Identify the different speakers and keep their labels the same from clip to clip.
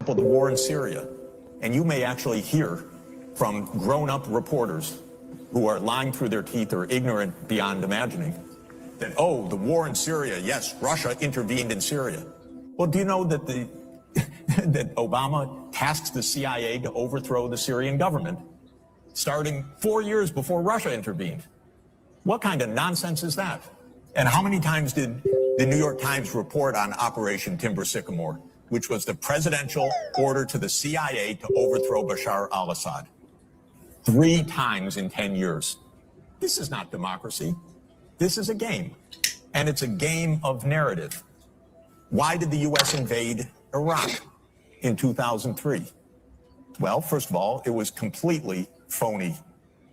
Speaker 1: The war in Syria, and you may actually hear from grown-up reporters who are lying through their teeth or ignorant beyond imagining that, oh, the war in Syria, yes, Russia intervened in Syria. Well, do you know that that Obama tasked the CIA to overthrow the Syrian government, starting 4 years before Russia intervened? What kind of nonsense is that? And how many times did the New York Times report on Operation Timber Sycamore, which was the presidential order to the CIA to overthrow Bashar al-Assad? 3 times in 10 years. This is not democracy. This is a game. And it's a game of narrative. Why did the U.S. invade Iraq in 2003? Well, first of all, it was completely phony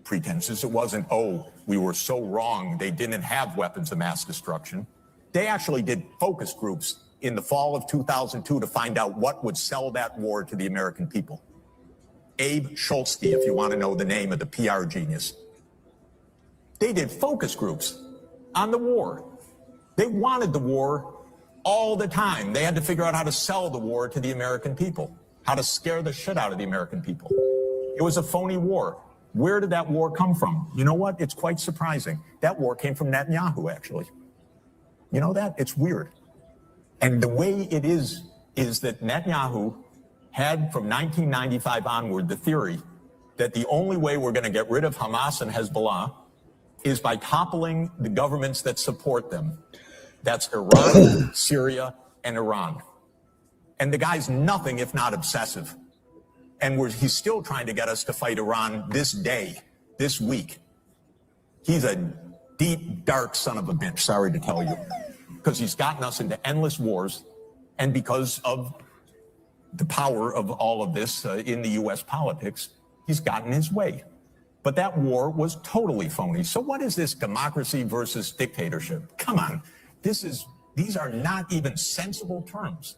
Speaker 1: pretenses. It wasn't, oh, we were so wrong, they didn't have weapons of mass destruction. They actually did focus groups in the fall of 2002 to find out what would sell that war to the American people. Abe Schultzke, if you want to know the name of the PR genius. They did focus groups on the war. They wanted the war all the time. They had to figure out how to sell the war to the American people, how to scare the shit out of the American people. It was a phony war. Where did that war come from? You know what? It's quite surprising. That war came from Netanyahu, actually. You know that? It's weird. And the way it is that Netanyahu had from 1995 onward the theory that the only way we're going to get rid of Hamas and Hezbollah is by toppling the governments that support them. That's Iraq, Syria, and Iran. And the guy's nothing if not obsessive. And he's still trying to get us to fight Iran this day, this week. He's a deep, dark son of a bitch, sorry to tell you, because he's gotten us into endless wars, and because of the power of all of this in the U.S. politics, he's gotten his way. But that war was totally phony. So what is this democracy versus dictatorship? Come on, these are not even sensible terms.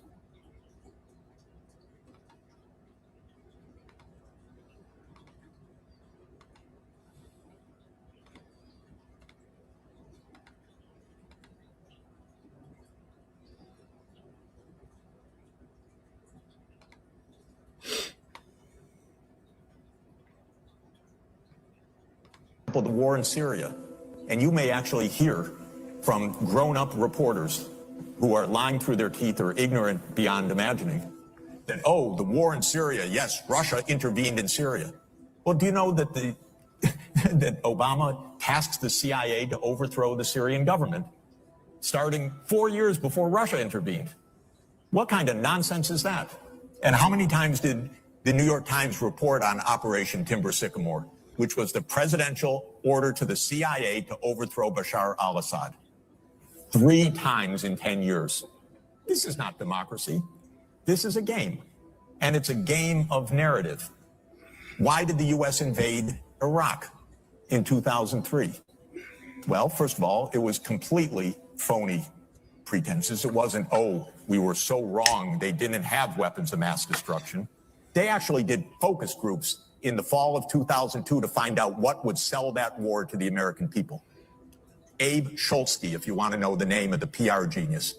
Speaker 1: The war in Syria, and you may actually hear from grown-up reporters who are lying through their teeth or ignorant beyond imagining that, oh, the war in Syria, yes, Russia intervened in Syria. Well, do you know that that Obama tasked the CIA to overthrow the Syrian government, starting 4 years before Russia intervened? What kind of nonsense is that? And how many times did the New York Times report on Operation Timber Sycamore, which was the presidential order to the CIA to overthrow Bashar al-Assad? 3 times in 10 years. This is not democracy. This is a game. And it's a game of narrative. Why did the U.S. invade Iraq in 2003? Well, first of all, it was completely phony pretenses. It wasn't, oh, we were so wrong, they didn't have weapons of mass destruction. They actually did focus groups in the fall of 2002 to find out what would sell that war to the American people. Abe Schultzke, if you want to know the name of the PR genius.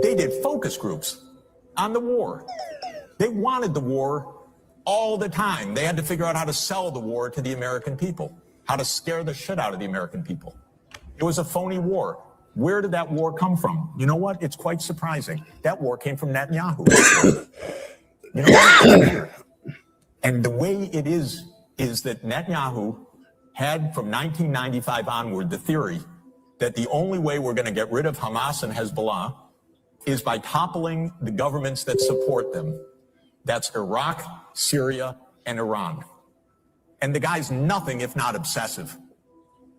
Speaker 1: They did focus groups on the war. They wanted the war all the time. They had to figure out how to sell the war to the American people, how to scare the shit out of the American people. It was a phony war. Where did that war come from? You know what? It's quite surprising. That war came from Netanyahu. You know what? And the way it is that Netanyahu had from 1995 onward the theory that the only way we're going to get rid of Hamas and Hezbollah is by toppling the governments that support them. That's Iraq, Syria, and Iran. And the guy's nothing if not obsessive.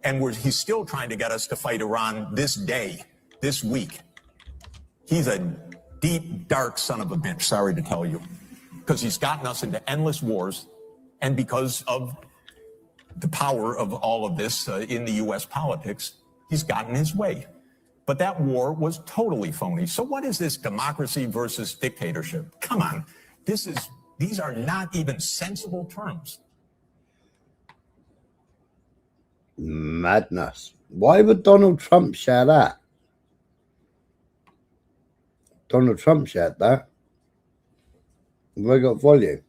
Speaker 1: And he's still trying to get us to fight Iran this day, this week. He's a deep, dark son of a bitch, sorry to tell you, because he's gotten us into endless wars, and because of the power of all of this in the U.S. politics, he's gotten his way. But that war was totally phony. So what is this democracy versus dictatorship? Come on, these are not even sensible terms.
Speaker 2: Madness. Why would Donald Trump share that? Donald Trump shared that. Have I got volume?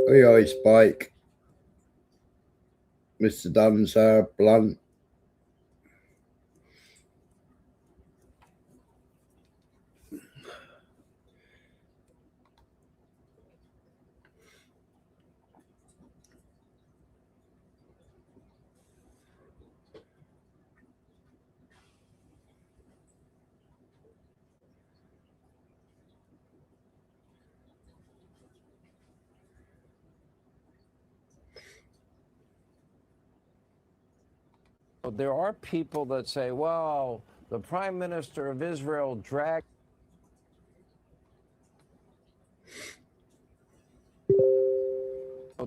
Speaker 2: Oi, Spike. Mr. Dunser, Blunt.
Speaker 3: There are people that say, well, the Prime Minister of Israel dragged.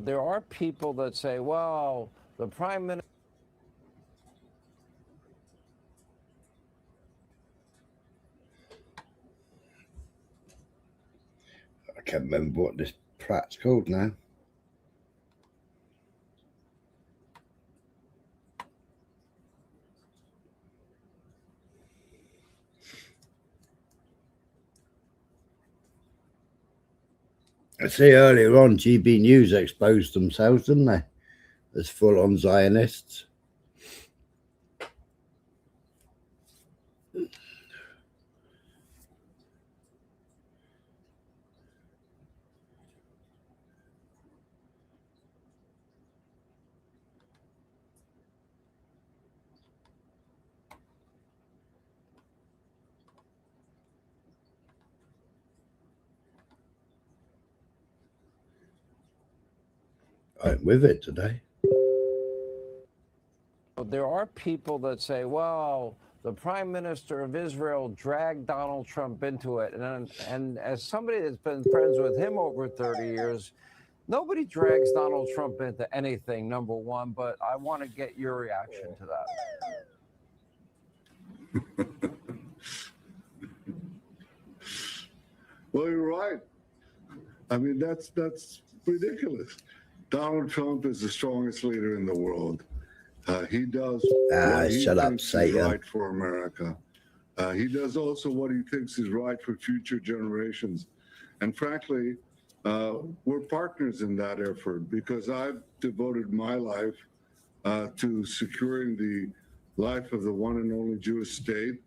Speaker 3: There are people that say, well, the Prime Minister.
Speaker 2: I can't remember what this Pratt's called now. I see earlier on GB News exposed themselves, didn't they? As full-on Zionists. I'm with it today.
Speaker 3: There are people that say, well, the Prime Minister of Israel dragged Donald Trump into it. And as somebody that's been friends with him over 30 years, nobody drags Donald Trump into anything, number one, but I want to get your reaction to that.
Speaker 4: Well, you're right. I mean, that's ridiculous. Donald Trump is the strongest leader in the world. He does what he thinks is right for America. He does also what he thinks is right for future generations. And frankly, we're partners in that effort because I've devoted my life to securing the life of the one and only Jewish state.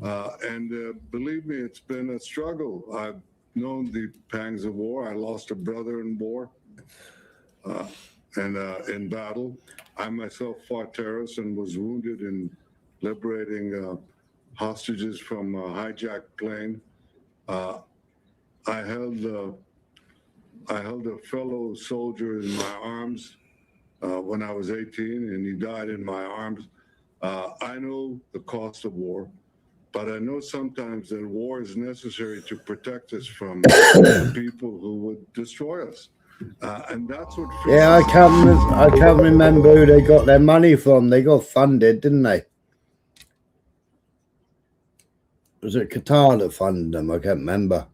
Speaker 4: And believe me, it's been a struggle. I've known the pangs of war. I lost a brother in war and in battle. I myself fought terrorists and was wounded in liberating hostages from a hijacked plane. I held a fellow soldier in my arms when I was 18, and he died in my arms. I know the cost of war. But I know sometimes that war is necessary to protect us from the people who would destroy us. And that's what...
Speaker 2: Yeah, I can't remember who they got their money from. They got funded, didn't they? Was it Qatar that funded them? I can't remember.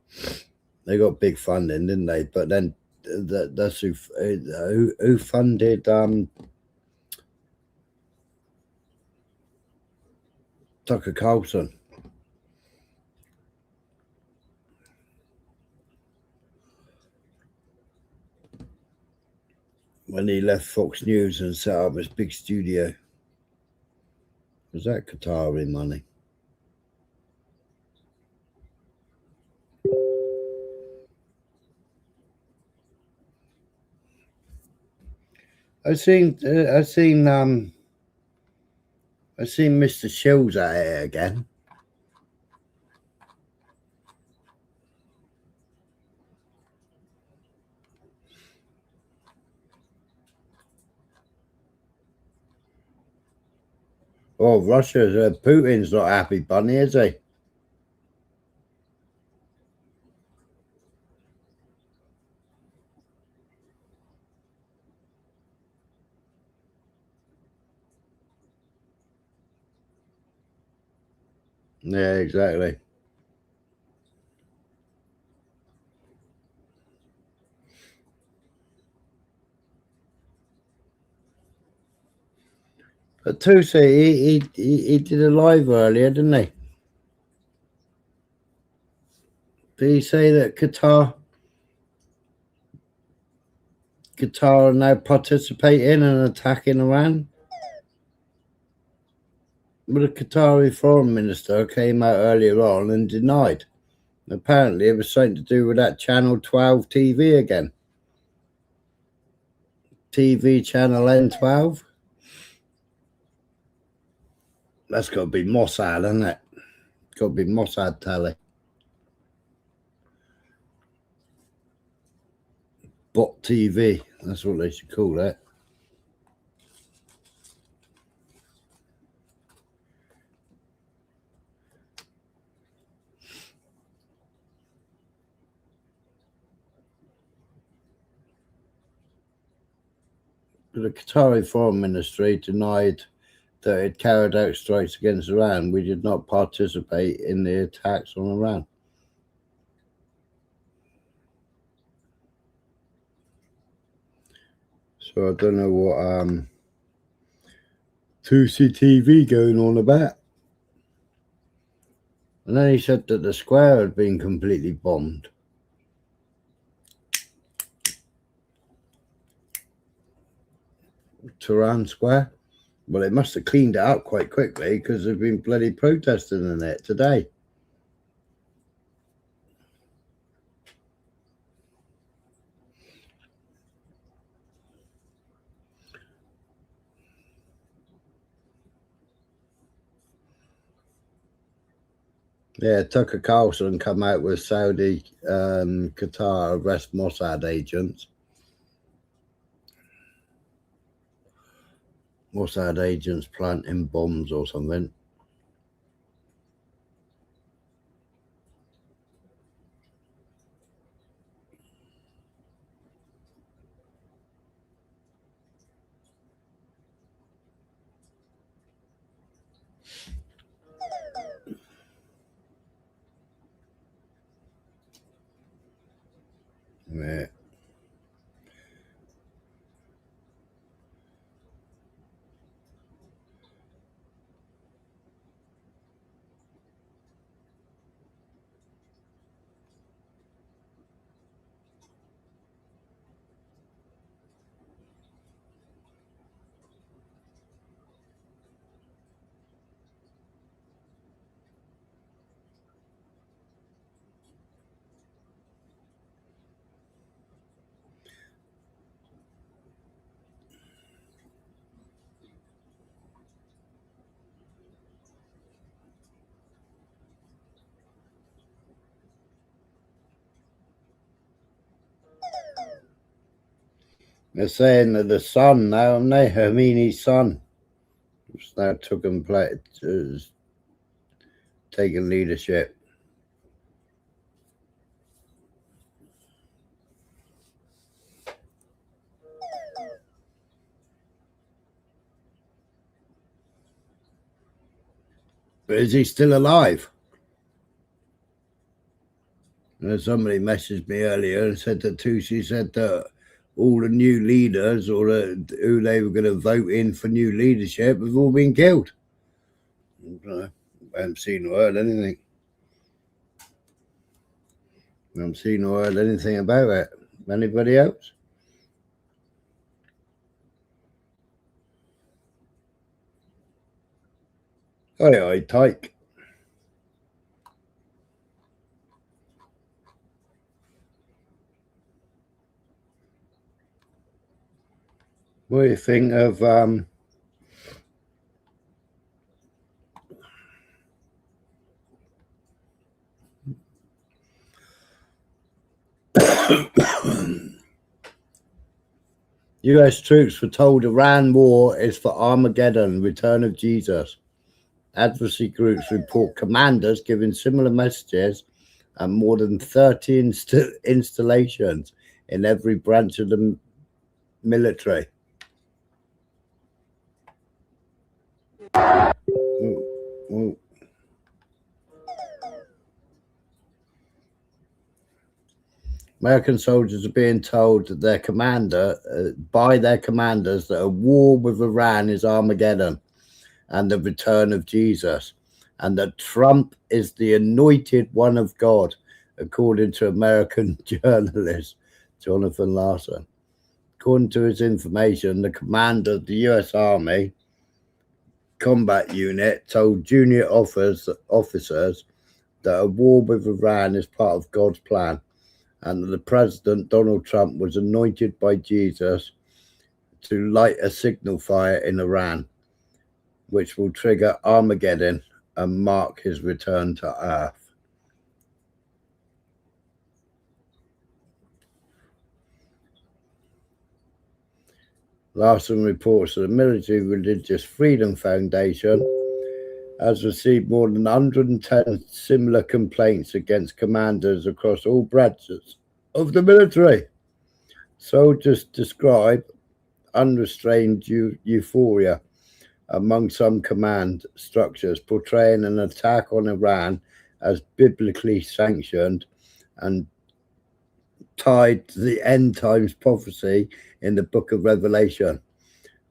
Speaker 2: They got big funding, didn't they? But then that's who funded Tucker Carlson. When he left Fox News and set up his big studio. Was that Qatari money? I seen Mr. Shields out here again. Oh, Russia, Putin's not happy, Bunny, is he? Yeah, exactly. But Tusi, he did a live earlier, didn't he? Did he say that Qatar are now participating in an attack in Iran? But the Qatari foreign minister came out earlier on and denied. Apparently, it was something to do with that Channel 12 TV again. TV channel N12. That's got to be Mossad, isn't it? Got to be Mossad telly. Bot TV. That's what they should call it. The Qatari foreign ministry denied that it carried out strikes against Iran. We did not participate in the attacks on Iran. So I don't know what Tusi TV going on about. And then he said that the square had been completely bombed. Tehran Square. Well, they must have cleaned it up quite quickly because they've been bloody protesting in it today. Yeah, Tucker Carlson come out with Saudi, Qatar arrest Mossad agents. Mossad agents planting bombs or something. Yeah. They're saying that the son now, haven't they? Khomeini's son, which now taking leadership. But is he still alive? And somebody messaged me earlier and said that Tusi said that all the new leaders or who they were going to vote in for new leadership have all been killed. I haven't seen or heard anything. I haven't seen or heard anything about it. Anybody else? Oi, Tyke. What do you think of US troops were told Iran war is for Armageddon, return of Jesus. Advocacy groups report commanders giving similar messages and more than 30 installations in every branch of the military. Ooh. American soldiers are being told that by their commanders that a war with Iran is Armageddon. and the return of Jesus, and that Trump is the anointed one of God, according to American journalist Jonathan Larsen. According to his information, the commander of the U.S. Army combat unit told junior officers that a war with Iran is part of God's plan, and that the President Donald Trump was anointed by Jesus to light a signal fire in Iran, which will trigger Armageddon and mark his return to Earth. Larsen reports that the Military Religious Freedom Foundation has received more than 110 similar complaints against commanders across all branches of the military. Soldiers describe unrestrained euphoria among some command structures, portraying an attack on Iran as biblically sanctioned and tied to the end times prophecy in the book of Revelation.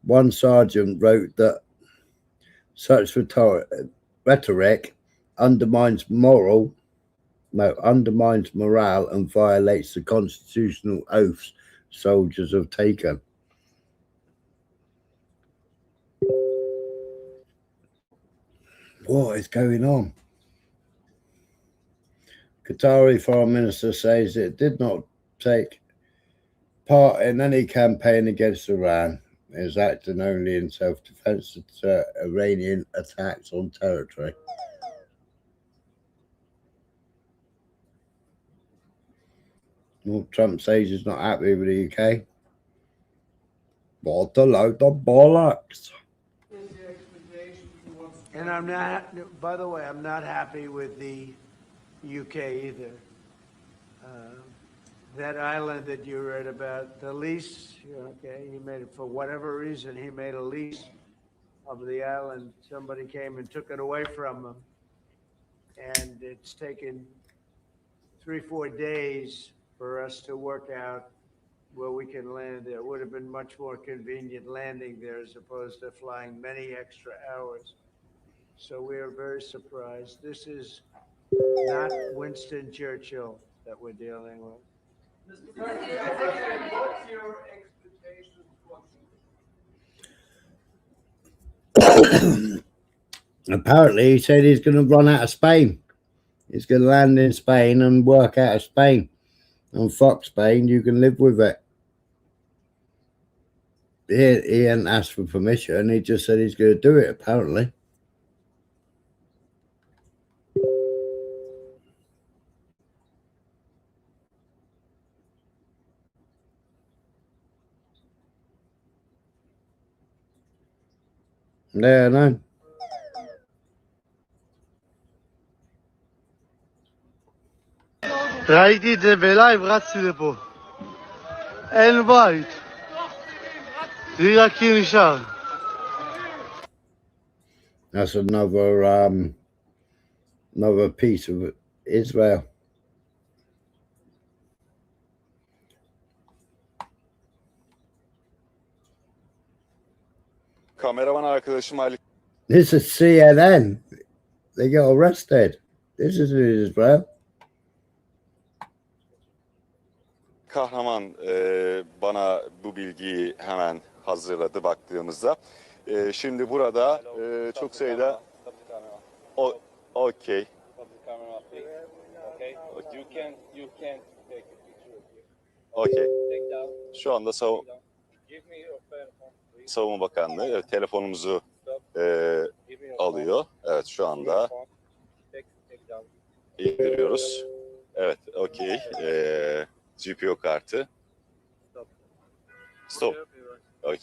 Speaker 2: One sergeant wrote that such rhetoric undermines morale and violates the constitutional oaths soldiers have taken. What is going on? Qatari Foreign Minister says it did not take part in any campaign against Iran. It is acting only in self-defense to deter Iranian attacks on territory. Well, Trump says he's not happy with the UK. What a load of bollocks.
Speaker 5: And I'm not, by the way, I'm not happy with the UK either. That island that you read about, the lease, okay, he made it for whatever reason, he made a lease of the island. Somebody came and took it away from him. And it's taken 3-4 days for us to work out where we can land there. It would have been much more convenient landing there as opposed to flying many extra hours. So we are very surprised. This is not Winston Churchill that we're dealing with.
Speaker 6: Mr. President, what's your expectations for
Speaker 2: Apparently, he said he's going to run out of Spain. He's going to land in Spain and work out of Spain. And fuck Spain, you can live with it. He hadn't asked for permission. He just said he's going to do it, apparently. Yeah, I know.
Speaker 7: ראיתי את זה בלייב, רצתי לפה. אין בית. לי רק קיר נשאר.
Speaker 2: That's another piece of Israel.
Speaker 8: Kameraman arkadaşım Ali.
Speaker 2: This is CNN. They got arrested. This is Israel.
Speaker 8: Kahraman bana bu bilgiyi hemen hazırladı baktığımızda. Şimdi burada çok sayıda okay. Okay. Şu anda Savunma Bakanlığı telefonumuzu alıyor. Evet, şu anda indiriyoruz. Evet, okay. GPO kartı. Stop. Okay.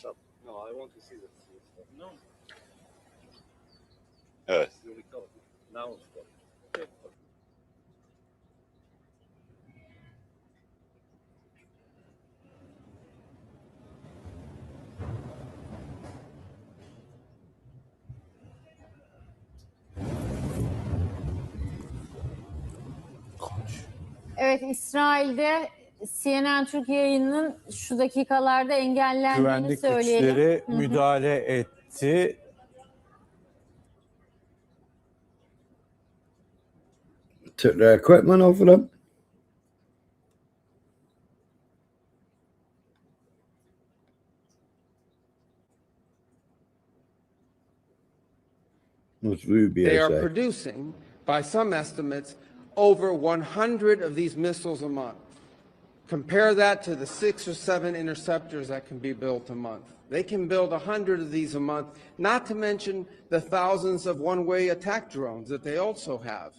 Speaker 8: Evet.
Speaker 9: Evet, İsrail'de CNN Türk yayınının şu dakikalarda engellendiğini
Speaker 10: Güvenlik
Speaker 9: söyleyelim.
Speaker 10: güçleri müdahale etti.
Speaker 2: Took their equipment off of them. What's Rubio
Speaker 10: They are
Speaker 2: say?
Speaker 10: producing, by some estimates, over 100 of these missiles a month. Compare that to the 6 or 7 interceptors that can be built a month. They can build 100 of these a month, not to mention the thousands of one-way attack drones that they also have.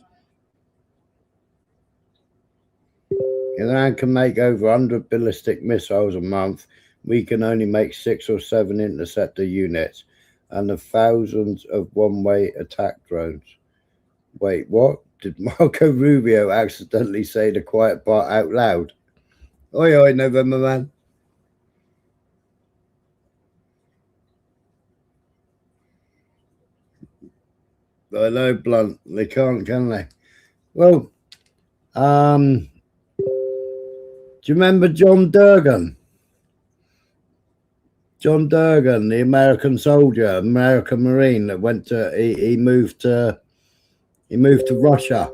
Speaker 2: Iran can make over 100 ballistic missiles a month. We can only make 6 or 7 interceptor units and the thousands of one-way attack drones. Wait, what? Did Marco Rubio accidentally say the quiet part out loud? Oi, oi, November man. I know, Blunt. They can't, can they? Well, do you remember John Durgan? John Durgan, the American soldier, American Marine that went to he moved to Russia.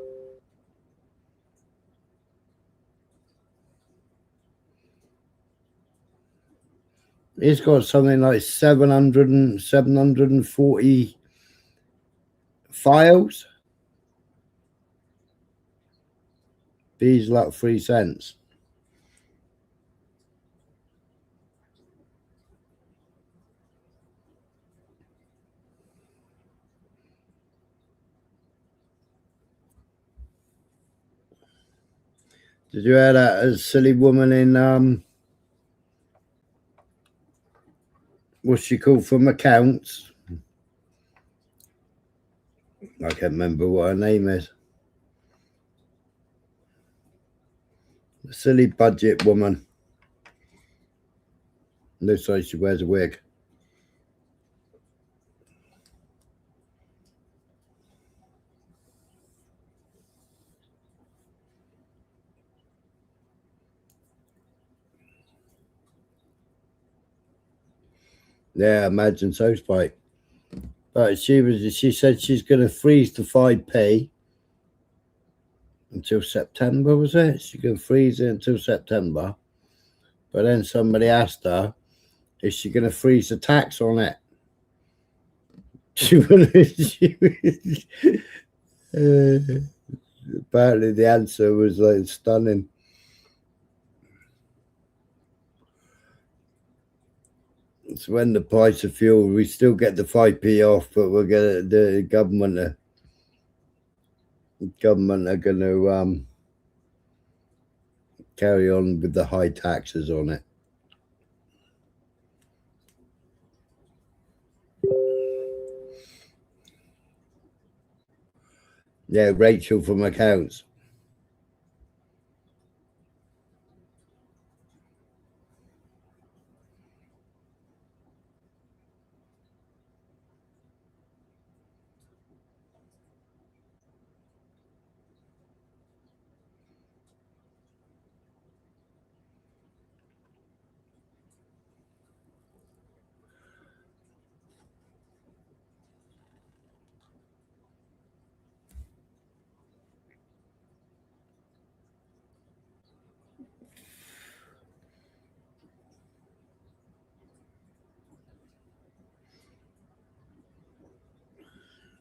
Speaker 2: He's got something like 740 files. These like 3 cents. Did you hear that silly woman in what's she called from accounts? I can't remember what her name is. The silly budget woman. Looks like she wears a wig. Yeah, imagine so, Spike. But she said she's going to freeze the 5p until September, was it? She can freeze it until September. But then somebody asked her, is she going to freeze the tax on it? Apparently the answer was like stunning. It's when the price of fuel, we still get the 5p off, but we're gonna the government are going to carry on with the high taxes on it. Yeah, Rachel from accounts.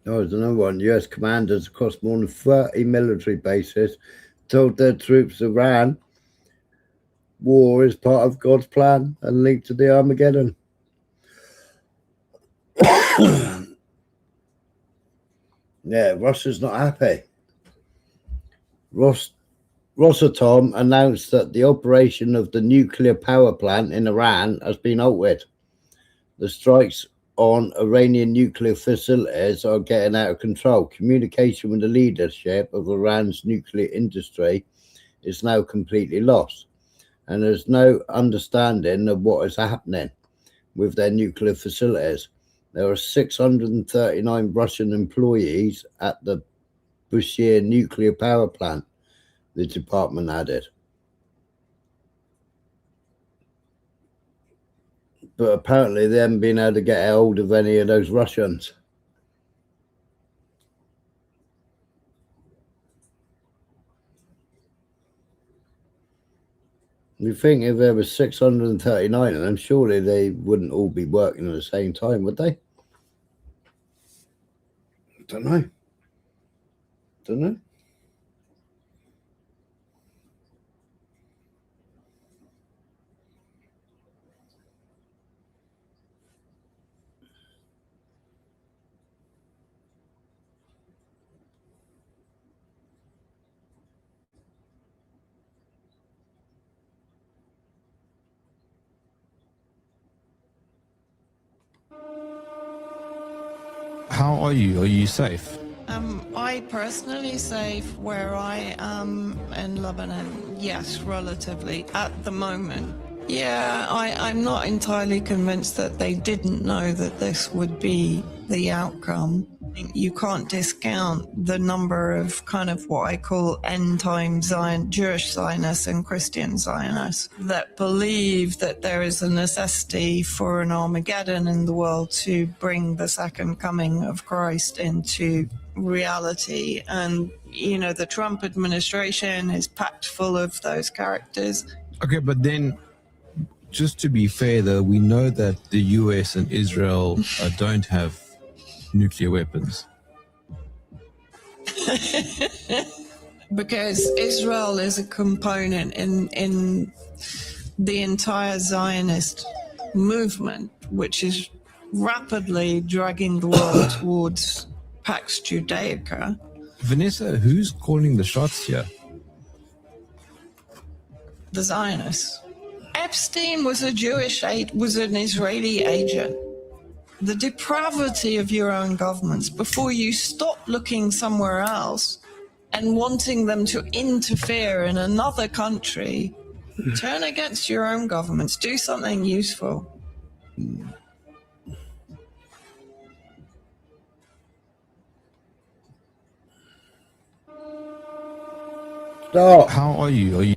Speaker 2: Oh, there's another one. US commanders across more than 30 military bases told their troops Iran war is part of God's plan and linked to the Armageddon. Yeah, Russia's not happy. Rosatom announced that the operation of the nuclear power plant in Iran has been halted. The strikes on Iranian nuclear facilities are getting out of control. Communication with the leadership of Iran's nuclear industry is now completely lost, and there's no understanding of what is happening with their nuclear facilities. There are 639 Russian employees at the Bushehr nuclear power plant, the department added. But apparently they haven't been able to get hold of any of those Russians. You think if there was 639 of them, surely they wouldn't all be working at the same time, would they? Don't know. Don't know.
Speaker 11: How are you? Are you safe?
Speaker 12: I personally safe where I am in Lebanon. Yes, relatively at the moment. Yeah, I'm not entirely convinced that they didn't know that this would be the outcome. You can't discount the number of kind of what I call end-time Jewish Zionists and Christian Zionists that believe that there is a necessity for an Armageddon in the world to bring the second coming of Christ into reality. And, you know, the Trump administration is packed full of those characters.
Speaker 11: Okay, but then, just to be fair, though, we know that the US and Israel don't have nuclear weapons.
Speaker 12: Because Israel is a component in the entire Zionist movement, which is rapidly dragging the world towards Pax Judaica.
Speaker 11: Vanessa, who's calling the shots here?
Speaker 12: The Zionists. Epstein was was an Israeli agent. The depravity of your own governments, before you stop looking somewhere else and wanting them to interfere in another country, turn against your own governments, do something useful.
Speaker 2: Stop.
Speaker 11: How are you? Are you?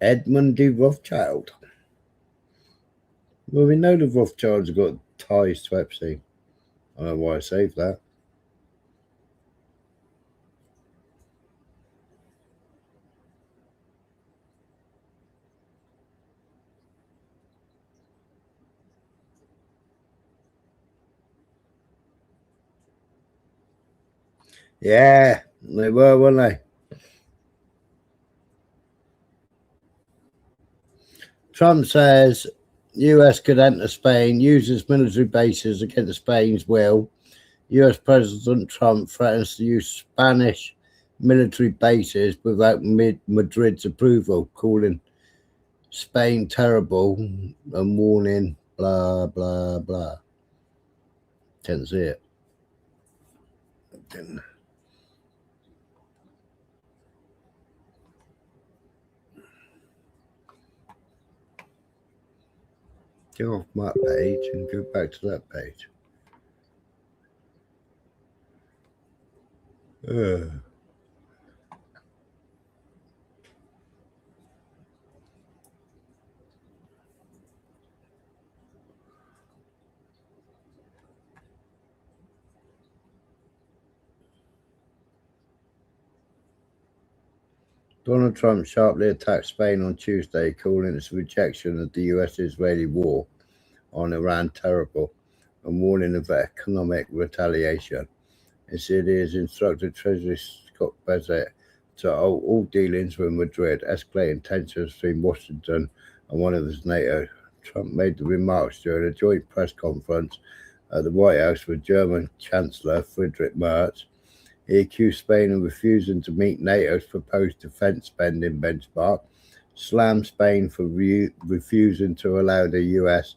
Speaker 2: Edmund de Rothschild. Well, we know the Rothschilds have got ties to Epstein. I don't know why I saved that. Yeah, they were, weren't they? Trump says US could enter Spain, use its military bases against Spain's will. US President Trump threatens to use Spanish military bases without Madrid's approval, calling Spain terrible and warning blah, blah, blah. Can't see it. Go off my page and go back to that page. Donald Trump sharply attacked Spain on Tuesday, calling its rejection of the US-Israeli war on Iran terrible and warning of economic retaliation. He said he has instructed Treasury Scott Bessent to halt all dealings with Madrid, escalating tensions between Washington and one of his NATO. Trump made the remarks during a joint press conference at the White House with German Chancellor Friedrich Merz. He accused Spain of refusing to meet NATO's proposed defense spending benchmark, slammed Spain for refusing to allow the US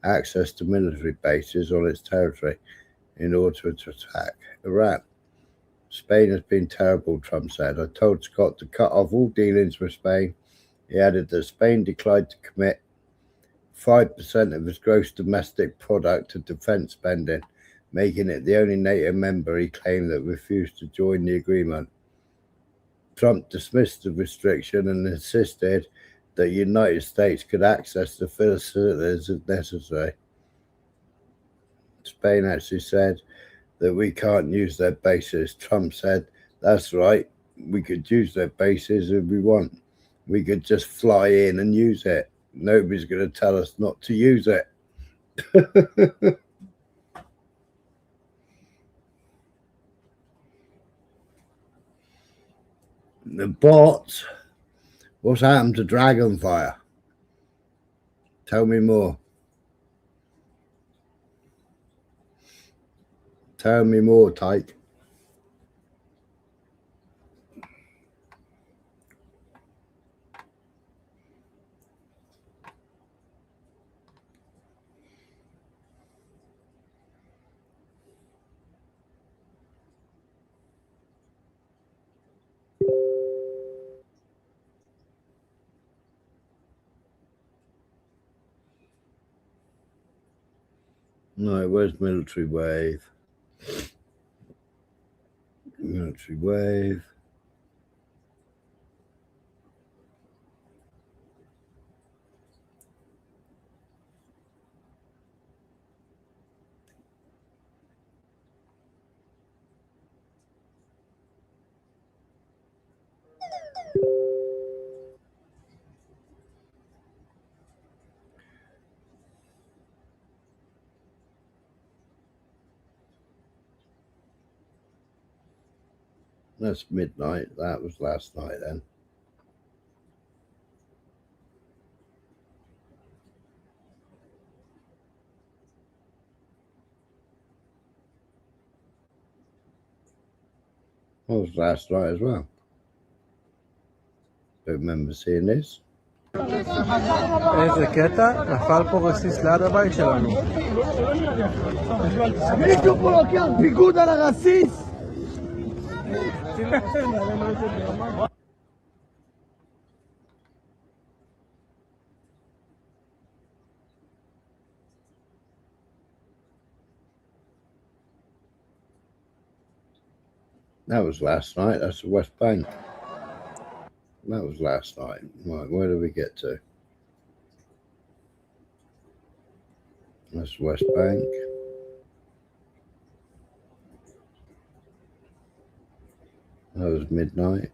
Speaker 2: access to military bases on its territory in order to attack Iran. Spain has been terrible, Trump said. I told Scott to cut off all dealings with Spain. He added that Spain declined to commit 5% of its gross domestic product to defense spending, making it the only NATO member he claimed that refused to join the agreement. Trump dismissed the restriction and insisted that the United States could access the facilities if necessary. Spain actually said that we can't use their bases. Trump said, that's right, we could use their bases if we want. We could just fly in and use it. Nobody's going to tell us not to use it. The bots, what's happened to Dragonfire? Tell me more. Tell me more, Tyke. No, where's military wave? Military wave. That's midnight. That was last night then. That was last night as well. Don't remember seeing this.
Speaker 13: איזה קטע, נפל פה רסיס ליד הבית שלנו. מישהו פה לוקח ביגוד על הרסיס!
Speaker 2: That was last night. That's the West Bank. That was last night. Right, where did we get to? That's West Bank. That was midnight.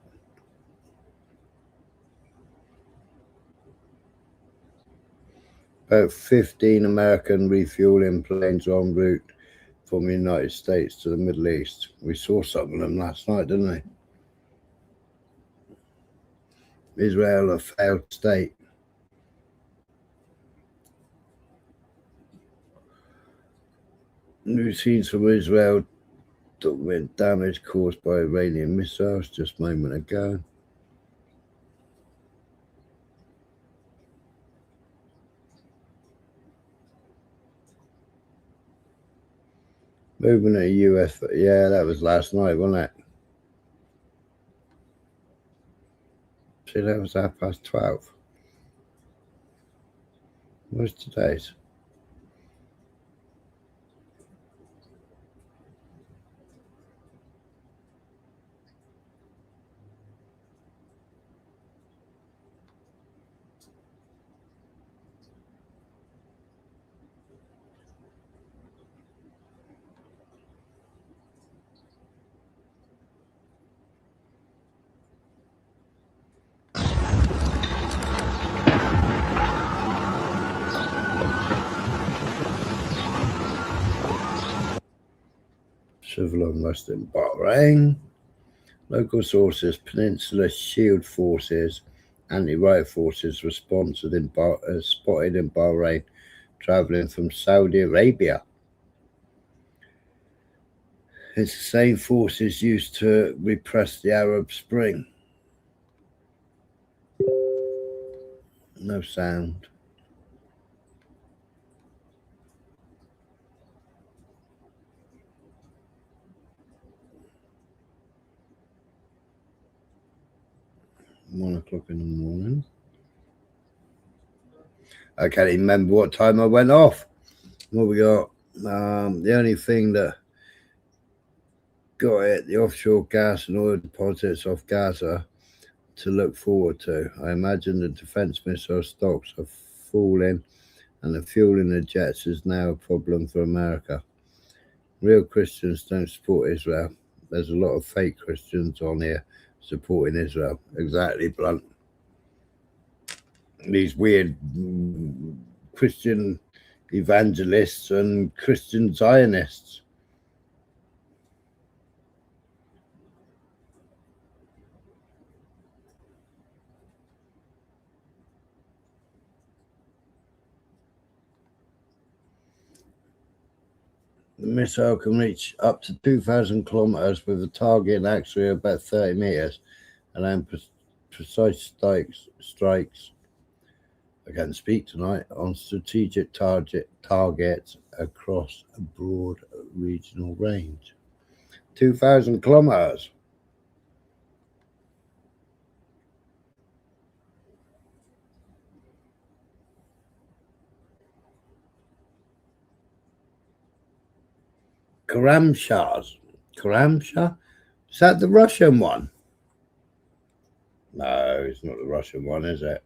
Speaker 2: About 15 American refueling planes en route from the United States to the Middle East. We saw some of them last night, didn't we? Israel, a failed state. New scenes from Israel document damage caused by Iranian missiles just a moment ago. Movement of US, yeah, that was last night, wasn't it? See, that was 12:30. Where's today's? Civil unrest in Bahrain. Local sources, Peninsula Shield Forces, anti-riot forces spotted in Bahrain, traveling from Saudi Arabia. It's the same forces used to repress the Arab Spring. No sound. $1 o'clock in the morning. I can't even remember what time I went off. What we got? The only thing that got it, the offshore gas and oil deposits off Gaza to look forward to. I imagine the defense missile stocks are falling and the fuel in the jets is now a problem for America. Real Christians don't support Israel. There's a lot of fake Christians on here supporting Israel. Exactly, Blunt. These weird Christian evangelists and Christian Zionists. The missile can reach up to 2,000 kilometers with a target actually about 30 meters and then precise strikes. I can't speak tonight on strategic targets across a broad regional range. 2,000 kilometers. Karamshah? Is that the Russian one? No, it's not the Russian one, is it?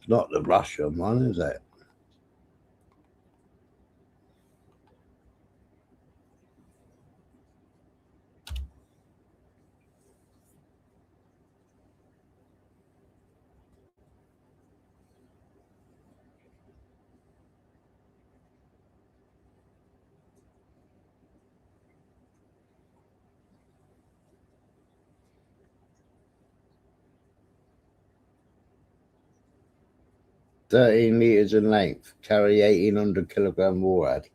Speaker 2: Not the Russian one, is it? "13 meters in length, carry 1,800 kilogram warhead."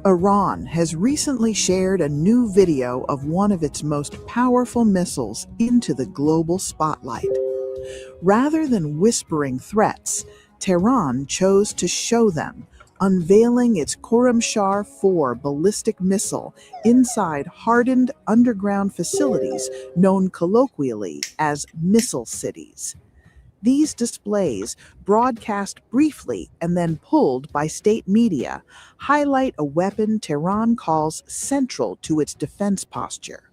Speaker 14: Iran has recently shared a new video of one of its most powerful missiles into the global spotlight. Rather than whispering threats, Tehran chose to show them, unveiling its Khorramshahr 4 ballistic missile inside hardened underground facilities known colloquially as missile cities. These displays, broadcast briefly and then pulled by state media, highlight a weapon Tehran calls central to its defense posture.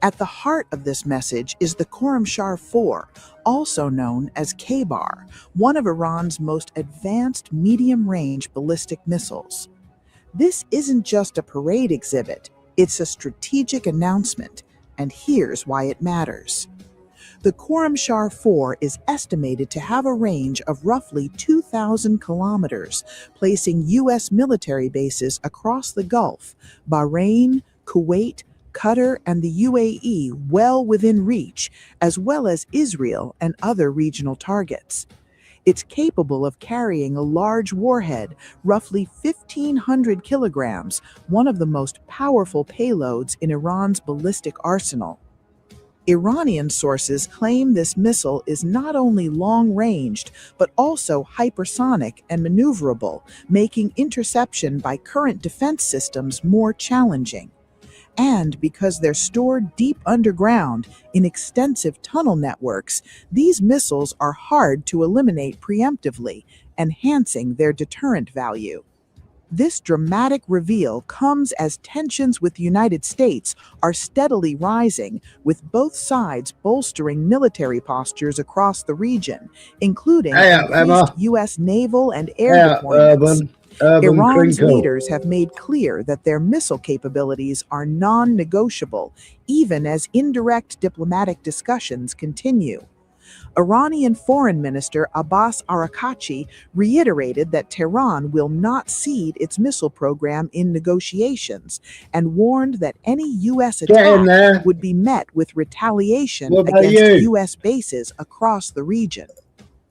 Speaker 14: At the heart of this message is the Khorramshahr 4, also known as K-Bar, one of Iran's most advanced medium-range ballistic missiles. This isn't just a parade exhibit, it's a strategic announcement, and here's why it matters. The Khorramshahr 4 is estimated to have a range of roughly 2,000 kilometers, placing U.S. military bases across the Gulf, Bahrain, Kuwait, Qatar, and the UAE well within reach, as well as Israel and other regional targets. It's capable of carrying a large warhead, roughly 1,500 kilograms, one of the most powerful payloads in Iran's ballistic arsenal. Iranian sources claim this missile is not only long-ranged, but also hypersonic and maneuverable, making interception by current defense systems more challenging. And because they're stored deep underground in extensive tunnel networks, these missiles are hard to eliminate preemptively, enhancing their deterrent value. This dramatic reveal comes as tensions with the United States are steadily rising, with both sides bolstering military postures across the region, including increased U.S. naval and air deployments.
Speaker 2: Urban
Speaker 14: Iran's
Speaker 2: Crinkle.
Speaker 14: leaders have made clear that their missile capabilities are non-negotiable, even as indirect diplomatic discussions continue. Iranian Foreign Minister Abbas Araghchi reiterated that Tehran will not cede its missile program in negotiations and warned that any U.S. attack would be met with retaliation against U.S. bases across the region.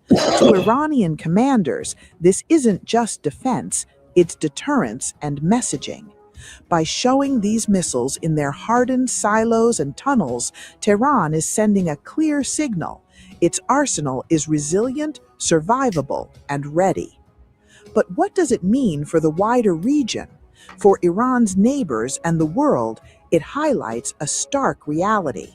Speaker 14: To Iranian commanders, this isn't just defense, it's deterrence and messaging. By showing these missiles in their hardened silos and tunnels, Tehran is sending a clear signal. Its arsenal is resilient, survivable, and ready. But what does it mean for the wider region? For Iran's neighbors and the world, it highlights a stark reality.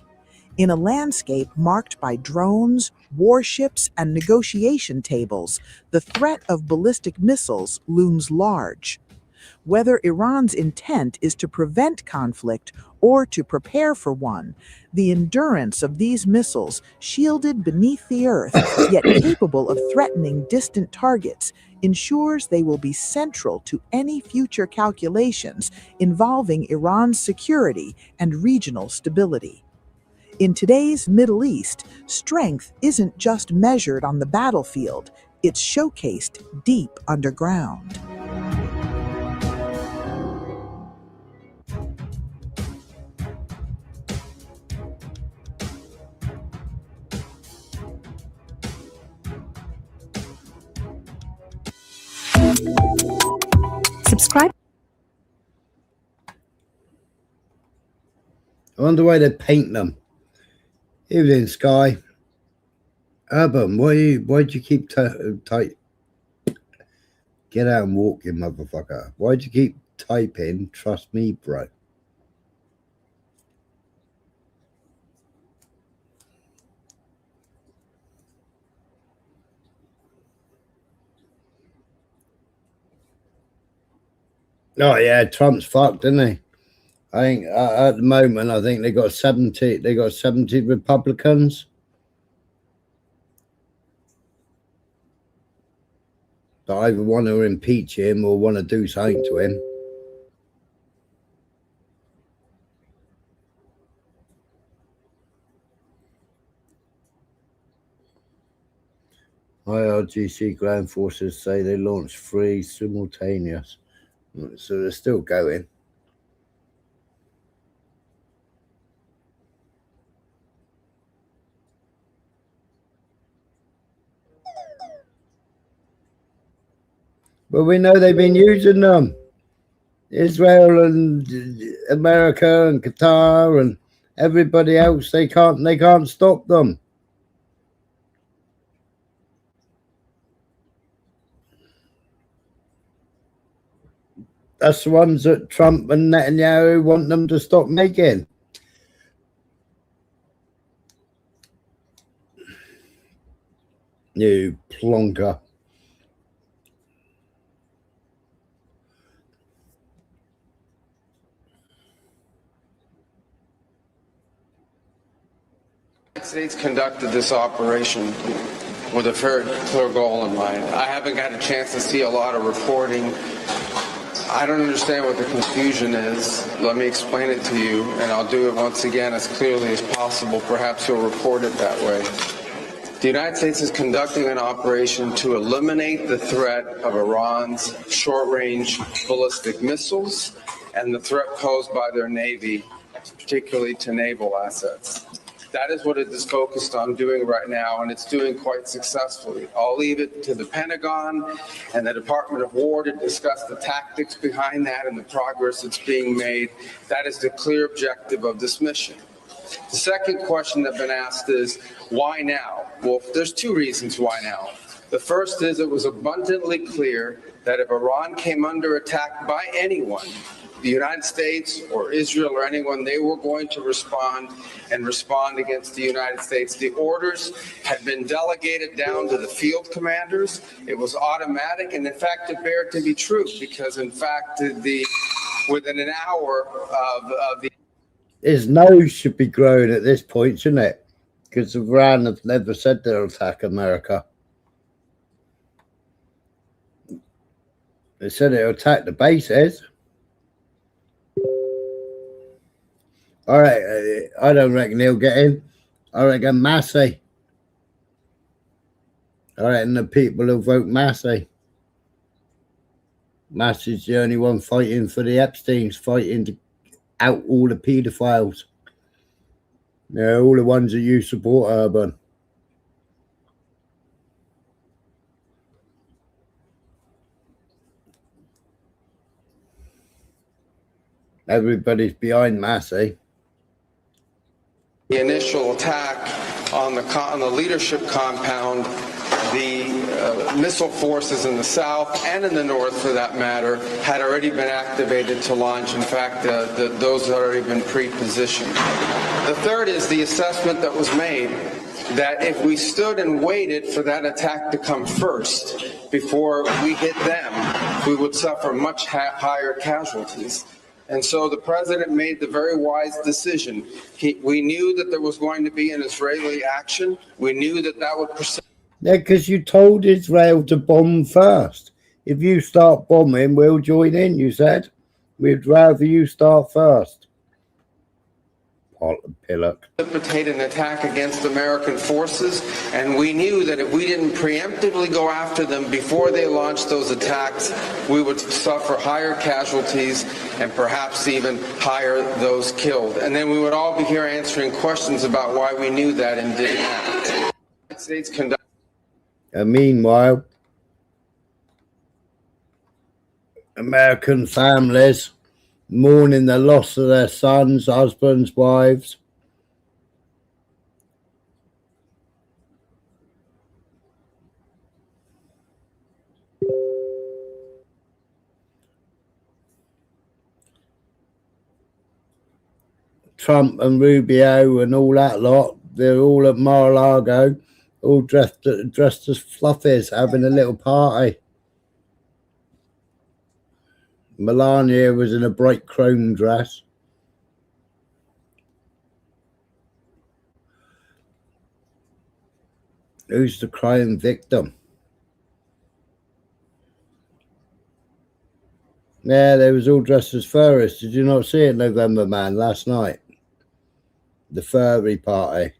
Speaker 14: In a landscape marked by drones, warships, and negotiation tables, the threat of ballistic missiles looms large. Whether Iran's intent is to prevent conflict or to prepare for one, the endurance of these missiles, shielded beneath the earth, yet capable of threatening distant targets, ensures they will be central to any future calculations involving Iran's security and regional stability. In today's Middle East, strength isn't just measured on the battlefield, it's showcased deep underground.
Speaker 15: Subscribe.
Speaker 2: I wonder why they paint them. Evening, Sky. Urban, why'd you keep tight? Get out and walk, you motherfucker. Why'd you keep typing? Trust me, bro. Oh yeah, Trump's fucked, isn't he? I think at the moment, I think they got 70. They got 70 Republicans. That either want to impeach him or want to do something to him. IRGC ground forces say they launched 3 simultaneous. So they're still going. But we know they've been using them. Israel and America and Qatar and everybody else, they can't stop them. That's the ones that Trump and Netanyahu want them to stop making. You plonker.
Speaker 10: The United States conducted this operation with a very clear goal in mind. I haven't got a chance to see a lot of reporting. I don't understand what the confusion is. Let me explain it to you, and I'll do it once again as clearly as possible. Perhaps you'll report it that way. The United States is conducting an operation to eliminate the threat of Iran's short-range ballistic missiles and the threat posed by their Navy, particularly to naval assets. That is what it is focused on doing right now, and it's doing quite successfully. I'll leave it to the Pentagon and the Department of War to discuss the tactics behind that and the progress that's being made. That is the clear objective of this mission. The second question that's been asked is, why now? Well, there's 2 reasons why now. The first is it was abundantly clear that if Iran came under attack by anyone, the United States or Israel or anyone, they were going to respond and respond against the United States. The orders had been delegated down to the field commanders. It was automatic, and in fact, it bared to be true because, in fact, within an hour of the...
Speaker 2: His nose should be growing at this point, shouldn't it? Because Iran have never said they'll attack America. They said it'll attack the bases. All right, I don't reckon he'll get in. I reckon Massey. I reckon the people will vote Massey. Massey's the only one fighting for the Epsteins, fighting to out all the paedophiles. Yeah, all the ones that you support, Urban. Everybody's behind Massey.
Speaker 10: The initial attack on the leadership compound, the missile forces in the south and in the north, for that matter, had already been activated to launch. In fact, those had already been pre-positioned. The third is the assessment that was made that if we stood and waited for that attack to come first before we hit them, we would suffer much higher casualties. And so the president made the very wise decision. We knew that there was going to be an Israeli action. We knew that that would persist.
Speaker 2: Yeah, because you told Israel to bomb first. If you start bombing, we'll join in, you said. We'd rather you start first. Pillock.
Speaker 10: Precipitate an attack against American forces, and we knew that if we didn't preemptively go after them before they launched those attacks, we would suffer higher casualties and perhaps even higher those killed. And then we would all be here answering questions about why we knew that and didn't act. The United States conducted.
Speaker 2: And meanwhile, American families mourning the loss of their sons, husbands, wives. Trump and Rubio and all that lot, they're all at Mar-a-Lago, all dressed as fluffies, having a little party. Melania was in a bright chrome dress. Who's the crime victim? Yeah, they was all dressed as furries. Did you not see it, November Man, last night? The furry party.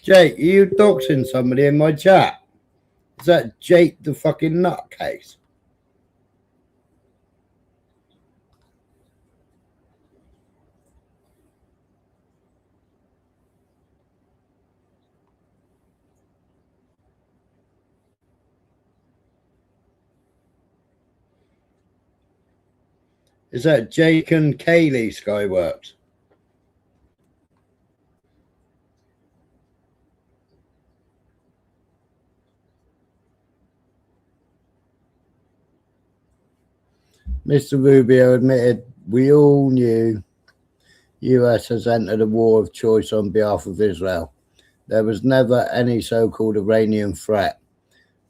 Speaker 2: Jake, are you doxing somebody in my chat? Is that Jake the fucking nutcase? Is that Jake and Kaylee Skyworks? Mr. Rubio admitted, we all knew US has entered a war of choice on behalf of Israel. There was never any so-called Iranian threat.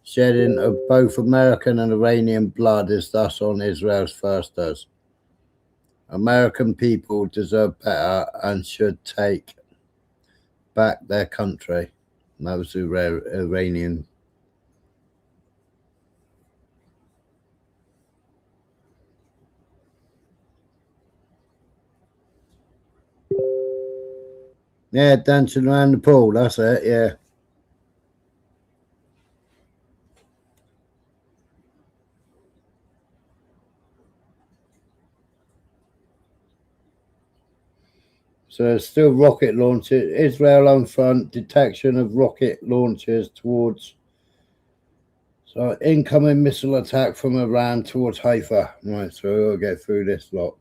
Speaker 2: Shedding of both American and Iranian blood is thus on Israel's firsters. American people deserve better and should take back their country. That was the Iranian. Yeah, dancing around the pool, that's it, yeah. So there's still rocket launches. Israel on front, detection of rocket launches towards. So incoming missile attack from Iran towards Haifa. Right, so we'll get through this lot.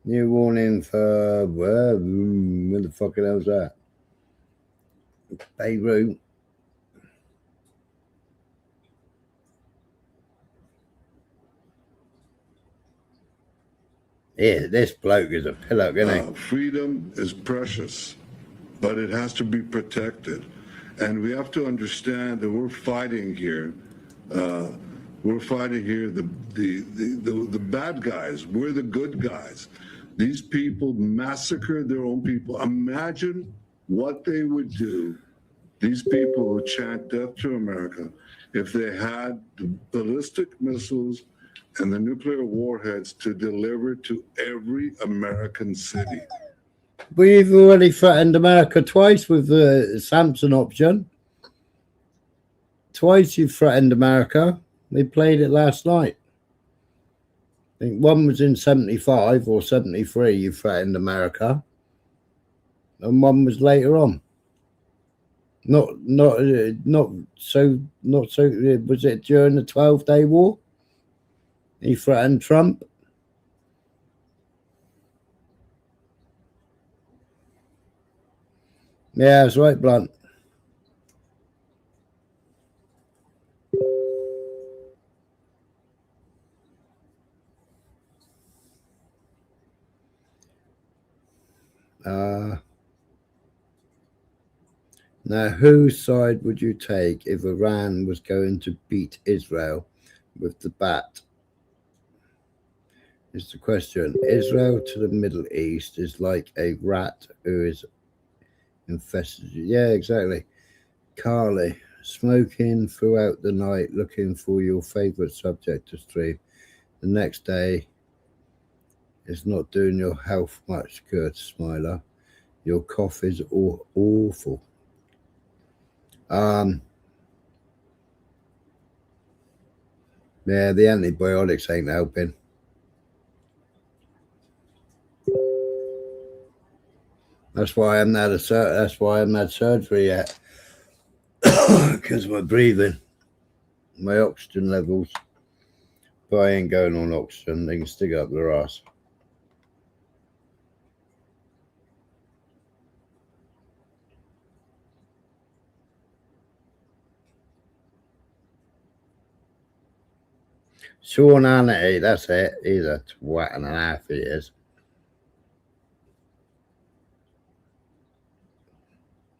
Speaker 2: New warning for where the fucking hell's that? Beirut. Yeah, this bloke is a pillock, isn't he?
Speaker 4: Freedom is precious, but it has to be protected. And we have to understand that we're fighting here We're fighting here the bad guys. We're the good guys. These people massacred their own people. Imagine what they would do, these people who chant death to America, if they had the ballistic missiles and the nuclear warheads to deliver to every American city.
Speaker 2: We've already threatened America twice with the Samson option. Twice you've threatened America. We played it last night. I think one was in 75 or 73, you threatened America. And one was later on. Not so, was it during the 12-day war? He threatened Trump. Yeah, that's right, Blunt. Now, whose side would you take if Iran was going to beat Israel with the bat? Is the question. Israel to the Middle East is like a rat who is infested. Yeah, exactly. Carly, smoking throughout the night, looking for your favorite subject to stream. The next day is not doing your health much good, Smiler. Your cough is awful. Yeah, the antibiotics ain't helping. That's why I haven't had surgery yet. Because of my breathing, my oxygen levels. But I ain't going on oxygen. They can stick it up their ass. Sean Hannity, that's it. He's a twat and a half, he is.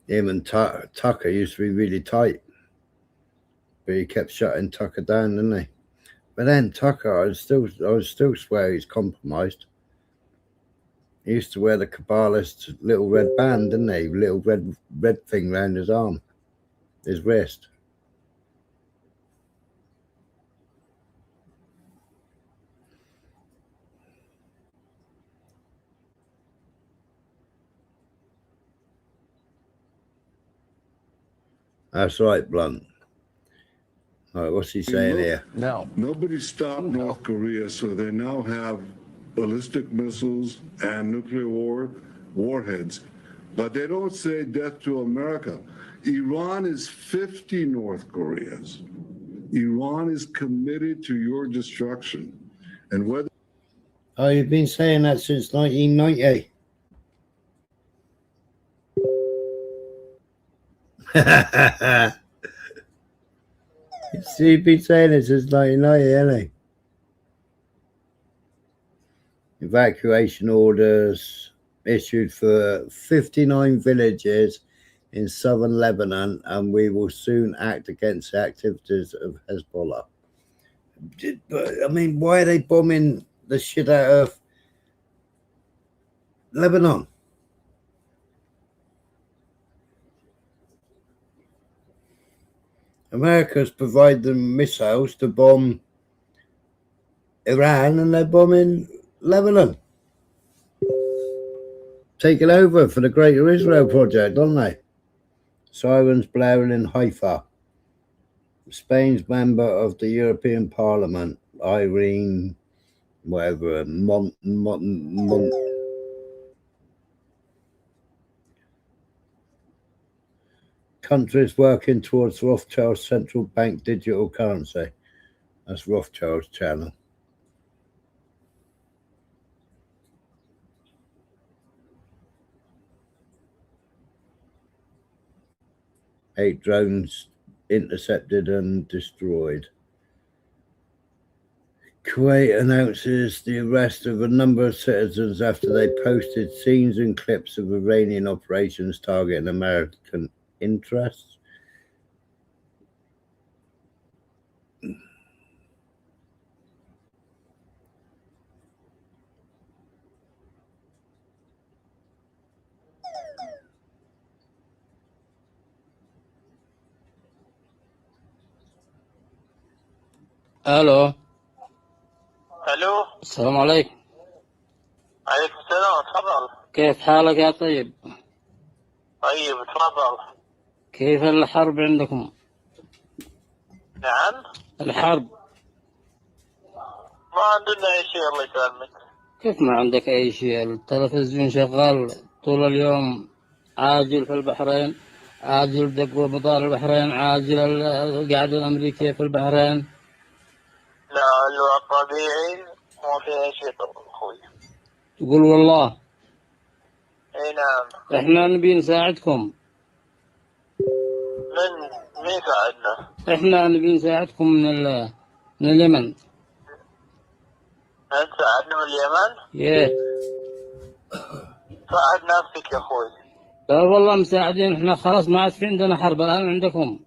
Speaker 2: Him and Tucker used to be really tight. But he kept shutting Tucker down, didn't he? But then Tucker, I was still swear he's compromised. He used to wear the Kabbalist little red band, didn't he? Little red thing round his arm, his wrist. That's right, Blunt. All right, what's he saying here?
Speaker 3: No.
Speaker 4: Nobody stopped North Korea, so they now have ballistic missiles and nuclear warheads. But they don't say death to America. Iran is 50 North Koreas. Iran is committed to your destruction. And whether...
Speaker 2: Oh, you've been saying that since 1990. You've been saying it since 1990, hasn't he? Evacuation orders issued for 59 villages in southern Lebanon, and we will soon act against the activities of Hezbollah. I mean, why are they bombing the shit out of Lebanon? America's provided them missiles to bomb Iran, and they're bombing Lebanon. Taking over for the Greater Israel Project, aren't they? Sirens blaring in Haifa. Spain's member of the European Parliament, Irene, whatever, countries working towards Rothschild's central bank digital currency. That's Rothschild's channel. Eight drones intercepted and destroyed. Kuwait announces the arrest of a number of citizens after they posted scenes and clips of Iranian operations targeting American interests.
Speaker 15: الو
Speaker 16: الو
Speaker 15: السلام عليكم.
Speaker 16: عليكم السلام تفضل.
Speaker 15: كيف حالك يا طيب؟
Speaker 16: طيب تفضل.
Speaker 15: كيف الحرب عندكم؟
Speaker 16: نعم
Speaker 15: الحرب
Speaker 16: ما عندنا اي شيء الله يسلمك.
Speaker 15: كيف ما عندك أي شيء؟ التلفزيون شغال طول اليوم، عاجل في البحرين، عاجل دق مطار البحرين، عاجل القاعدة الأمريكية في البحرين.
Speaker 16: لا الوضع طبيعي ما في اي شيء طبعا اخوي.
Speaker 15: تقول والله
Speaker 16: اي نعم.
Speaker 15: إحنا نبي نساعدكم.
Speaker 16: من يساعدنا؟
Speaker 15: إحنا نبي نساعدكم من اليمن.
Speaker 16: انت ساعدنا من اليمن؟
Speaker 15: يه.
Speaker 16: ساعد نفسك يا اخوي.
Speaker 15: لا والله مساعدين، إحنا خلاص ما عاد في عندنا حرب الآن عندكم.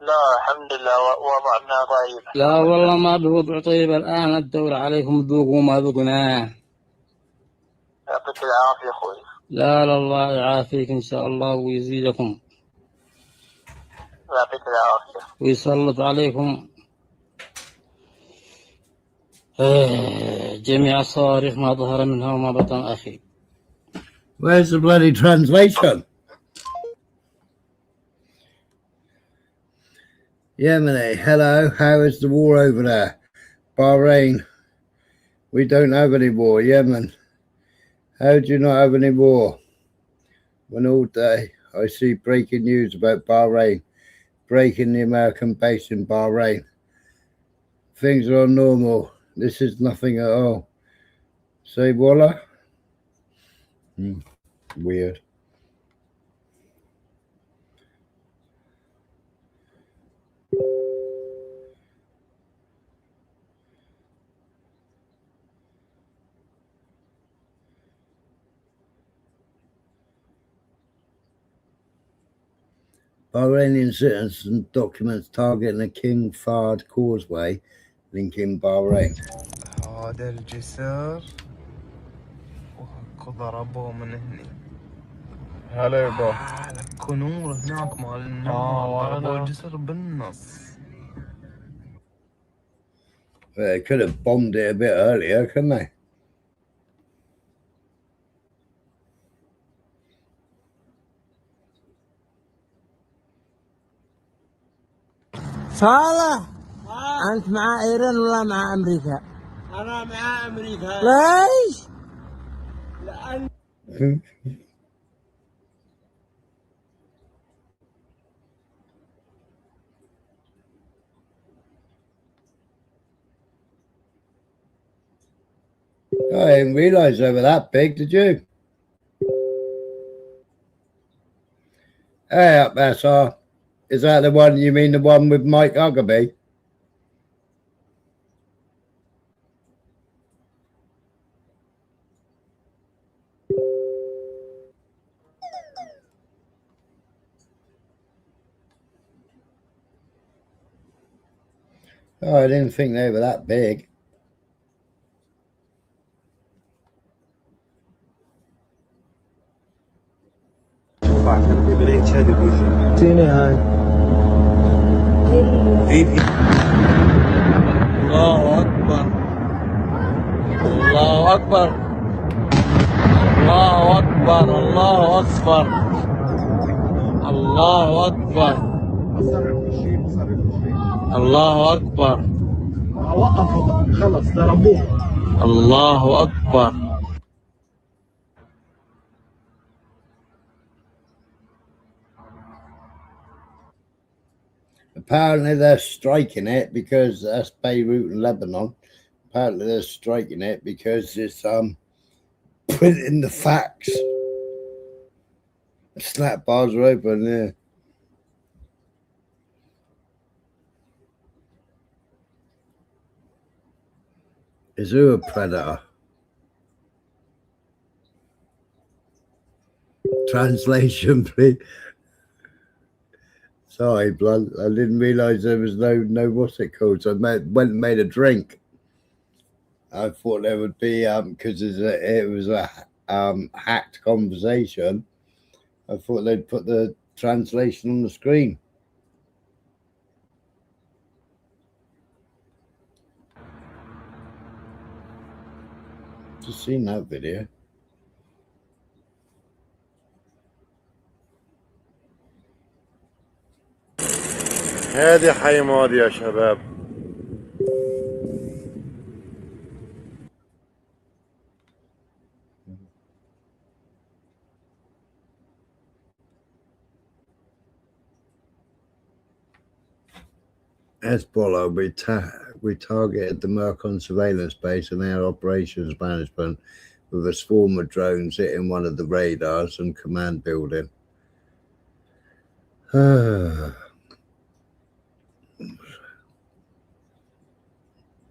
Speaker 16: لا الحمد لله وضعنا طيب.
Speaker 15: لا والله ما بوضع طيب الآن، الدور عليكم ذوقوا ما ذقناه.
Speaker 16: يعطيك العافية اخوي.
Speaker 15: لا لا الله يعافيك إن شاء الله ويزيدكم
Speaker 16: يعطيك العافية.
Speaker 15: ويسلط عليكم جميع الصواريخ ما ظهر منها وما بطن أخي.
Speaker 2: Where's the bloody translation? Yemeni, hello, how is the war over there? Bahrain, we don't have any war. Yemen, how do you not have any war? When all day I see breaking news about Bahrain, breaking the American base in Bahrain. Things are normal. This is nothing at all. Say voila. Weird. Bahrainian citizen documents targeting the King Fahd Causeway linking Bahrain.
Speaker 17: هذا الجسر ضربوه من هني.
Speaker 18: هلا يبا.
Speaker 17: كنور هناك مال النار ضربوا الجسر بالنص.
Speaker 2: They could have bombed it a bit earlier, couldn't they?
Speaker 13: صالح أنت مع إيران ولا مع أمريكا؟ أنا مع أمريكا. ليش؟ لأن
Speaker 2: I didn't realise they were that big, did you? Hey up there, sir. Is that the one, you mean the one with Mike Huckabee? Oh, I didn't think they were that big.
Speaker 13: تيني هاي. الله أكبر. الله أكبر. الله أكبر. الله أكبر. الله أكبر. الله أكبر. وقفوا خلص ضربوه. الله أكبر.
Speaker 2: Apparently they're striking it because that's Beirut and Lebanon. Apparently they're striking it because it's printing the facts. The snap bars are open, yeah. Is who a predator? Translation, please. Sorry, blood. I didn't realise there was no what's it called. So I went and made a drink. I thought there would be because it was a hacked conversation. I thought they'd put the translation on the screen. Just seen that video.
Speaker 19: هذه حيمار يا شباب.
Speaker 2: Hezbollah, we targeted the Mercon surveillance base and air operations management with a swarm of drones hitting one of the radars and command building.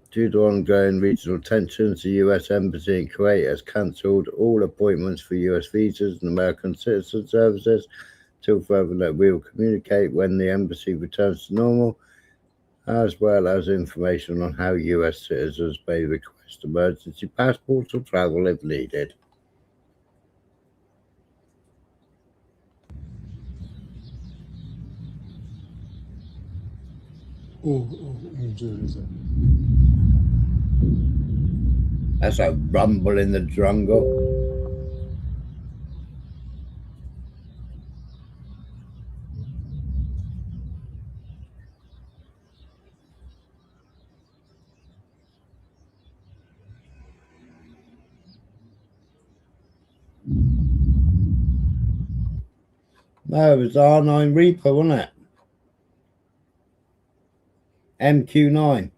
Speaker 2: Due to ongoing regional tensions, the U.S. Embassy in Kuwait has cancelled all appointments for U.S. visas and American citizen services till further notice. We will communicate when the embassy returns to normal, as well as information on how U.S. citizens may request emergency passports or travel if needed. That's a rumble in the jungle. No, it was R9 Reaper, wasn't it? MQ9.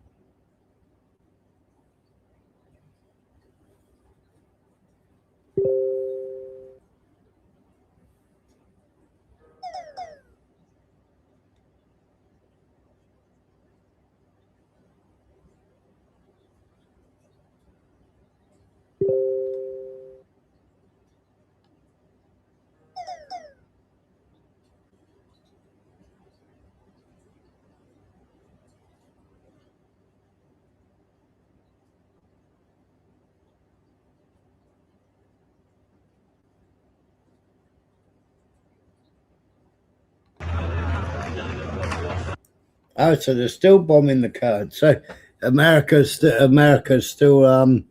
Speaker 2: Oh, so they're still bombing the Kurds. So America's still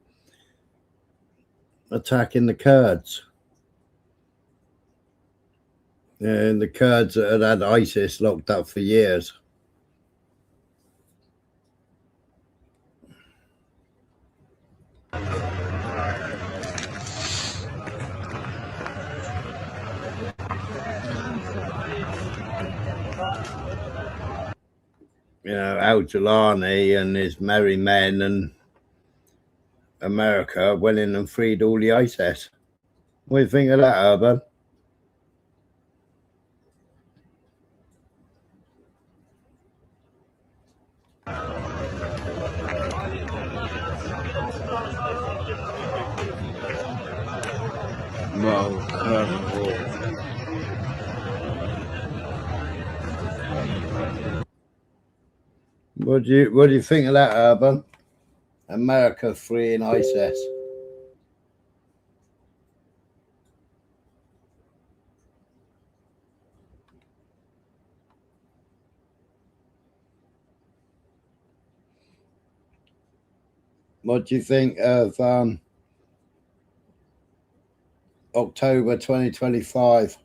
Speaker 2: attacking the Kurds. And the Kurds that had ISIS locked up for years. You know, Al-Jilani and his merry men and America went in and freed all the ISIS. What do you think of that, Urban? What do you think of that, Urban? America freeing ISIS. What do you think of October 2025?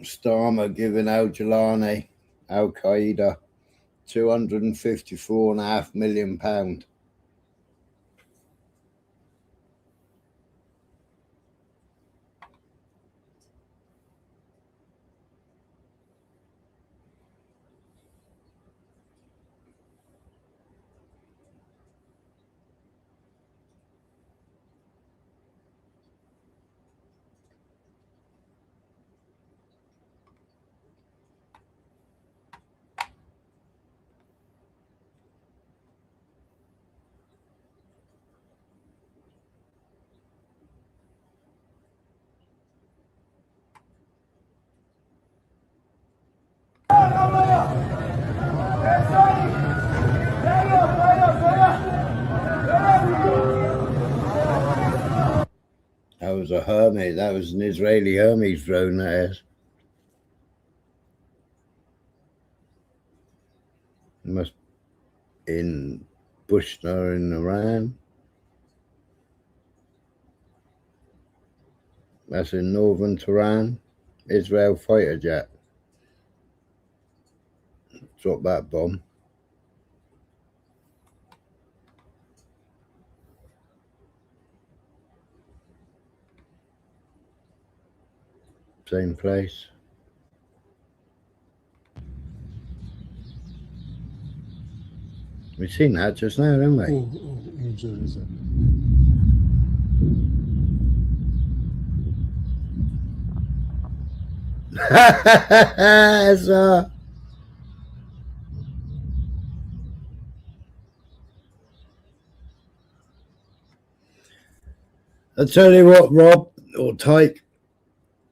Speaker 2: Starmer giving Al-Jilani, Al-Qaeda, £254.5 million. That was a Hermes. That was an Israeli Hermes drone, that is. Must in Bushra in Iran. That's in northern Tehran. Israel fighter jet. Drop that bomb. Same place. We've seen that just now, haven't we? I tell you what, Rob or Tyke,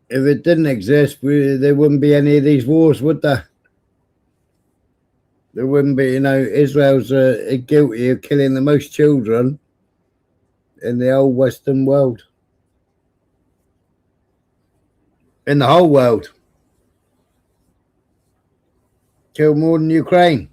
Speaker 2: if it didn't exist, there wouldn't be any of these wars, would there? There wouldn't be, Israel's guilty of killing the most children in the whole Western world. In the whole world. Kill more than Ukraine.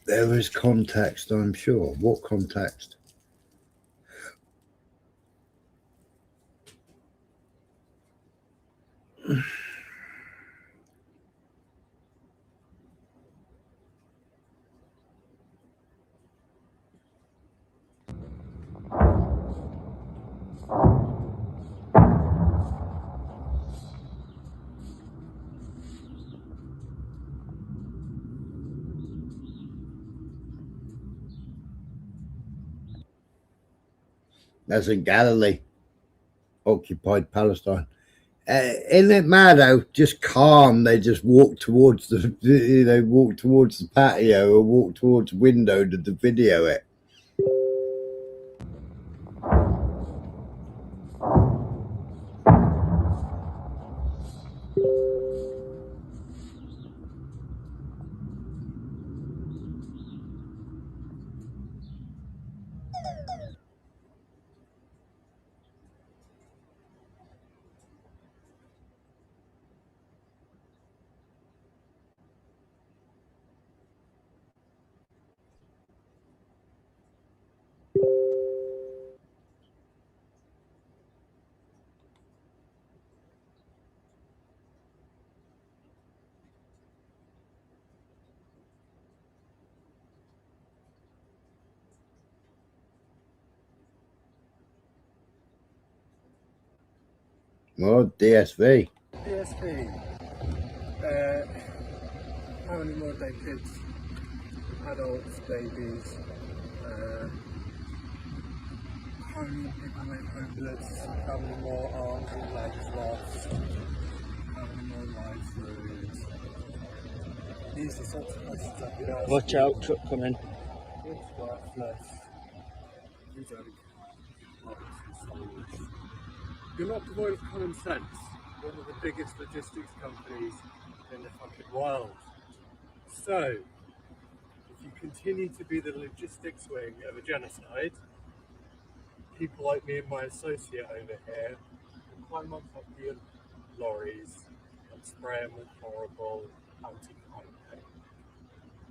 Speaker 2: There is context, I'm sure. What context? That's in Galilee, occupied Palestine. Isn't it mad how just calm they just walk towards walk towards the patio or walk towards the window to video it? Well, DSV.
Speaker 20: DSP. How many more day kids, adults, babies, how many people went homeless, how many more arms and legs lost, how many more lives ruined. These are sorts of questions I've been asking.
Speaker 13: Watch out, truck coming.
Speaker 20: It's worthless. You don't care. You're not devoid of common sense. One of the biggest logistics companies in the fucking world. So, if you continue to be the logistics wing of a genocide, people like me and my associate over here will climb on top of your lorries and spray them with horrible anti-crime paint.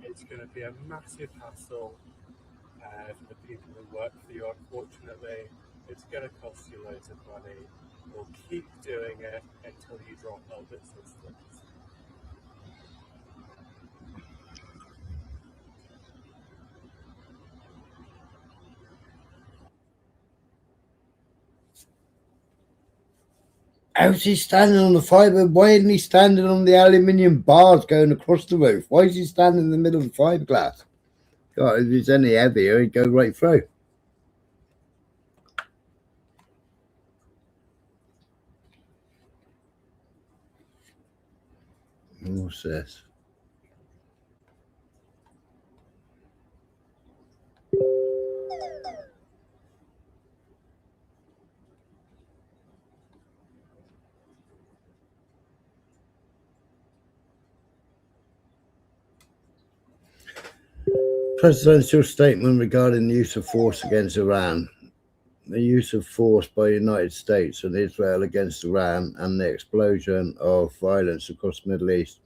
Speaker 20: It's going to be a massive hassle for the people who work for you, unfortunately. It's going to cost you loads of money. We'll keep doing it until you drop Elvis systems.
Speaker 2: How's he standing on the fibre? Why isn't he standing on the aluminium bars going across the roof? Why is he standing in the middle of the fiberglass? God, if it's any heavier, he'd go right through. What's this? Presidential statement regarding the use of force against Iran. The use of force by the United States and Israel against Iran and the explosion of violence across the Middle East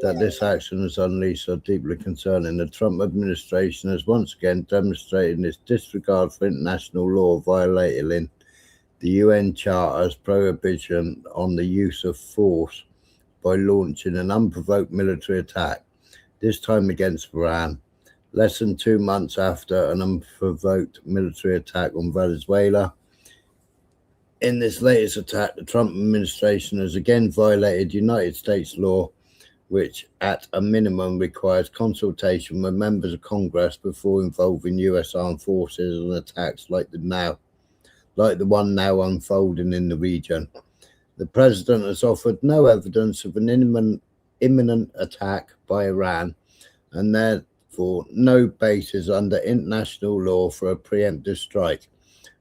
Speaker 2: that this action has unleashed are deeply concerning. The Trump administration has once again demonstrated its disregard for international law, violating the UN Charter's prohibition on the use of force by launching an unprovoked military attack, this time against Iran, less than 2 months after an unprovoked military attack on Venezuela. In this latest attack, the Trump administration has again violated United States law, which at a minimum requires consultation with members of Congress before involving US armed forces in attacks like the one now unfolding in the region. The president has offered no evidence of an imminent attack by Iran, and therefore no basis under international law for a preemptive strike.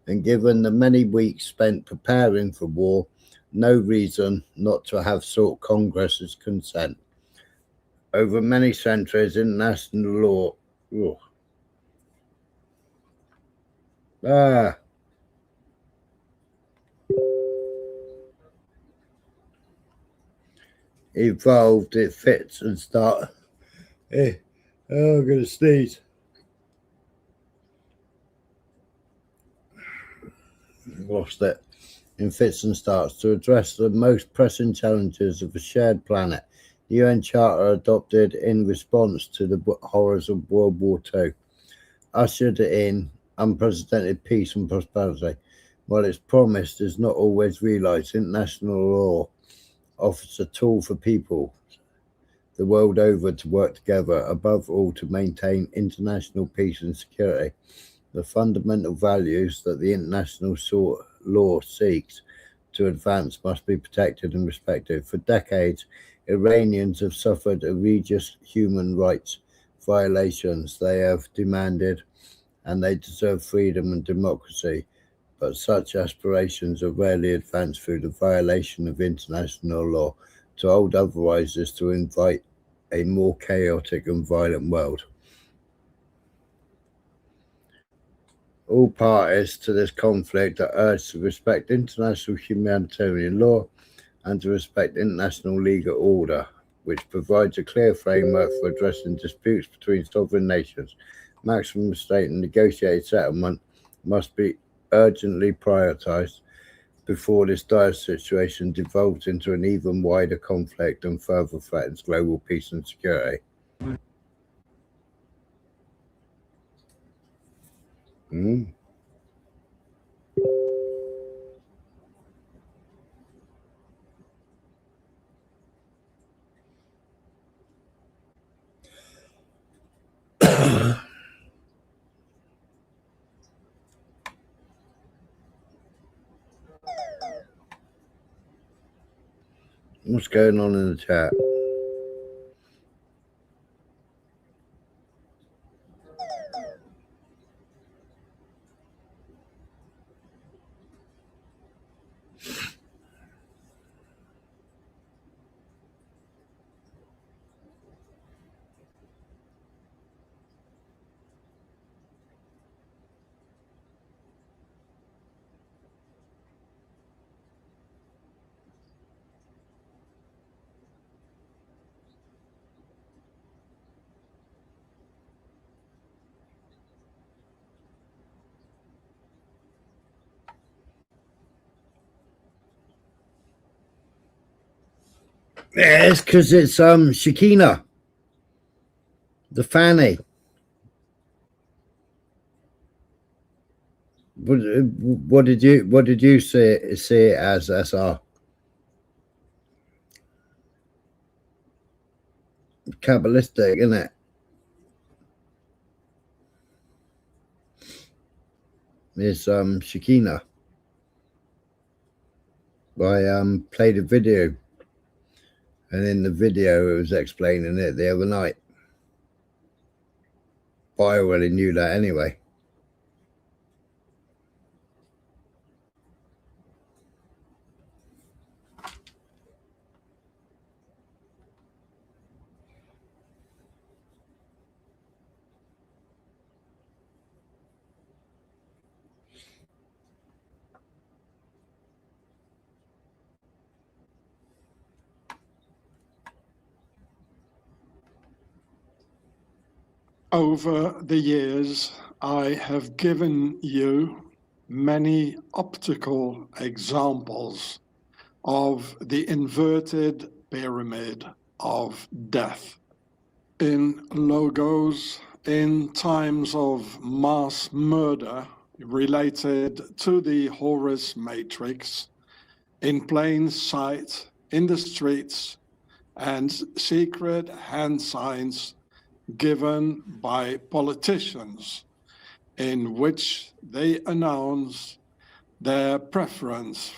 Speaker 2: And given the many weeks spent preparing for war, no reason not to have sought Congress's consent. Over many centuries, international law evolved. It fits and start. I'm gonna sneeze. Lost it. In fits and starts to address the most pressing challenges of a shared planet. The UN Charter, adopted in response to the horrors of World War II, ushered in unprecedented peace and prosperity. While its promise is not always realized, international law offers a tool for people the world over to work together, above all to maintain international peace and security. The fundamental values that the international law seeks to advance must be protected and respected. For decades, Iranians have suffered egregious human rights violations. They have demanded and they deserve freedom and democracy, but such aspirations are rarely advanced through the violation of international law. To hold otherwise is to invite a more chaotic and violent world. All parties to this conflict are urged to respect international humanitarian law and to respect international legal order, which provides a clear framework for addressing disputes between sovereign nations. Maximum state and negotiated settlement must be urgently prioritized before this dire situation devolves into an even wider conflict and further threatens global peace and security. What's going on in the chat? Yeah, it's because it's Shekinah, the fanny. What did you see it as, SR? Kabbalistic, isn't it? It's Shekinah. I played a video, and in the video it was explaining it the other night. But I already knew that anyway.
Speaker 21: Over the years, I have given you many optical examples of the inverted pyramid of death. In logos, in times of mass murder related to the Horus Matrix, in plain sight, in the streets, and secret hand signs given by politicians in which they announce their preference.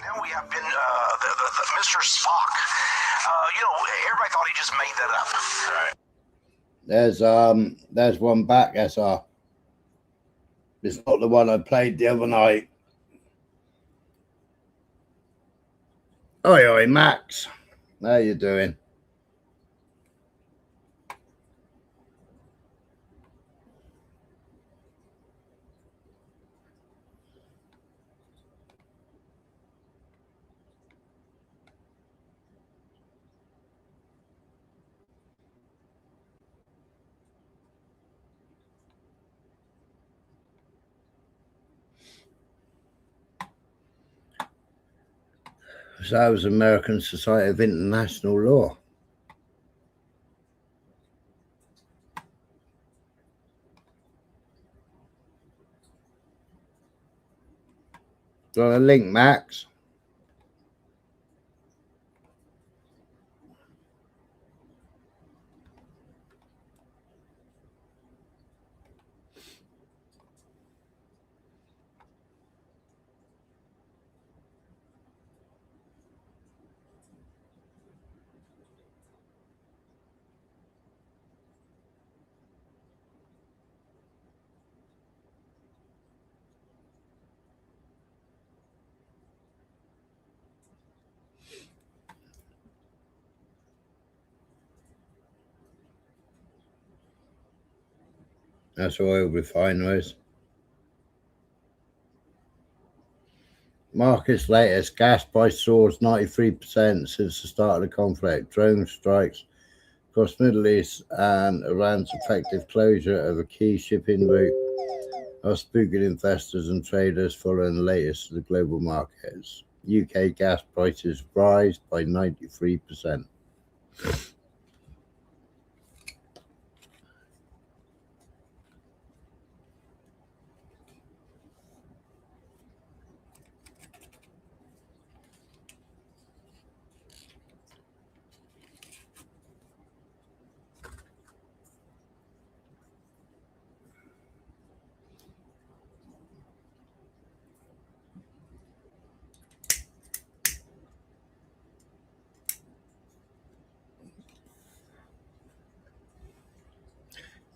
Speaker 22: Now we have been, the Mr. Spock. Everybody thought he just made that up. Right.
Speaker 2: There's one back, SR. It's not the one I played the other night. Oi, oi, Max. How you doing? So that was American Society of International Law. Got a link, Max? That's oil refineries. Market's latest gas price soars 93% since the start of the conflict. Drone strikes across Middle East and Iran's effective closure of a key shipping route are spooking investors and traders following the latest of the global markets. UK gas prices rise by 93%.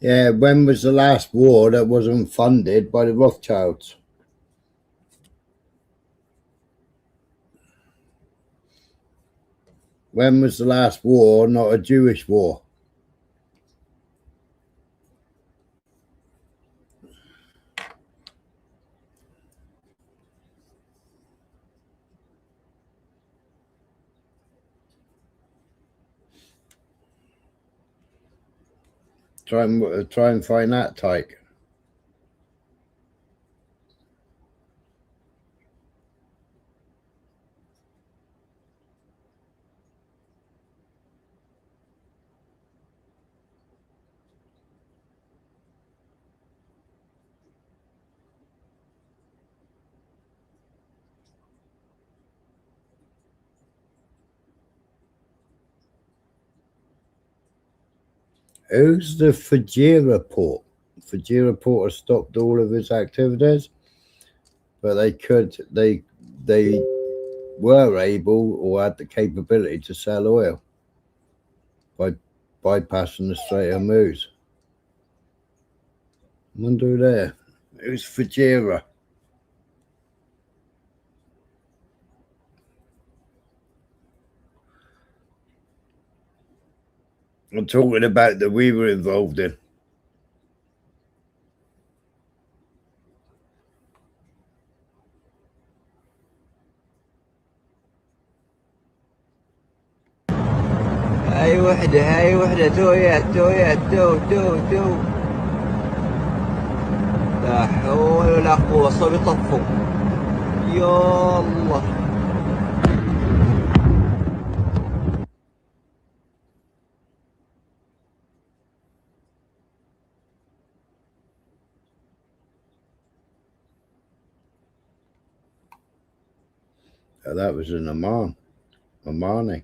Speaker 2: Yeah, when was the last war that wasn't funded by the Rothschilds? When was the last war not a Jewish war? Try and find that tyke. Who's the Fujairah port? Fujairah port has stopped all of its activities, but they were able or had the capability to sell oil by bypassing the Strait of Hormuz. I wonder who there. Who's Fujairah? I'm talking about that we were involved in.
Speaker 1: هاي وحدة تو لا حول ولا قوة صار يطفوا يا الله.
Speaker 2: Oh, that was in Omani.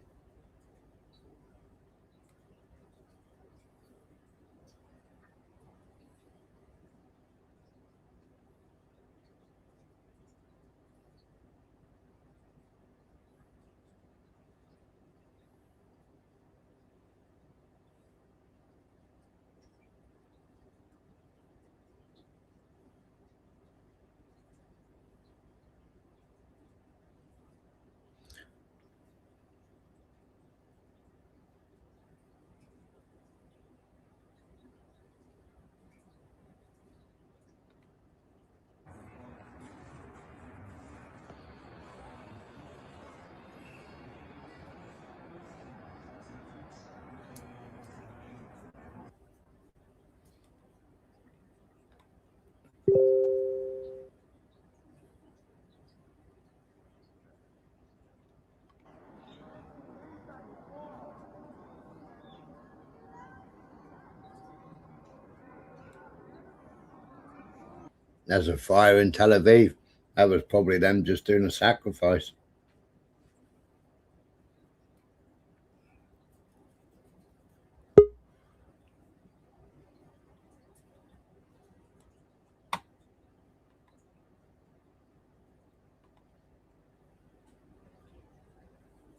Speaker 2: There's a fire in Tel Aviv. That was probably them just doing a sacrifice.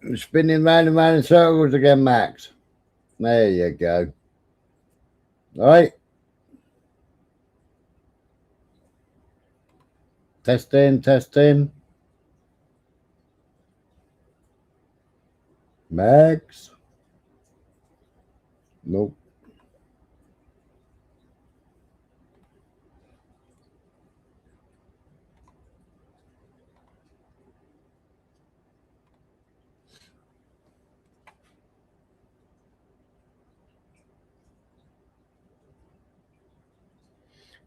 Speaker 2: I'm spinning round and round in circles again, Max. There you go. All right. Testing. Max? Nope.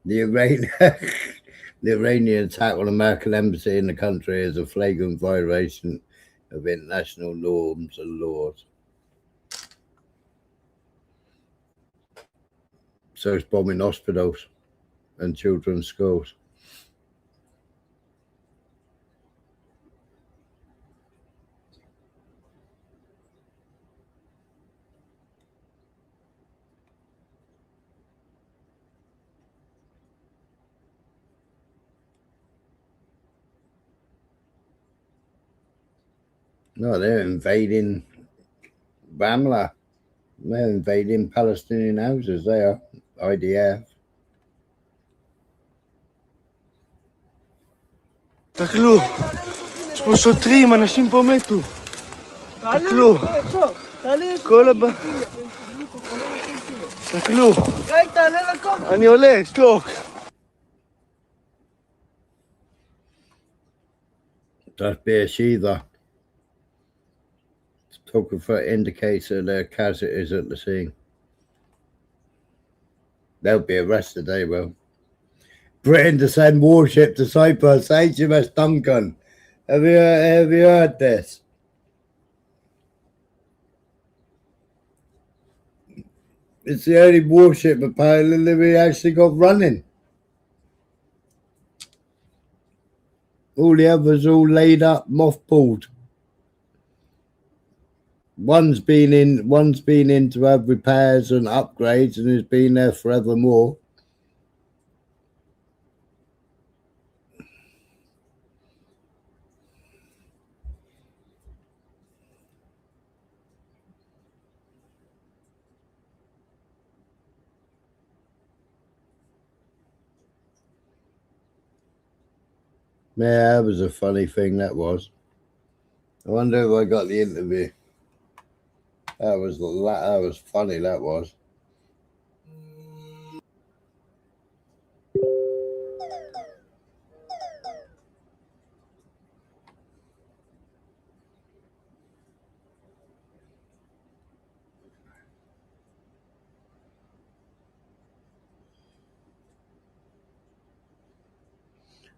Speaker 2: The Iranian attack on the American embassy in the country is a flagrant violation of international norms and laws. So it's bombing hospitals and children's schools. No, they're invading Ramla. They're invading Palestinian houses. They are IDF.
Speaker 7: תסתכלו, יש פה שוטרים, אנשים פה מתו. תסתכלו, כל תסתכלו, אני עולה, שתוק.
Speaker 2: That's Beersheba. Photographer indicates that their casualties at the scene. They'll be arrested, they will. Britain to send warship to Cyprus, HMS Duncan. Have you heard this? It's the only warship apparently that we actually got running. All the others all laid up, mothballed. One's been in to have repairs and upgrades and has been there forevermore. Yeah, that was a funny thing, that was. I wonder if I got the interview. That was funny, that was.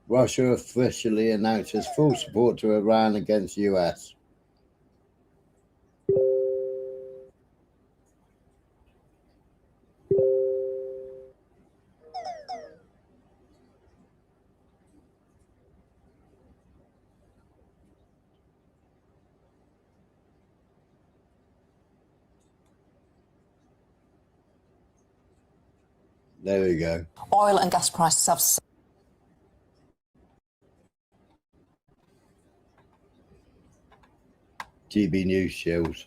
Speaker 2: Russia officially announces full support to Iran against US. There we go.
Speaker 5: Oil and gas prices have...
Speaker 2: GB News shills.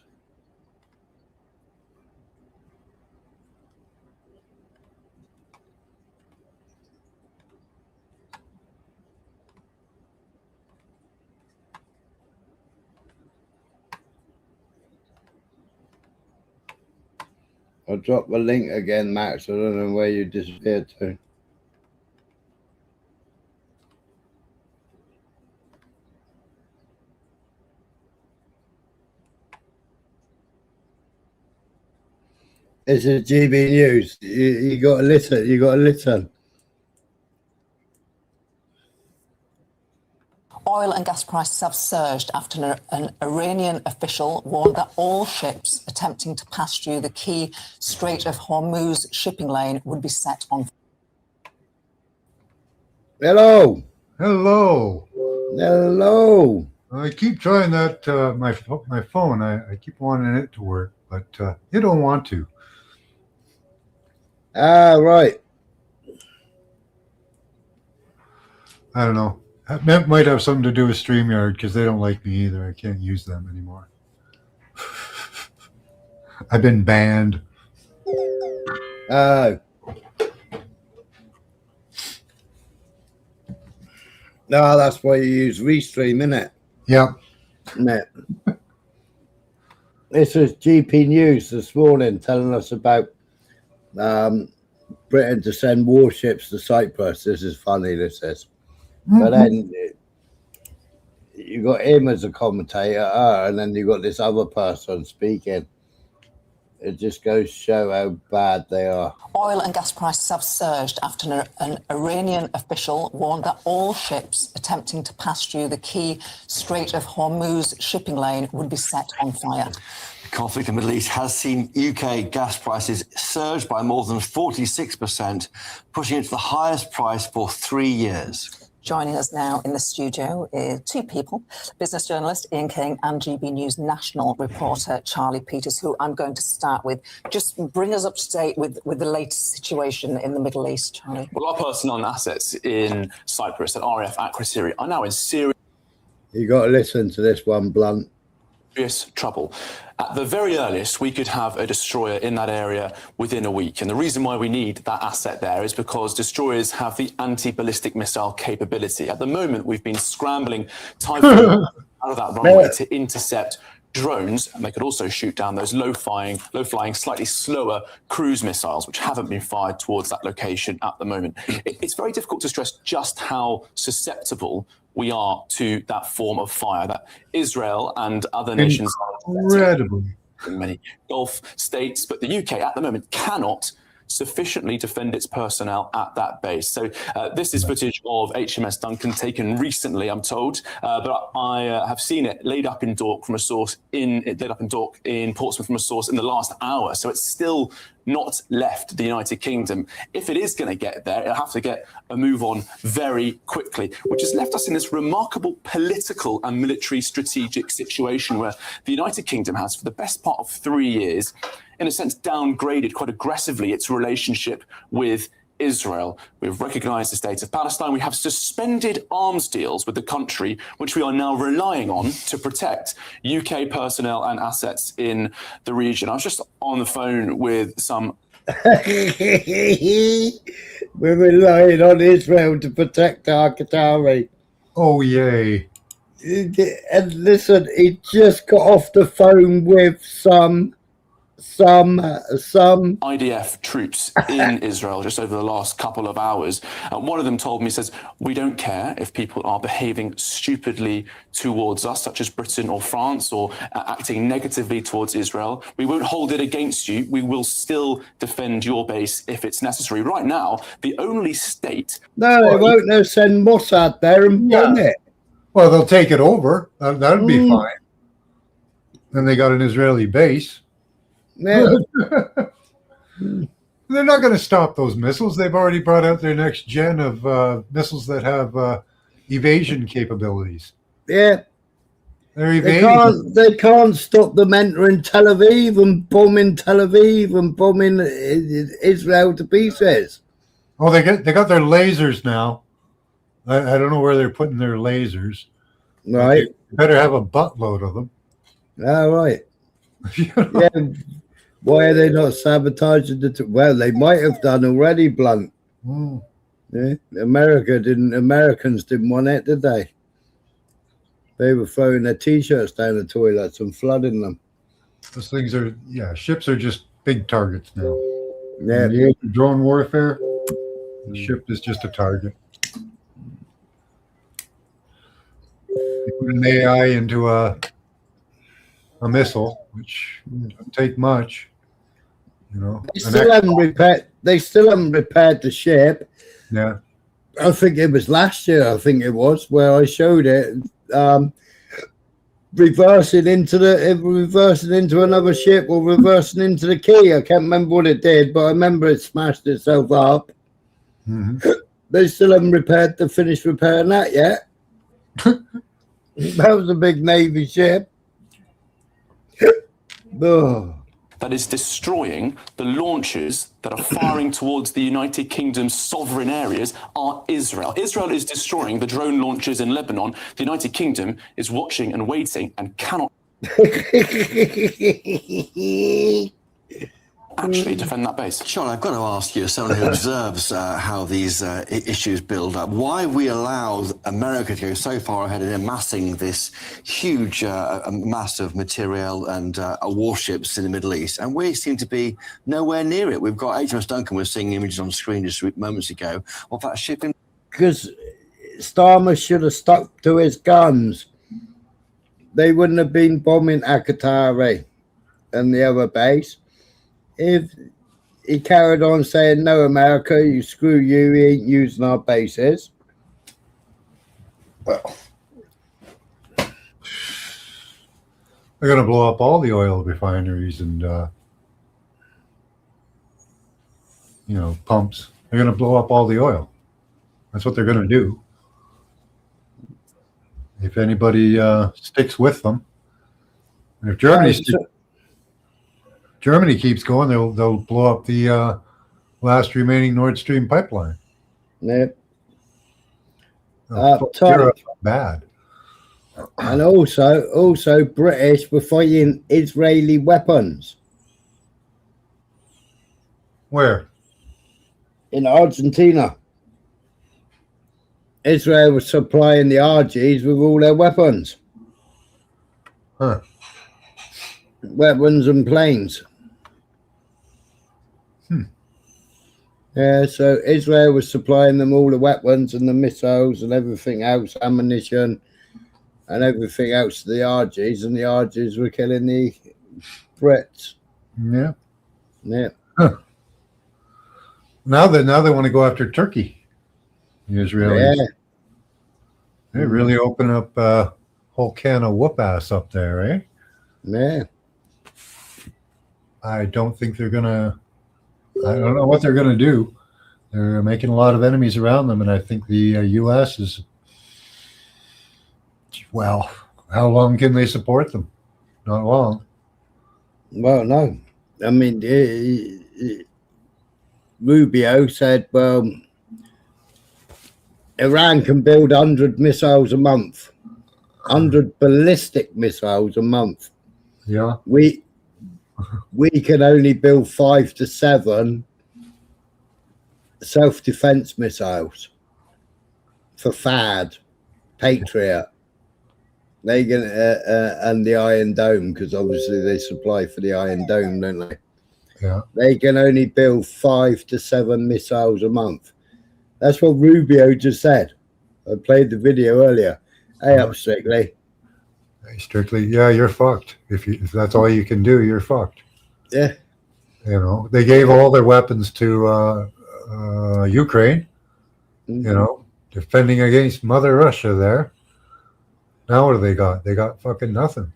Speaker 2: I'll drop the link again, Max. I don't know where you disappeared to. This is GB News. You got to listen. You got to listen.
Speaker 5: Oil and gas prices have surged after an Iranian official warned that all ships attempting to pass through the key Strait of Hormuz shipping lane would be set on fire.
Speaker 2: Hello.
Speaker 6: Hello.
Speaker 2: Hello.
Speaker 6: I keep trying that, my phone. I keep wanting it to work, but it don't want to.
Speaker 2: Ah, right.
Speaker 6: I don't know. That might have something to do with StreamYard because they don't like me either. I can't use them anymore. I've been banned.
Speaker 2: Oh. No, that's why you use Restream, innit?
Speaker 6: Yep.
Speaker 2: Innit? This was GP News this morning telling us about Britain to send warships to Cyprus. This is funny, this is. But then you got him as a commentator, and then you got this other person speaking. It just goes to show how bad they are.
Speaker 5: Oil and gas prices have surged after an Iranian official warned that all ships attempting to pass through the key Strait of Hormuz shipping lane would be set on fire.
Speaker 23: The conflict in the Middle East has seen UK gas prices surge by more than 46%, pushing it to the highest price for 3 years.
Speaker 5: Joining us now in the studio are two people, business journalist Ian King and GB News national reporter Charlie Peters, who I'm going to start with. Just bring us up to date with the latest situation in the Middle East, Charlie.
Speaker 24: Well, our personnel and assets in Cyprus at RAF Accra Syria are now in serious...
Speaker 2: You got to listen to this one, Blunt.
Speaker 24: Trouble. At the very earliest, we could have a destroyer in that area within a week. And the reason why we need that asset there is because destroyers have the anti-ballistic missile capability. At the moment, we've been scrambling Typhoon out of that runway to intercept drones, and they could also shoot down those low-flying, slightly slower cruise missiles, which haven't been fired towards that location at the moment. It's very difficult to stress just how susceptible we are to that form of fire that Israel and other nations
Speaker 6: incredibly
Speaker 24: in many Gulf states, but the UK at the moment cannot sufficiently defend its personnel at that base. So this is footage of HMS Duncan taken recently, I'm told, but I have seen it laid up in dock from a source in Portsmouth from a source in the last hour. So it's still not left the United Kingdom. If it is going to get there, it'll have to get a move on very quickly, which has left us in this remarkable political and military strategic situation where the United Kingdom has, for the best part of 3 years, in a sense, downgraded quite aggressively its relationship with Israel. We've recognised the state of Palestine. We have suspended arms deals with the country, which we are now relying on to protect UK personnel and assets in the region. I was just on the phone with some...
Speaker 2: We're relying on Israel to protect our Qatari.
Speaker 6: Oh, yay.
Speaker 2: And listen, he just got off the phone with some
Speaker 24: IDF troops in Israel just over the last couple of hours. One of them told me, says, we don't care if people are behaving stupidly towards us, such as Britain or France, or acting negatively towards Israel. We won't hold it against you. We will still defend your base if it's necessary. Right now, the only state...
Speaker 2: No, they won't. They'll send Mossad there and bomb it.
Speaker 6: Well, they'll take it over. That would be fine. Then they got an Israeli base.
Speaker 2: Yeah.
Speaker 6: They're not going to stop those missiles. They've already brought out their next gen of missiles that have evasion capabilities.
Speaker 2: Yeah.
Speaker 6: They're evading.
Speaker 2: They can't stop them entering Tel Aviv and bombing Tel Aviv and bombing Israel to pieces.
Speaker 6: Oh, they got their lasers now. I don't know where they're putting their lasers.
Speaker 2: Right.
Speaker 6: They better have a buttload of them.
Speaker 2: All right. Yeah. Why are they not sabotaging the... Well, they might have done already, Blunt. Yeah. Americans didn't want it, did they? They were throwing their T-shirts down the toilets and flooding them.
Speaker 6: Those things are... Yeah, ships are just big targets now.
Speaker 2: Yeah.
Speaker 6: In the age of drone warfare, the ship is just a target. You put an AI into a missile, which doesn't take much, you know.
Speaker 2: They still haven't repaired the ship.
Speaker 6: Yeah.
Speaker 2: I think it was last year, where I showed it reversing into another ship or reversing into the quay. I can't remember what it did, but I remember it smashed itself up.
Speaker 6: Mm-hmm.
Speaker 2: They still haven't finished repairing that yet. That was a big Navy ship.
Speaker 24: That is destroying the launches that are firing towards the United Kingdom's sovereign areas are Israel. Israel is destroying the drone launches in Lebanon. The United Kingdom is watching and waiting and cannot actually defend that base.
Speaker 23: Sean, I've got to ask you, as someone who observes how these issues build up, why we allow America to go so far ahead in amassing this huge mass of material and warships in the Middle East, and we seem to be nowhere near it. We've got HMS Duncan, we're seeing images on screen just moments ago of that ship in...
Speaker 2: Because Starmer should have stuck to his guns. They wouldn't have been bombing Qatar and the other base. If he carried on saying, no, America, you screw you, he ain't using our bases.
Speaker 6: Well, they're going to blow up all the oil refineries and, pumps. They're going to blow up all the oil. That's what they're going to do. If anybody sticks with them. And if Germany keeps going, they'll blow up the last remaining Nord Stream pipeline.
Speaker 2: Yep.
Speaker 6: Europe, bad.
Speaker 2: And also British were fighting Israeli weapons.
Speaker 6: Where?
Speaker 2: In Argentina. Israel was supplying the RGs with all their weapons.
Speaker 6: Huh.
Speaker 2: Weapons and planes. Yeah, so Israel was supplying them all the weapons and the missiles and everything else, ammunition and everything else to the RGs, and the RGs were killing the Brits.
Speaker 6: Yeah.
Speaker 2: Yeah.
Speaker 6: Huh. Now they want to go after Turkey. The Israelis.
Speaker 2: Yeah.
Speaker 6: They really open up a whole can of whoop ass up there, eh?
Speaker 2: Yeah.
Speaker 6: I don't think they're gonna. I don't know what they're gonna do. They're making a lot of enemies around them, and I think the U.S. is. Well, how long can they support them? Not long.
Speaker 2: Well, no. I mean, Rubio said, well, Iran can build 100 missiles a month, 100 ballistic missiles a month.
Speaker 6: Yeah.
Speaker 2: We can only build 5 to 7 self-defense missiles for THAAD, Patriot. They can and the Iron Dome, because obviously they supply for the Iron Dome, don't they?
Speaker 6: Yeah.
Speaker 2: They can only build 5 to 7 missiles a month. That's what Rubio just said. I played the video earlier. Hey, up Strictly.
Speaker 6: Hey, Strictly, yeah, you're fucked. If that's all you can do, you're fucked.
Speaker 2: Yeah.
Speaker 6: You know, they gave all their weapons to Ukraine.
Speaker 2: Mm-hmm.
Speaker 6: You know, defending against Mother Russia there. Now what do they got? They got fucking nothing.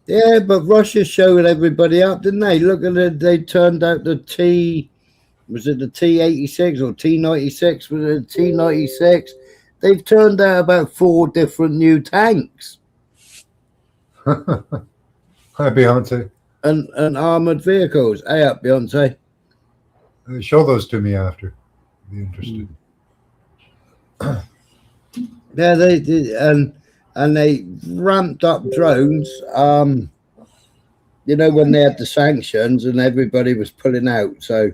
Speaker 2: Yeah, but Russia showed everybody up, didn't they? Look at it. They turned out the was it the T-86 or T-96? Was it the T-96? They've turned out about 4 different new tanks.
Speaker 6: Hi, Beyonce.
Speaker 2: And armored vehicles. Hey up, Beyonce.
Speaker 6: Show those to me after. Be interested.
Speaker 2: Yeah, they did, and they ramped up drones. You know, when they had the sanctions and everybody was pulling out. So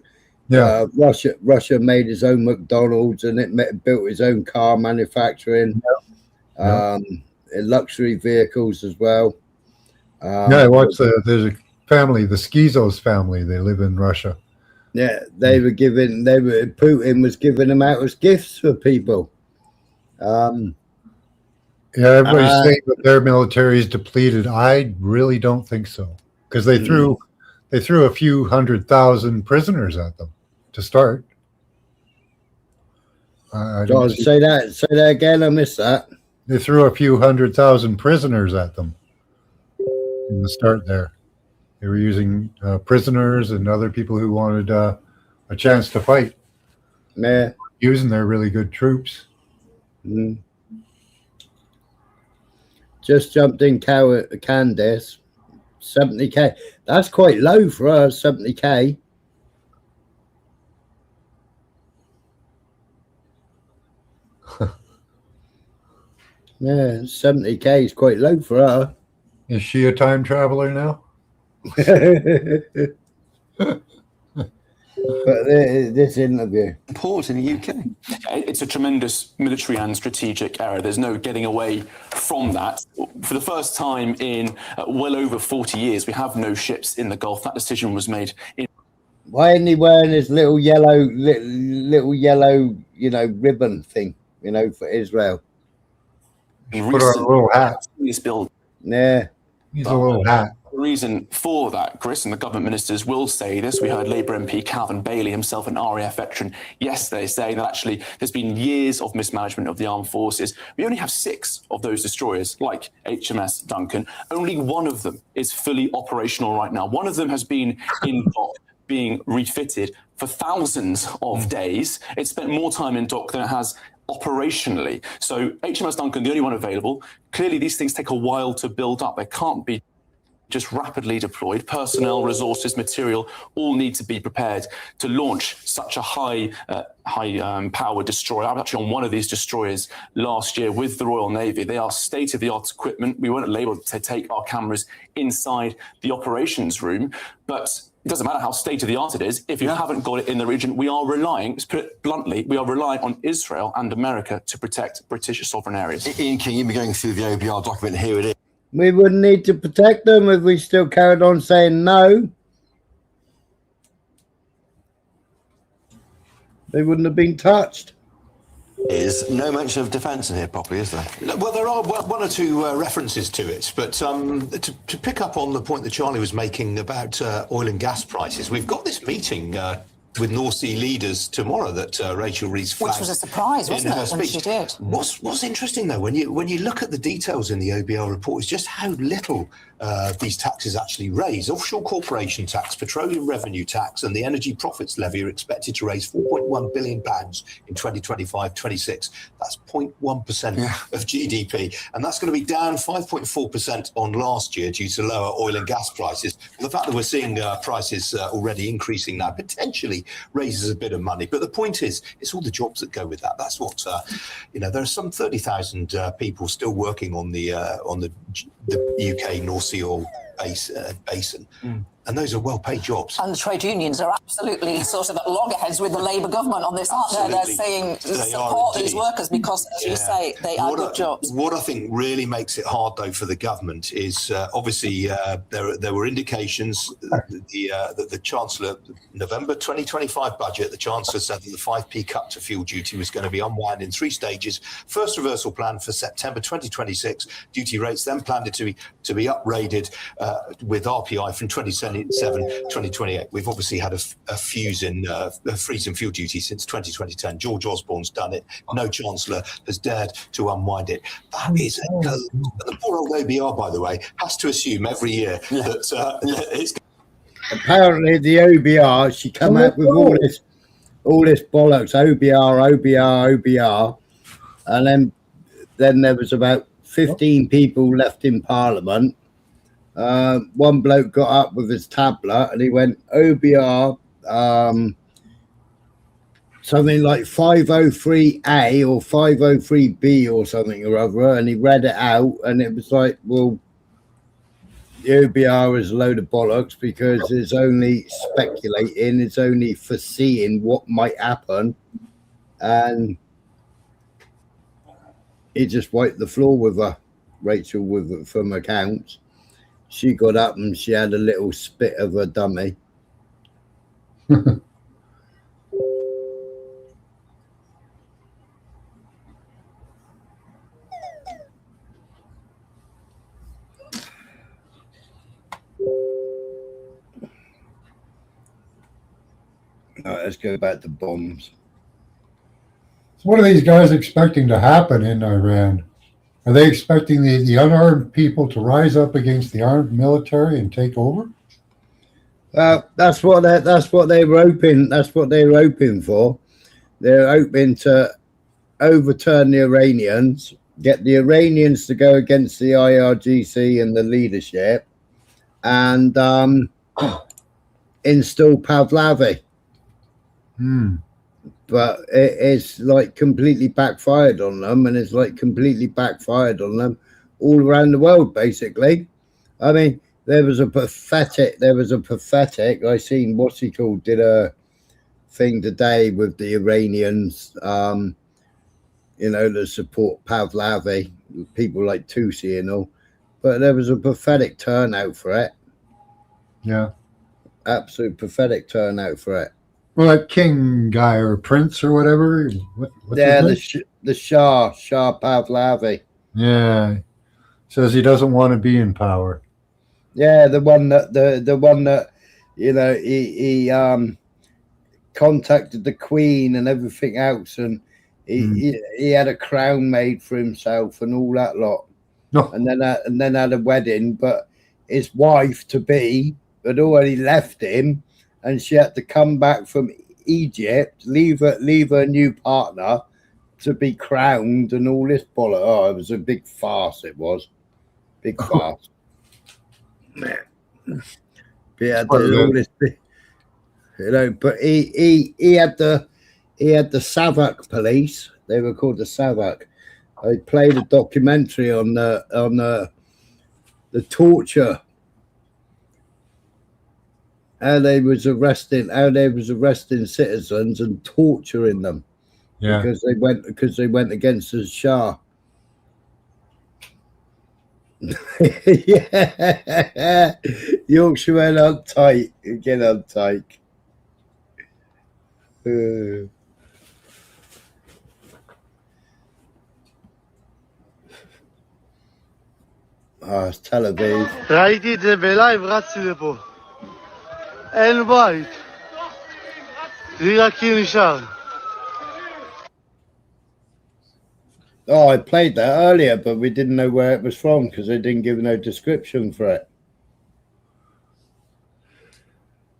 Speaker 6: yeah,
Speaker 2: Russia made its own McDonald's and it built its own car manufacturing, luxury vehicles as well.
Speaker 6: Yeah, I watched there's a family, the Skizos family. They live in Russia.
Speaker 2: Yeah, Putin was giving them out as gifts for people.
Speaker 6: Yeah, everybody's saying that their military is depleted. I really don't think so, because they threw a few 100,000 prisoners at them to start.
Speaker 2: Say that again. I missed that.
Speaker 6: They threw a few 100,000 prisoners at them in the start there. They were using prisoners and other people who wanted a chance to fight.
Speaker 2: Yeah,
Speaker 6: using their really good troops.
Speaker 2: Mm. Just jumped in Candice. 70k. That's quite low for us, 70k. Yeah, 70k is quite low for her.
Speaker 6: Is she a time traveler now?
Speaker 2: But this interview.
Speaker 23: Port in the UK.
Speaker 24: It's a tremendous military and strategic error. There's no getting away from that. For the first time in well over 40 years, we have no ships in the Gulf. That decision was made in.
Speaker 2: Why isn't he wearing his little yellow, ribbon thing, for Israel?
Speaker 6: Put on a little hat.
Speaker 2: Yeah.
Speaker 6: He's a little hat.
Speaker 24: The reason for that, Chris, and the government ministers will say this. We heard Labour MP Calvin Bailey, himself an RAF veteran, yesterday saying that actually there's been years of mismanagement of the armed forces. We only have 6 of those destroyers, like HMS Duncan. Only one of them is fully operational right now. One of them has been in dock, being refitted for thousands of days. It spent more time in dock than it has operationally. So HMS Duncan, the only one available. Clearly, these things take a while to build up. They can't be just rapidly deployed. Personnel, resources, material all need to be prepared to launch such a high power destroyer. I was actually on one of these destroyers last year with the Royal Navy. They are state-of-the-art equipment. We weren't able to take our cameras inside the operations room, but it doesn't matter how state-of-the-art it is. If you haven't got it in the region, we are relying, let's put it bluntly, we are relying on Israel and America to protect British sovereign areas.
Speaker 23: Ian King, you've been going through the OBR document. Here it is.
Speaker 2: We wouldn't need to protect them if we still carried on saying no. They wouldn't have been touched.
Speaker 23: Is no mention of defence in here properly, is there?
Speaker 8: Well, there are one or two references to it, but to pick up on the point that Charlie was making about oil and gas prices, we've got this meeting with North Sea leaders tomorrow that Rachel Reeves flagged.
Speaker 5: Which was a surprise, wasn't it, when she did?
Speaker 8: What's interesting, though, when you look at the details in the OBR report, is just how little these taxes actually raise. Offshore corporation tax, petroleum revenue tax, and the energy profits levy are expected to raise £4.1 billion in 2025-26. That's 0.1% of GDP, and that's going to be down 5.4% on last year due to lower oil and gas prices. Well, the fact that we're seeing prices already increasing now potentially raises a bit of money, but the point is, it's all the jobs that go with that. That's what there are some 30,000 people still working on the UK North Sea oil basin. And those are well-paid jobs.
Speaker 5: And the trade unions are absolutely sort of at loggerheads with the Labour government on this, aren't they? They're saying support these workers because, as you say, they are good jobs.
Speaker 8: What I think really makes it hard, though, for the government is obviously there were indications that the Chancellor, November 2025 budget, the Chancellor said that the 5p cut to fuel duty was going to be unwound in 3 stages. First reversal planned for September 2026. Duty rates then planned to be uprated with RPI from 2027-2028. We've obviously had a freeze in fuel duty since 2010. George Osborne's done it. No Chancellor has dared to unwind it. That is the poor old OBR, by the way, has to assume every year that it's.
Speaker 2: Apparently, the OBR, she come out with all this bollocks, OBR, and then there was about 15 people left in Parliament. One bloke got up with his tablet and he went OBR something like 503A or 503B or something or other, and he read it out, and it was like, well, the OBR is a load of bollocks because it's only speculating, it's only foreseeing what might happen, and he just wiped the floor with her, Rachel, from accounts. She got up and she had a little spit of a dummy. All right, let's go back to bombs.
Speaker 6: So what are these guys expecting to happen in Iran? Are they expecting the unarmed people to rise up against the armed military and take over?
Speaker 2: That's what they were hoping. That's what they were hoping for. They're hoping to overturn the Iranians, get the Iranians to go against the IRGC and the leadership, and install Pahlavi. But it's like completely backfired on them, and it's like completely backfired on them all around the world, basically. I mean, there was a pathetic, I seen what's he called, did a thing today with the Iranians, that support Pahlavi, people like Tusi and all, but there was a pathetic turnout for it.
Speaker 6: Yeah.
Speaker 2: Absolute pathetic turnout for it.
Speaker 6: Well, that king guy or prince or whatever. What's
Speaker 2: the Shah Pahlavi.
Speaker 6: Yeah, says he doesn't want to be in power.
Speaker 2: Yeah, the one that he contacted the Queen and everything else, and he had a crown made for himself and all that lot.
Speaker 6: No.
Speaker 2: And then had a wedding, but his wife to be had already left him. And she had to come back from Egypt, leave her new partner to be crowned and all this bollocks. Oh, it was a big farce. It was big farce. But yeah, all this, But he had the Savak police. They were called the Savak. I played a documentary on the torture. How they was arresting citizens and torturing them, because they went against the Shah. Yeah, Yorkshire went on tight. Get on tight. It's Tel Aviv.
Speaker 7: ראיתי את זה בלייב, רצתי לפה. אין בית. תראי רק כי נשאר.
Speaker 2: Oh, I played that earlier, but we didn't know where it was from because they didn't give no description for it.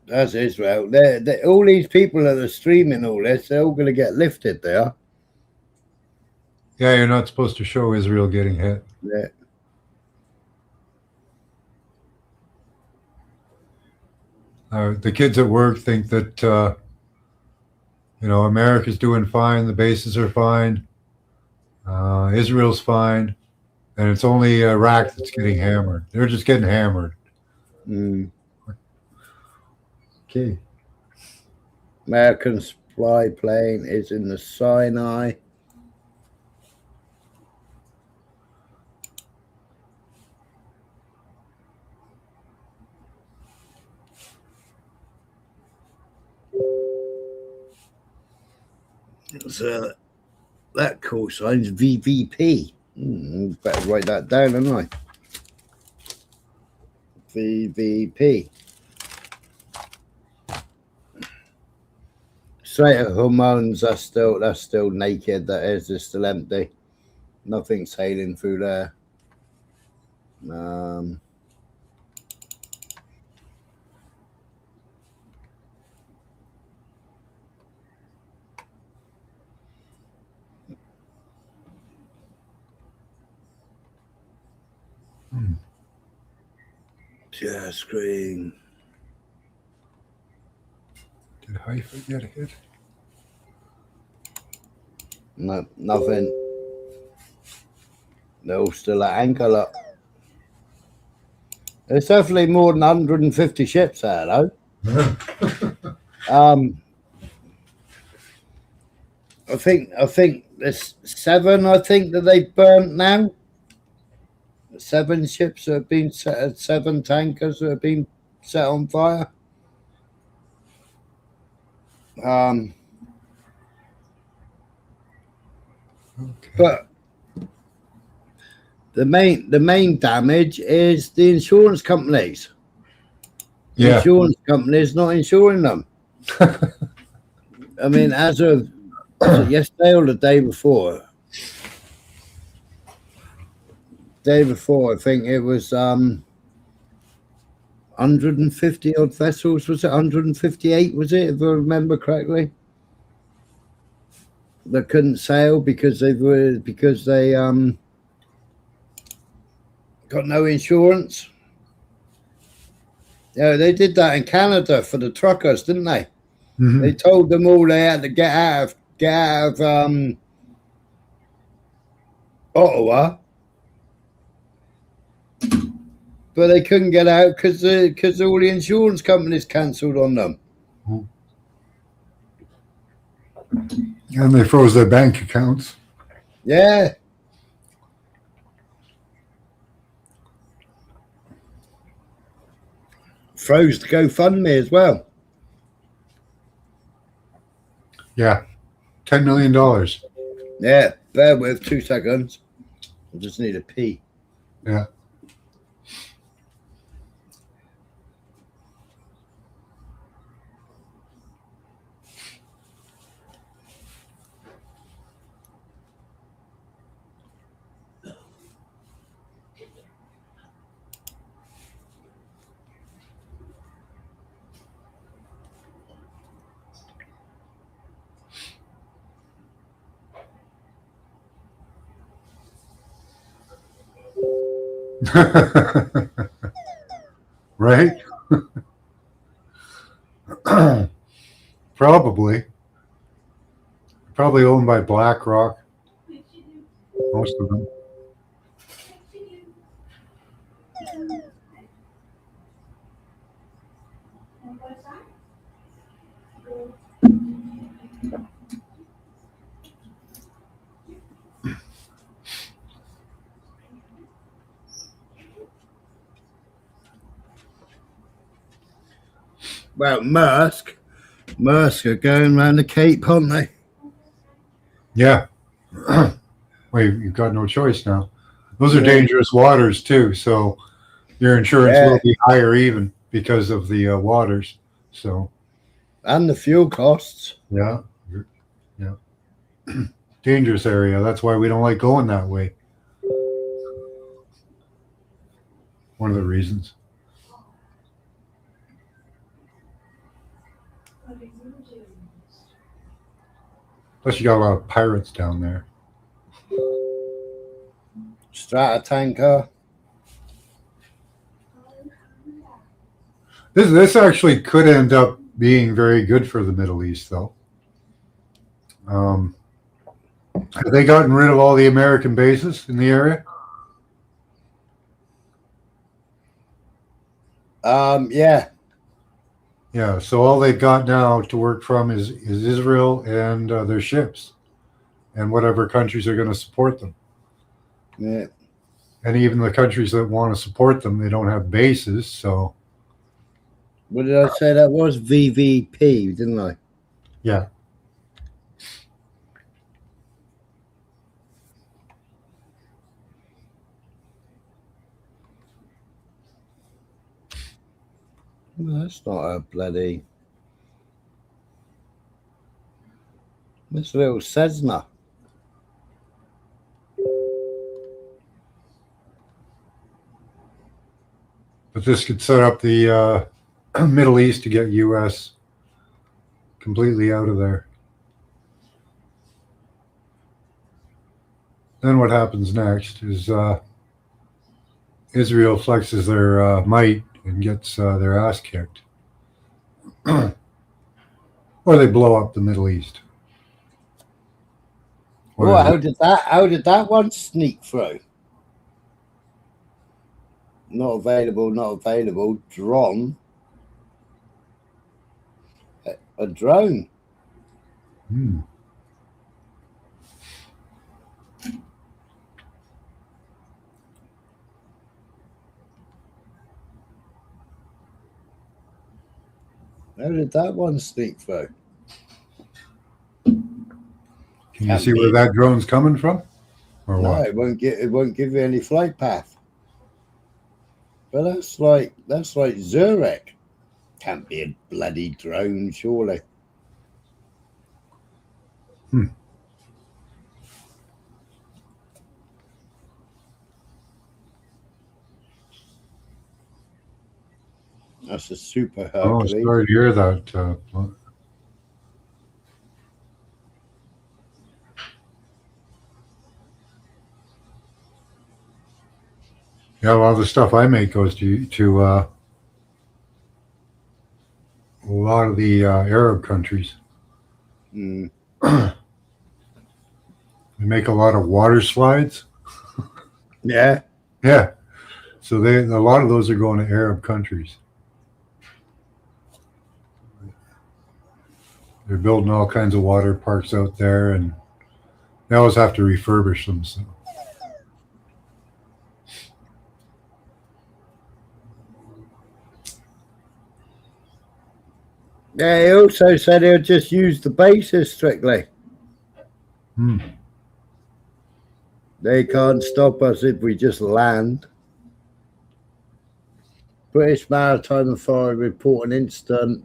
Speaker 2: That's Israel. They're all these people that are streaming all this, they're all going to get lifted there.
Speaker 6: Yeah, you're not supposed to show Israel getting hit.
Speaker 2: Yeah.
Speaker 6: The kids at work think that, America's doing fine, the bases are fine, Israel's fine, and it's only Iraq that's getting hammered. They're just getting hammered.
Speaker 2: Mm.
Speaker 6: Okay.
Speaker 2: American supply plane is in the Sinai. So that call sign's VVP. Better write that down, haven't I? VVP. Strait of Hormones, that's still naked. That is, it's still empty. Nothing sailing through there. Share screen.
Speaker 6: Did Haifa get hit?
Speaker 2: No, nothing. They're all still at anchor. Look. There's definitely more than 150 ships there, though. I think there's 7. I think that they've burnt now. 7 ships that have been set. 7 tankers that have been set on fire. But the main damage is the insurance companies. The insurance companies not insuring them. I mean, as of yesterday or the day before, I think it was 150 odd vessels. Was it 158? Was it, if I remember correctly? That couldn't sail because they got no insurance. Yeah, they did that in Canada for the truckers, didn't they?
Speaker 6: Mm-hmm.
Speaker 2: They told them all they had to get out of Ottawa, but they couldn't get out because all the insurance companies cancelled on them.
Speaker 6: And they froze their bank accounts.
Speaker 2: Yeah. Froze the GoFundMe as well.
Speaker 6: Yeah. $10 million.
Speaker 2: Yeah. Bear with 2 seconds. I just need a pee.
Speaker 6: Yeah. Right? Probably owned by BlackRock, most of them.
Speaker 2: Well, Maersk are going around the Cape, aren't they?
Speaker 6: Yeah. Well, you've got no choice now. Those are dangerous waters too, so your insurance will be higher even because of the waters. So
Speaker 2: And the fuel costs.
Speaker 6: Yeah. Yeah. Dangerous area. That's why we don't like going that way. One of the reasons. Plus, you got a lot of pirates down there.
Speaker 2: Strata tanker.
Speaker 6: This actually could end up being very good for the Middle East, though. Have they gotten rid of all the American bases in the area?
Speaker 2: Yeah.
Speaker 6: Yeah, so all they've got now to work from is Israel and their ships and whatever countries are going to support them.
Speaker 2: Yeah.
Speaker 6: And even the countries that want to support them, they don't have bases, so...
Speaker 2: What did I say that was? VVP, didn't I?
Speaker 6: Yeah.
Speaker 2: Well, that's not a bloody... This little Cessna.
Speaker 6: But this could set up the Middle East to get U.S. completely out of there. Then what happens next is Israel flexes their might and gets their ass kicked. Or they blow up the Middle East.
Speaker 2: Well, how did that one sneak through? Not available, not available. Drone. A drone.
Speaker 6: Hmm.
Speaker 2: How did that one sneak through?
Speaker 6: Can you see where that drone's coming from? Or
Speaker 2: No,
Speaker 6: what?
Speaker 2: it won't give you any flight path. But that's like Zurich. Can't be a bloody drone, surely.
Speaker 6: Hmm.
Speaker 2: That's a super
Speaker 6: Oh,
Speaker 2: Hercules.
Speaker 6: sorry to hear that. Yeah, a lot of the stuff I make goes to a lot of the Arab countries.
Speaker 2: Mm.
Speaker 6: They make a lot of water slides.
Speaker 2: Yeah.
Speaker 6: Yeah. So a lot of those are going to Arab countries. They're building all kinds of water parks out there, and they always have to refurbish them. So.
Speaker 2: Yeah, he also said he'll just use the bases strictly.
Speaker 6: Hmm.
Speaker 2: They can't stop us if we just land. British Maritime Authority report an incident.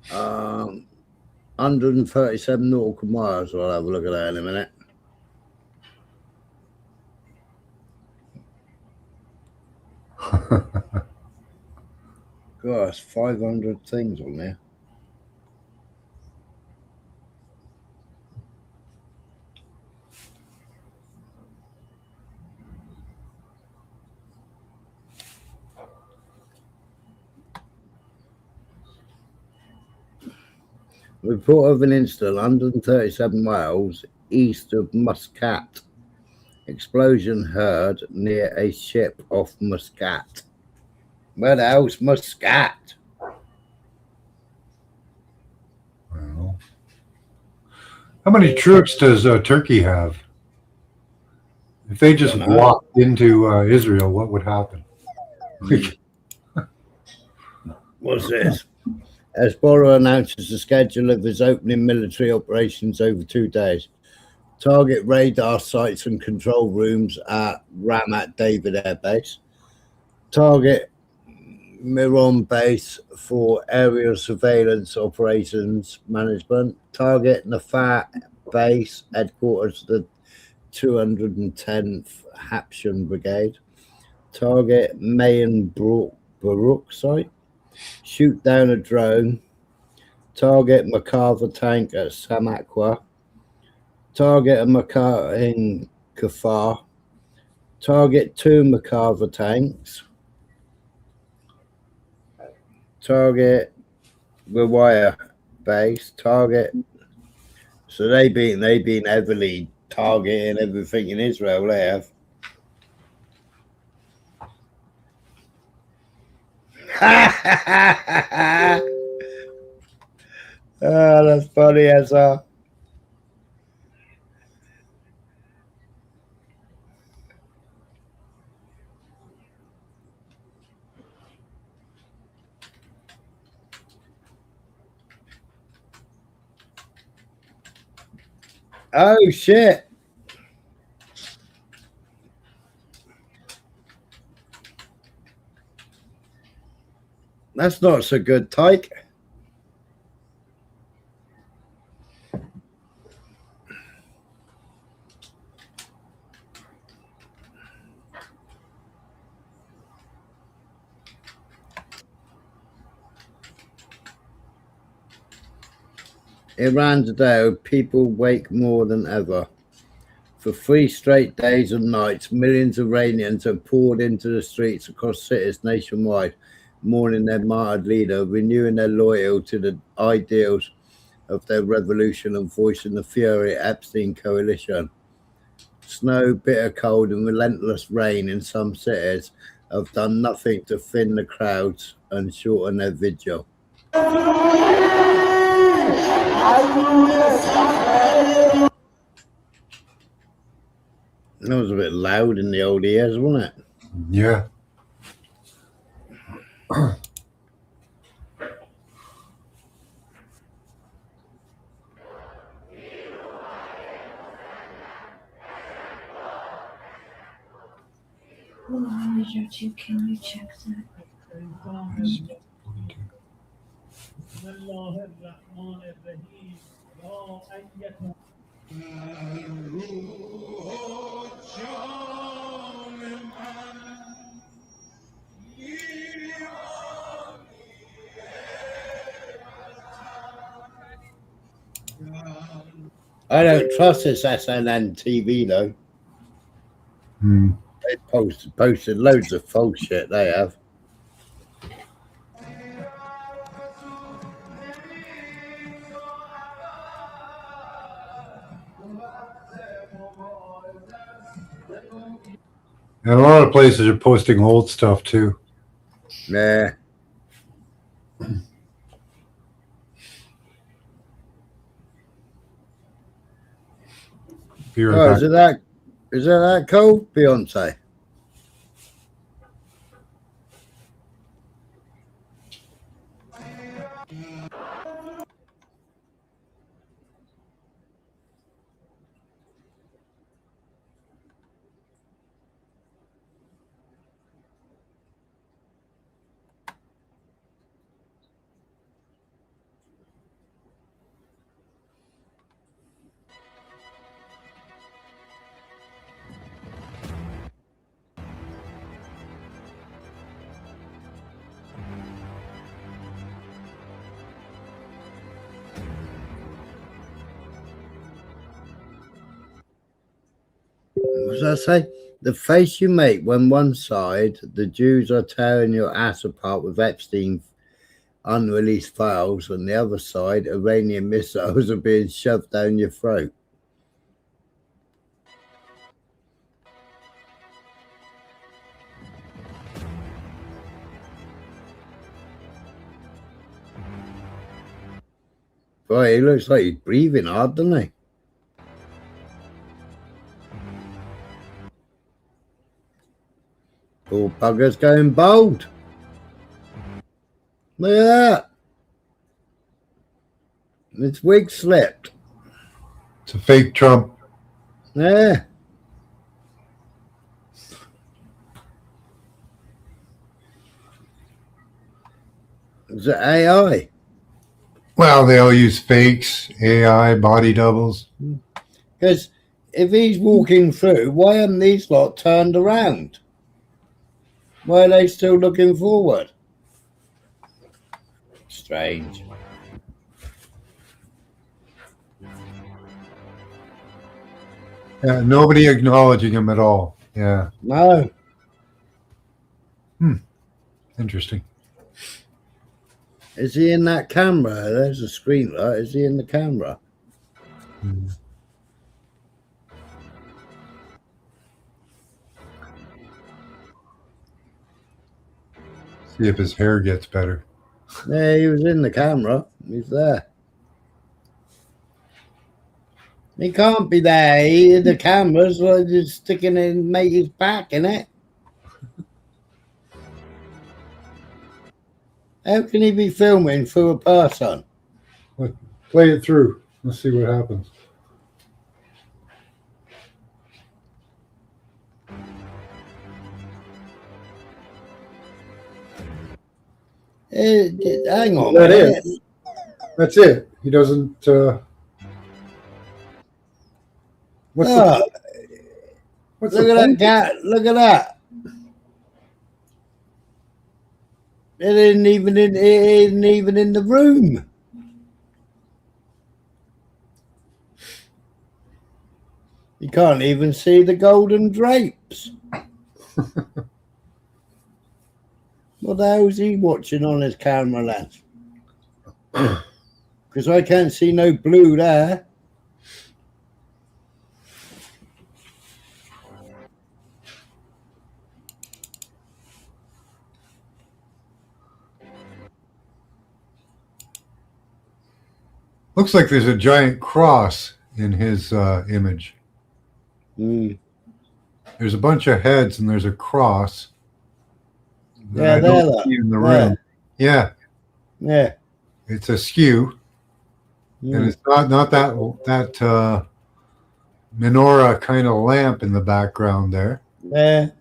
Speaker 2: 137 nautical miles. I'll have a look at that in a minute. Gosh, 500 things on there. Report of an incident 137 miles east of Muscat. Explosion heard near a ship off Muscat. Where the hell's Muscat?
Speaker 6: Well, how many troops does Turkey have? If they just walked into Israel, what would happen?
Speaker 2: What's this? Hezbollah announces the schedule of its opening military operations over 2 days. Target radar sites and control rooms at Ramat David Air Base. Target Miron base for aerial surveillance operations management. Target Nafat base, headquarters of the 210th Hapshan Brigade. Target Mayan Baruch site. Shoot down a drone. Target Makava tank at Samakwa. Target a Makava in Kafar. Target 2 Makava tanks. Target Rewire base. Target. So they've been heavily targeting everything in Israel. They have. Oh, that's funny as a. Oh shit. That's not so good, Tyke. Iran today, people wake more than ever. For 3 straight days and nights, millions of Iranians have poured into the streets across cities nationwide, mourning their martyred leader, renewing their loyalty to the ideals of their revolution and voicing the fury at Epstein coalition. Snow, bitter cold, and relentless rain in some cities have done nothing to thin the crowds and shorten their vigil. That was a bit loud in the old ears, wasn't it?
Speaker 6: Yeah.
Speaker 9: Can you check that?
Speaker 2: I don't trust this SNN TV though. They posted loads of false shit. They have.
Speaker 6: And a lot of places are posting old stuff too.
Speaker 2: Yeah.
Speaker 6: Be right
Speaker 2: Oh,
Speaker 6: back.
Speaker 2: is it that cold, Beyonce? What did I say? The face you make when one side, the Jews are tearing your ass apart with Epstein unreleased files, and the other side, Iranian missiles are being shoved down your throat. Boy, he looks like he's breathing hard, doesn't he? Poor bugger's going bold. Look at that. His wig slipped.
Speaker 6: It's a fake Trump.
Speaker 2: Yeah. Is it AI?
Speaker 6: Well, they all use fakes, AI, body doubles.
Speaker 2: Because if he's walking through, why haven't these lot turned around? Why are they still looking forward? Strange.
Speaker 6: Yeah, nobody acknowledging him at all. Yeah.
Speaker 2: No.
Speaker 6: Interesting.
Speaker 2: Is he in that camera? There's a screen light. Is he in the camera?
Speaker 6: See if his hair gets better.
Speaker 2: Yeah, he was in the camera. He's there. He can't be there. The camera's like just sticking in mate's back, innit? How can he be filming through a person?
Speaker 6: Play it through. Let's see what happens.
Speaker 2: Hang on.
Speaker 6: That is. That's it. He doesn't. What's the
Speaker 2: look at that cat. Look at that. It isn't even in the room. You can't even see the golden drapes. What the hell is he watching on his camera lens? Because I can't see no blue there.
Speaker 6: Looks like there's a giant cross in his image. There's a bunch of heads and there's a cross.
Speaker 2: Yeah,
Speaker 6: I don't see in the room. Yeah.
Speaker 2: Yeah.
Speaker 6: It's askew. And it's not that menorah kind of lamp in the background there.
Speaker 2: Yeah.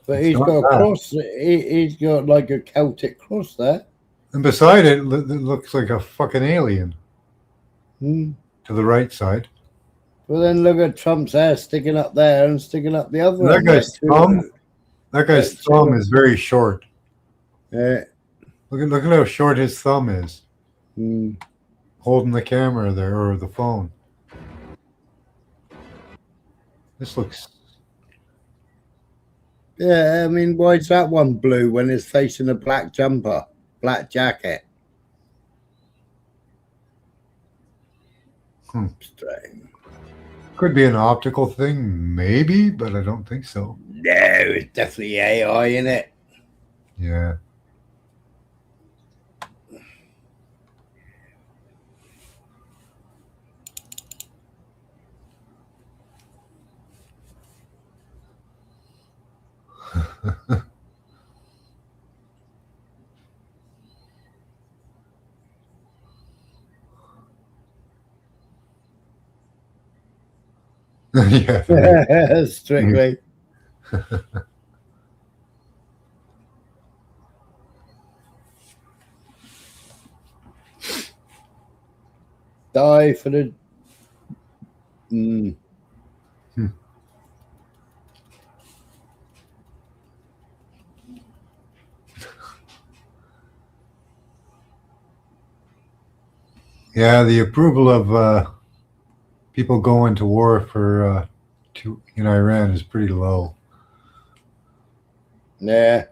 Speaker 2: But he's got a cross. He's got like a Celtic cross there.
Speaker 6: And beside it, it looks like a fucking alien. To the right side.
Speaker 2: Well, then look at Trump's hair sticking up there and sticking up the other.
Speaker 6: That guy's thumb is very short.
Speaker 2: Yeah.
Speaker 6: Look at how short his thumb is. Holding the camera there or the phone. This looks.
Speaker 2: Yeah, I mean, why is that one blue when it's facing a black jumper, black jacket? Strange.
Speaker 6: Could be an optical thing, maybe, but I don't think so.
Speaker 2: No, it's definitely AI in it.
Speaker 6: Yeah.
Speaker 2: Yeah, strictly. Die for the.
Speaker 6: Yeah, the approval of people going to war for in Iran is pretty low.
Speaker 2: Yeah.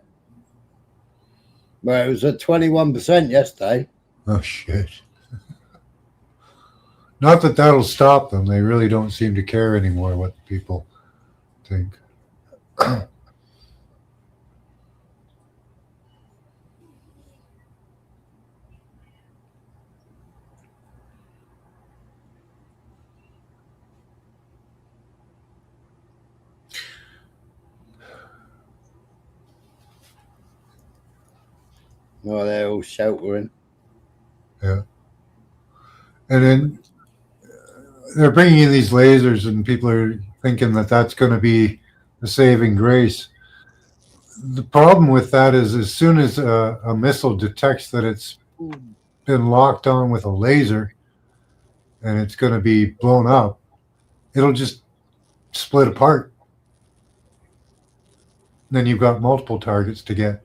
Speaker 2: Well, it was at 21% yesterday.
Speaker 6: Oh, shit. Not that that'll stop them. They really don't seem to care anymore what people think.
Speaker 2: Oh, they're all sheltering.
Speaker 6: Yeah. And then they're bringing in these lasers and people are thinking that that's going to be the saving grace. The problem with that is as soon as a missile detects that it's been locked on with a laser and it's going to be blown up, it'll just split apart. Then you've got multiple targets to get.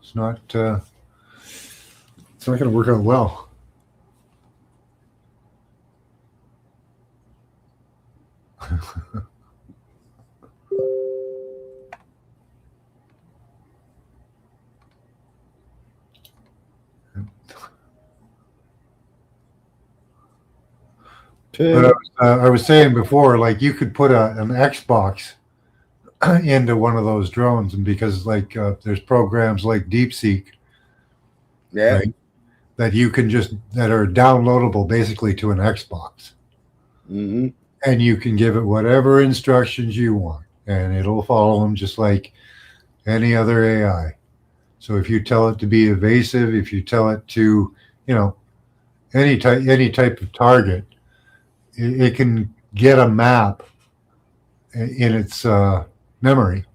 Speaker 6: It's not going to work out well. But I was saying before, like you could put an Xbox into one of those drones, and because like there's programs like DeepSeek, right, that you can that are downloadable basically to an Xbox, and you can give it whatever instructions you want, and it'll follow them just like any other AI. So if you tell it to be evasive, if you tell it to, any type of target, it can get a map in its memory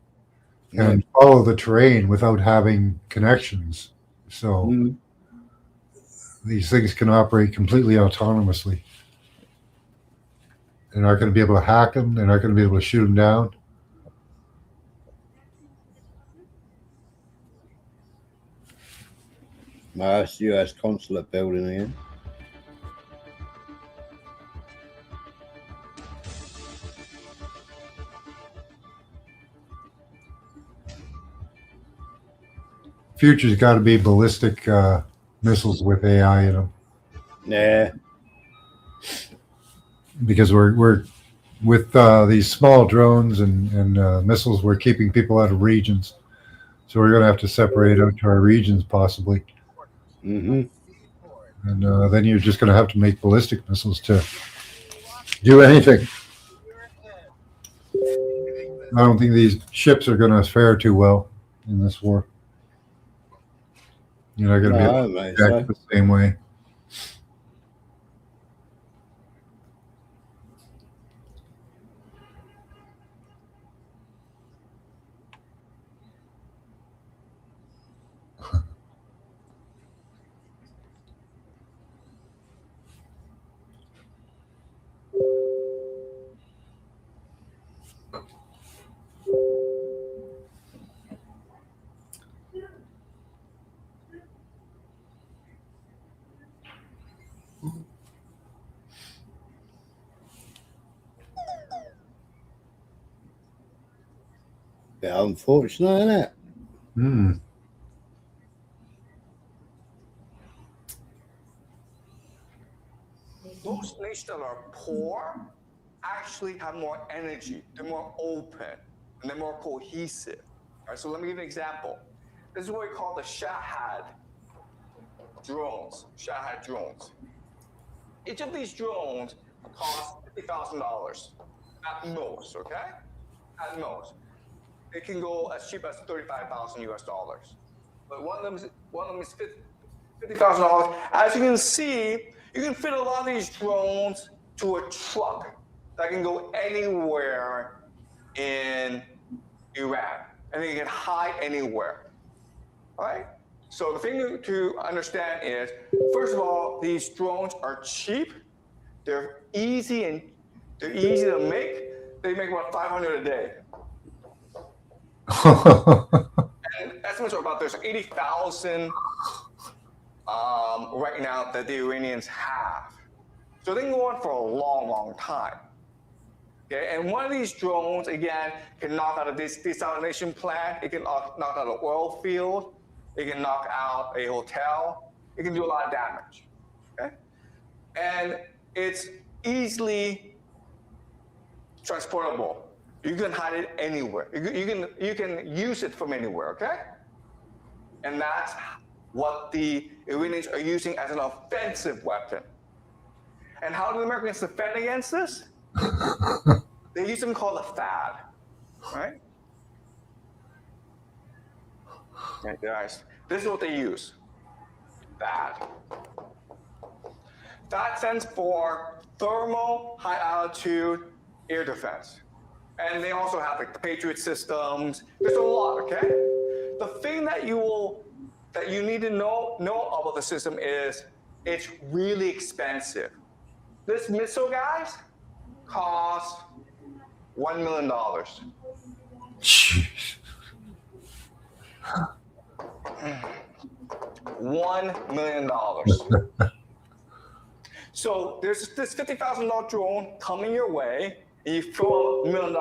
Speaker 6: and follow the terrain without having connections. So these things can operate completely autonomously. They're not going to be able to hack them. They're not going to be able to shoot them down.
Speaker 2: Nice US consulate building again.
Speaker 6: Future's got to be ballistic missiles with AI in them.
Speaker 2: Yeah.
Speaker 6: Because we're with these small drones and missiles, we're keeping people out of regions. So we're going to have to separate out to our regions possibly. And then you're just going to have to make ballistic missiles to do anything. I don't think these ships are going to fare too well in this war. You're not going to be able to attack the same way.
Speaker 2: Bit unfortunate, isn't it?
Speaker 10: Those nations that are poor actually have more energy. They're more open and they're more cohesive. All right, so let me give you an example. This is what we call the Shahad drones. Shahad drones. Each of these drones costs $50,000 at most. Okay, at most. It can go as cheap as $35,000 US. But one of them is $50,000. As you can see, you can fit a lot of these drones to a truck that can go anywhere in Iran, and they can hide anywhere. All right? So the thing to understand is, first of all, these drones are cheap. They're easy to make. They make about 500 a day. And estimates are about there's 80,000 right now that the Iranians have. So they can go on for a long, long time. Okay, and one of these drones, again, can knock out a desalination plant. It can knock out an oil field. It can knock out a hotel. It can do a lot of damage. Okay, and it's easily transportable. You can hide it anywhere. You can use it from anywhere. Okay, and that's what the Iranians are using as an offensive weapon. And how do the Americans defend against this? They use something called a THAAD, right? Okay, guys, this is what they use. THAAD. THAAD stands for Thermal High Altitude Air Defense. And they also have like the Patriot systems. There's a lot, okay? The thing that you need to know about the system is it's really expensive. This missile, guys, costs $1 million.
Speaker 6: Jeez.
Speaker 10: $1 million. So there's this $50,000 drone coming your way, and you throw a $1 million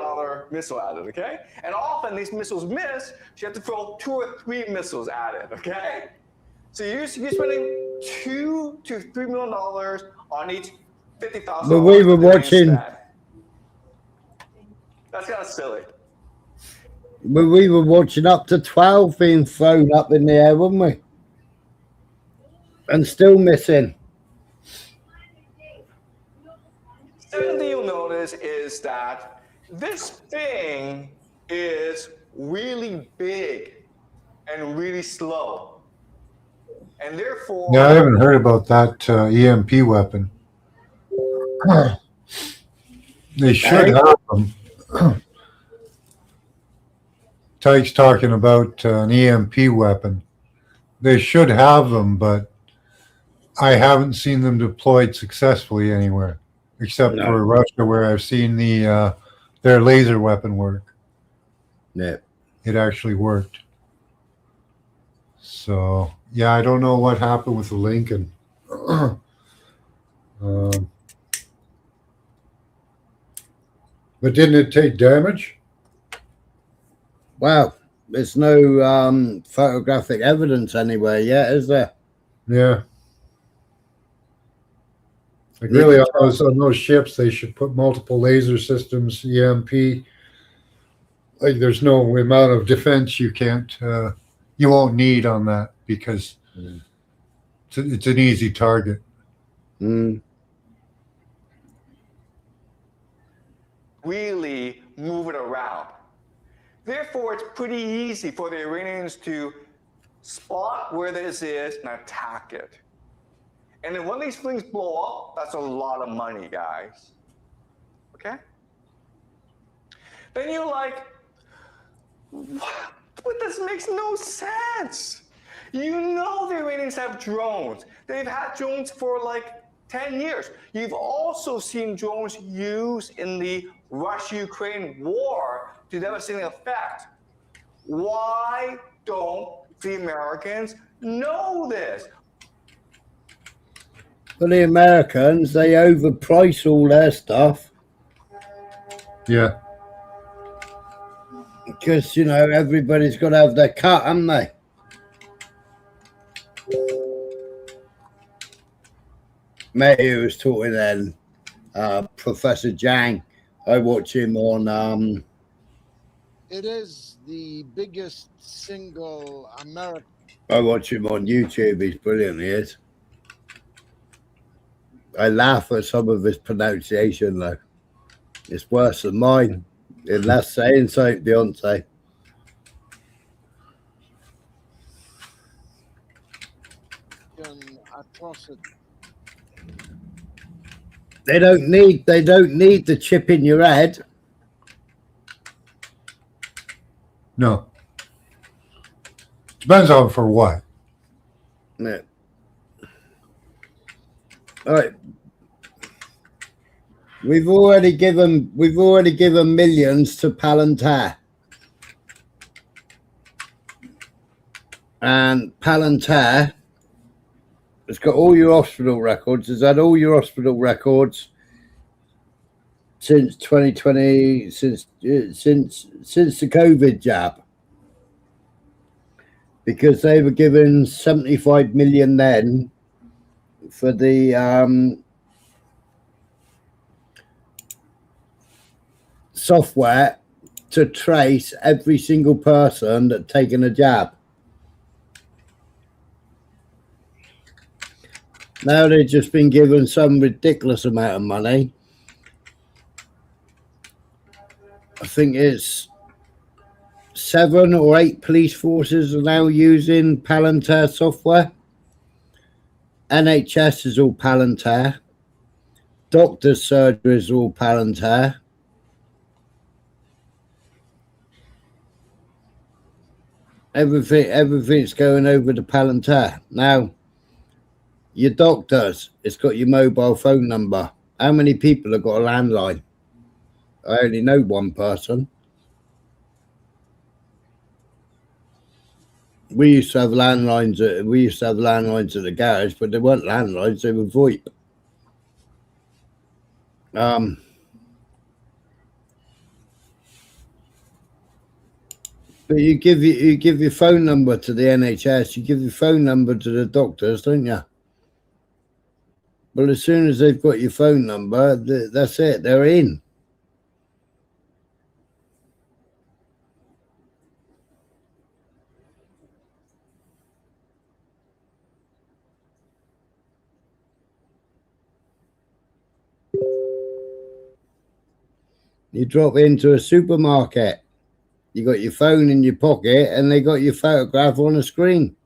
Speaker 10: missile at it, okay? And often these missiles miss, so you have to throw 2 or 3 missiles at it, okay? So you're spending $2 to $3 million on each $50,000.
Speaker 2: But we were watching.
Speaker 10: That's kind of silly.
Speaker 2: But we were watching up to 12 being thrown up in the air, weren't we? And still missing.
Speaker 10: Second thing you'll notice is that this thing is really big and really slow. And therefore...
Speaker 6: Yeah, I haven't heard about that EMP weapon. They should have them. Tyke's talking about an EMP weapon. They should have them, but I haven't seen them deployed successfully anywhere, except for Russia, where I've seen their laser weapon work.
Speaker 2: Yeah,
Speaker 6: it actually worked. So yeah, I don't know what happened with the Lincoln. But didn't it take damage?
Speaker 2: Wow, there's no photographic evidence anywhere yet, is there?
Speaker 6: Yeah. Like really, on those ships, they should put multiple laser systems, EMP. Like there's no amount of defense you won't need on that because it's an easy target.
Speaker 10: Really move it around. Therefore, it's pretty easy for the Iranians to spot where this is and attack it. And then when these things blow up, that's a lot of money, guys. Okay? Then you're like, what? But this makes no sense. You know the Iranians have drones. They've had drones for like 10 years. You've also seen drones used in the Russia-Ukraine war to devastating effect. Why don't the Americans know this?
Speaker 2: For the Americans, they overprice all their stuff.
Speaker 6: Yeah.
Speaker 2: Because, you know, everybody's got to have their cut, haven't they? Mate, who was talking then, Professor Jang. I watch him on...
Speaker 3: It is the biggest single American...
Speaker 2: I watch him on YouTube. He's brilliant, he is. I laugh at some of his pronunciation, though. It's worse than mine. And that's saying so, Beyonce.
Speaker 3: Atrocity.
Speaker 2: They don't need the chip in your head.
Speaker 6: No. Depends on for what.
Speaker 2: Yeah. All right. We've already given millions to Palantir. And Palantir has got all your hospital records. Has had all your hospital records since 2020, since the COVID jab. Because they were given 75 million then for the software to trace every single person that taken a jab. Now they've just been given some ridiculous amount of money. I think it's 7 or 8 police forces are now using Palantir software. NHS is all Palantir. Doctors' surgery is all Palantir. Everything's going over the Palantir. Now, your doctors, it's got your mobile phone number. How many people have got a landline? I only know one person. We used to have landlines at the garage, but they weren't landlines, they were VoIP. But you give your phone number to the NHS, you give your phone number to the doctors, don't you? Well, as soon as they've got your phone number, that's it, they're in. You drop into a supermarket, you got your phone in your pocket, and they got your photograph on a screen.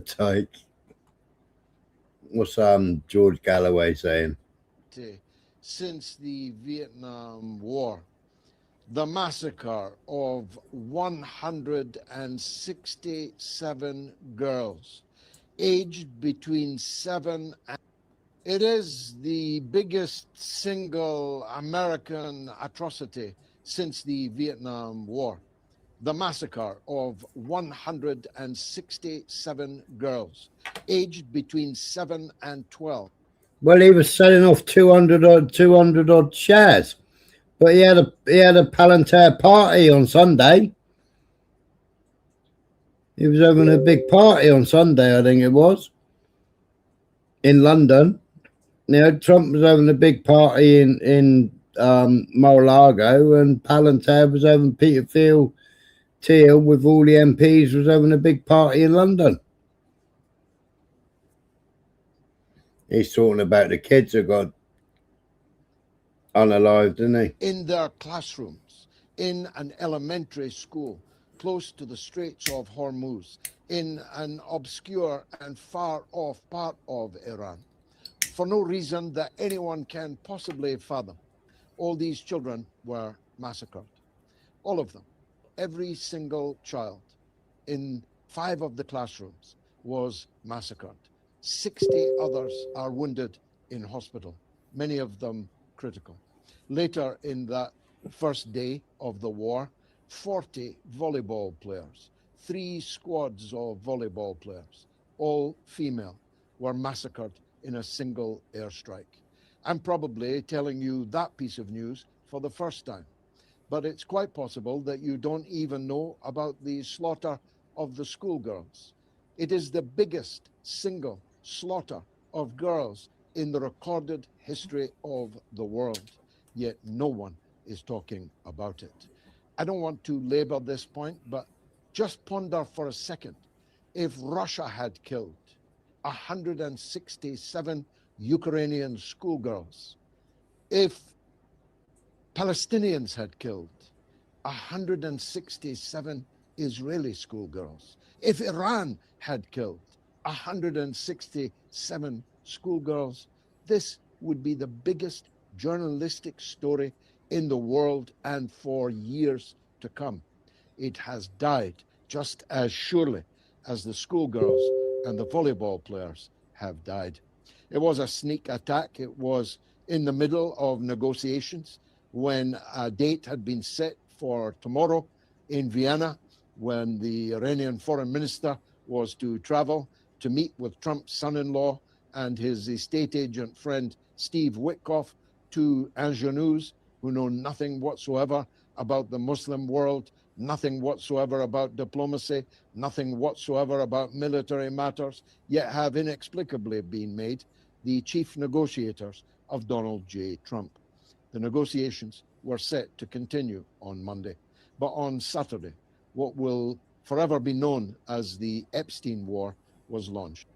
Speaker 2: Tyke. What's George Galloway saying?
Speaker 3: Since the Vietnam War, the massacre of 167 girls aged between 7 and... It is the biggest single American atrocity since the Vietnam War. The massacre of 167 girls aged between 7 and 12.
Speaker 2: Well, he was selling off 200 odd shares, but he had a Palantir party on Sunday. He was having a big party on Sunday, I think it was, in London. You know, Trump was having a big party in Mar-a-Lago, and Palantir was having Peter Thiel with all the MPs was having a big party in London. He's talking about the kids who got unalived, didn't he?
Speaker 3: In their classrooms, in an elementary school close to the Straits of Hormuz, in an obscure and far-off part of Iran, for no reason that anyone can possibly fathom. All these children were massacred. All of them. Every single child in 5 of the classrooms was massacred. 60 others are wounded in hospital, many of them critical. Later in that first day of the war, 40 volleyball players, 3 squads of volleyball players, all female, were massacred in a single airstrike. I'm probably telling you that piece of news for the first time, but it's quite possible that you don't even know about the slaughter of the schoolgirls. It is the biggest single slaughter of girls in the recorded history of the world, yet no one is talking about it. I don't want to labor this point, but just ponder for a second. If Russia had killed 167 Ukrainian schoolgirls, if Palestinians had killed 167 Israeli schoolgirls, if Iran had killed 167 schoolgirls, this would be the biggest journalistic story in the world and for years to come. It has died just as surely as the schoolgirls and the volleyball players have died. It was a sneak attack. It was in the middle of negotiations when a date had been set for tomorrow in Vienna, when the Iranian foreign minister was to travel to meet with Trump's son-in-law and his estate agent friend Steve Witkoff, 2 ingenues who know nothing whatsoever about the Muslim world, nothing whatsoever about diplomacy, nothing whatsoever about military matters, yet have inexplicably been made the chief negotiators of Donald J. Trump. The negotiations were set to continue on Monday, but on Saturday, what will forever be known as the Epstein War was launched.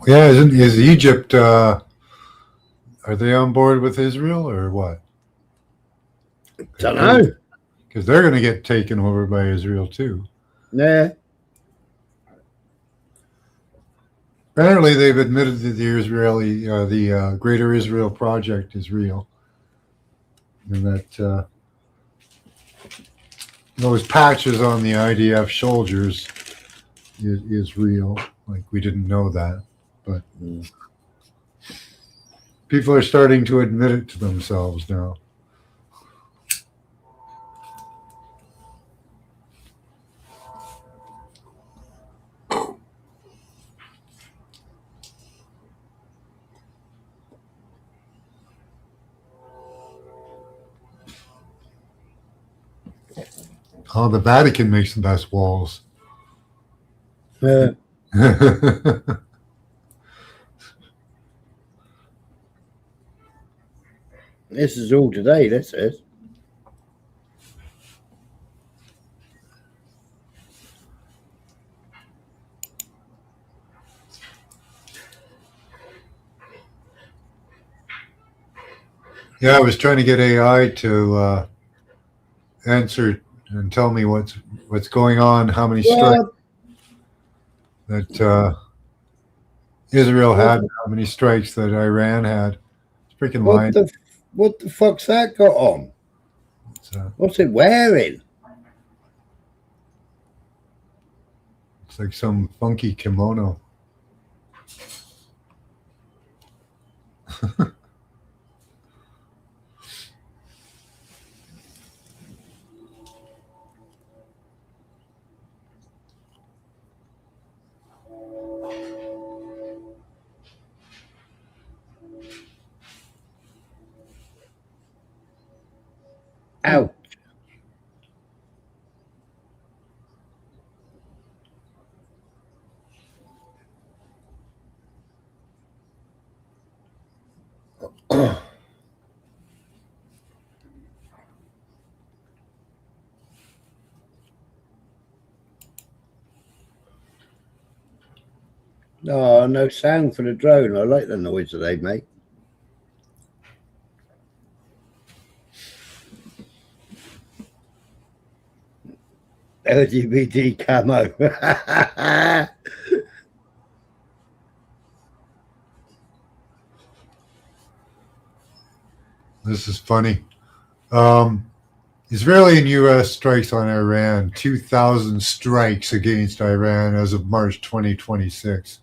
Speaker 6: Yeah, is Egypt? Are they on board with Israel or what?
Speaker 2: Don't know.
Speaker 6: Because they're going to get taken over by Israel too.
Speaker 2: Yeah.
Speaker 6: Apparently, they've admitted that the Greater Israel Project is real, and that those patches on the IDF soldiers is real. Like, we didn't know that, but people are starting to admit it to themselves now. Oh, the Vatican makes the best walls.
Speaker 2: This is all today, this is.
Speaker 6: Yeah, I was trying to get AI to answer and tell me what's going on, how many strikes that Israel had, how many strikes that Iran had. It's freaking lying.
Speaker 2: What the fuck's that got on? What's it wearing?
Speaker 6: It's like some funky kimono.
Speaker 2: Ouch. Oh, no sound for the drone. I like the noise that they make. LGBT camo.
Speaker 6: This is funny. Israeli and U.S. strikes on Iran, 2,000 strikes against Iran as of March 2026.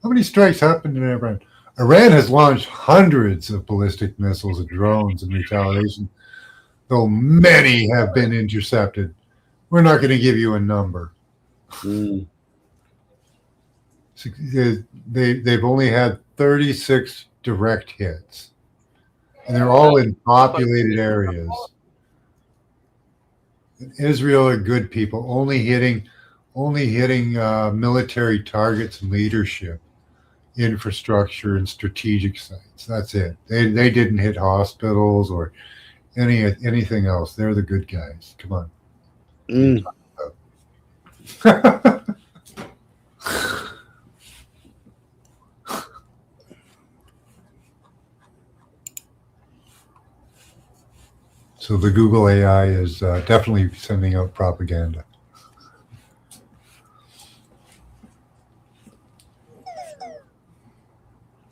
Speaker 6: How many strikes happened in Iran? Iran has launched hundreds of ballistic missiles and drones in retaliation, though many have been intercepted. We're not going to give you a number. They've only had 36 direct hits, and they're all in populated areas. Israel are good people, only hitting military targets and leadership, infrastructure, and strategic sites. That's it. They didn't hit hospitals or anything else. They're the good guys. Come on. So the Google AI is definitely sending out propaganda.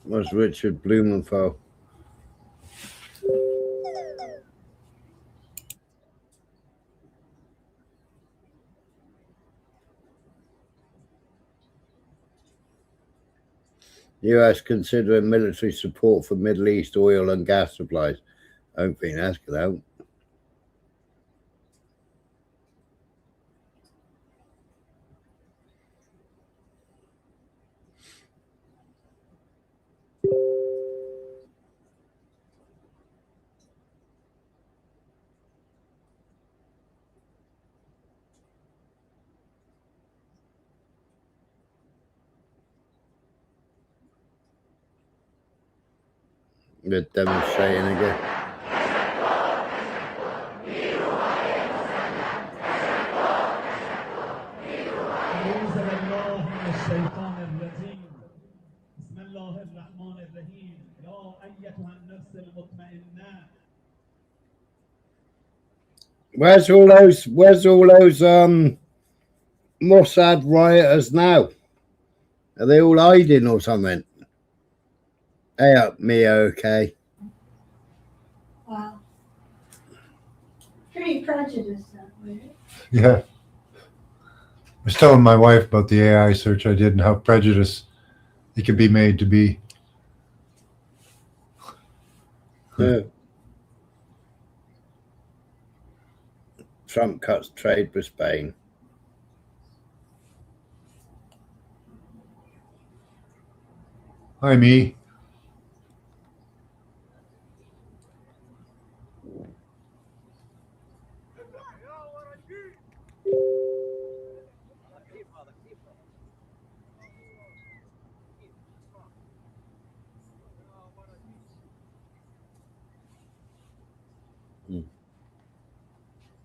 Speaker 2: Was Richard Blumenthal. US considering military support for Middle East oil and gas supplies. I don't think that's going to help. They're demonstrating again. Where's all those Mossad rioters now? Are they all hiding or something? Hey up, me, okay.
Speaker 9: Wow. Pretty prejudiced that way.
Speaker 6: Yeah. I was telling my wife about the AI search I did and how prejudiced it can be made to be.
Speaker 2: Yeah. Trump cuts trade with Spain.
Speaker 6: Hi, me.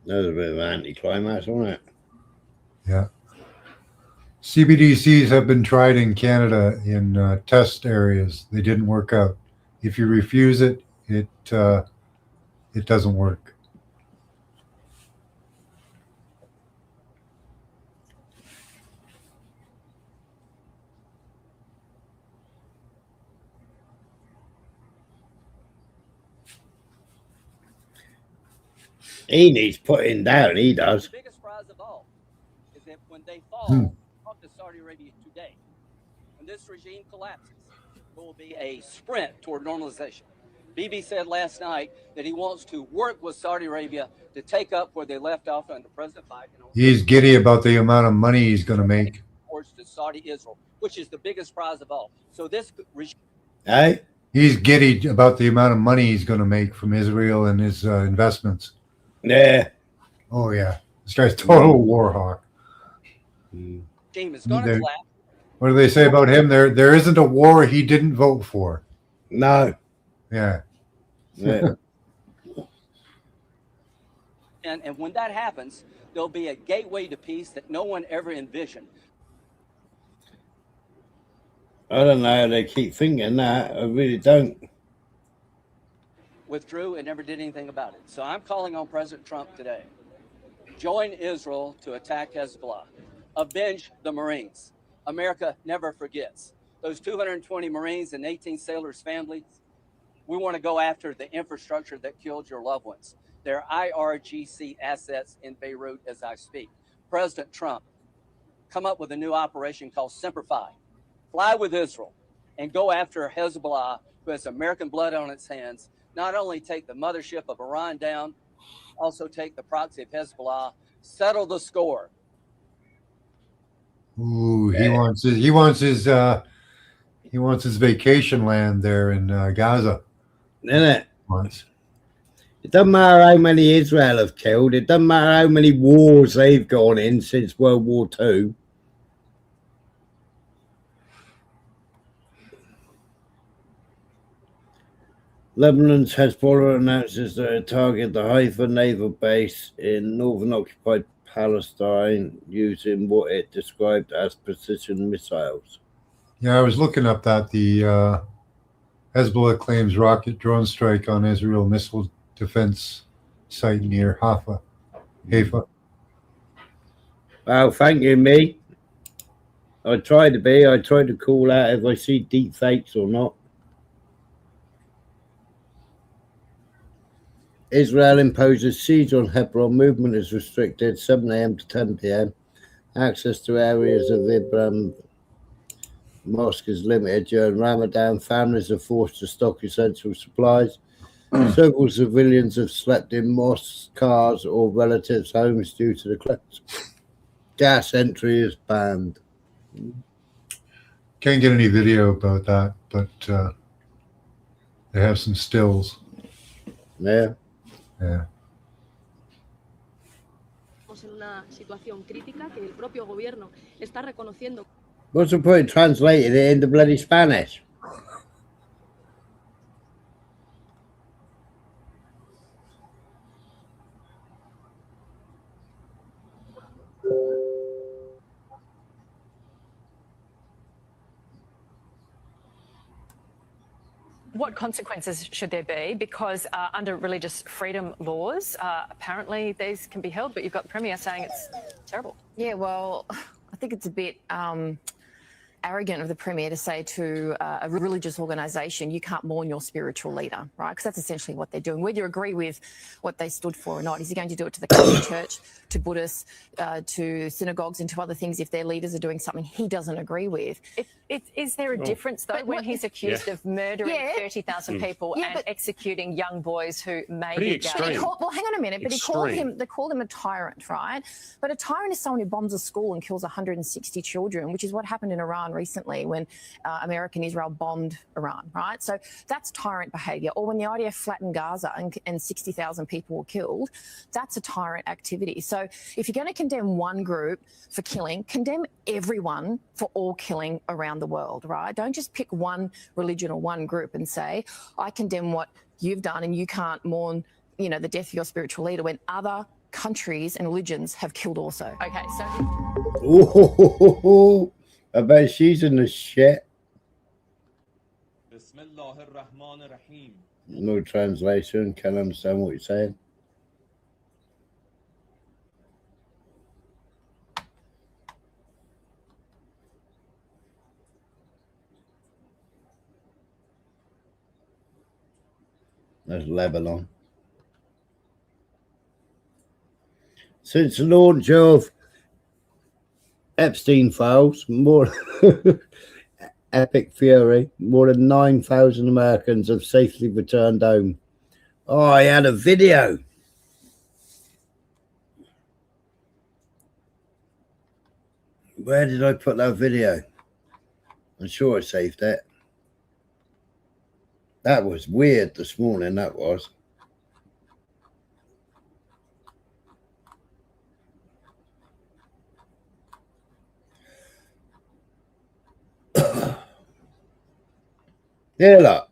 Speaker 2: That was a bit of an anticlimax, wasn't it?
Speaker 6: Yeah. CBDCs have been tried in Canada in test areas. They didn't work out. If you refuse it, it doesn't work.
Speaker 2: He needs putting down, he does.
Speaker 4: The biggest prize of all is that when they fall, talk to Saudi Arabia today. When this regime collapses, there will be a sprint toward normalization. Bibi said last night that he wants to work with Saudi Arabia to take up where they left off under President Biden.
Speaker 6: He's giddy about the amount of money he's going to make.
Speaker 4: To Saudi Israel, which is the biggest prize of all. So this regime.
Speaker 2: Hey?
Speaker 6: He's giddy about the amount of money he's going to make from Israel and his investments.
Speaker 2: Yeah.
Speaker 6: Oh, yeah. This guy's total war hawk.
Speaker 4: Regime is going to collapse.
Speaker 6: What do they say about him? There isn't a war he didn't vote for.
Speaker 2: No.
Speaker 6: Yeah.
Speaker 2: Yeah.
Speaker 4: And when that happens, there'll be a gateway to peace that no one ever envisioned.
Speaker 2: I don't know how they keep thinking that. I really don't.
Speaker 4: Withdrew and never did anything about it. So I'm calling on President Trump today. Join Israel to attack Hezbollah. Avenge the Marines. America never forgets. Those 220 Marines and 18 sailors' families, we want to go after the infrastructure that killed your loved ones. Their IRGC assets in Beirut as I speak. President Trump, come up with a new operation called Simplify. Fly with Israel and go after Hezbollah, who has American blood on its hands. Not only take the mothership of Iran down, also take the proxy of Hezbollah, settle the score.
Speaker 6: Ooh, he wants his vacation land there in Gaza.
Speaker 2: Isn't it?
Speaker 6: Once.
Speaker 2: It doesn't matter how many Israel have killed. It doesn't matter how many wars they've gone in since World War II. Lebanon's Hezbollah announces that it targeted the Haifa naval base in northern occupied Palestine using what it described as precision missiles.
Speaker 6: Yeah, I was looking up that the Hezbollah claims rocket drone strike on Israel missile defense site near Haifa.
Speaker 2: Well, thank you, me. I try to call out if I see deep fakes or not. Israel imposes siege on Hebron. Movement is restricted, 7 a.m. to 10 p.m. Access to areas of the mosque is limited during Ramadan. Families are forced to stock essential supplies. Several civilians have slept in mosques, cars, or relatives' homes due to the collapse. Gas entry is banned.
Speaker 6: Can't get any video about that, but they have some stills.
Speaker 2: Yeah.
Speaker 6: Yeah.
Speaker 11: En una situación crítica que el propio gobierno está reconociendo.
Speaker 2: What's the point translating it into bloody Spanish?
Speaker 12: What consequences should there be? Because under religious freedom laws, apparently these can be held, but you've got the Premier saying it's terrible.
Speaker 14: Yeah, well, I think it's a bit arrogant of the Premier to say to a religious organisation, you can't mourn your spiritual leader, right? Because that's essentially what they're doing. Whether you agree with what they stood for or not, is he going to do it to the Catholic Church, to Buddhists, to synagogues and to other things if their leaders are doing something he doesn't agree with?
Speaker 12: Is there a difference, though, when he's accused of murdering 30,000 people and executing young boys who may be gay?
Speaker 14: Well, hang on a minute. But they called him a tyrant, right? But a tyrant is someone who bombs a school and kills 160 children, which is what happened in Iran recently when America and Israel bombed Iran, right? So that's tyrant behaviour. Or when the IDF flattened Gaza and 60,000 people were killed, that's a tyrant activity. So if you're going to condemn one group for killing, condemn everyone for all killing around the world, right? Don't just pick one religion or one group and say, I condemn what you've done and you can't mourn, you know, the death of your spiritual leader when other countries and religions have killed also.
Speaker 12: Okay, so...
Speaker 2: Ooh, I bet she's in the shit. No translation, can't understand what you're saying. That's Lebanon. Since the launch of Epstein files, more Epic Fury, more than 9,000 Americans have safely returned home. Oh, I had a video. Where did I put that video? I'm sure I saved it. That was weird this morning, that was. Yeah, look.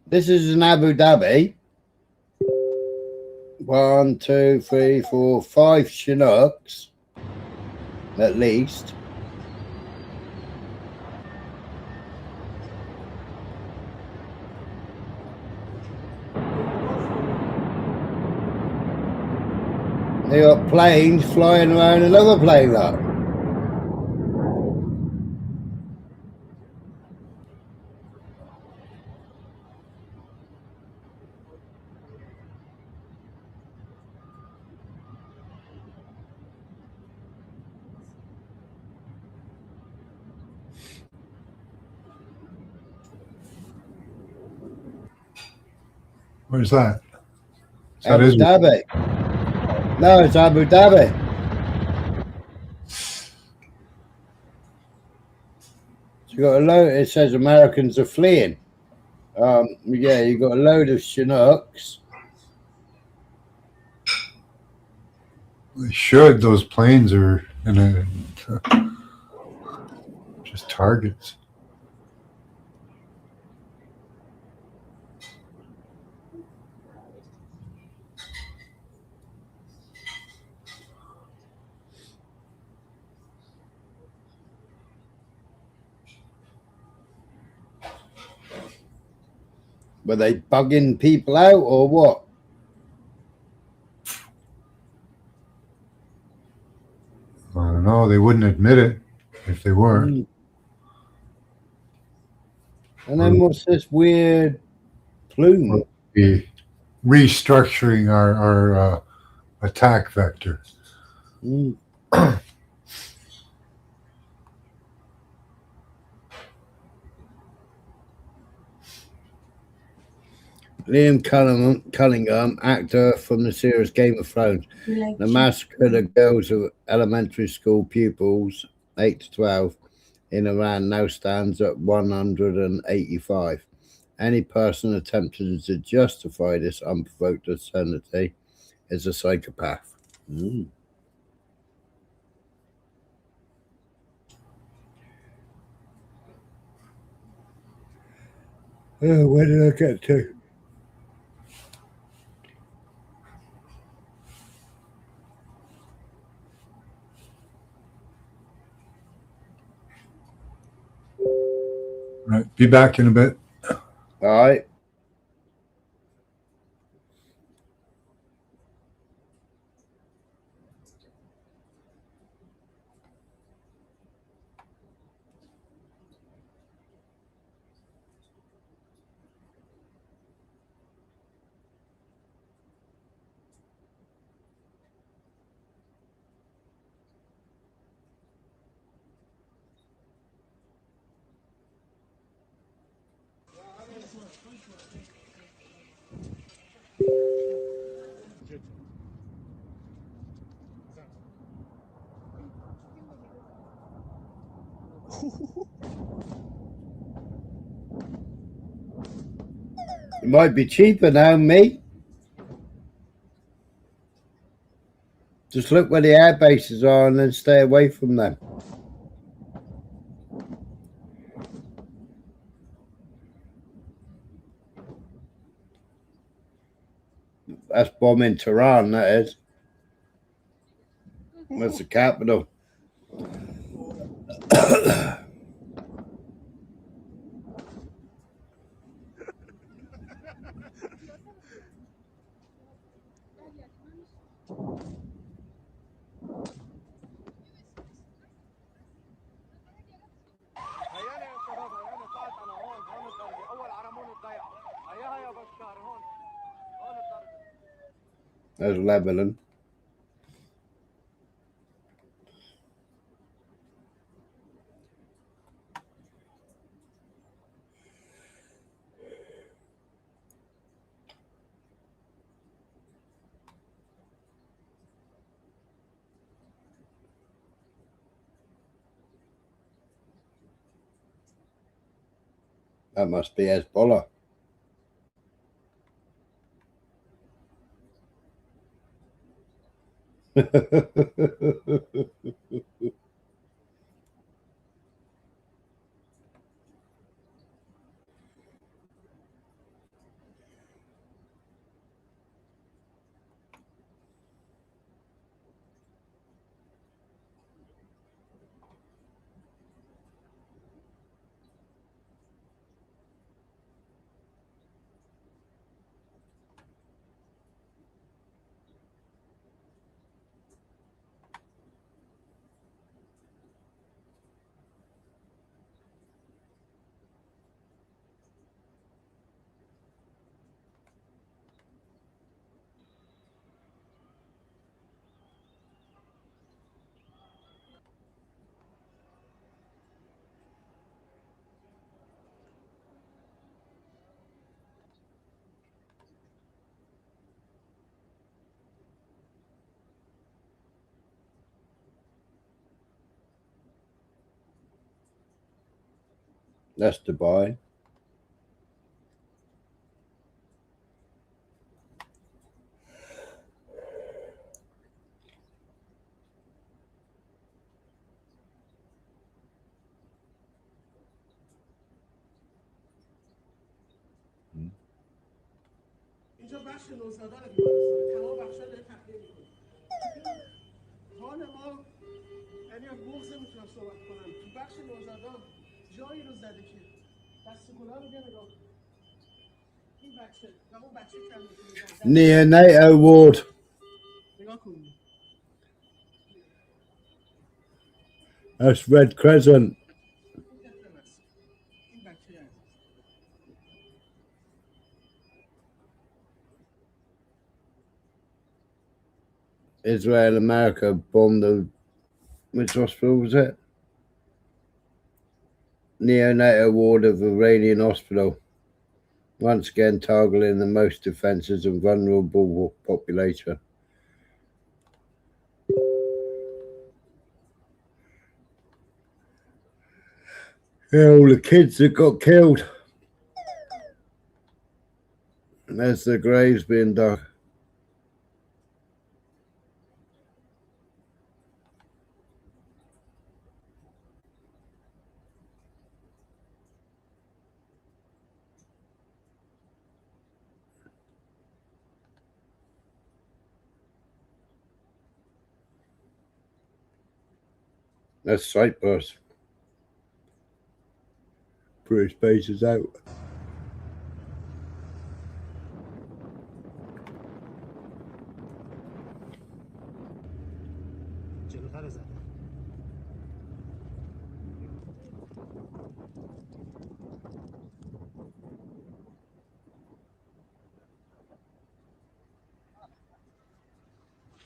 Speaker 2: This is in Abu Dhabi. 1, 2, 3, 4, 5 Chinooks, at least. They got planes flying around another plane, look.
Speaker 6: Where's that?
Speaker 2: Abu Dhabi. No, it's Abu Dhabi. You got a load. It says Americans are fleeing. Yeah, you got a load of Chinooks.
Speaker 6: They should. Those planes are just targets.
Speaker 2: Were they bugging people out or what?
Speaker 6: I don't know. They wouldn't admit it if they were.
Speaker 2: And then what's this weird plume?
Speaker 6: Be restructuring our attack vector.
Speaker 2: Liam Cunningham, actor from the series Game of Thrones. The massacre of the girls of elementary school pupils, 8 to 12, in Iran now stands at 185. Any person attempting to justify this unprovoked insanity is a psychopath. Oh, where did I get to?
Speaker 6: Right. Be back in a bit.
Speaker 2: All right. It might be cheaper now, mate. Just look where the air bases are and then stay away from them. That's bombing Tehran, that is. That's the capital. There's Lebanon. That must be Hezbollah. That's Dubai.
Speaker 15: اینجا بخش نوزادان بیمارستان تمام بخشا داره تخلیه میکنه حال ما یعنی از بغض نمیتونم صحبت کنم تو بخش نوزادان جایی رو زده که دست گلا رو بیا نگاه کن این بچه و اون بچه کم
Speaker 2: Neonatal ward.
Speaker 15: نگاه کن
Speaker 2: That's Red Crescent.
Speaker 15: این طفل مست این بچه عزیز
Speaker 2: Israel, America bombed the, which hospital was it? Neonatal ward of Iranian hospital. Once again targeting the most defenses and vulnerable population. Yeah, all the kids that got killed. And there's the graves being dug. That's Cyprus. British bases out.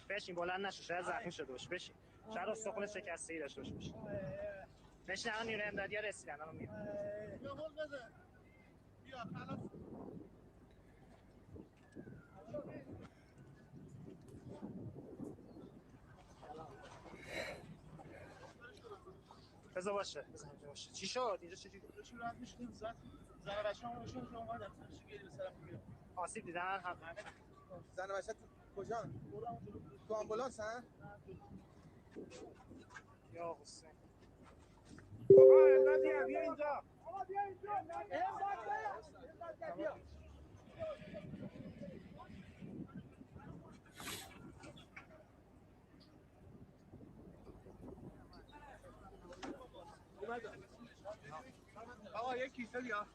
Speaker 16: بشین بلند نشو شاید زخمی شده باشه بشین شاید استخوان شکسته‌ای داشته باشه بشین الان نیروی امدادی‌ها رسیدن الان میان بذار باشه چی شد اینجا چجوری رد میشیم زن بچه‌ها رو اومدن آسیب دیدن هم زن بچه کجا تو آمبولانس ها یا حسین آقا امدادیه بیا اینجا آقا بیا اینجا بیا آقا یک کیسه بیا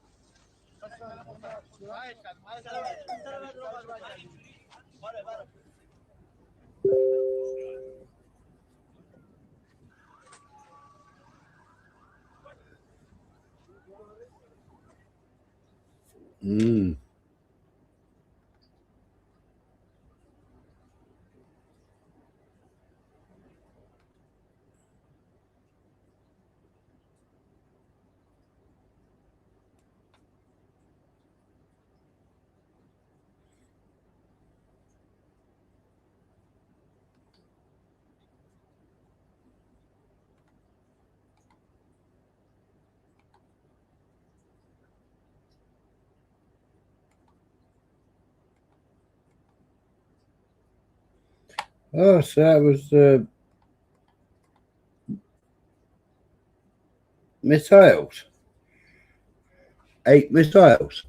Speaker 2: Oh, so that was missiles. 8 missiles.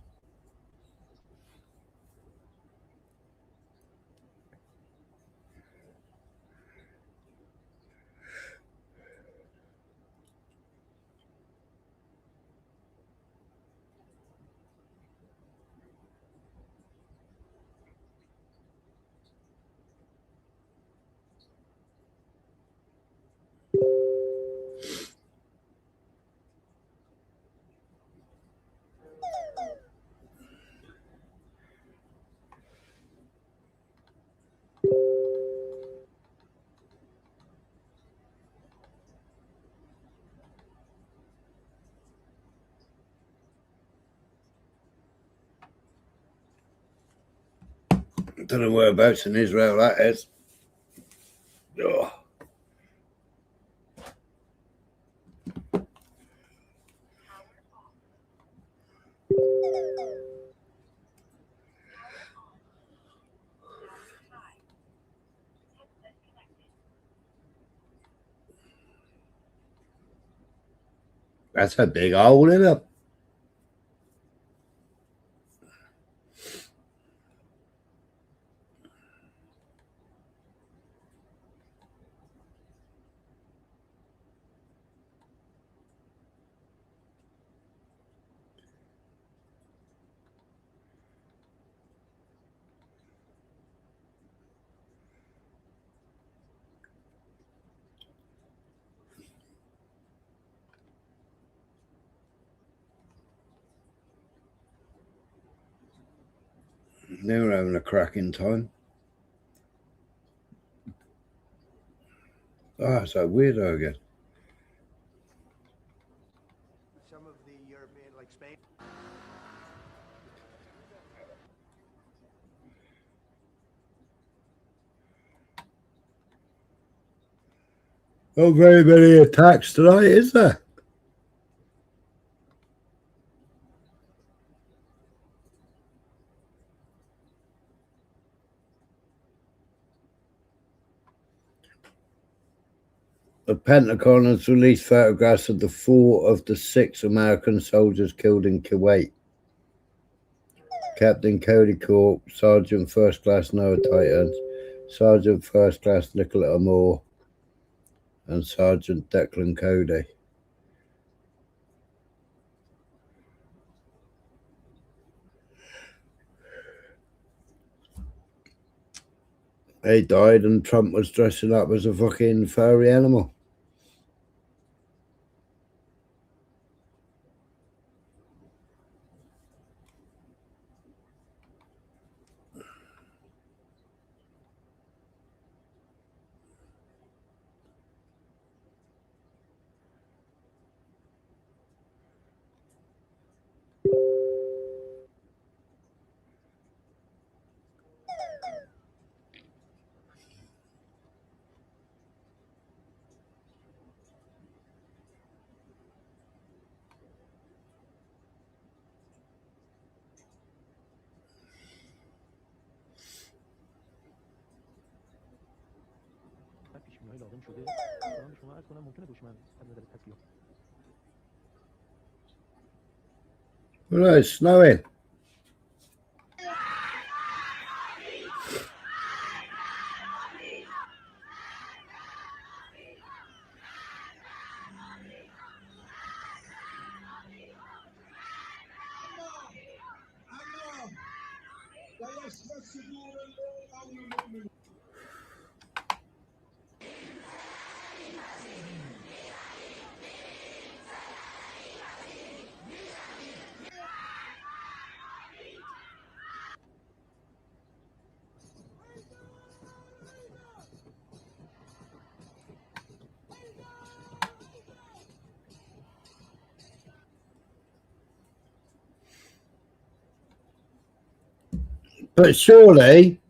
Speaker 2: Don't know whereabouts in Israel that is. Oh. That's a big hole in it. They were having a cracking time. Oh, it's a weirdo again.
Speaker 16: Some of the European, like Spain.
Speaker 2: Not very many attacks tonight, is there? The Pentagon has released photographs of the 4 of the 6 American soldiers killed in Kuwait. Captain Cody Cork, Sergeant First Class Noah Titans, Sergeant First Class Nicola Moore, and Sergeant Declan Cody. They died and Trump was dressing up as a fucking furry animal. Well, it's snowing. But surely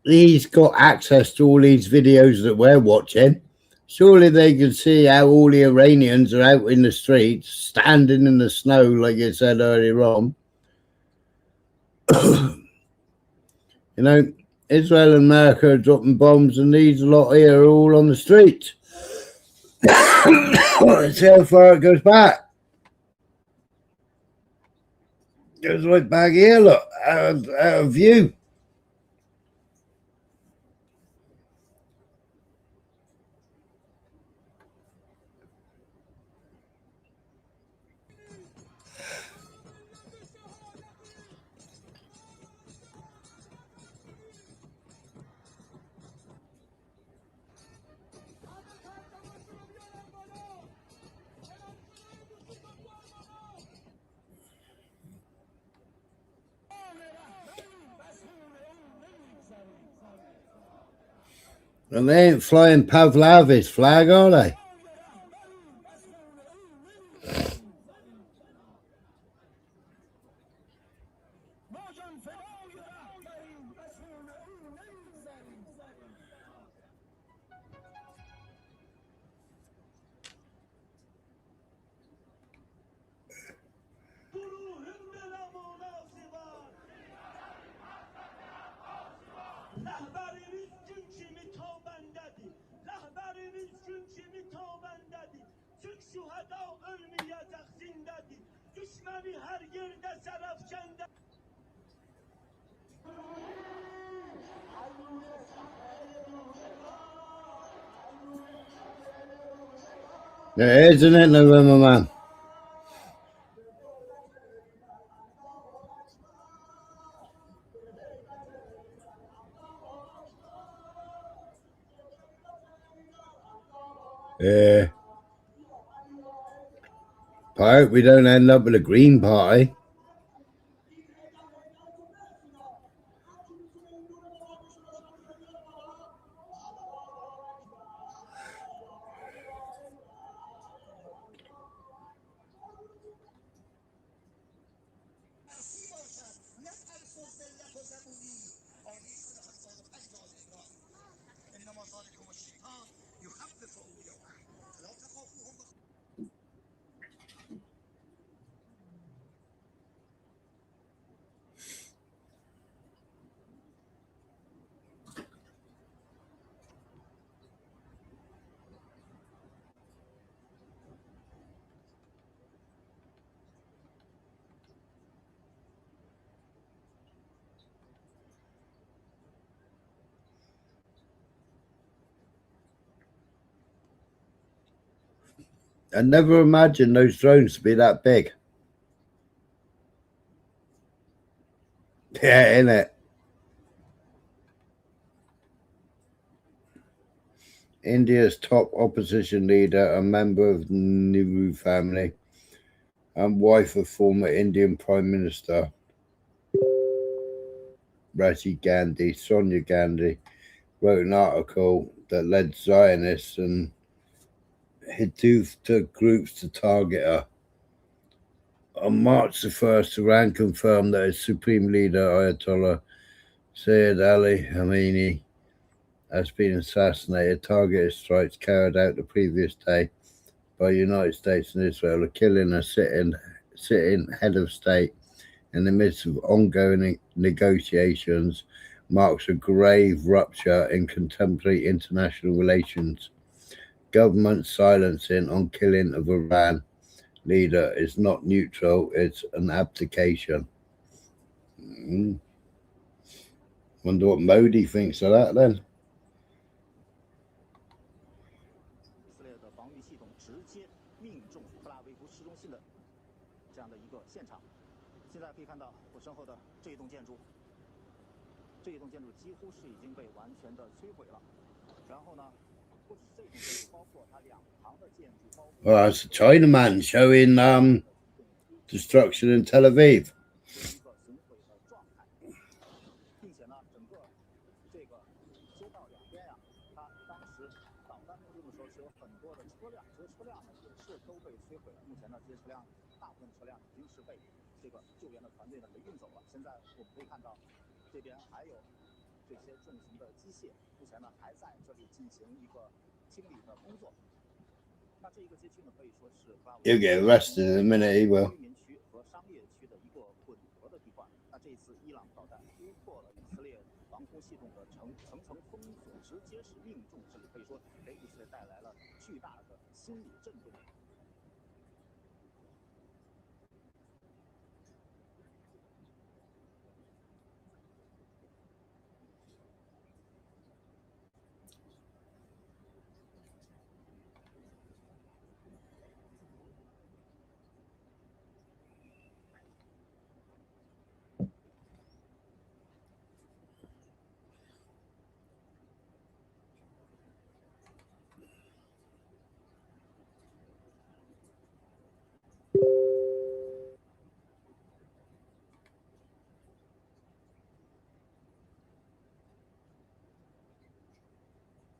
Speaker 2: he's got access to all these videos that we're watching. Surely they can see how all the Iranians are out in the streets, standing in the snow, like you said earlier on. You know, Israel and America are dropping bombs, and these lot here are all on the streets. See how far it goes back. It goes right back here, look, out of view. And they ain't flying Pavlov's flag, are they? Yeah, isn't it, November man? Yeah. I hope we don't end up with a Green Party. I never imagined those drones to be that big. Yeah, innit? India's top opposition leader, a member of the Nehru family, and wife of former Indian Prime Minister Rajiv Gandhi, Sonia Gandhi, wrote an article that led Zionists and Hindu groups to target her. On March the 1st, Iran confirmed that its supreme leader, Ayatollah Sayyid Ali Khamenei, has been assassinated. Targeted strikes carried out the previous day by the United States and Israel are killing a sitting head of state in the midst of ongoing negotiations marks a grave rupture in contemporary international relations. Government silencing on killing of Iran leader is not neutral, it's an abdication. Wonder what Modi thinks of that then. Well, it's a Chinaman showing destruction in Tel Aviv. He'll get arrested in a minute, he will.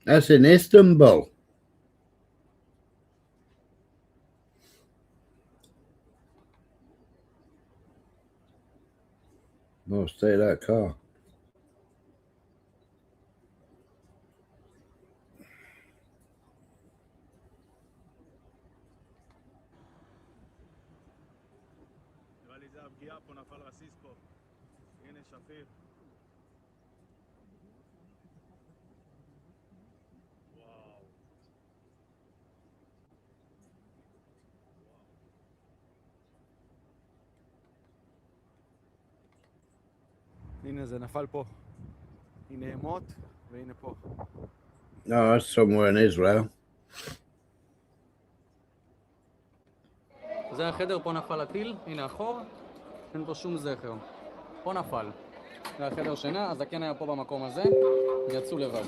Speaker 2: That's in Istanbul. Oh, stay that car.
Speaker 13: הנה זה נפל פה. הנה מות והנה פה.
Speaker 2: No, that's somewhere in Israel.
Speaker 13: זה החדר, פה נפל הטיל, הנה החור, אין פה שום זכר. פה נפל. זה החדר שינה, הזקן היה פה במקום הזה, יצאו לבד.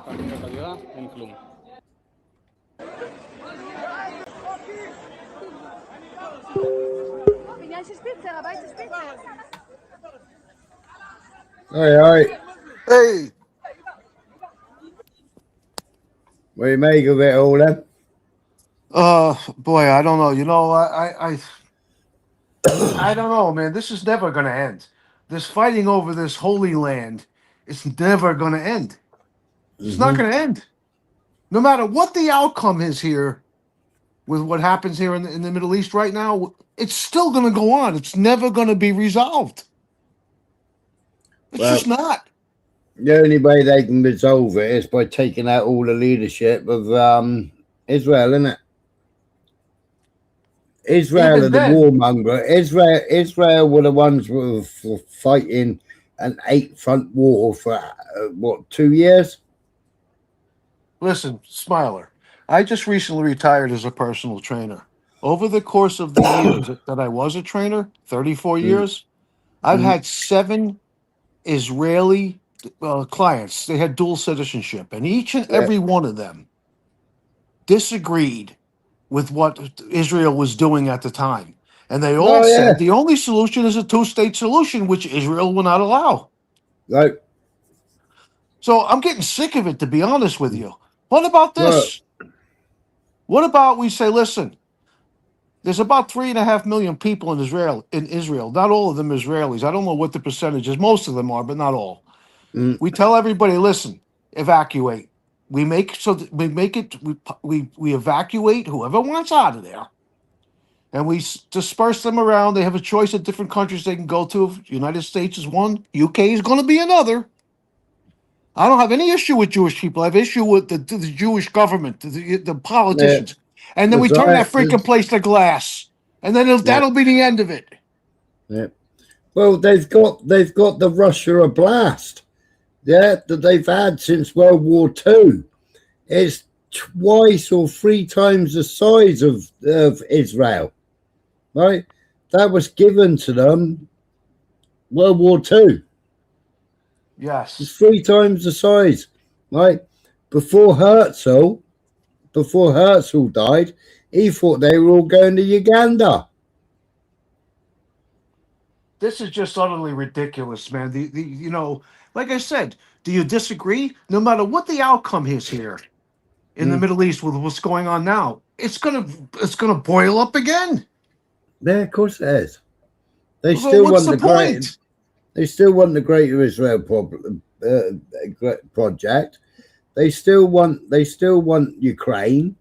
Speaker 13: כך נראית הדירה, אין כלום.
Speaker 2: Hey.
Speaker 17: Hey.
Speaker 2: What do you make of it all then?
Speaker 17: Boy, I don't know. You know, I don't know, man. This is never going to end. This fighting over this holy land is never going to end. It's not going to end. No matter what the outcome is here with what happens here in the Middle East right now, it's still going to go on. It's never going to be resolved. It's just not.
Speaker 2: The only way they can resolve it is by taking out all the leadership of Israel, isn't it? Israel
Speaker 17: Even
Speaker 2: are the
Speaker 17: then,
Speaker 2: warmonger. Israel were the ones who were fighting an 8-front war for, 2 years?
Speaker 17: Listen, Smiler, I just recently retired as a personal trainer. Over the course of the years that I was a trainer, 34 years, I've had 7 Israeli clients. They had dual citizenship, and each and every one of them disagreed with what Israel was doing at the time. And they all said the only solution is a two-state solution, which Israel will not allow.
Speaker 2: Right.
Speaker 17: So I'm getting sick of it, to be honest with you. What about this? What about we say, listen, there's about 3.5 million people in Israel. Not all of them Israelis. I don't know what the percentage is. Most of them are, but not all. We tell everybody, listen, evacuate. We evacuate whoever wants out of there, and we disperse them around. They have a choice of different countries they can go to. United States is one. UK is going to be another. I don't have any issue with Jewish people. I have issue with the Jewish government, the politicians. And then we turn that freaking place to glass, and then that'll be the end of it.
Speaker 2: Yeah. Well, they've got the Russia blast. That they've had since World War II. It's twice or 3 times the size of Israel, right? That was given to them World War II.
Speaker 17: Yes.
Speaker 2: It's 3 times the size, right? Before Herzl died, he thought they were all going to Uganda.
Speaker 17: This is just utterly ridiculous, man. Like I said, do you disagree? No matter what the outcome is here in the Middle East with what's going on now, it's gonna boil up again.
Speaker 2: Yeah, of course it is. They
Speaker 17: Well,
Speaker 2: still
Speaker 17: what's
Speaker 2: want
Speaker 17: the point?
Speaker 2: They still want the Greater Israel project. They still want Ukraine.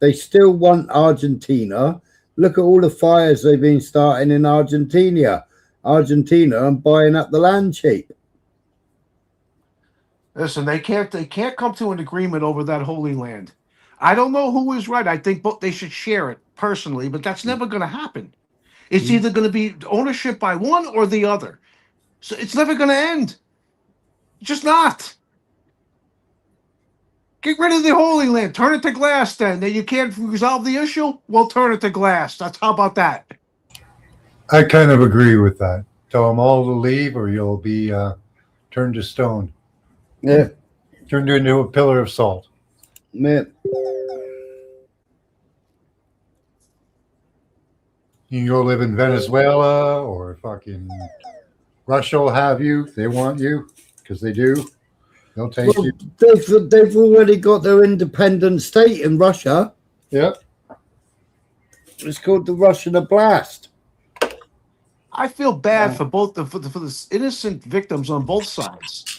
Speaker 2: They still want Argentina. Look at all the fires they've been starting in Argentina and buying up the land cheap.
Speaker 17: Listen, they can't come to an agreement over that Holy Land. I don't know who is right. I think they should share it personally, but that's never going to happen. It's either going to be ownership by one or the other. So it's never going to end. Just not. Get rid of the Holy Land. Turn it to glass then. Then you can't resolve the issue? Well, turn it to glass. How about that?
Speaker 6: I kind of agree with that. Tell them all to leave or you'll be turned to stone.
Speaker 2: Yeah.
Speaker 6: Turned into a pillar of salt.
Speaker 2: Yeah.
Speaker 6: You can go live in Venezuela or fucking Russia will have you. They want you because they do. They'll take you.
Speaker 2: They've already got their independent state in Russia.
Speaker 6: Yeah.
Speaker 2: It's called the Russian Oblast.
Speaker 17: I feel bad for both for the innocent victims on both sides.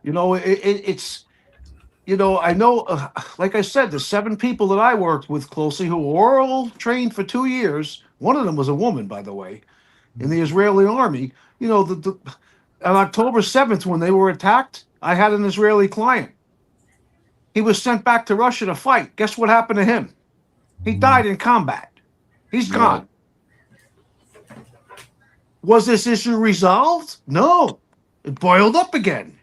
Speaker 17: It's I know, like I said, the 7 people that I worked with closely who were all trained for 2 years. One of them was a woman, by the way, in the Israeli army. On October 7th, when they were attacked, I had an Israeli client. He was sent back to Russia to fight. Guess what happened to him? He died in combat. He's gone. Was this issue resolved? No. It boiled up again.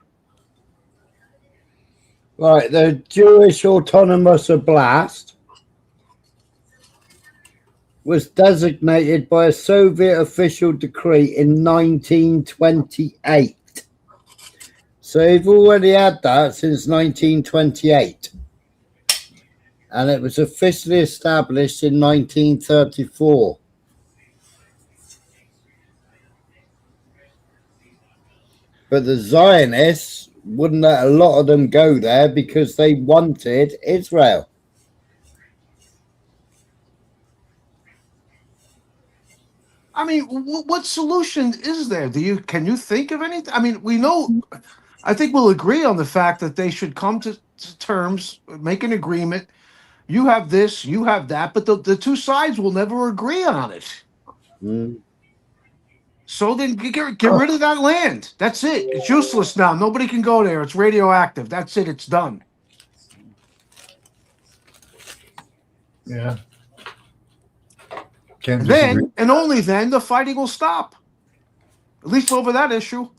Speaker 2: Right, the Jewish Autonomous Oblast was designated by a Soviet official decree in 1928. So they've already had that since 1928. And it was officially established in 1934. But the Zionists wouldn't let a lot of them go there because they wanted Israel.
Speaker 17: I mean, what solution is there? Can you think of anything? I mean, I think we'll agree on the fact that they should come to terms, make an agreement. You have this, you have that, but the 2 sides will never agree on it. So then get rid of that land. That's it. It's useless now. Nobody can go there. It's radioactive. That's it. It's done.
Speaker 6: Yeah.
Speaker 17: And then, and only then, the fighting will stop. At least over that issue.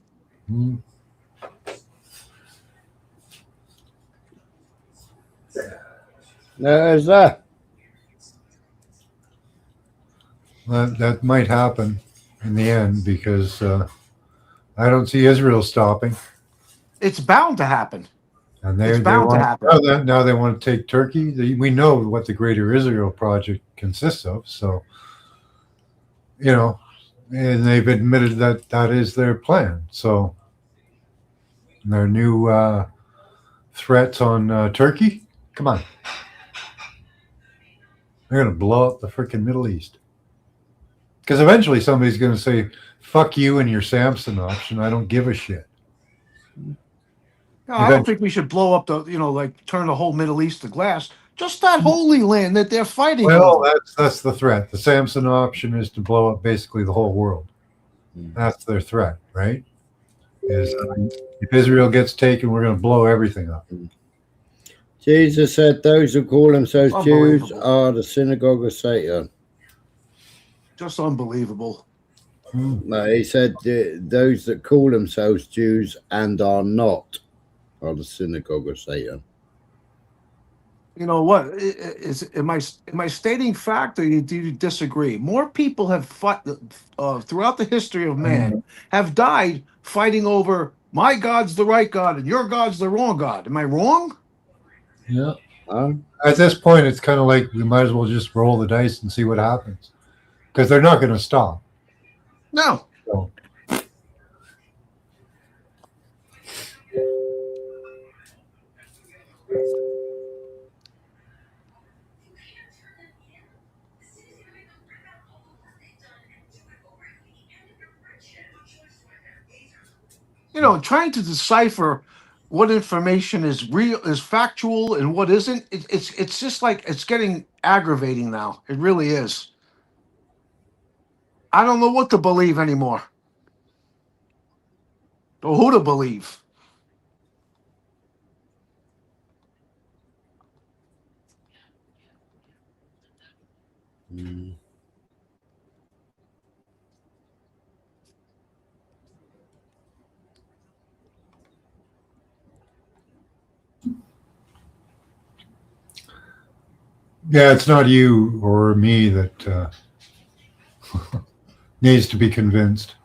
Speaker 2: There's that.
Speaker 6: That might happen in the end because I don't see Israel stopping.
Speaker 17: It's bound to happen.
Speaker 6: And
Speaker 17: It's
Speaker 6: they
Speaker 17: bound to
Speaker 6: want
Speaker 17: happen.
Speaker 6: now they want to take Turkey. We know what the Greater Israel Project consists of, so and they've admitted that that is their plan. So their new threats on Turkey, come on, they're going to blow up the freaking Middle East. Because eventually somebody's going to say, "Fuck you and your Samson option. I don't give a shit."
Speaker 17: No, I don't think we should blow up like turn the whole Middle East to glass. Just that Holy Land that they're fighting
Speaker 6: Well,
Speaker 17: over.
Speaker 6: that's the threat. The Samson option is to blow up basically the whole world. That's their threat, right? Is if Israel gets taken, we're going to blow everything up.
Speaker 2: Jesus said those who call themselves Jews
Speaker 17: Unbelievable.
Speaker 2: are the synagogue of Satan.
Speaker 17: Just unbelievable.
Speaker 2: No, he said those that call themselves Jews and are not are the synagogue of Satan.
Speaker 17: You know what? Am I stating fact, or do you disagree? More people have fought throughout the history of man have died fighting over my God's the right God and your God's the wrong God. Am I wrong?
Speaker 6: Yeah. At this point, it's kind of like we might as well just roll the dice and see what happens, because they're not going to stop.
Speaker 17: No.
Speaker 6: So.
Speaker 17: Trying to decipher what information is real, is factual, and what isn't. It's just like it's getting aggravating now. It really is. I don't know what to believe anymore, or who to believe.
Speaker 6: Yeah, it's not you or me that needs to be convinced.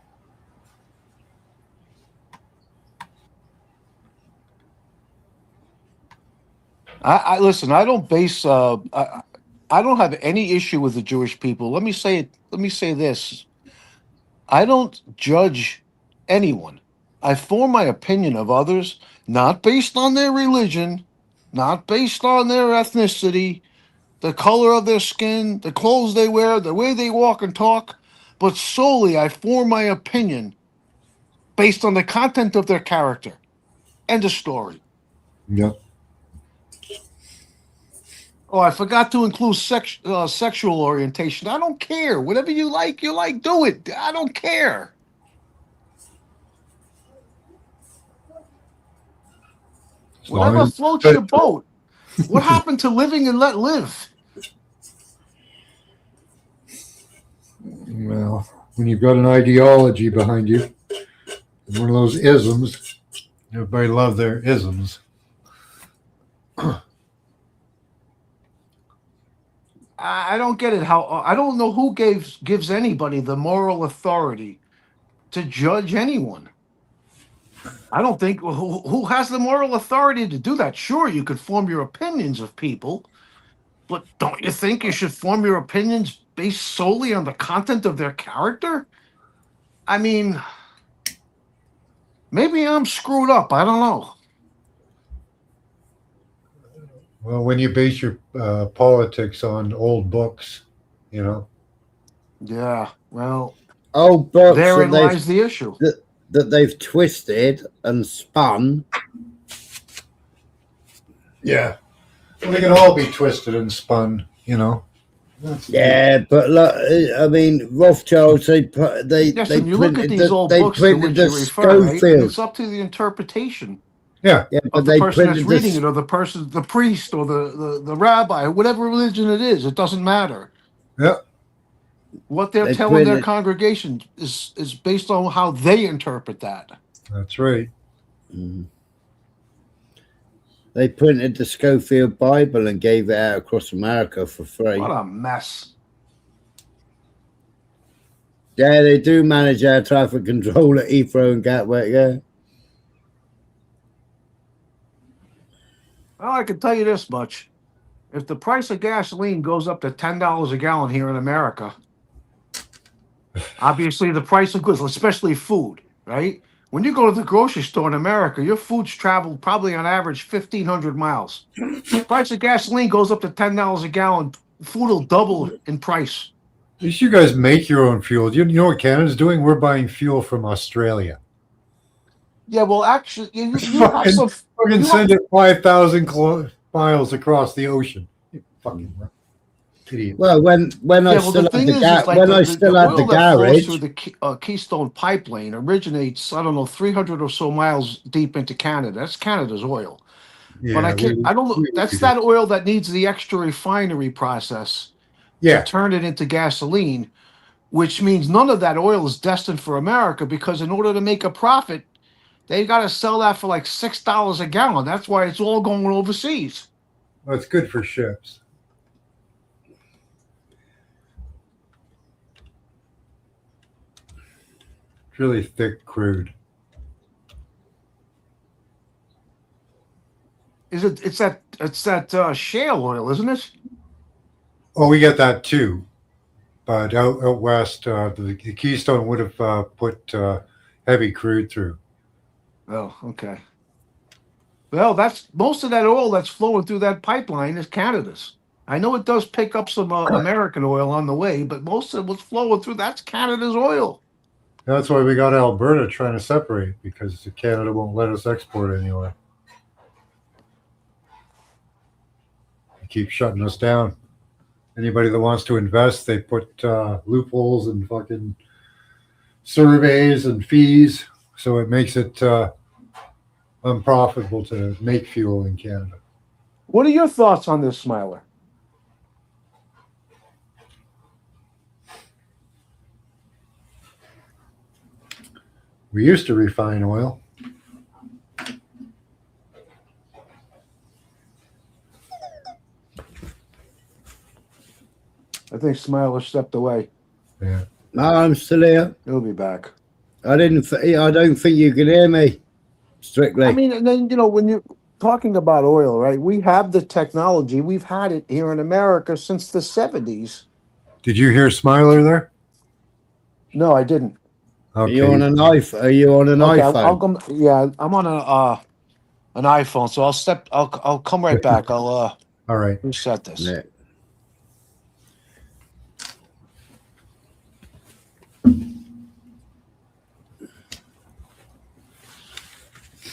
Speaker 17: I listen. I don't base. I don't have any issue with the Jewish people. Let me say it. Let me say this. I don't judge anyone. I form my opinion of others not based on their religion, not based on their ethnicity, the color of their skin, the clothes they wear, the way they walk and talk, but solely I form my opinion based on the content of their character and the story.
Speaker 6: Yep.
Speaker 17: Oh, I forgot to include sexual orientation. I don't care. Whatever you like, do it. I don't care. Whatever floats your boat. What happened to living and let live?
Speaker 6: Well, when you've got an ideology behind you, one of those isms, everybody loves their isms.
Speaker 17: I don't get it. How I don't know who gives anybody the moral authority to judge anyone. I don't think who has the moral authority to do that. Sure, you could form your opinions of people, but don't you think you should form your opinions based solely on the content of their character? I mean, maybe I'm screwed up. I don't know.
Speaker 6: Well, when you base your politics on old books,
Speaker 17: Yeah, well,
Speaker 2: old books
Speaker 17: therein lies the issue.
Speaker 2: That they've twisted and spun.
Speaker 6: Yeah. Well, they can all be twisted and spun,
Speaker 2: Yeah, but look, I mean, Rothschilds, they
Speaker 17: Yes, and you look at
Speaker 2: printed
Speaker 17: these old
Speaker 2: they
Speaker 17: books to
Speaker 2: printed
Speaker 17: which
Speaker 2: the
Speaker 17: you refer, right? And
Speaker 2: Schofield.
Speaker 17: it's up to the interpretation.
Speaker 6: Yeah,
Speaker 2: yeah, but
Speaker 17: of the
Speaker 2: they
Speaker 17: person that's
Speaker 2: printed
Speaker 17: reading it, or the priest, or the rabbi, whatever religion it is. It doesn't matter.
Speaker 6: Yeah.
Speaker 17: What they're
Speaker 2: They
Speaker 17: telling their
Speaker 2: printed-
Speaker 17: congregation is based on how they interpret that.
Speaker 6: That's right.
Speaker 2: They printed the Schofield Bible and gave it out across America for free.
Speaker 17: What a mess.
Speaker 2: Yeah, they do manage air traffic control at Heathrow and Gatwick, yeah.
Speaker 17: Well, I can tell you this much. If the price of gasoline goes up to $10 a gallon here in America, obviously the price of goods, especially food, right? When you go to the grocery store in America, your food's traveled probably on average 1,500 miles. Price of gasoline goes up to $10 a gallon, food will double in price.
Speaker 6: At least you guys make your own fuel. You know what Canada's doing? We're buying fuel from Australia.
Speaker 17: Yeah, well, actually, you have some.
Speaker 6: Fucking send it 5,000 miles across the ocean. You fucking idiot.
Speaker 2: Well, when I still had the garage,
Speaker 17: through the Keystone Pipeline originates, I don't know, 300 or so miles deep into Canada. That's Canada's oil.
Speaker 6: Yeah,
Speaker 17: But I don't know. That's that oil that needs the extra refinery process to turn it into gasoline, which means none of that oil is destined for America because in order to make a profit, they got to sell that for like $6 a gallon. That's why it's all going overseas.
Speaker 6: Well, it's good for ships. It's really thick crude.
Speaker 17: It's that shale oil, isn't it?
Speaker 6: Oh, we get that too. But out west, the Keystone would have put heavy crude through.
Speaker 17: Oh, okay. Well, that's most of that oil that's flowing through that pipeline is Canada's. I know it does pick up some American oil on the way, but most of what's flowing through, that's Canada's oil.
Speaker 6: That's why we got Alberta trying to separate, because Canada won't let us export anywhere. They keep shutting us down. Anybody that wants to invest, they put loopholes and fucking surveys and fees, so it makes it unprofitable to make fuel in Canada.
Speaker 17: What are your thoughts on this, Smiler?
Speaker 6: We used to refine oil.
Speaker 17: I think Smiler stepped away.
Speaker 6: Yeah.
Speaker 2: No, I'm still here.
Speaker 17: He'll be back.
Speaker 2: I don't think you can hear me. Strictly.
Speaker 17: I mean, and then when you're talking about oil, right? We have the technology. We've had it here in America since the 70s.
Speaker 6: Did you hear Smiler there?
Speaker 17: No, I didn't.
Speaker 2: Okay. Are you on an iPhone? Are you on an iPhone?
Speaker 17: I'll come. Yeah, I'm on an iPhone. So I'll come right back. I'll
Speaker 6: all right.
Speaker 17: Reset this.
Speaker 2: Yeah.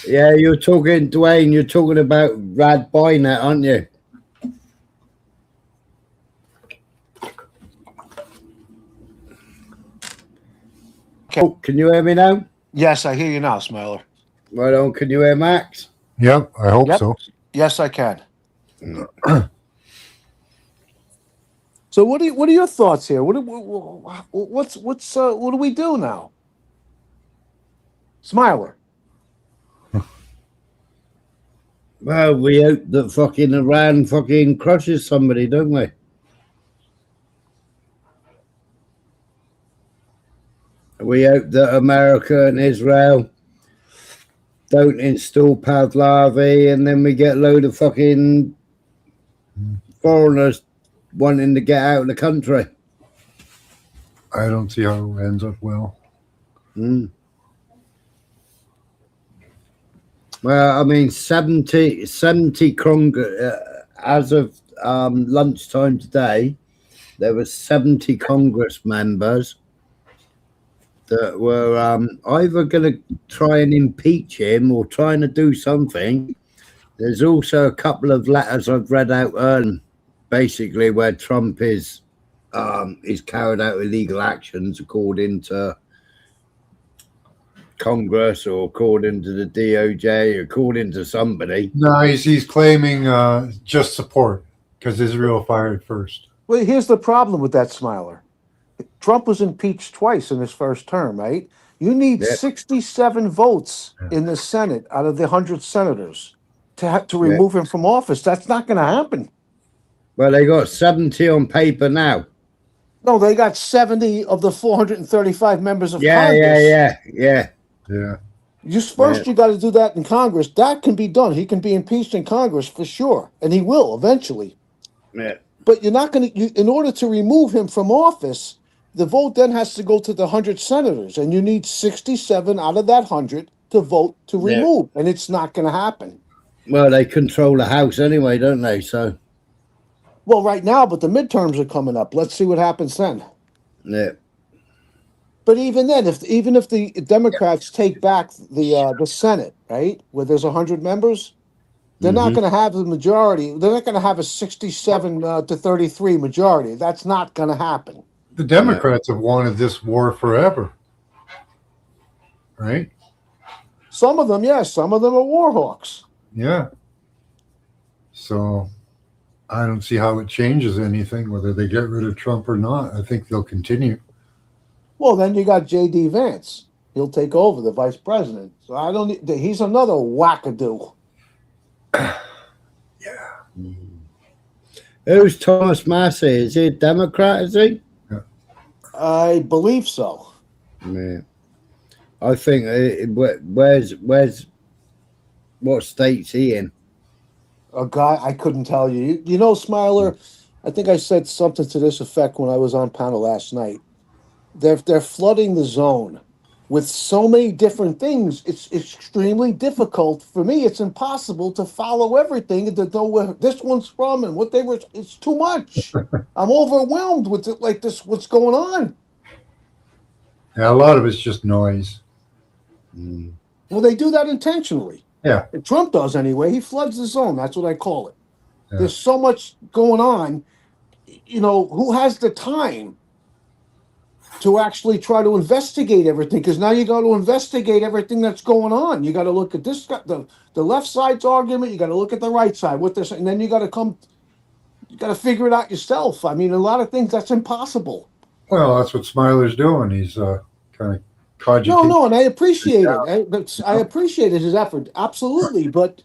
Speaker 2: Yeah, you're talking, Dwayne. You're talking about Rad Bynet, aren't you?
Speaker 17: Okay.
Speaker 2: Oh, can you hear me now?
Speaker 17: Yes, I hear you now, Smiler.
Speaker 2: Right on. Can you hear Max?
Speaker 6: Yep, I hope so.
Speaker 17: Yes, I can. So, what are your thoughts here? What do we do now, Smiler?
Speaker 2: Well, we hope that fucking Iran fucking crushes somebody, don't we? We hope that America and Israel don't install Pahlavi, and then we get a load of fucking foreigners wanting to get out of the country.
Speaker 6: I don't see how it ends up well.
Speaker 2: Well, I mean, 70 as of lunchtime today, there were 70 Congress members that were either going to try and impeach him or trying to do something. There's also a couple of letters I've read out earlier, basically where Trump is carried out illegal actions according to Congress or according to the DOJ, according to somebody.
Speaker 6: No, he's claiming just support because Israel fired first.
Speaker 17: Well, here's the problem with that, Smiler. Trump was impeached twice in his first term, right? You need 67 votes in the Senate out of the 100 senators to remove him from office. That's not going to happen.
Speaker 2: Well, they got 70 on paper now.
Speaker 17: No, they got 70 of the 435 members of
Speaker 2: Yeah,
Speaker 17: Congress.
Speaker 2: yeah.
Speaker 17: Just first, you got to do that in Congress. That can be done. He can be impeached in Congress for sure, and he will eventually.
Speaker 2: Yeah.
Speaker 17: But you're not going to. In order to remove him from office, the vote then has to go to the 100 senators, and you need 67 out of that 100 to vote to
Speaker 2: Yeah.
Speaker 17: remove, and it's not going to happen.
Speaker 2: Well, they control the House anyway, don't they? So.
Speaker 17: Well, right now, but the midterms are coming up. Let's see what happens then.
Speaker 2: Yeah.
Speaker 17: But even then, even if the Democrats take back the Senate, right, where there's 100 members, they're not going to have the majority. They're not going to have a 67 to 33 majority. That's not going to happen.
Speaker 6: The Democrats have wanted this war forever, right?
Speaker 17: Some of them, yes. Some of them are war hawks.
Speaker 6: Yeah. So I don't see how it changes anything, whether they get rid of Trump or not. I think they'll continue.
Speaker 17: Well, then you got J.D. Vance. He'll take over the vice president. So I don't. He's another wackadoo.
Speaker 2: Who's Thomas Massey? Is he a Democrat? Is he?
Speaker 6: Yeah.
Speaker 17: I believe so.
Speaker 2: Yeah. I think where's what state's he in?
Speaker 17: A guy I couldn't tell you. You know, Smiler. I think I said something to this effect when I was on panel last night. They're flooding the zone with so many different things. It's extremely difficult for me. It's impossible to follow everything and to know where this one's from and what they were. It's too much. I'm overwhelmed with it. Like this, what's going on?
Speaker 6: Yeah, a lot of it's just noise.
Speaker 17: Well, they do that intentionally.
Speaker 6: Yeah.
Speaker 17: And Trump does anyway. He floods the zone. That's what I call it.
Speaker 6: Yeah.
Speaker 17: There's so much going on. You know, who has the time to actually try to investigate everything? Because now you got to investigate everything that's going on. You got to look at this, the left side's argument. You got to look at the right side. What they're saying, and then you got to figure it out yourself. I mean, a lot of things that's impossible.
Speaker 6: Well, that's what Smiler's doing. He's kind of cogitating.
Speaker 17: No, and I appreciate it. I appreciated his effort, absolutely. But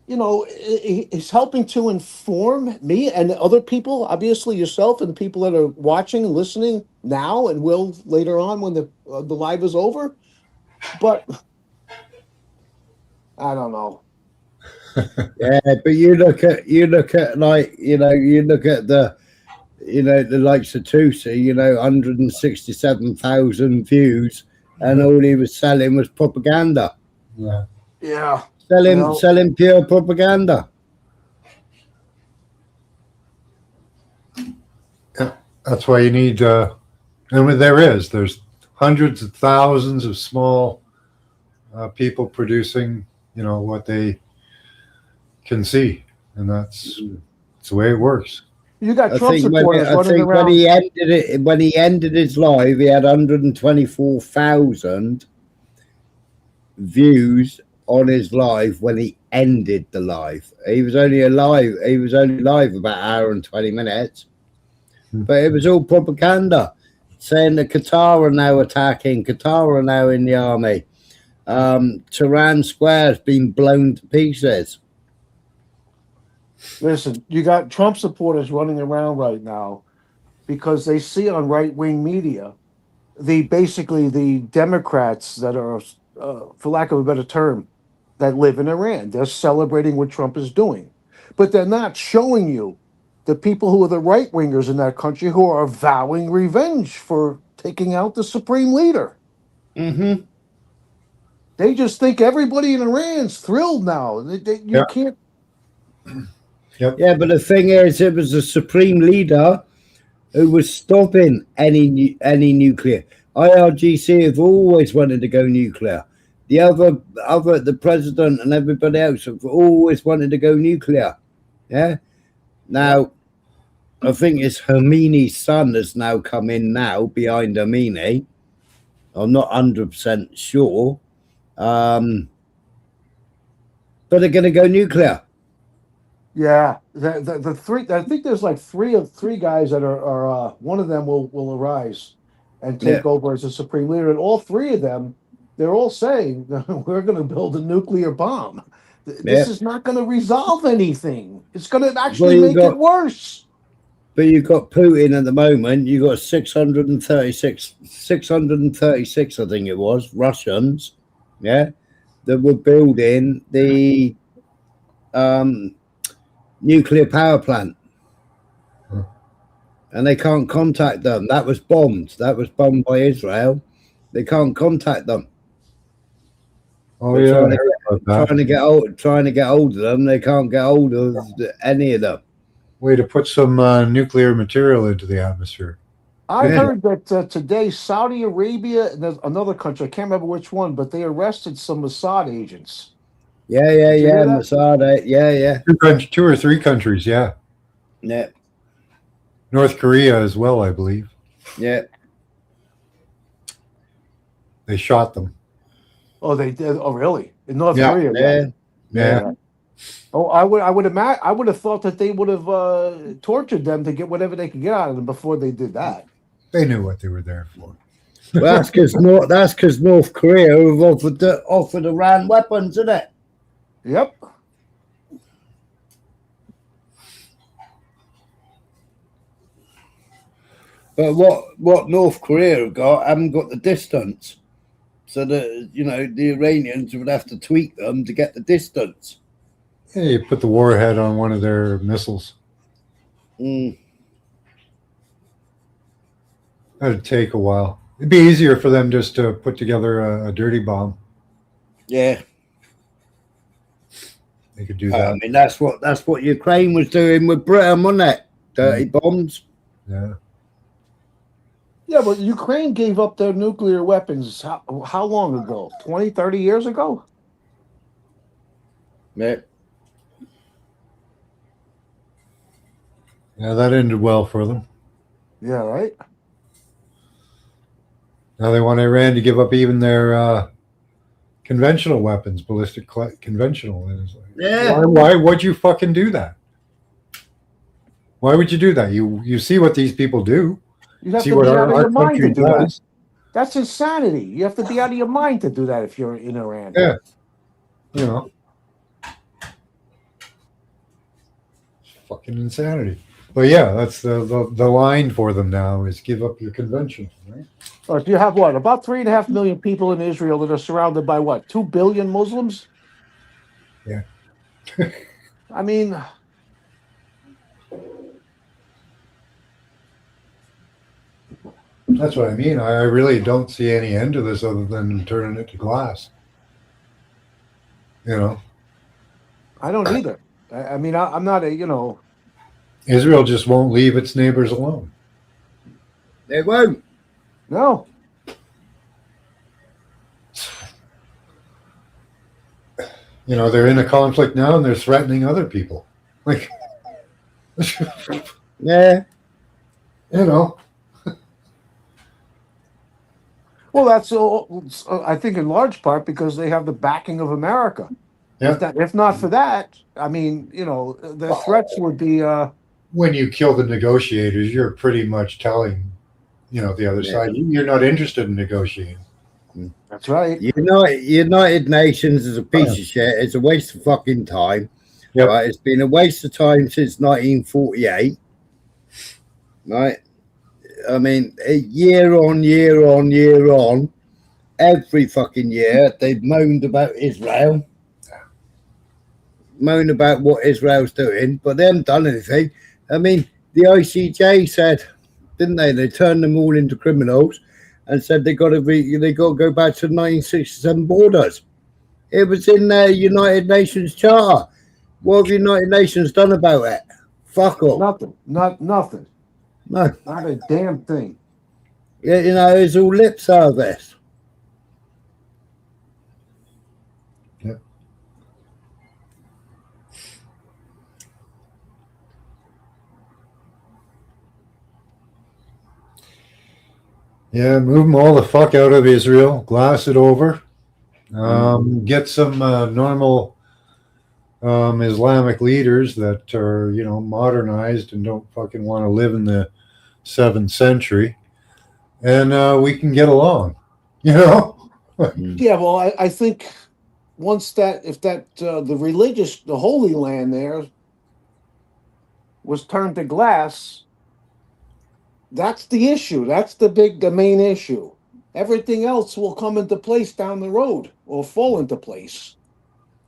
Speaker 17: you know, he's helping to inform me and other people, obviously yourself and the people that are watching and listening now and will later on when the live is over. But I don't know.
Speaker 2: Yeah, but you look at like you look at the likes of Tusi, 167,000 views, and all he was selling was propaganda.
Speaker 17: Yeah.
Speaker 2: Selling pure propaganda.
Speaker 6: Yeah, that's why you need. And there's hundreds of thousands of small people producing, what they can see, and that's the way it works.
Speaker 17: You got Trump supporters running around.
Speaker 2: When he ended his live, he had 124,000 views on his live when he ended the live. He was only live about an hour and 20 minutes. But it was all propaganda, saying that Qatar are now attacking, Qatar are now in the army. Tehran Square has been blown to pieces.
Speaker 17: Listen, you got Trump supporters running around right now because they see on right-wing media basically the Democrats that are, for lack of a better term, that live in Iran. They're celebrating what Trump is doing. But they're not showing you the people who are the right-wingers in that country who are vowing revenge for taking out the supreme leader.
Speaker 2: Mm-hmm.
Speaker 17: They just think everybody in Iran's thrilled now. You can't...
Speaker 6: Yep.
Speaker 2: Yeah, but the thing is, it was the supreme leader who was stopping any nuclear. IRGC have always wanted to go nuclear. The president and everybody else have always wanted to go nuclear. Yeah. Now, I think it's Khomeini's son has now come in now behind Khomeini. I'm not 100% sure. But they're going to go nuclear.
Speaker 17: Yeah, the three. I think there's like three guys that are one of them will arise and take over as a supreme leader, and all three of them, they're all saying we're going to build a nuclear bomb. This is not going to resolve anything. It's going to actually make it worse.
Speaker 2: But you've got Putin at the moment. You've got 636, I think it was, Russians, yeah, that were building the nuclear power plant. And they can't contact them. That was bombed. That was bombed by Israel. They can't contact them.
Speaker 6: Oh,
Speaker 2: They're
Speaker 6: yeah.
Speaker 2: trying to get hold of them. They can't get hold of any of them.
Speaker 6: Way to put some nuclear material into the atmosphere.
Speaker 17: I heard that today Saudi Arabia and there's another country, I can't remember which one, but they arrested some Mossad agents.
Speaker 2: Yeah, Mossad, yeah.
Speaker 6: 2 or 3 countries, yeah.
Speaker 2: Yeah.
Speaker 6: North Korea as well, I believe.
Speaker 2: Yeah.
Speaker 6: They shot them.
Speaker 17: Oh, they did. Oh, really? In North
Speaker 6: Yeah.
Speaker 17: Korea?
Speaker 6: Yeah.
Speaker 17: Oh, I would have thought that they would have tortured them to get whatever they could get out of them before they did that.
Speaker 6: They knew what they were there for.
Speaker 2: Well, that's because North Korea have offered Iran weapons, isn't it?
Speaker 17: Yep.
Speaker 2: But what North Korea haven't got the distance, so that the Iranians would have to tweak them to get the distance.
Speaker 6: Yeah, you put the warhead on one of their missiles. That'd take a while. It'd be easier for them just to put together a dirty bomb.
Speaker 2: Yeah.
Speaker 6: They could do that.
Speaker 2: I mean, that's what Ukraine was doing with Britain, wasn't it? Dirty bombs.
Speaker 6: Yeah.
Speaker 17: Yeah, but Ukraine gave up their nuclear weapons how long ago? 20, 30 years ago?
Speaker 2: Yeah.
Speaker 6: Yeah, that ended well for them.
Speaker 17: Yeah, right?
Speaker 6: Now they want Iran to give up even their conventional weapons, ballistic conventional. And it's like,
Speaker 2: yeah.
Speaker 6: Why would you fucking do that? Why would you do that? You see what these people do.
Speaker 17: You have
Speaker 6: see
Speaker 17: to
Speaker 6: what
Speaker 17: be out of
Speaker 6: our
Speaker 17: your mind to
Speaker 6: country
Speaker 17: do that.
Speaker 6: does.
Speaker 17: That's insanity. You have to be out of your mind to do that if you're in Iran.
Speaker 6: Yeah. It's fucking insanity. But yeah, that's the line for them now is give up your convention, right?
Speaker 17: If you have what? About 3.5 million people in Israel that are surrounded by what? 2 billion Muslims?
Speaker 6: Yeah.
Speaker 17: I mean,
Speaker 6: that's what I mean. I really don't see any end to this other than turning it to glass.
Speaker 17: I don't either. I mean, I'm not a,
Speaker 6: Israel just won't leave its neighbors alone.
Speaker 2: They won't.
Speaker 17: No.
Speaker 6: They're in a conflict now and they're threatening other people. Like,
Speaker 2: yeah.
Speaker 17: Well, that's I think in large part because they have the backing of America.
Speaker 6: Yeah.
Speaker 17: If not for that, I mean, the threats would be.
Speaker 6: When you kill the negotiators, you're pretty much telling, the other side, you're not interested in negotiating.
Speaker 17: That's right.
Speaker 2: United Nations is a piece of shit. It's a waste of fucking time.
Speaker 6: Yep.
Speaker 2: Right? It's been a waste of time since 1948. Right? I mean, year on, every fucking year, they've moaned about Israel. Moan about what Israel's doing, but they haven't done anything. I mean, the ICJ said, didn't they? They turned them all into criminals and said they got to go back to 1967 borders. It was in their United Nations Charter. What have United Nations done about it? Fuck all.
Speaker 17: Nothing. Nothing.
Speaker 2: No.
Speaker 17: Not a damn thing.
Speaker 2: Yeah, it's all lip service.
Speaker 6: Yep. Yeah, move them all the fuck out of Israel, glass it over, get some normal Islamic leaders that are, modernized and don't fucking want to live in the 7th century, and we can get along,
Speaker 17: Yeah, well, I think once the Holy Land there was turned to glass, That's the issue. That's the main issue. Everything else will come into place down the road or fall into place.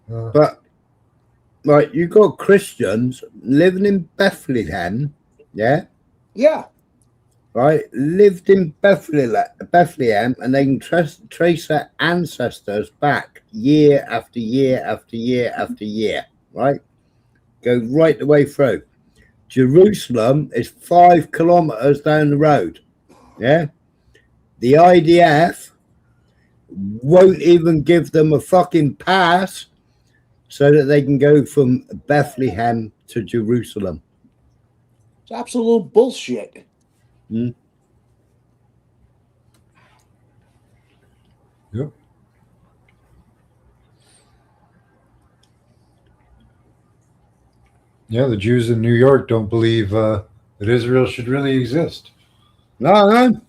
Speaker 2: But right, you got Christians living in Bethlehem, yeah?
Speaker 17: Yeah.
Speaker 2: Right, lived in Bethlehem, and they can trace their ancestors back year after year after year after year, right? Go right the way through. Jerusalem is 5 kilometers down the road, yeah? The IDF won't even give them a fucking pass so that they can go from Bethlehem to Jerusalem.
Speaker 17: It's absolute bullshit.
Speaker 2: Mm.
Speaker 6: Yep. Yeah, the Jews in New York don't believe that Israel should really exist.
Speaker 2: No.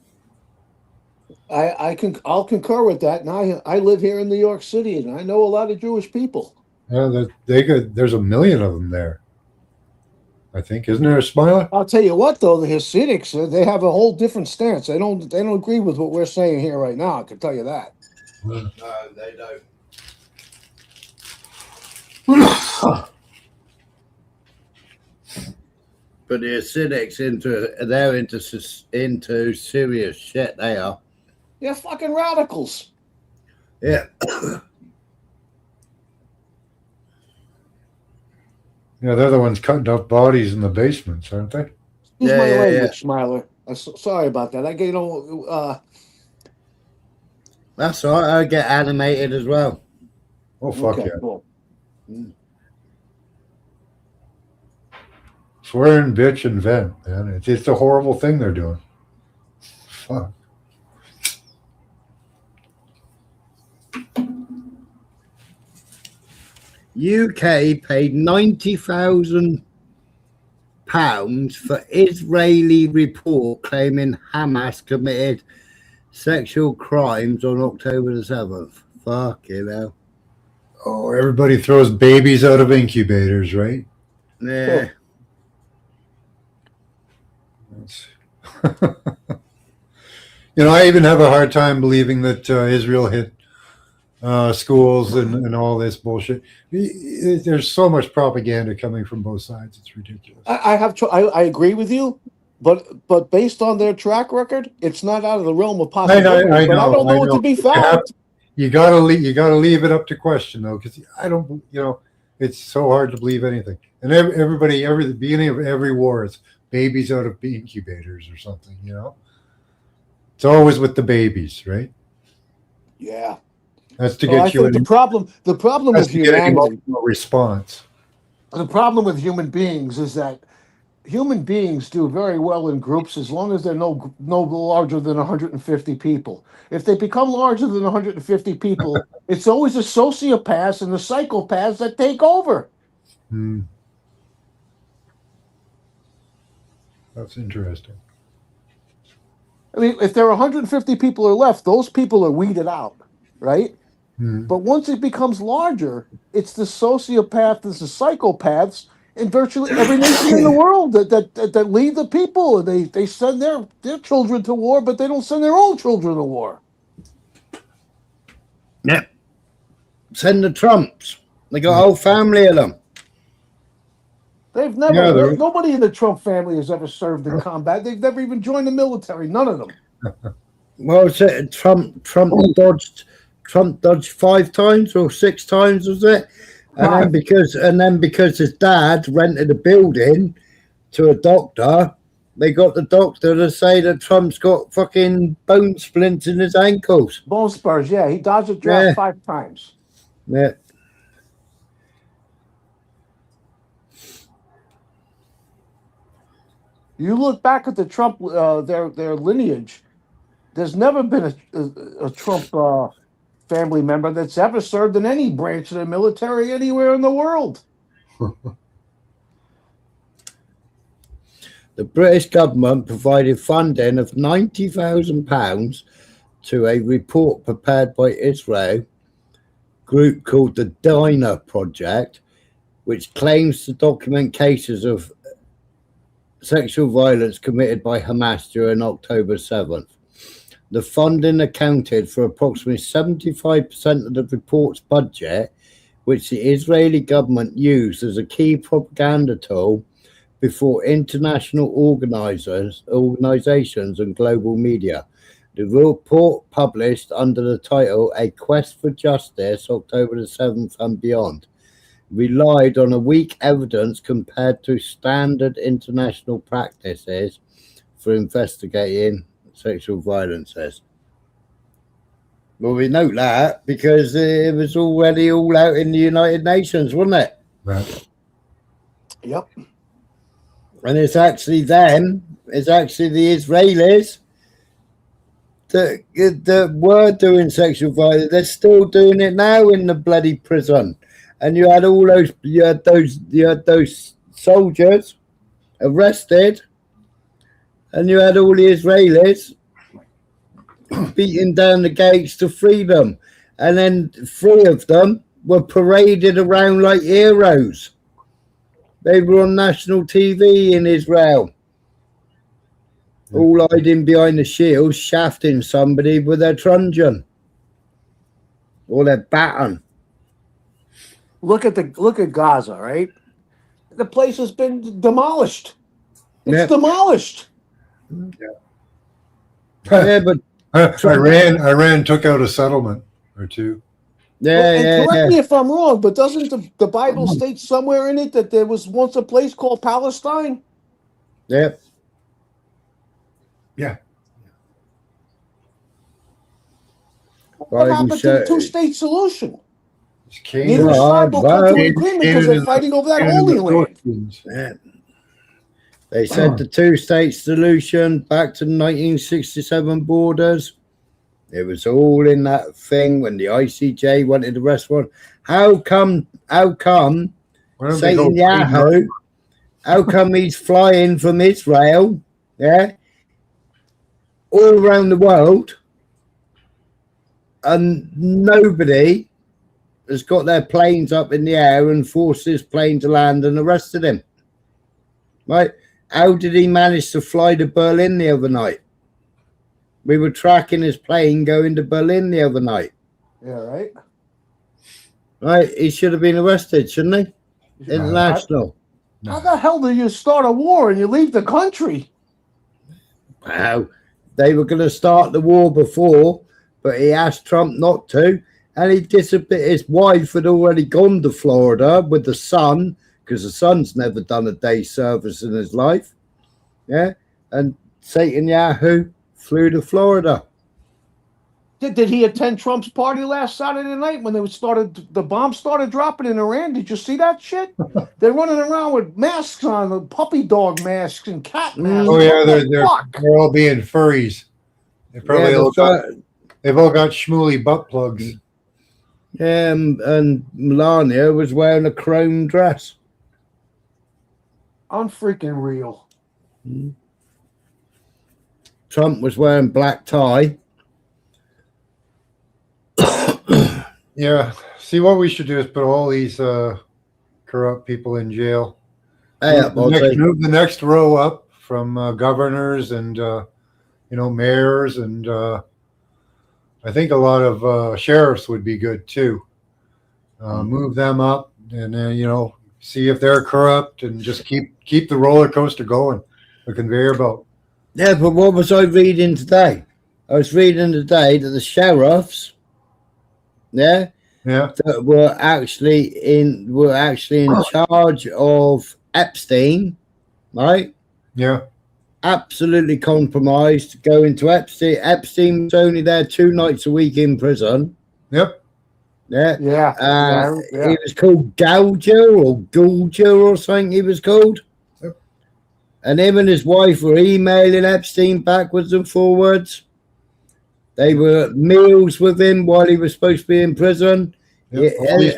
Speaker 17: I'll concur with that. And I live here in New York City, and I know a lot of Jewish people.
Speaker 6: Yeah, there's a million of them there. I think, isn't there a Smiler?
Speaker 17: I'll tell you what, though, the Hasidics, they have a whole different stance. They don't agree with what we're saying here right now. I can tell you that.
Speaker 2: No, they don't. But the Hasidics they're into serious shit. They are.
Speaker 17: They're fucking radicals.
Speaker 2: Yeah.
Speaker 6: Yeah, they're the ones cutting up bodies in the basements, aren't they?
Speaker 17: Excuse my language, Smiler. Sorry about that.
Speaker 2: That's all right. I get animated as well.
Speaker 6: Oh, fuck
Speaker 17: okay,
Speaker 6: yeah.
Speaker 17: Cool.
Speaker 6: Swearing, bitch, and vent, man. It's a horrible thing they're doing. Fuck.
Speaker 2: UK paid £90,000 for Israeli report claiming Hamas committed sexual crimes on October the 7th. Fucking hell.
Speaker 6: Oh, everybody throws babies out of incubators, right?
Speaker 2: Yeah.
Speaker 6: I even have a hard time believing that Israel hit schools and all this bullshit. There's so much propaganda coming from both sides. It's ridiculous.
Speaker 17: I agree with you, but based on their track record, it's not out of the realm of possibility. I don't know it to be fact.
Speaker 6: You gotta leave it up to question though, because I don't. It's so hard to believe anything. And the beginning of every war, it's babies out of incubators or something. It's always with the babies, right?
Speaker 17: Yeah.
Speaker 6: That's to get you.
Speaker 17: The problem with humanity.
Speaker 6: Response.
Speaker 17: The problem with human beings is that human beings do very well in groups as long as they're no larger than 150 people. If they become larger than 150 people, it's always the sociopaths and the psychopaths that take over.
Speaker 6: That's interesting.
Speaker 17: I mean, if there are 150 people are left, those people are weeded out, right? But once it becomes larger, it's the sociopaths, it's the psychopaths in virtually every nation in the world that lead the people. They send their children to war, but they don't send their own children to war.
Speaker 2: Yeah. Send the Trumps. They got a whole family of them.
Speaker 17: They've never. Nobody in the Trump family has ever served in combat. They've never even joined the military. None of them.
Speaker 2: Well, Trump dodged 5 times or 6 times, was it? And then because his dad rented a building to a doctor, they got the doctor to say that Trump's got fucking bone splints in his ankles.
Speaker 17: Bone spurs, yeah. He dodged a draft 5 times.
Speaker 2: Yeah.
Speaker 17: You look back at the Trump, their lineage. There's never been a Trump family member that's ever served in any branch of the military anywhere in the world.
Speaker 2: The British government provided funding of £90,000 to a report prepared by Israel group called the Diner Project, which claims to document cases of sexual violence committed by Hamas during October 7th. The funding accounted for approximately 75% of the report's budget, which the Israeli government used as a key propaganda tool before international organizations and global media. The report, published under the title A Quest for Justice, October the 7th and beyond, relied on a weak evidence compared to standard international practices for investigating sexual violences. Well, we note that because it was already all out in the United Nations, wasn't it?
Speaker 6: Right.
Speaker 17: Yep.
Speaker 2: And it's actually them, it's actually the Israelis that were doing sexual violence. They're still doing it now in the bloody prison. And you had those soldiers arrested, and you had all the Israelis beating down the gates to freedom, and then 3 of them were paraded around like heroes. They were on national TV in Israel, all hiding behind the shields, shafting somebody with their truncheon or their baton.
Speaker 17: Look at Gaza, right? The place has been demolished. It's demolished.
Speaker 2: Yeah, but
Speaker 6: Iran took out a settlement or 2.
Speaker 17: Correct me if I'm wrong, but doesn't the Bible state somewhere in it that there was once a place called Palestine?
Speaker 2: Yep.
Speaker 6: Yeah.
Speaker 17: What happened to the 2-state solution?
Speaker 6: Canaan.
Speaker 17: Neither side will come to an agreement because they're fighting over that holy land.
Speaker 2: Yeah. They said the 2-state solution back to the 1967 borders. It was all in that thing when the ICJ wanted to arrest one. How come Satan Yahoo, how come he's flying from Israel, all around the world, and nobody has got their planes up in the air and forced his plane to land and arrested him? Right? How did he manage to fly to Berlin the other night? We were tracking his plane going to Berlin the other night.
Speaker 17: Yeah, right.
Speaker 2: Right, he should have been arrested, shouldn't he? International.
Speaker 17: How the hell do you start a war and you leave the country?
Speaker 2: Wow. They were going to start the war before, but he asked Trump not to, and he disappeared. His wife had already gone to Florida with the son, because the son's never done a day's service in his life. Yeah, and Satan Yahoo flew to Florida.
Speaker 17: Did he attend Trump's party last Saturday night when the bombs started dropping in Iran? Did you see that shit? They're running around with masks on, the puppy dog masks and cat masks.
Speaker 6: Oh yeah, they're all being furries. They probably they've all got schmooly butt plugs.
Speaker 2: Yeah, and Melania was wearing a chrome dress.
Speaker 17: Unfreaking real.
Speaker 2: Trump was wearing black tie.
Speaker 6: Yeah. See, what we should do is put all these corrupt people in jail. Move the next row up from governors and mayors, and I think a lot of sheriffs would be good too. Move them up, and then see if they're corrupt, and just keep the roller coaster going, the conveyor belt.
Speaker 2: Yeah, but what was I reading today? I was reading today that the sheriffs, that were actually in charge of Epstein, right?
Speaker 6: Yeah.
Speaker 2: Absolutely compromised, going to Epstein. Epstein was only there 2 nights a week in prison.
Speaker 6: Yep.
Speaker 2: Yeah.
Speaker 17: Yeah.
Speaker 2: He was called Gouger or something he was called.
Speaker 6: Yep.
Speaker 2: And him and his wife were emailing Epstein backwards and forwards. They were at meals with him while he was supposed to be in prison.
Speaker 6: Yep.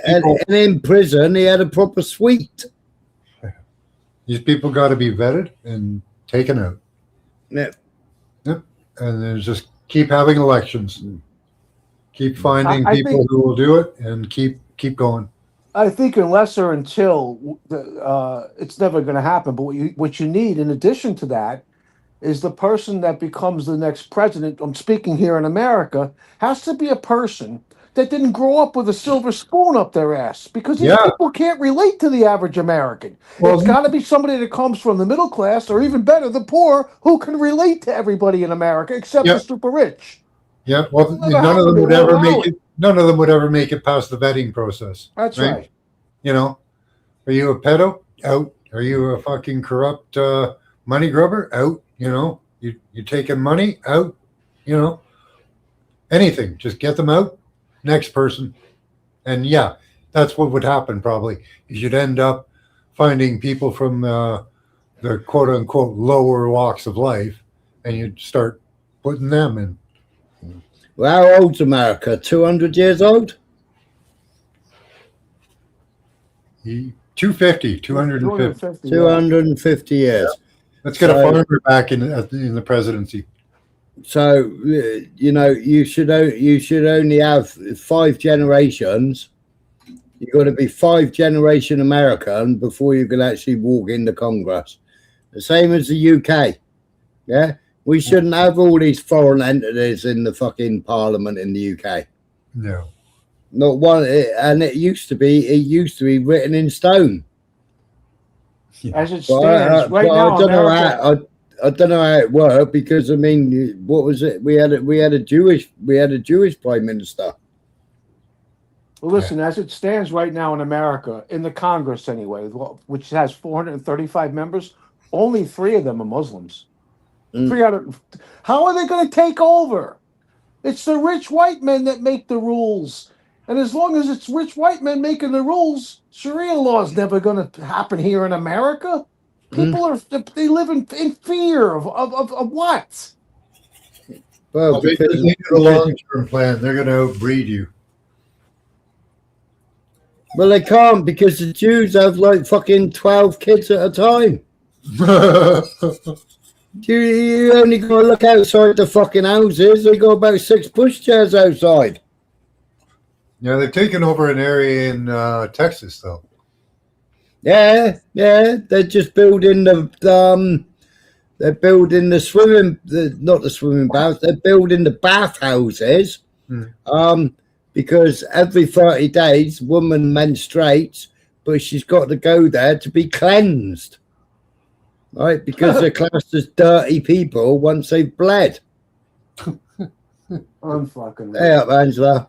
Speaker 2: And in prison, he had a proper suite.
Speaker 6: These people got to be vetted and taken out.
Speaker 2: Yep.
Speaker 6: Yep. And then just keep having elections. Keep finding people who will do it, and keep going.
Speaker 17: I think unless or until it's never going to happen. But what you need, in addition to that, is the person that becomes the next president. I'm speaking here in America, has to be a person that didn't grow up with a silver spoon up their ass, because these people can't relate to the average American.
Speaker 6: Well,
Speaker 17: it's got to be somebody that comes from the middle class, or even better, the poor, who can relate to everybody in America except the super rich.
Speaker 6: Yeah, well, none of them would ever make it. None of them would ever make it past the vetting process.
Speaker 17: That's right.
Speaker 6: You know, are you a pedo? Out. Are you a fucking corrupt money grubber? Out. You know, you taking money? Out. You know, anything. Just get them out. Next person. And yeah, that's what would happen probably. You should end up finding people from the quote unquote lower walks of life, and you'd start putting them in.
Speaker 2: Well, how old's America? 200 years old?
Speaker 6: 250.
Speaker 2: 250 years.
Speaker 6: Let's get a farmer back in the presidency.
Speaker 2: So, you know, you should only have 5 generations. You've got to be 5 generation American before you can actually walk into Congress. The same as the UK. Yeah? We shouldn't have all these foreign entities in the fucking parliament in the UK.
Speaker 6: No.
Speaker 2: Not one, and it used to be written in stone.
Speaker 17: As it stands right now,
Speaker 2: I don't know how it worked, because I mean, what was it? We had a Jewish prime minister.
Speaker 17: Well, listen, as it stands right now in America, in the Congress anyway, which has 435 members, only 3 of them are Muslims. 300. How are they going to take over? It's the rich white men that make the rules. And as long as it's rich white men making the rules, Sharia law is never going to happen here in America. People they live in fear of what?
Speaker 2: Well,
Speaker 6: they need a long-term plan. They're going to outbreed you.
Speaker 2: Well, they can't, because the Jews have like fucking 12 kids at a time. You only got to look outside the fucking houses. They got about 6 pushchairs outside.
Speaker 6: Yeah, they've taken over an area in Texas, though.
Speaker 2: Yeah, they're just building they're building not the swimming baths. They're building the bathhouses, because every 30 days, woman menstruates, but she's got to go there to be cleansed, right? Because they're classed as dirty people once they've bled.
Speaker 17: Unfucking.
Speaker 2: Hey up, Angela.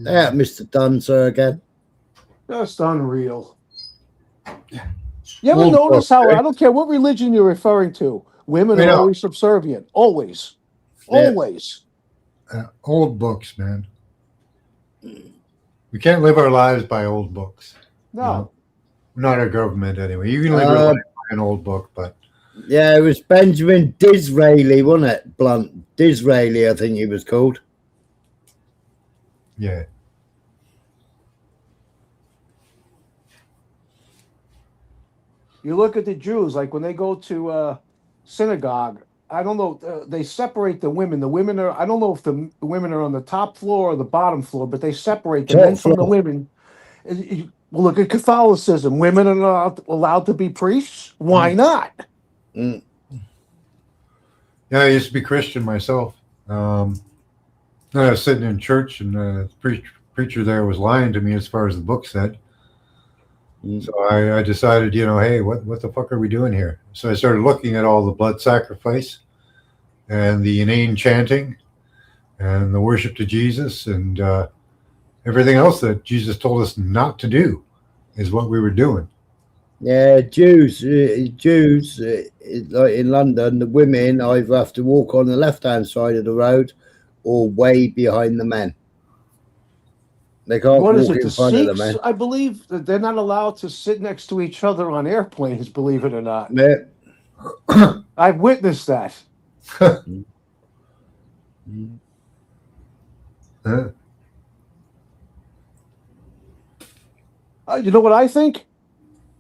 Speaker 2: Hey up, Mr. Dunser again.
Speaker 17: That's unreal. You ever notice how, I don't care what religion you're referring to, women are always subservient. Always. Always.
Speaker 6: Old books, man. We can't live our lives by old books.
Speaker 17: No.
Speaker 6: Not our government, anyway. You can live your life by an old book, but...
Speaker 2: Yeah, it was Benjamin Disraeli, wasn't it? Blunt. Disraeli, I think he was called.
Speaker 6: Yeah.
Speaker 17: You look at the Jews, like when they go to synagogue, I don't know, they separate the women. The women are, I don't know if the women are on the top floor or the bottom floor, but they separate the men from the women. Well, look at Catholicism. Women are not allowed to be priests. Why not?
Speaker 6: Yeah, I used to be Christian myself. I was sitting in church, and the preacher there was lying to me as far as the book said. So I decided, hey, what the fuck are we doing here? So I started looking at all the blood sacrifice and the inane chanting and the worship to Jesus and everything else that Jesus told us not to do is what we were doing.
Speaker 2: Yeah, Jews, like in London, the women either have to walk on the left-hand side of the road or way behind the men. They can't walk in front of the men.
Speaker 17: I believe that they're not allowed to sit next to each other on airplanes, believe it or not.
Speaker 2: Yeah.
Speaker 17: I've witnessed that.
Speaker 6: You
Speaker 17: know what I think?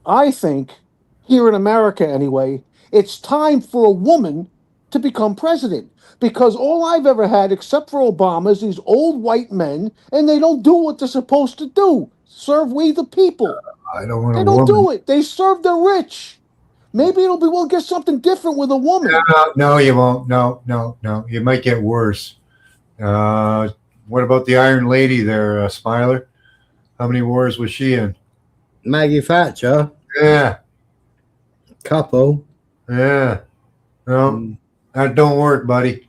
Speaker 17: I think, here in America anyway, it's time for a woman to become president. Because all I've ever had, except for Obama, is these old white men, and they don't do what they're supposed to do. serve we the people.
Speaker 6: I don't want
Speaker 17: They
Speaker 6: a
Speaker 17: don't
Speaker 6: woman.
Speaker 17: do it. They serve the rich. Maybe we'll get something different with a woman.
Speaker 6: No, you won't. No. You might get worse. What about the Iron Lady there, Smiler? How many wars was she in?
Speaker 2: Maggie Thatcher.
Speaker 6: Yeah.
Speaker 2: Couple.
Speaker 6: Yeah. No, that don't work, buddy.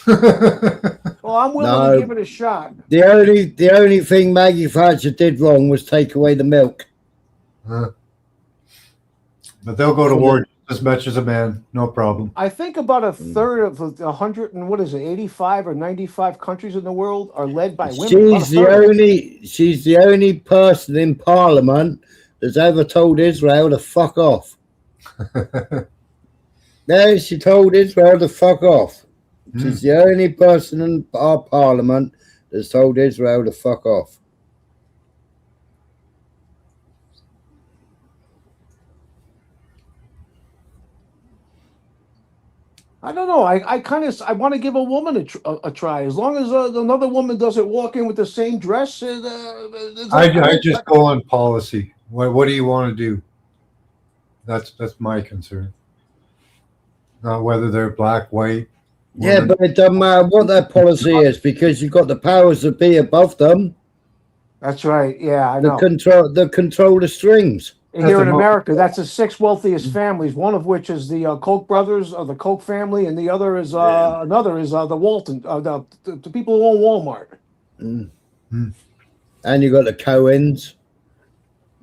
Speaker 17: Well, I'm willing to give it a shot.
Speaker 2: The only thing Maggie Thatcher did wrong was take away the milk.
Speaker 6: But they'll go to war just as much as a man, no problem.
Speaker 17: I think about a third of 100 and 85 or 95 countries in the world are led by women.
Speaker 2: She's the only person in Parliament that's ever told Israel to fuck off. No, she told Israel to fuck off. She's the only person in our Parliament that's told Israel to fuck off.
Speaker 17: I don't know. I want to give a woman a try. As long as another woman doesn't walk in with the same dress.
Speaker 6: I just go on policy. What do you want to do? That's my concern. Not whether they're black, white.
Speaker 2: Yeah, but it doesn't matter what their policy is because you've got the powers that be above them.
Speaker 17: That's right. Yeah, I know.
Speaker 2: The control the strings.
Speaker 17: And here in America, that's the 6 wealthiest families. One of which is the Koch brothers, or the Koch family, and the other is another is the Walton, the people who own Walmart.
Speaker 2: And you got the Cohens.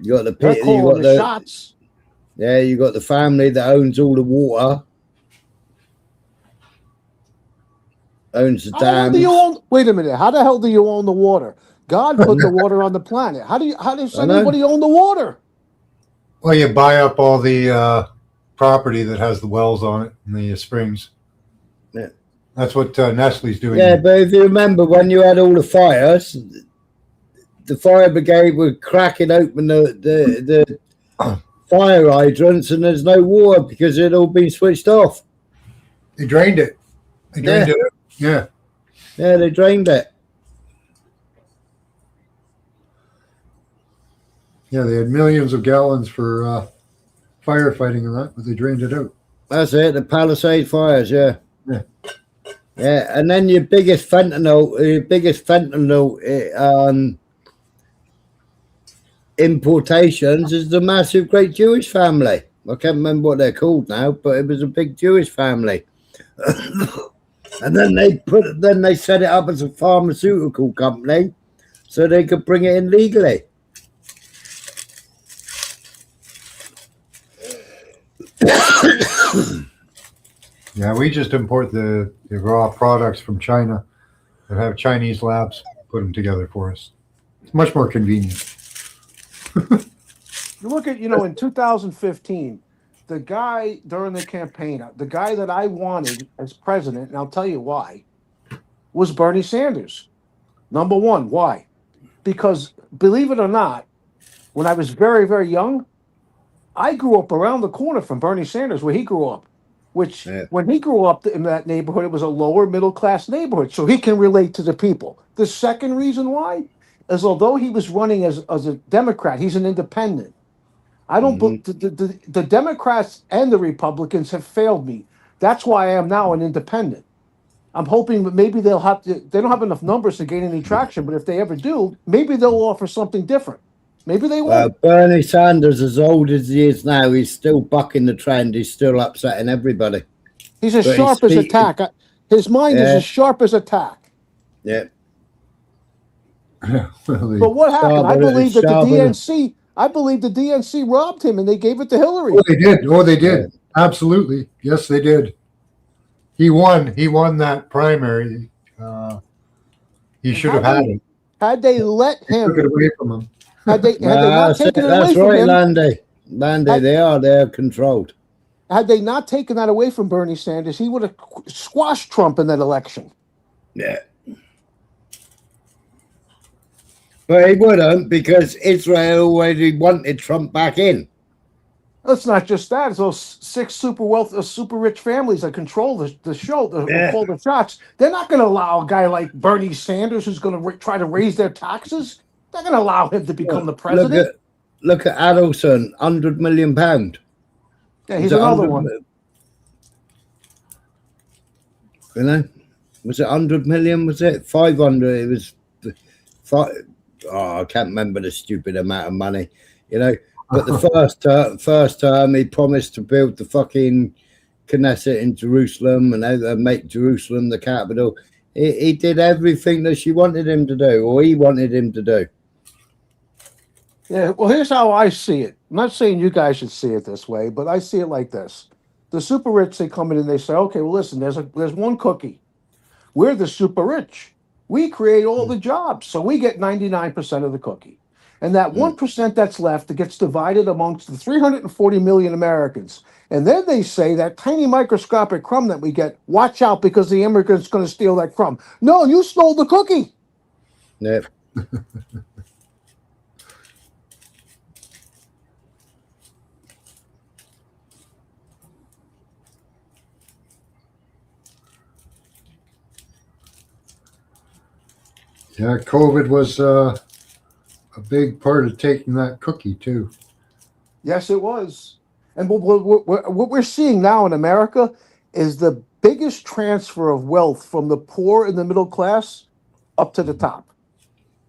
Speaker 2: You got the
Speaker 17: shots.
Speaker 2: Yeah, you got the family that owns all the water. Owns the dams.
Speaker 17: Wait a minute. How the hell do you own the water? God put the water on the planet. How does anybody own the water?
Speaker 6: Well, you buy up all the property that has the wells on it and the springs.
Speaker 2: Yeah.
Speaker 6: That's what Nestle's doing.
Speaker 2: Yeah, but if you remember when you had all the fires, the fire brigade were cracking open the fire hydrants and there's no water because it had all been switched off.
Speaker 6: They drained it. They drained it. Yeah.
Speaker 2: Yeah, they drained it.
Speaker 6: Yeah, they had millions of gallons for firefighting and that, but they drained it out.
Speaker 2: That's it, the Palisade fires, yeah.
Speaker 6: Yeah.
Speaker 2: Yeah, and then your biggest fentanyl importations is the massive great Jewish family. I can't remember what they're called now, but it was a big Jewish family. And then they set it up as a pharmaceutical company so they could bring it in legally.
Speaker 6: Yeah, we just import the raw products from China and have Chinese labs put them together for us. It's much more convenient.
Speaker 17: You look at, in 2015, the guy during the campaign, the guy that I wanted as president, and I'll tell you why, was Bernie Sanders. Number one, why? Because, believe it or not, when I was very, very young, I grew up around the corner from Bernie Sanders, where he grew up, which when he grew up in that neighborhood, it was a lower middle class neighborhood. So he can relate to the people. The second reason why is although he was running as a Democrat, he's an independent. I don't the Democrats and the Republicans have failed me. That's why I am now an independent. I'm hoping that maybe they don't have enough numbers to gain any traction, but if they ever do, maybe they'll offer something different. Maybe they won't.
Speaker 2: Bernie Sanders, as old as he is now, he's still bucking the trend. He's still upsetting everybody.
Speaker 17: He's as sharp as a tack. His mind is as sharp as a tack.
Speaker 2: Yeah.
Speaker 17: But what happened? I believe that I believe the DNC robbed him and they gave it to Hillary.
Speaker 6: Oh, they did. Oh, they did. Yeah. Absolutely. Yes, they did. He won. He won that primary. He should have had it.
Speaker 17: Had they let him,
Speaker 6: took it away from him.
Speaker 17: Had they not taken it away from him,
Speaker 2: Landy, they are controlled.
Speaker 17: Had they not taken that away from Bernie Sanders, he would have squashed Trump in that election.
Speaker 2: Yeah. But he wouldn't, because Israel already wanted Trump back in.
Speaker 17: It's not just that. It's those 6 super rich families that control the show, call the shots. They're not going to allow a guy like Bernie Sanders, who's going to try to raise their taxes. They're going to allow him to become the
Speaker 2: Look
Speaker 17: president.
Speaker 2: at Adelson, £100 million.
Speaker 17: Yeah, he's another one.
Speaker 2: You know, was it 100 million? Was it 500? It was I can't remember the stupid amount of money. You know, but the first term, he promised to build the fucking Knesset in Jerusalem and make Jerusalem the capital. He did everything that she wanted him to do, or he wanted him to do.
Speaker 17: Yeah, well, here's how I see it. I'm not saying you guys should see it this way, but I see it like this. The super rich, they come in and they say, okay, well, listen, there's one cookie. We're the super rich. We create all the jobs, so we get 99% of the cookie. And that 1% that's left, it gets divided amongst the 340 million Americans. And then they say that tiny microscopic crumb that we get, watch out because the immigrant's going to steal that crumb. No, you stole the cookie.
Speaker 2: Yep.
Speaker 6: Yeah, COVID was a big part of taking that cookie too.
Speaker 17: Yes, it was. And what we're seeing now in America is the biggest transfer of wealth from the poor and the middle class up to the top.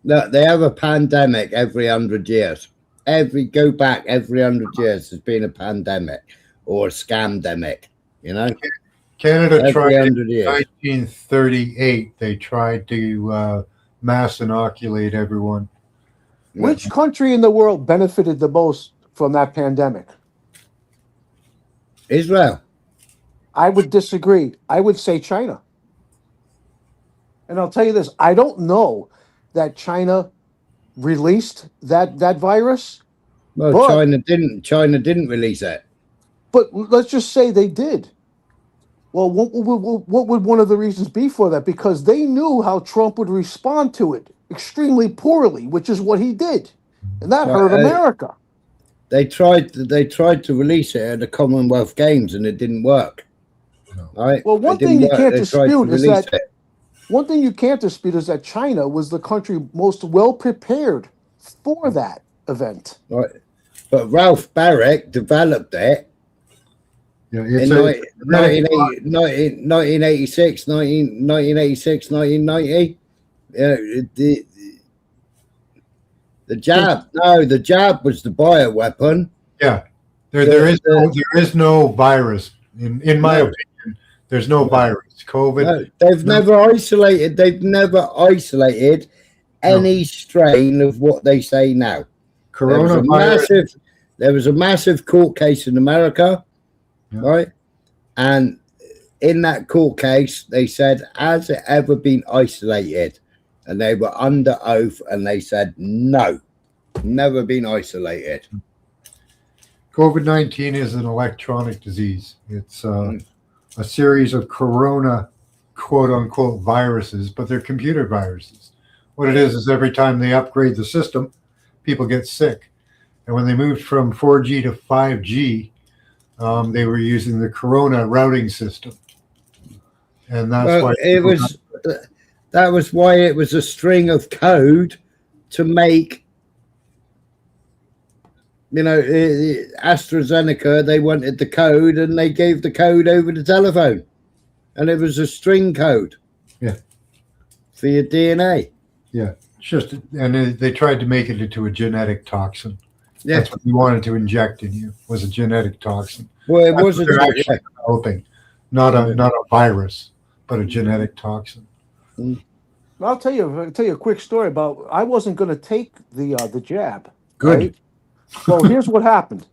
Speaker 2: No, they have a pandemic every 100 years. Go back every 100 years, there's been a pandemic or a scamdemic, you know?
Speaker 6: Canada
Speaker 2: every
Speaker 6: tried in
Speaker 2: 100 years.
Speaker 6: 1938. They tried to mass inoculate everyone.
Speaker 17: Which country in the world benefited the most from that pandemic?
Speaker 2: Israel.
Speaker 17: I would disagree. I would say China. And I'll tell you this, I don't know that China released that virus.
Speaker 2: Well,
Speaker 17: but,
Speaker 2: China didn't release it.
Speaker 17: But let's just say they did. Well, what would one of the reasons be for that? Because they knew how Trump would respond to it extremely poorly, which is what he did. And that hurt America.
Speaker 2: They tried to release it at the Commonwealth Games and it didn't work. Right?
Speaker 17: Well, one thing you can't dispute is that China was the country most well prepared for that event.
Speaker 2: Right. But Ralph Barrick developed it in 1986, 1990. The jab. No, the jab was the bioweapon.
Speaker 6: Yeah. There is no virus. In my opinion, there's no virus. COVID.
Speaker 2: No, they've never isolated any strain of what they say now.
Speaker 6: Coronavirus.
Speaker 2: There was a massive court case in America, right? And in that court case, they said, has it ever been isolated? And they were under oath and they said, no, never been isolated.
Speaker 6: COVID-19 is an electronic disease. It's a series of corona, quote unquote, viruses, but they're computer viruses. What it is every time they upgrade the system, people get sick. And when they moved from 4G to 5G, they were using the corona routing system. And that's why
Speaker 2: that was why it was a string of code to make, AstraZeneca, they wanted the code and they gave the code over the telephone. And it was a string code.
Speaker 6: Yeah.
Speaker 2: For your DNA.
Speaker 6: Yeah. And they tried to make it into a genetic toxin.
Speaker 2: Yeah.
Speaker 6: That's what they wanted to inject in you, was a genetic toxin.
Speaker 2: Well, it wasn't
Speaker 6: actually developing, not a virus, but a genetic toxin.
Speaker 17: I'll tell you a quick story about. I wasn't going to take the jab.
Speaker 2: Good.
Speaker 17: Right? Well, here's what happened.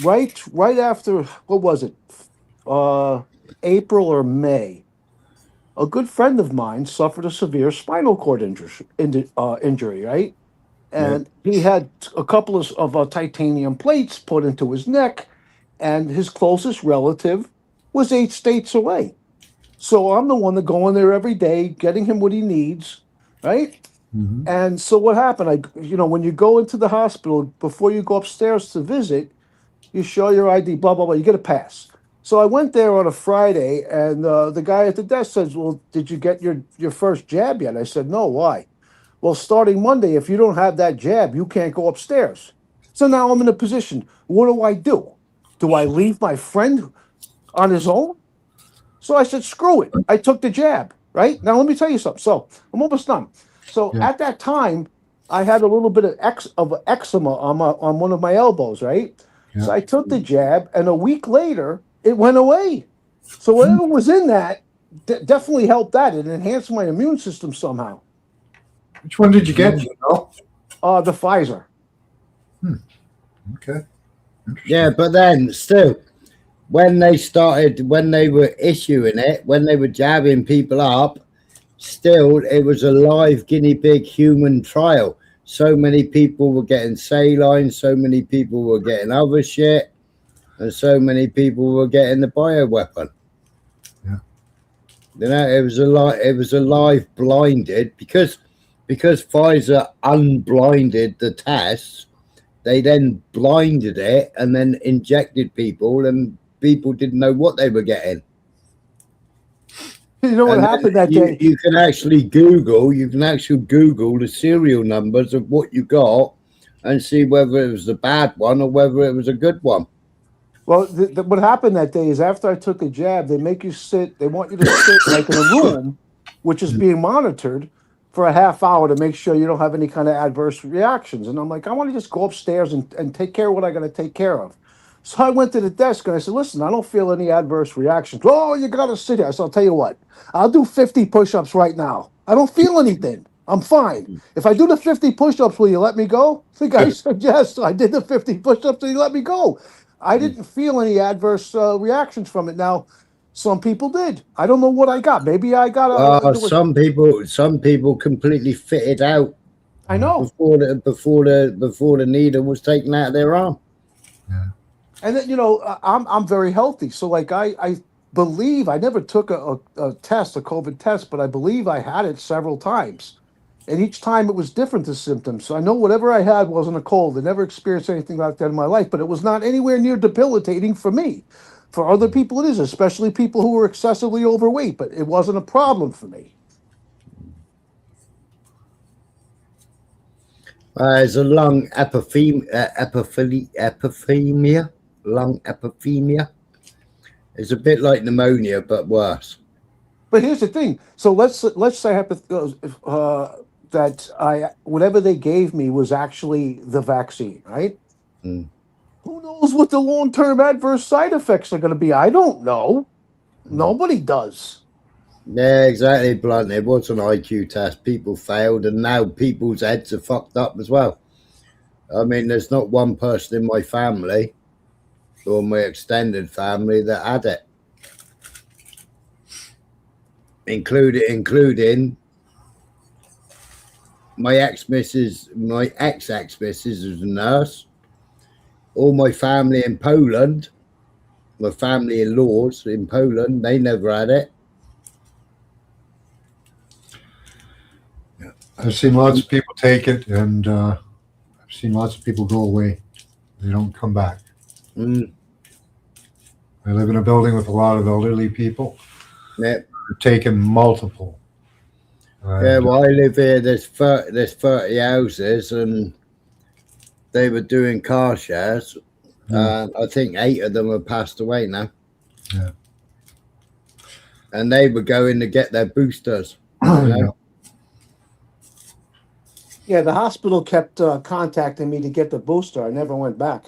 Speaker 17: Right after, what was it? April or May. A good friend of mine suffered a severe spinal cord injury, right? And he had a couple of titanium plates put into his neck, and his closest relative was 8 states away. So I'm the one that go in there every day, getting him what he needs, right?
Speaker 6: Mm-hmm.
Speaker 17: And so what happened? When you go into the hospital, before you go upstairs to visit, you show your ID, blah, blah, blah, you get a pass. So I went there on a Friday, and the guy at the desk says, well, did you get your first jab yet? I said, no, why? Well, starting Monday, if you don't have that jab, you can't go upstairs. So now I'm in a position. What do? Do I leave my friend on his own? So I said, screw it. I took the jab, right? Now, let me tell you something. So I'm almost done. So
Speaker 6: Yeah.
Speaker 17: at that time, I had a little bit of eczema on one of my elbows, right?
Speaker 6: Yeah.
Speaker 17: So I took the jab, and a week later, it went away. So whatever was in that definitely helped that. It enhanced my immune system somehow.
Speaker 6: Which one did you get? You know?
Speaker 17: The Pfizer.
Speaker 6: Okay.
Speaker 2: Yeah, but then still, when they were issuing it, when they were jabbing people up, still it was a live guinea pig human trial. So many people were getting saline, so many people were getting other shit, and so many people were getting the bioweapon.
Speaker 6: Yeah.
Speaker 2: You know, it was a live blinded because Pfizer unblinded the tests. They then blinded it and then injected people, and people didn't know what they were getting.
Speaker 17: You know what happened that day?
Speaker 2: You can actually Google the serial numbers of what you got and see whether it was a bad one or whether it was a good one.
Speaker 17: Well, what happened that day is after I took a jab, they make you sit. They want you to sit like in a room, which is being monitored for a half hour to make sure you don't have any kind of adverse reactions. And I'm like, I want to just go upstairs and take care of what I got to take care of. So I went to the desk and I said, listen, I don't feel any adverse reactions. Oh, you got to sit here. So I'll tell you what, I'll do 50 push-ups right now. I don't feel anything. I'm fine. If I do the 50 push-ups, will you let me go? The guy said, yes. So I did the 50 push-ups and he let me go. I didn't feel any adverse reactions from it. Now, some people did. I don't know what I got. Maybe I got
Speaker 2: some people completely fitted out.
Speaker 17: I know
Speaker 2: before the needle was taken out of their arm.
Speaker 17: And then, I'm very healthy. So like I believe I never took a COVID test, but I believe I had it several times. And each time it was different, the symptoms. So I know whatever I had wasn't a cold. I never experienced anything like that in my life, but it was not anywhere near debilitating for me. For other people, it is, especially people who were excessively overweight, but it wasn't a problem for me.
Speaker 2: There's a lung epithemia. Lung epithemia. It's a bit like pneumonia, but worse.
Speaker 17: But here's the thing. So let's say that whatever they gave me was actually the vaccine, right?
Speaker 2: Mm.
Speaker 17: Who knows what the long-term adverse side effects are going to be? I don't know. Nobody does.
Speaker 2: Yeah, exactly, blunt. It was an IQ test. People failed, and now people's heads are fucked up as well. I mean, there's not one person in my family or my extended family that had it. Including my ex-missus is a nurse. All my family in Poland, my family-in-laws in Poland, they never had it.
Speaker 6: I've seen lots of people take it, and I've seen lots of people go away. They don't come back.
Speaker 2: Mm.
Speaker 6: I live in a building with a lot of elderly people.
Speaker 2: Yeah.
Speaker 6: Taken multiple.
Speaker 2: Yeah, well, I live here. There's 30 houses, and they were doing car shares. I think 8 of them have passed away now.
Speaker 6: Yeah.
Speaker 2: And they were going to get their boosters.
Speaker 17: Yeah, the hospital kept contacting me to get the booster. I never went back.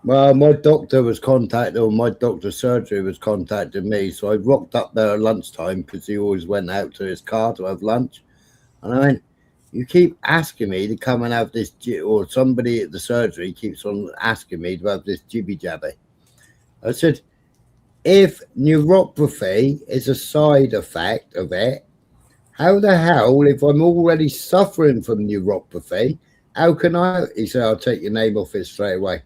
Speaker 2: Well, my doctor was contacted, or my doctor's surgery was contacting me. So I rocked up there at lunchtime because he always went out to his car to have lunch. And I went, you keep asking me to come and have this, or somebody at the surgery keeps on asking me to have this jibby jabby. I said, if neuropathy is a side effect of it, how the hell, if I'm already suffering from neuropathy, how can I? He said, I'll take your name off it straight away.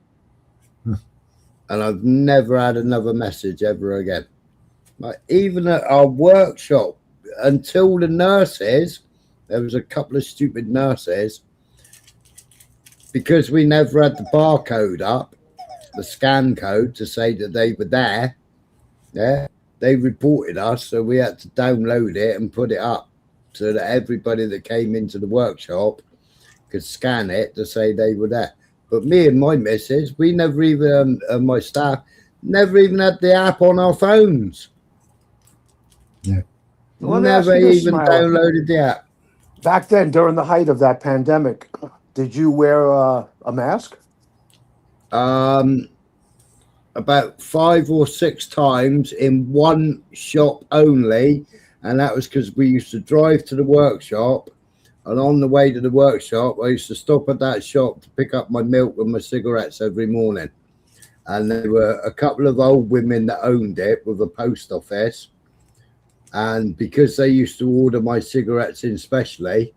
Speaker 2: And I've never had another message ever again. Like, even at our workshop, until the nurses, there was a couple of stupid nurses, because we never had the barcode up, the scan code to say that they were there. Yeah, they reported us, so we had to download it and put it up. And then they said, oh, well, we can't do anything about it. And I said, well, so that everybody that came into the workshop could scan it to say they were there. But me and my missus, we never even, my staff, never even had the app on our phones.
Speaker 6: Yeah.
Speaker 17: Let me ask
Speaker 2: Never
Speaker 17: you this,
Speaker 2: even
Speaker 17: Smiley.
Speaker 2: downloaded the app.
Speaker 17: Back then, during the height of that pandemic, did you wear a mask?
Speaker 2: About 5 or 6 times in one shop only, and that was because we used to drive to the workshop, and on the way to the workshop I used to stop at that shop to pick up my milk and my cigarettes every morning. And there were a couple of old women that owned it with a post office, and because they used to order my cigarettes in specially,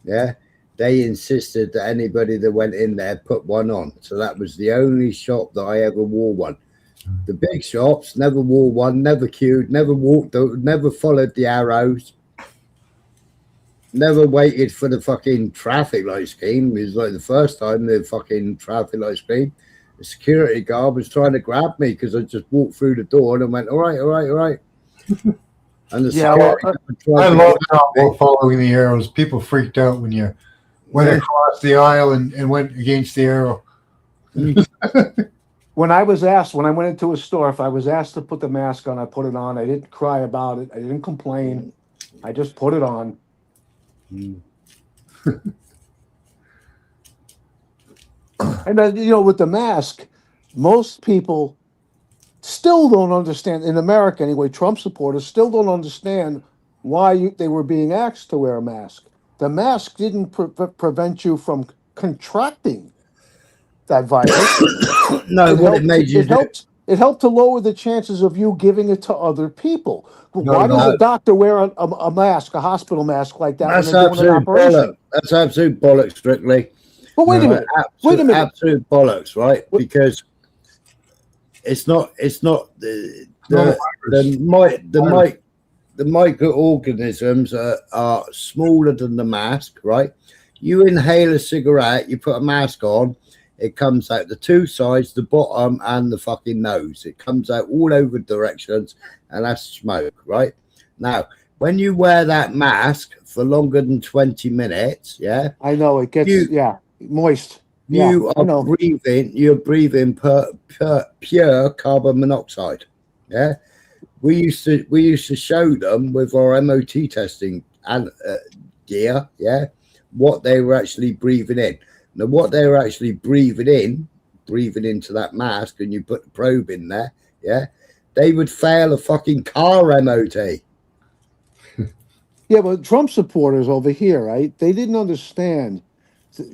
Speaker 2: yeah, they insisted that anybody that went in there put one on. So that was the only shop that I ever wore one. The big shops never wore one, never queued, never walked, never followed the arrows, never waited for the fucking traffic light scheme. It was like the first time the fucking traffic light scheme, the security guard was trying to grab me because I just walked through the door and I went, all right, all right, all right. And the security guard tried
Speaker 6: I
Speaker 2: to
Speaker 6: love
Speaker 2: grab me.
Speaker 6: following the arrows. People freaked out when you went across the aisle and went against the arrow.
Speaker 17: When I went into a store, if I was asked to put the mask on, I put it on. I didn't cry about it. I didn't complain. I just put it on. And you know, with the mask, most people still don't understand, in America anyway, Trump supporters still don't understand why they were being asked to wear a mask. The mask didn't prevent you from contracting that virus.
Speaker 2: No, what it made you do.
Speaker 17: It helped to lower the chances of you giving it to other people. Why does a doctor wear a mask, a hospital mask like that
Speaker 2: That's
Speaker 17: when they're doing an
Speaker 2: absolute
Speaker 17: operation?
Speaker 2: bollocks. That's absolute bollocks, strictly.
Speaker 17: But wait a minute. Wait a minute.
Speaker 2: Absolute bollocks, right? Because it's not the microorganisms are smaller than the mask, right? You inhale a cigarette, you put a mask on, it comes out the two sides, the bottom and the fucking nose. It comes out all over directions, and that's smoke, right? Now, when you wear that mask for longer than 20 minutes, yeah,
Speaker 17: I know it gets moist.
Speaker 2: You're breathing pure carbon monoxide. Yeah, we used to show them with our MOT testing and gear, yeah, what they were actually breathing in. Now, what they were actually breathing into that mask, and you put the probe in there, yeah, they would fail a fucking car MOT.
Speaker 17: Yeah, but Trump supporters over here, right? They didn't understand.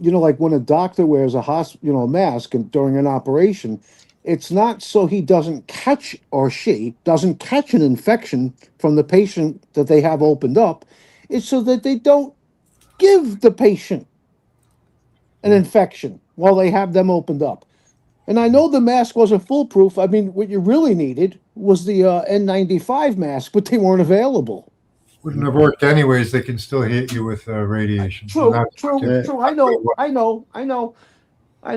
Speaker 17: You know, like when a doctor wears a mask and during an operation, it's not so he doesn't catch, or she doesn't catch, an infection from the patient that they have opened up. It's so that they don't give the patient an infection while they have them opened up. And I know the mask wasn't foolproof. I mean, what you really needed was the N95 mask, but they weren't available.
Speaker 6: Wouldn't have worked anyways. They can still hit you with radiation.
Speaker 17: True. I know. I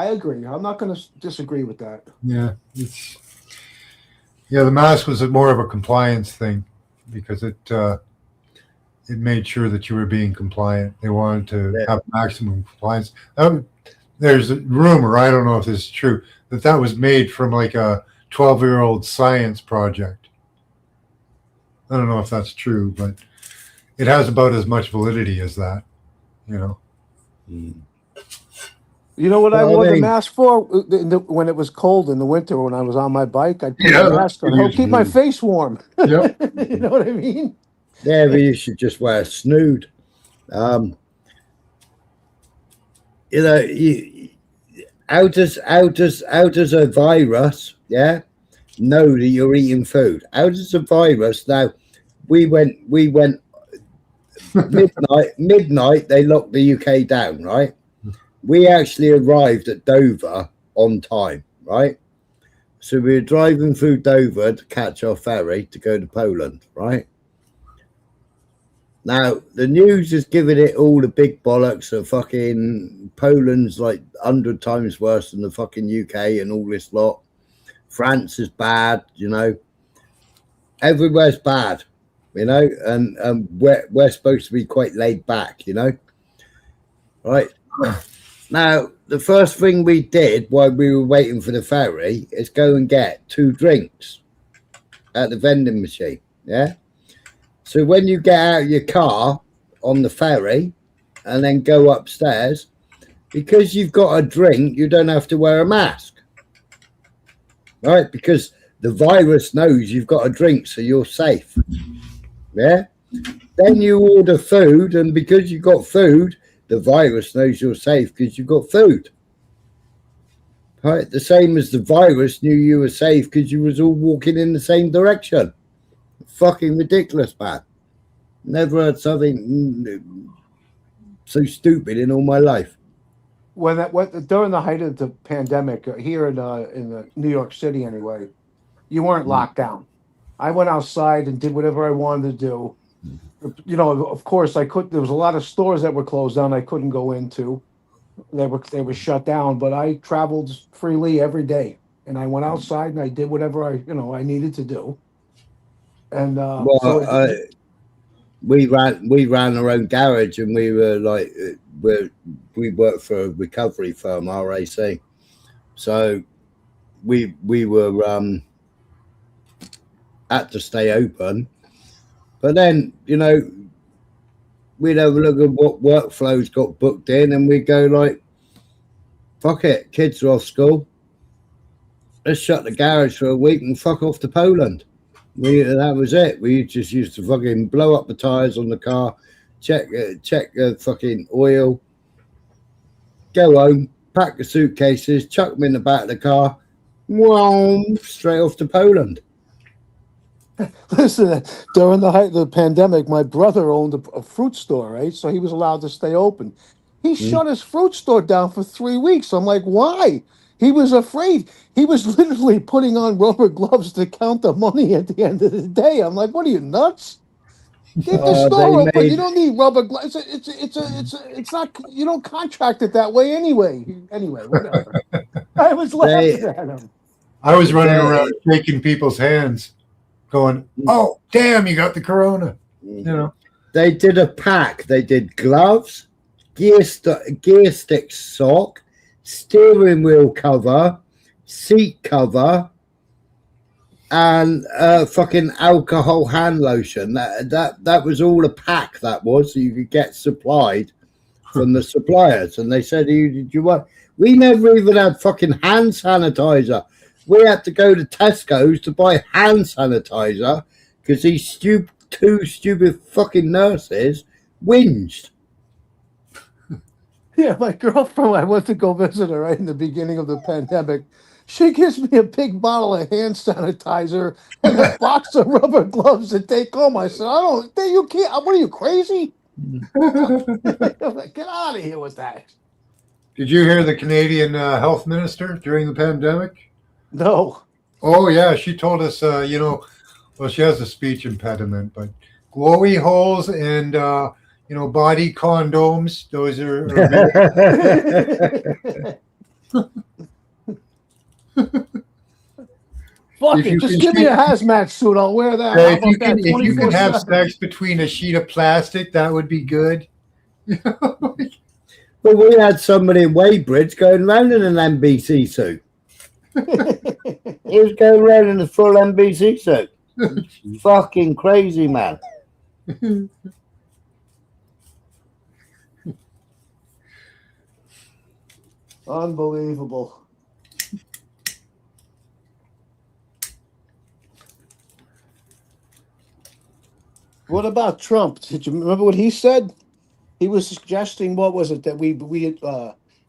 Speaker 17: agree. I'm not going to disagree with that.
Speaker 6: Yeah, the mask was more of a compliance thing because it made sure that you were being compliant. They wanted to have maximum compliance. There's a rumor, I don't know if this is true, that was made from like a 12-year-old science project. I don't know if that's true, but it has about as much validity as that, you know.
Speaker 17: You know what I wore the mask for? When it was cold in the winter, when I was on my bike, I'd put the mask on. Help keep my face warm.
Speaker 6: Yep.
Speaker 17: You know what I mean?
Speaker 2: Yeah, but you should just wear a snood. You know, how does a virus, yeah, know that you're eating food? How does a virus now? We went midnight. They locked the UK down, right? We actually arrived at Dover on time, right? So we were driving through Dover to catch our ferry to go to Poland, right? Now, the news is giving it all the big bollocks of fucking Poland's like 100 times worse than the fucking UK and all this lot. France is bad, you know. Everywhere's bad. you know, and we're supposed to be quite laid back, you know, right? Now, the first thing we did while we were waiting for the ferry is go and get 2 drinks at the vending machine, yeah? So when you get out of your car on the ferry and then go upstairs, because you've got a drink, you don't have to wear a mask, right? Because the virus knows you've got a drink, so you're safe, yeah? Then you order food, and because you've got food, the virus knows you're safe because you've got food. Right? The same as the virus knew you were safe because you was all walking in the same direction. Fucking ridiculous, man. Never heard something so stupid in all my life.
Speaker 17: When during the height of the pandemic here in New York City, anyway, you weren't locked down. I went outside and did whatever I wanted to do. You know, of course, I could. There was a lot of stores that were closed down. I couldn't go into. They were shut down. But I traveled freely every day, and I went outside and I did whatever I needed to do. And
Speaker 2: we ran our own garage, and we were like we worked for a recovery firm, RAC. So we were had to stay open. But then, you know, we'd have a look at what workflows got booked in, and we'd go like, fuck it, kids are off school. Let's shut the garage for a week and fuck off to Poland. That was it. We just used to fucking blow up the tires on the car, check fucking oil, go home, pack the suitcases, chuck them in the back of the car, straight off to Poland.
Speaker 17: Listen, during the height of the pandemic, my brother owned a fruit store, right? So he was allowed to stay open. He shut his fruit store down for 3 weeks. I'm like, why? He was afraid. He was literally putting on rubber gloves to count the money at the end of the day. I'm like, what are you, nuts? Keep the store open. You don't need rubber gloves. It's not. You don't contract it that way anyway. Anyway, whatever. I was laughing at him.
Speaker 6: I was running around shaking people's hands, going, "Oh, damn, you got the corona." You know.
Speaker 2: They did a pack. They did gloves, gear stick sock, steering wheel cover, seat cover, and fucking alcohol hand lotion. That was all a pack. That was, so you could get supplied from the suppliers. And they said, "Did you want?" We never even had fucking hand sanitizer. We had to go to Tesco's to buy hand sanitizer because these two stupid fucking nurses whinged.
Speaker 17: Yeah, my girlfriend, I went to go visit her right in the beginning of the pandemic. She gives me a big bottle of hand sanitizer and a box of rubber gloves to take home. I said, you can't, what are you, crazy? Get out of here with that.
Speaker 6: Did you hear the Canadian health minister during the pandemic?
Speaker 17: No.
Speaker 6: Oh, yeah. She told us, well, she has a speech impediment, but glowy holes and, body condoms, those are
Speaker 17: Fuck it, just give me a hazmat suit. I'll wear that.
Speaker 6: If you can have sex between a sheet of plastic, that would be good.
Speaker 2: Well, we had somebody in Weybridge going around in an NBC suit. He was going around in a full NBC suit. Fucking crazy, man.
Speaker 17: Unbelievable. What about Trump? Did you remember what he said? He was suggesting, what was it, that we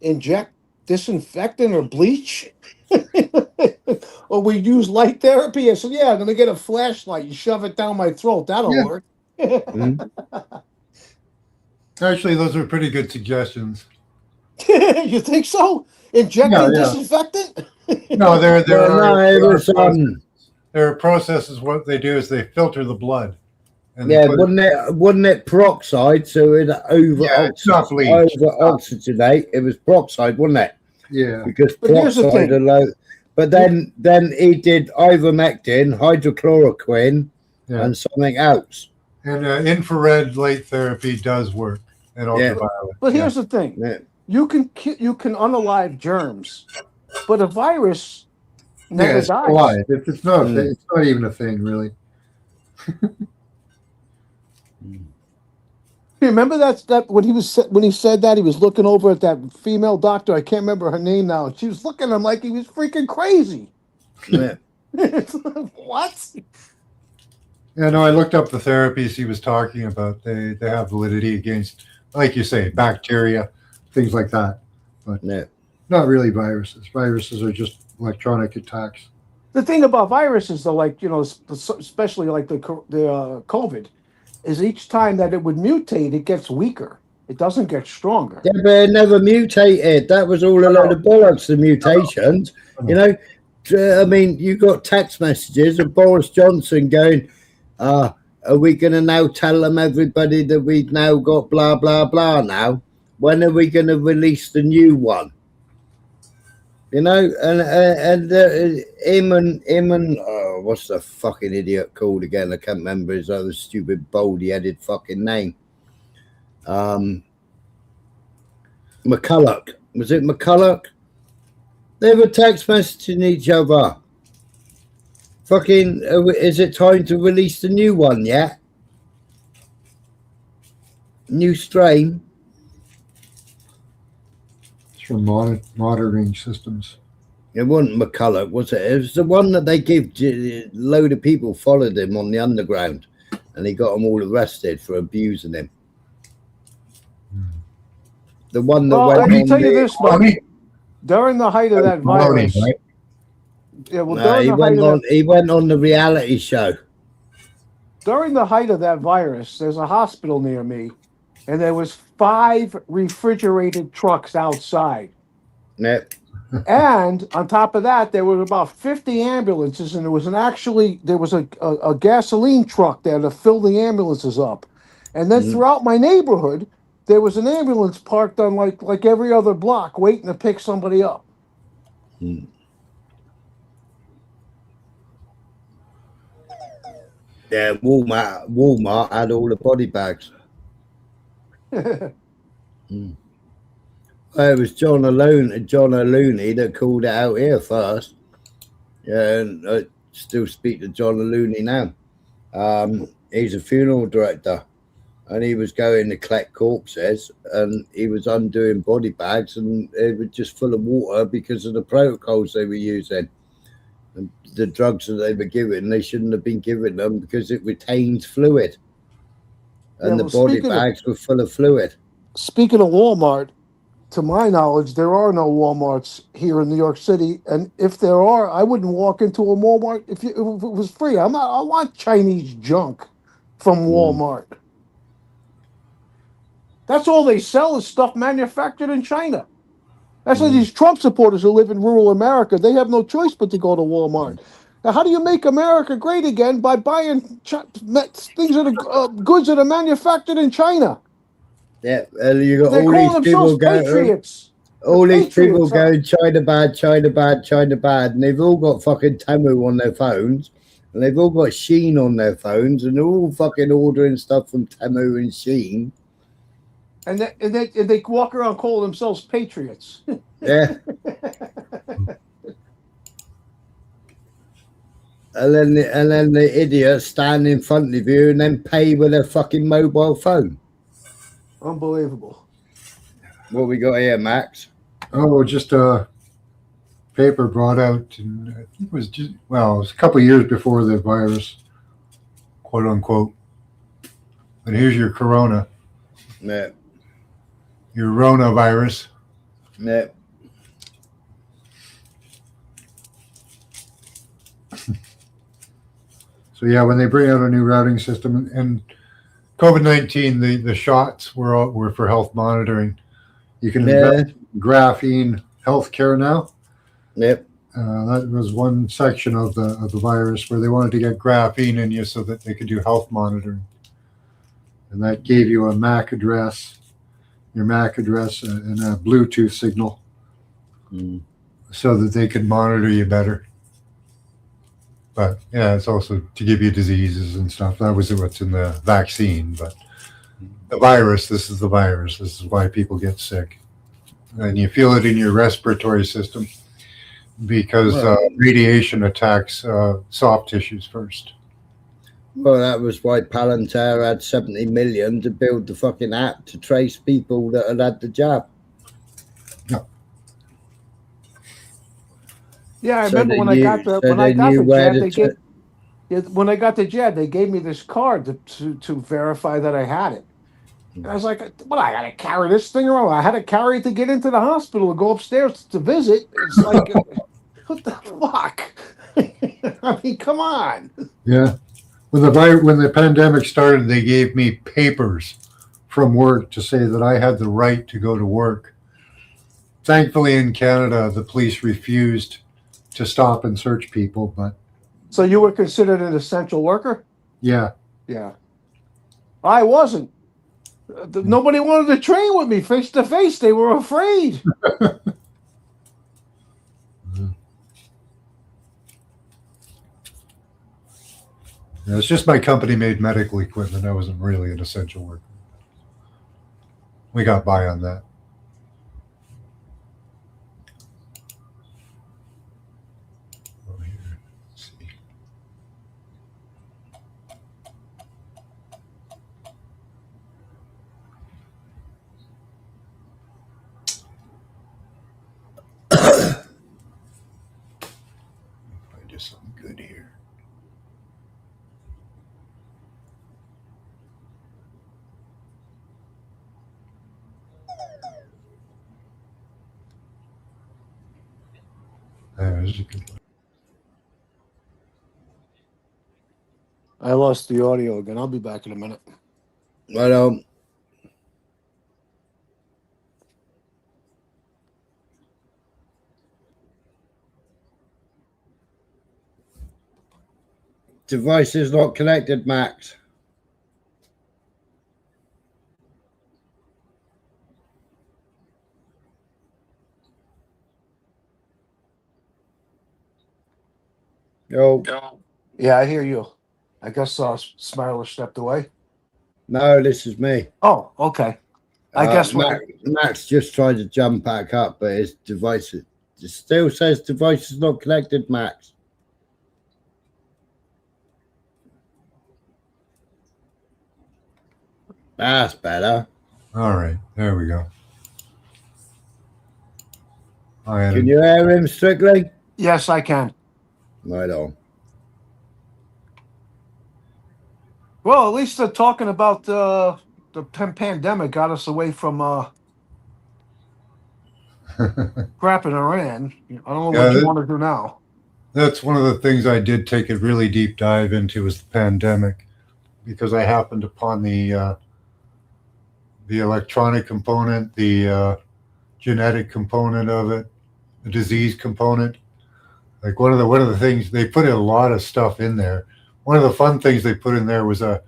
Speaker 17: inject disinfectant or bleach? Or we use light therapy? I said, yeah, I'm going to get a flashlight and shove it down my throat. That'll work.
Speaker 6: Actually, those are pretty good suggestions.
Speaker 17: You think so? Injecting disinfectant?
Speaker 6: No, there are processes. What they do is they filter the blood. And
Speaker 2: wasn't it peroxide? So it oxygenate. It was peroxide, wasn't it?
Speaker 6: Yeah.
Speaker 2: Because peroxide alone. But then he did ivermectin, hydrochloroquine, and something else.
Speaker 6: And infrared light therapy does work, and ultraviolet.
Speaker 17: But here's the thing: you can unalive germs, but a virus never
Speaker 6: it's
Speaker 17: dies.
Speaker 6: alive. It's not even a thing, really.
Speaker 17: You remember that when he said that, he was looking over at that female doctor. I can't remember her name now. She was looking at him like he was freaking crazy.
Speaker 2: Yeah.
Speaker 17: What?
Speaker 6: Yeah, no, I looked up the therapies he was talking about. They have validity against, like you say, bacteria, things like that. But not really viruses. Viruses are just electronic attacks.
Speaker 17: The thing about viruses, though, like, you know, especially like the COVID, is each time that it would mutate, it gets weaker. It doesn't get stronger.
Speaker 2: Yeah, but it never mutated. That was all a load of bollocks, the mutations. You know, I mean, you got text messages of Boris Johnson going, are we going to now tell them, everybody, that we've now got blah, blah, blah now? When are we going to release the new one? You know, and him and what's the fucking idiot called again? I can't remember his other stupid baldy-headed fucking name. McCulloch. Was it McCulloch? They were text messaging each other. Fucking, is it time to release the new one yet? New strain?
Speaker 6: It's from monitoring systems.
Speaker 2: It wasn't McCulloch, was it? It was the one that they give. A load of people followed him on the underground, and he got them all arrested for abusing him. The one that went
Speaker 17: I can
Speaker 2: on
Speaker 17: tell you this, Mike. During the height of that virus, yeah, well,
Speaker 2: no, he went on the reality show.
Speaker 17: During the height of that virus, there's a hospital near me, and there was 5 refrigerated trucks outside.
Speaker 2: Yep.
Speaker 17: And on top of that, there were about 50 ambulances, and there was a gasoline truck there to fill the ambulances up. And then throughout my neighborhood, there was an ambulance parked on like every other block, waiting to pick somebody up.
Speaker 2: Yeah, Walmart had all the body bags. Well, it was John O'Looney that called it out here first. Yeah, and I still speak to John O'Looney now. He's a funeral director, and he was going to collect corpses, and he was undoing body bags, and it was just full of water because of the protocols they were using. And the drugs that they were giving, they shouldn't have been giving them because it retains fluid. And the body bags were full of fluid.
Speaker 17: Speaking of Walmart, to my knowledge, there are no Walmarts here in New York City, and if there are, I wouldn't walk into a Walmart if it was free. I want Chinese junk from Walmart. That's all they sell is stuff manufactured in China. That's why these Trump supporters who live in rural America, they have no choice but to go to Walmart. Now, how do you make America great again? By buying things that are goods that are manufactured in China.
Speaker 2: Yeah, you got
Speaker 17: They
Speaker 2: all
Speaker 17: call
Speaker 2: these people
Speaker 17: themselves
Speaker 2: going.
Speaker 17: patriots.
Speaker 2: All these people going China bad, China bad, China bad, and they've all got fucking Temu on their phones, and they've all got Shein on their phones, and they're all fucking ordering stuff from Temu and Shein.
Speaker 17: And they walk around calling themselves patriots.
Speaker 2: Yeah. And then the idiots stand in front of you and then pay with their fucking mobile phone.
Speaker 17: Unbelievable.
Speaker 2: What we got here, Max?
Speaker 6: Oh, just a paper brought out, and I think it was it was a couple of years before the virus, quote unquote. But here's your corona.
Speaker 2: Yeah.
Speaker 6: Your Rona virus.
Speaker 2: Yeah.
Speaker 6: So yeah, when they bring out a new routing system, and COVID-19, the shots were for health monitoring. You can invest in graphene healthcare now.
Speaker 2: Yep.
Speaker 6: That was one section of the virus where they wanted to get graphene in you so that they could do health monitoring, and that gave you a MAC address, your MAC address, and a Bluetooth signal, so that they could monitor you better. But yeah, it's also to give you diseases and stuff. That was what's in the vaccine. But the virus, this is the virus. This is why people get sick. And you feel it in your respiratory system because radiation attacks soft tissues first.
Speaker 2: Well, that was why Palantir had 70 million to build the fucking app to trace people that had the jab.
Speaker 17: Yeah, I
Speaker 2: So
Speaker 17: remember
Speaker 2: they
Speaker 17: when
Speaker 2: knew-
Speaker 17: I got the
Speaker 2: so
Speaker 17: when I
Speaker 2: they
Speaker 17: got
Speaker 2: knew
Speaker 17: the
Speaker 2: where
Speaker 17: jab,
Speaker 2: to
Speaker 17: when I got the jab, they gave me this card to verify that I had it. And I was like, "Well, I got to carry this thing around. I had to carry it to get into the hospital and go upstairs to visit." It's like, what the fuck? I mean, come on.
Speaker 6: Yeah. When the pandemic started, they gave me papers from work to say that I had the right to go to work. Thankfully, in Canada, the police refused to stop and search people, but
Speaker 17: So you were considered an essential worker?
Speaker 6: yeah.
Speaker 17: Yeah. I wasn't. Nobody wanted to train with me face to face. They were afraid.
Speaker 6: Yeah, it's just my company made medical equipment. I wasn't really an essential worker. We got by on that. Oh, here. Let's see. Find you something good here. There's a good one.
Speaker 17: I lost the audio again. I'll be back in a minute.
Speaker 2: Well, device is not connected, Max. Yo.
Speaker 17: Yeah, I hear you. I guess Smiler stepped away.
Speaker 2: No, this is me.
Speaker 17: Oh, okay. I guess
Speaker 2: Max just tried to jump back up, but his device it still says device is not connected, Max. That's better.
Speaker 6: All right, there we go.
Speaker 2: Can you hear him strictly?
Speaker 17: Yes, I can.
Speaker 2: Right on.
Speaker 17: Well, at least they're talking about the pandemic got us away from crap in Iran. I don't know what you want to do now.
Speaker 6: That's one of the things I did take a really deep dive into was the pandemic, because I happened upon the electronic component, the genetic component of it, the disease component. Like one of the things they put a lot of stuff in there. One of the fun things they put in there was a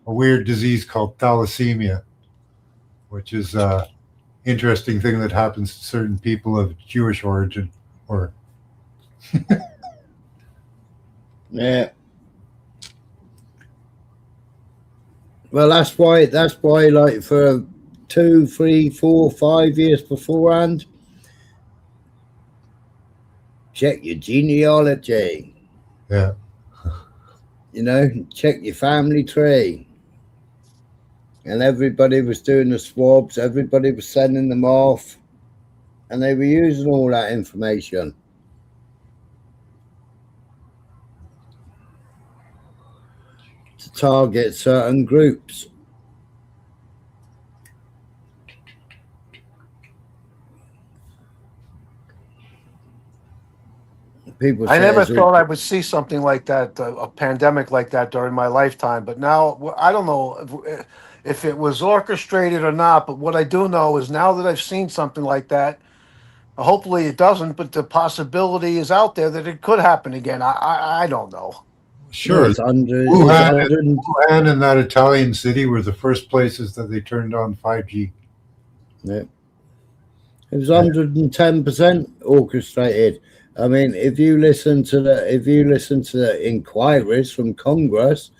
Speaker 6: weird disease called thalassemia, which is a interesting thing that happens to certain people of Jewish origin. Or
Speaker 2: yeah. Well, that's why like for 2, 3, 4, 5 years beforehand, check your genealogy.
Speaker 6: Yeah.
Speaker 2: You know, check your family tree. And everybody was doing the swabs, everybody was sending them off, and they were using all that information to target certain groups. People
Speaker 17: I
Speaker 2: say
Speaker 17: never
Speaker 2: it's all-
Speaker 17: thought I would see something like that, a pandemic like that during my lifetime. But now, I don't know if it was orchestrated or not. But what I do know is now that I've seen something like that, hopefully it doesn't, but the possibility is out there that it could happen again. I don't know.
Speaker 6: sure,
Speaker 2: It's under,
Speaker 6: Wuhan and that Italian city were the first places that they turned on 5G.
Speaker 2: Yeah. It was 110% orchestrated. I mean, if you listen to the inquiries from Congress,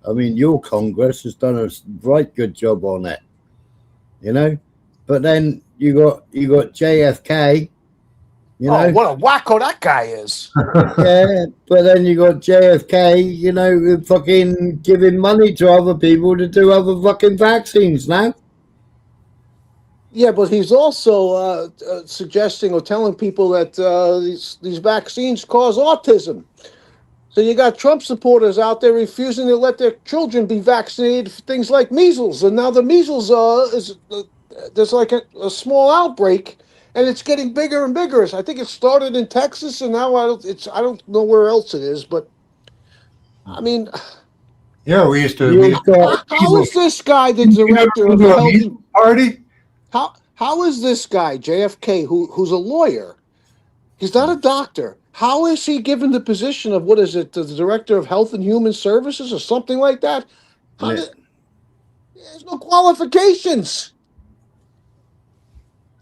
Speaker 2: I mean, your Congress has done a right good job on it, you know. But then you got JFK, you know.
Speaker 17: Oh, what a wacko that guy is!
Speaker 2: Yeah, but then you got JFK, you know, fucking giving money to other people to do other fucking vaccines now.
Speaker 17: Yeah, but he's also suggesting or telling people that these vaccines cause autism. So you got Trump supporters out there refusing to let their children be vaccinated for things like measles, and now the measles there's like a small outbreak, and it's getting bigger and bigger. I think it started in Texas, and now I don't know where else it is, but I mean,
Speaker 6: Yeah, we used to
Speaker 17: how is this guy the director of the health
Speaker 6: party?
Speaker 17: How is this guy JFK, who's a lawyer? He's not a doctor. How is he given the position of, what is it, the director of Health and Human Services or something like that? There's no qualifications.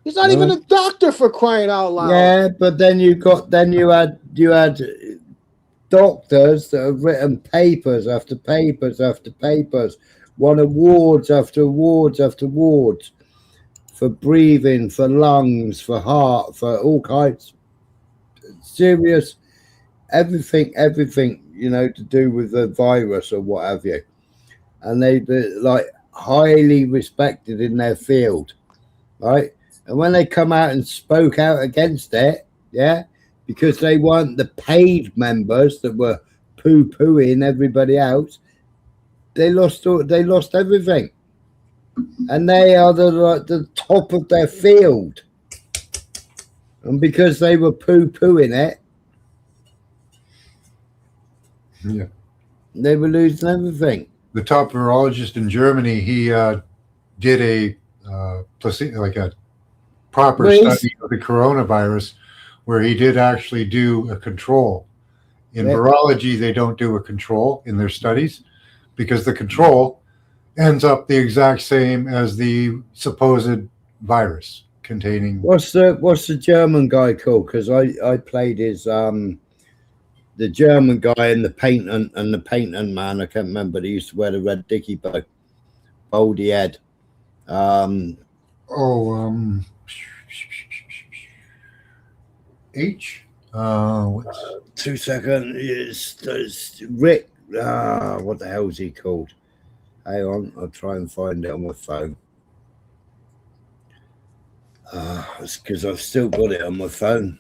Speaker 17: He's not even a doctor, for crying out loud.
Speaker 2: Yeah, but then you had doctors that have written papers after papers after papers, won awards after awards after awards for breathing, for lungs, for heart, for all kinds, serious, everything, you know, to do with the virus or what have you. And they're like highly respected in their field, right? And when they come out and spoke out against it, yeah, because they weren't the paid members that were poo-pooing everybody else, they lost everything. And they are the top of their field. And because they were poo-pooing it,
Speaker 6: yeah,
Speaker 2: they were losing everything.
Speaker 6: The top virologist in Germany, he did a proper study of the coronavirus, where he did actually do a control. In virology, they don't do a control in their studies because the control ends up the exact same as the supposed virus containing.
Speaker 2: What's the German guy called? Because I played his the German guy and the painting man. I can't remember. He used to wear the red dicky bow, baldy head.
Speaker 6: H. What's
Speaker 2: 2 seconds? It's Rick. What the hell is he called? Hang on, I'll try and find it on my phone. It's because I've still got it on my phone.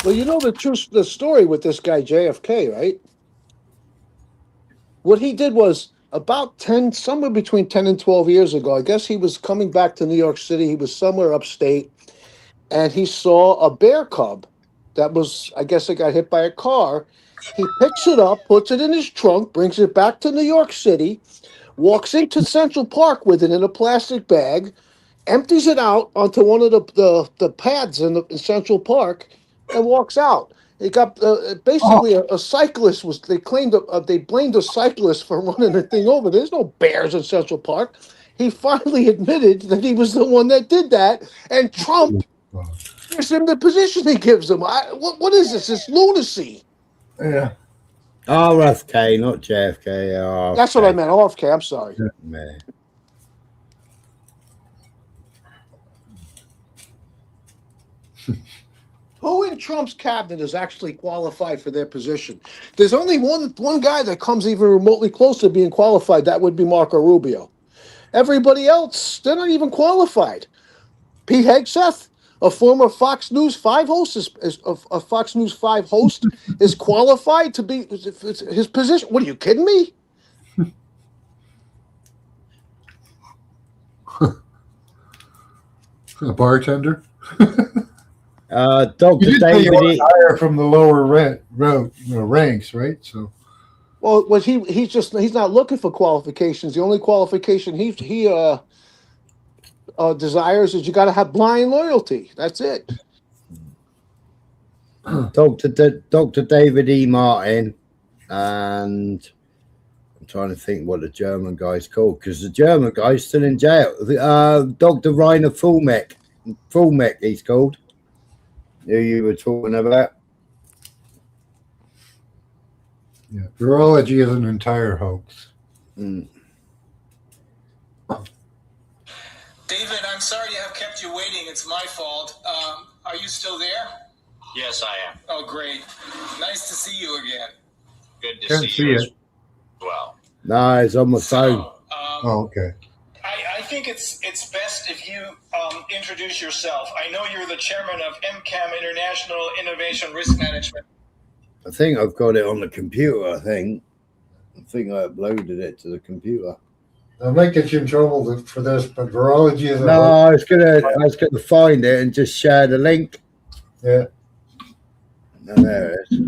Speaker 17: Well, you know the story with this guy JFK, right? What he did was somewhere between 10 and 12 years ago, I guess he was coming back to New York City. He was somewhere upstate, and he saw a bear cub that was, I guess it got hit by a car. He picks it up, puts it in his trunk, brings it back to New York City, walks into Central Park with it in a plastic bag, empties it out onto one of the pads in Central Park, and walks out. It got basically a cyclist was. They claimed they blamed a cyclist for running the thing over. There's no bears in Central Park. He finally admitted that he was the one that did that, and Trump gives him the position he gives him. What is this? This lunacy.
Speaker 6: Yeah.
Speaker 2: RFK, not JFK. RFK.
Speaker 17: That's what I meant. RFK. I'm sorry.
Speaker 2: Man.
Speaker 17: Who in Trump's cabinet is actually qualified for their position? There's only one guy that comes even remotely close to being qualified. That would be Marco Rubio. Everybody else, they're not even qualified. Pete Hegseth, a former Fox News 5 host, is qualified to be his position. What, are you kidding me?
Speaker 6: A bartender.
Speaker 2: Dr. David
Speaker 6: higher from the lower ranks, right? So,
Speaker 17: well, he's not looking for qualifications. The only qualification he desires is you got to have blind loyalty. That's it.
Speaker 2: Dr. David E. Martin, and I'm trying to think what the German guy's called, because the German guy's still in jail. Dr. Rainer Fulmick, he's called. Who you were talking about?
Speaker 6: Yeah, virology is an entire hoax.
Speaker 2: Mm.
Speaker 18: David, I'm sorry to have kept you waiting. It's my fault. Are you still there?
Speaker 19: Yes, I am.
Speaker 18: Oh, great. Nice to see you again.
Speaker 19: Good to
Speaker 6: Can't
Speaker 19: see you
Speaker 6: see
Speaker 19: as
Speaker 6: it.
Speaker 19: well.
Speaker 2: No, it's on my phone.
Speaker 6: Oh, okay.
Speaker 18: I think it's best if you introduce yourself. I know you're the chairman of MCAM International Innovation Risk Management.
Speaker 2: I think I've got it on the computer. I think I uploaded it to the computer.
Speaker 6: I might get you in trouble for this, but virology is a
Speaker 2: No,
Speaker 6: hoax.
Speaker 2: I was gonna find it and just share the link.
Speaker 6: Yeah.
Speaker 2: And there it is.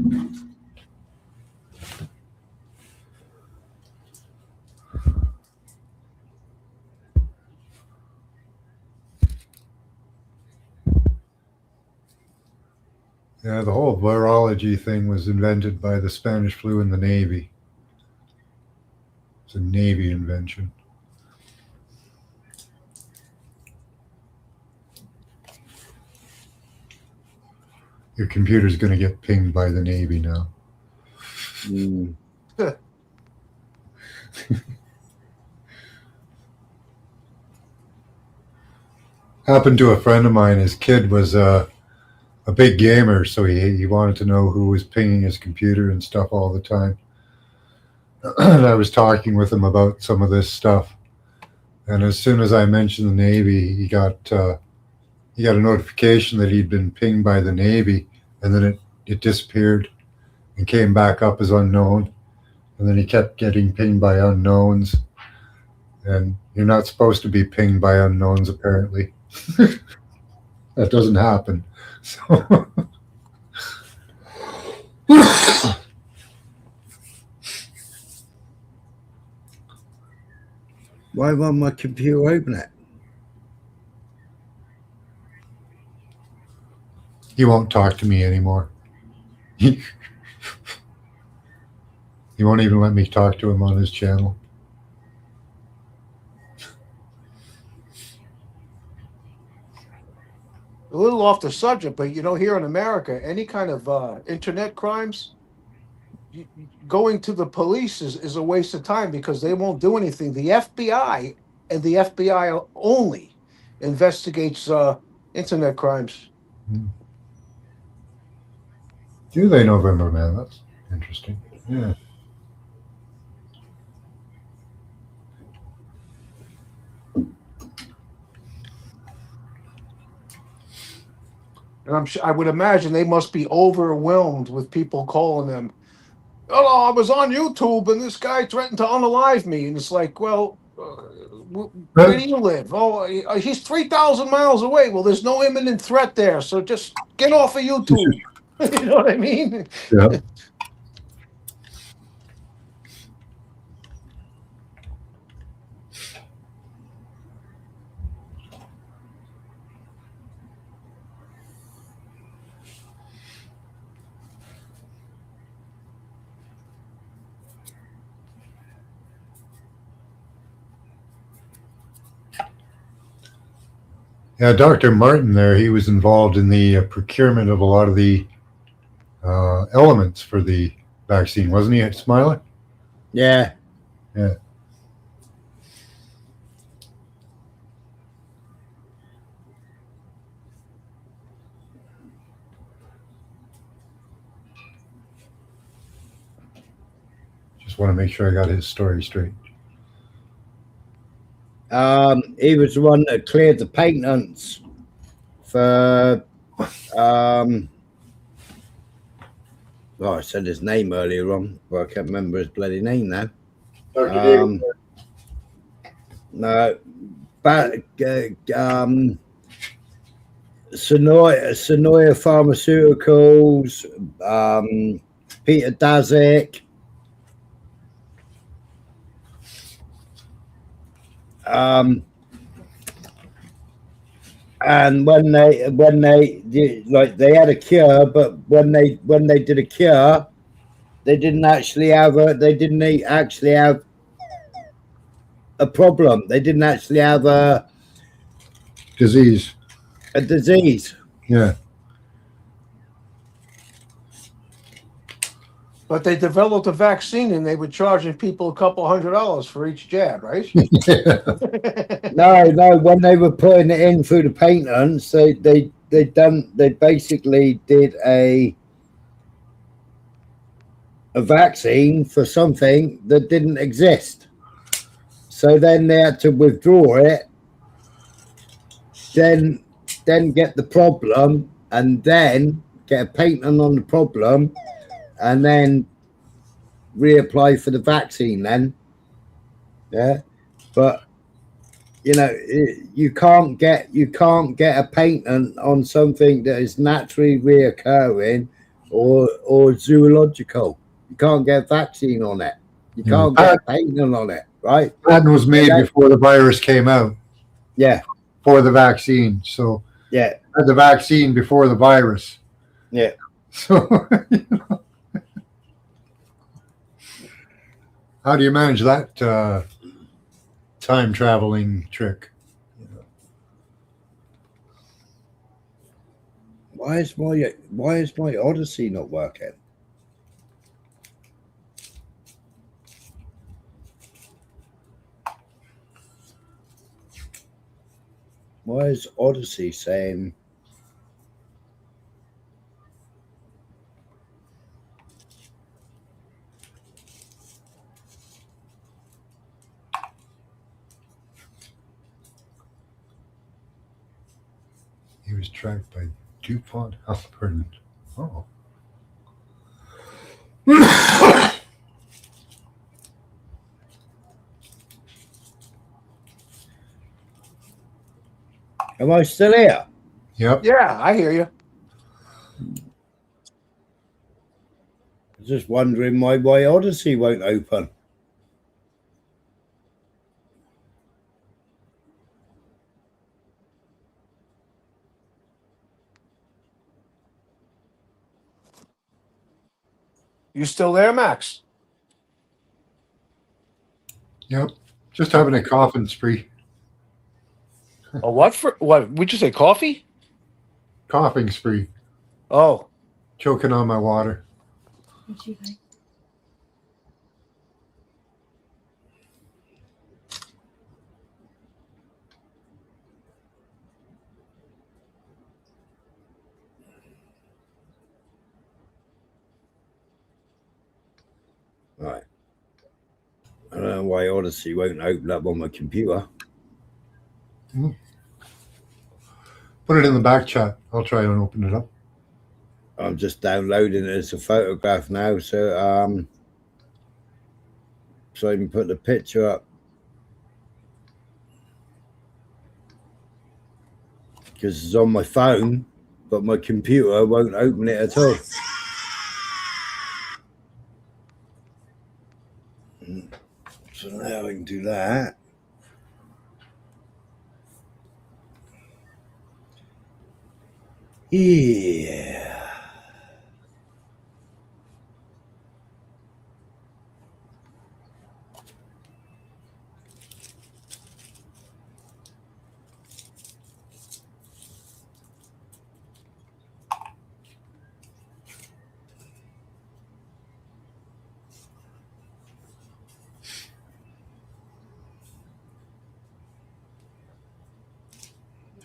Speaker 6: Yeah, the whole virology thing was invented by the Spanish flu and the Navy. It's a Navy invention. Your computer's going to get pinged by the Navy now.
Speaker 2: Mm.
Speaker 6: Happened to a friend of mine. His kid was a big gamer, so he wanted to know who was pinging his computer and stuff all the time. And I was talking with him about some of this stuff. And as soon as I mentioned the Navy, he got a notification that he'd been pinged by the Navy, and then it disappeared and came back up as unknown. And then he kept getting pinged by unknowns. And you're not supposed to be pinged by unknowns, apparently. That doesn't happen. So
Speaker 2: Why won't my computer open it?
Speaker 6: he won't talk to me anymore. He won't even let me talk to him on his channel.
Speaker 17: A little off the subject, but here in America, any kind of internet crimes, going to the police is a waste of time because they won't do anything. The FBI and the FBI only investigates internet crimes.
Speaker 6: Do they November, man? That's interesting. Yeah.
Speaker 17: And I would imagine they must be overwhelmed with people calling them. Oh, I was on YouTube and this guy threatened to unalive me. And it's like, well, where do you live? Oh, he's 3,000 miles away. Well, there's no imminent threat there. So just get off of YouTube. You know what I mean?
Speaker 6: Yeah. Yeah, Dr. Martin there, he was involved in the procurement of a lot of the elements for the vaccine, wasn't he, Smiler?
Speaker 2: Yeah.
Speaker 6: Yeah. Just want to make sure I got his story straight.
Speaker 2: He was the one that cleared the patents for I said his name earlier on, but I can't remember his bloody name now.
Speaker 6: Dr.
Speaker 2: No, but Sonoya Pharmaceuticals, Peter Daszak, and when they they had a cure, but when they did a cure, they didn't actually have a problem. They didn't actually have a
Speaker 6: disease.
Speaker 2: A disease.
Speaker 6: Yeah.
Speaker 17: But they developed a vaccine and they were charging people a couple $100 for each jab, right?
Speaker 2: No. When they were putting it in through the patents, they basically did a vaccine for something that didn't exist. So then they had to withdraw it, then get the problem, and then get a patent on the problem, and then reapply for the vaccine. Then, yeah, but you know, you can't get a patent on something that is naturally reoccurring or zoological. You can't get a vaccine on it. You can't get a patent on it, right?
Speaker 6: Patent was made before the virus came out.
Speaker 2: Yeah.
Speaker 6: For the vaccine. So
Speaker 2: yeah,
Speaker 6: had the vaccine before the virus.
Speaker 2: Yeah.
Speaker 6: So how do you manage that time traveling trick?
Speaker 2: Why is my Odyssey not working? Why is Odyssey saying
Speaker 6: He was tracked by DuPont Halliburton. Oh.
Speaker 2: am I still here?
Speaker 6: Yep.
Speaker 17: Yeah, I hear you.
Speaker 2: Just wondering why my Odyssey won't open.
Speaker 17: You still there, Max?
Speaker 6: Yep. Just having a coughing spree.
Speaker 17: A what for? What would you say? Coffee?
Speaker 6: Coughing spree.
Speaker 17: Oh.
Speaker 6: Choking on my water.
Speaker 2: Right. I don't know why Odyssey won't open up on my computer.
Speaker 6: Put it in the back chat. I'll try and open it up.
Speaker 2: I'm just downloading it as a photograph now, so I can put the picture up. Because it's on my phone, but my computer won't open it at all. So now I can do that. Yeah.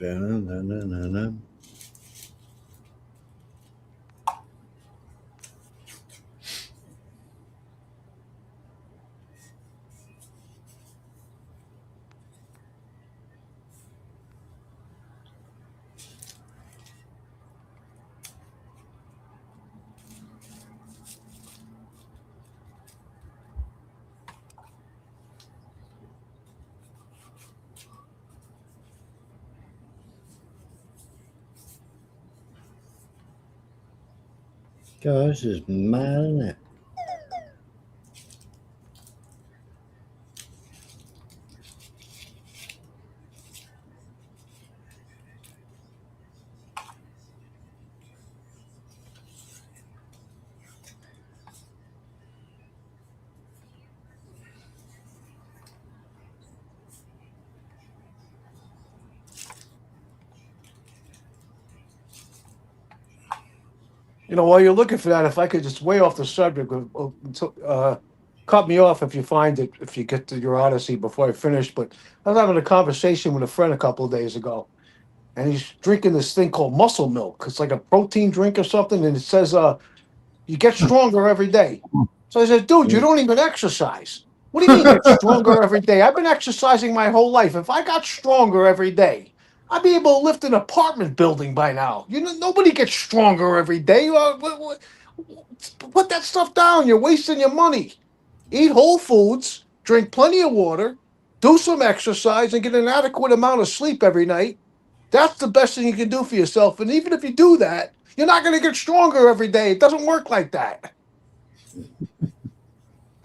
Speaker 2: Da-na-na-na-na-na. God, this is mad, isn't it?
Speaker 17: while you're looking for that, if I could just way off the subject, cut me off if you find it, if you get to your Odyssey before I finish. But I was having a conversation with a friend a couple of days ago, and he's drinking this thing called muscle milk. It's like a protein drink or something, and it says you get stronger every day. So I said, dude, you don't even exercise. What do you mean get stronger every day? I've been exercising my whole life. If I got stronger every day, I'd be able to lift an apartment building by now. Nobody gets stronger every day. Put that stuff down. You're wasting your money. Eat whole foods, drink plenty of water, do some exercise, and get an adequate amount of sleep every night. That's the best thing you can do for yourself. And even if you do that, you're not going to get stronger every day. It doesn't work like that.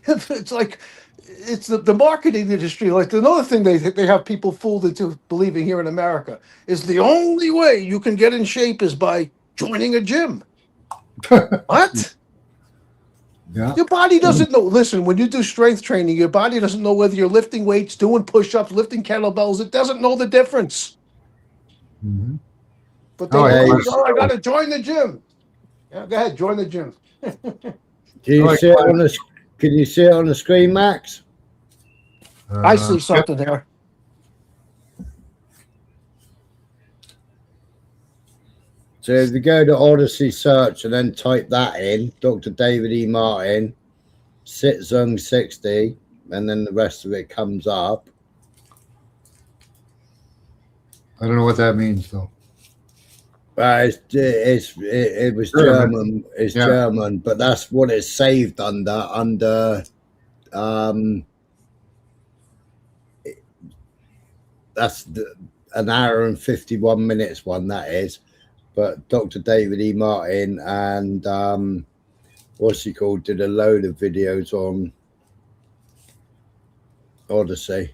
Speaker 17: It's like it's the marketing industry. Like another thing they have people fooled into believing here in America is the only way you can get in shape is by joining a gym. What?
Speaker 6: Yeah.
Speaker 17: Your body doesn't know. Listen, when you do strength training, your body doesn't know whether you're lifting weights, doing push-ups, lifting kettlebells. It doesn't know the difference.
Speaker 6: Mm-hmm.
Speaker 17: But they I got to join the gym. Yeah, go ahead, join the gym.
Speaker 2: Can you see it on the screen, Max?
Speaker 17: I see something there.
Speaker 2: So if you go to Odyssey search and then type that in, Dr. David E. Martin, Sitzung 60, and then the rest of it comes up.
Speaker 6: I don't know what that means, though.
Speaker 2: It was German. It's German, but that's what it's saved under. That's an hour and 51 minutes one. That is, but Dr. David E. Martin and what's he called did a load of videos on Odyssey.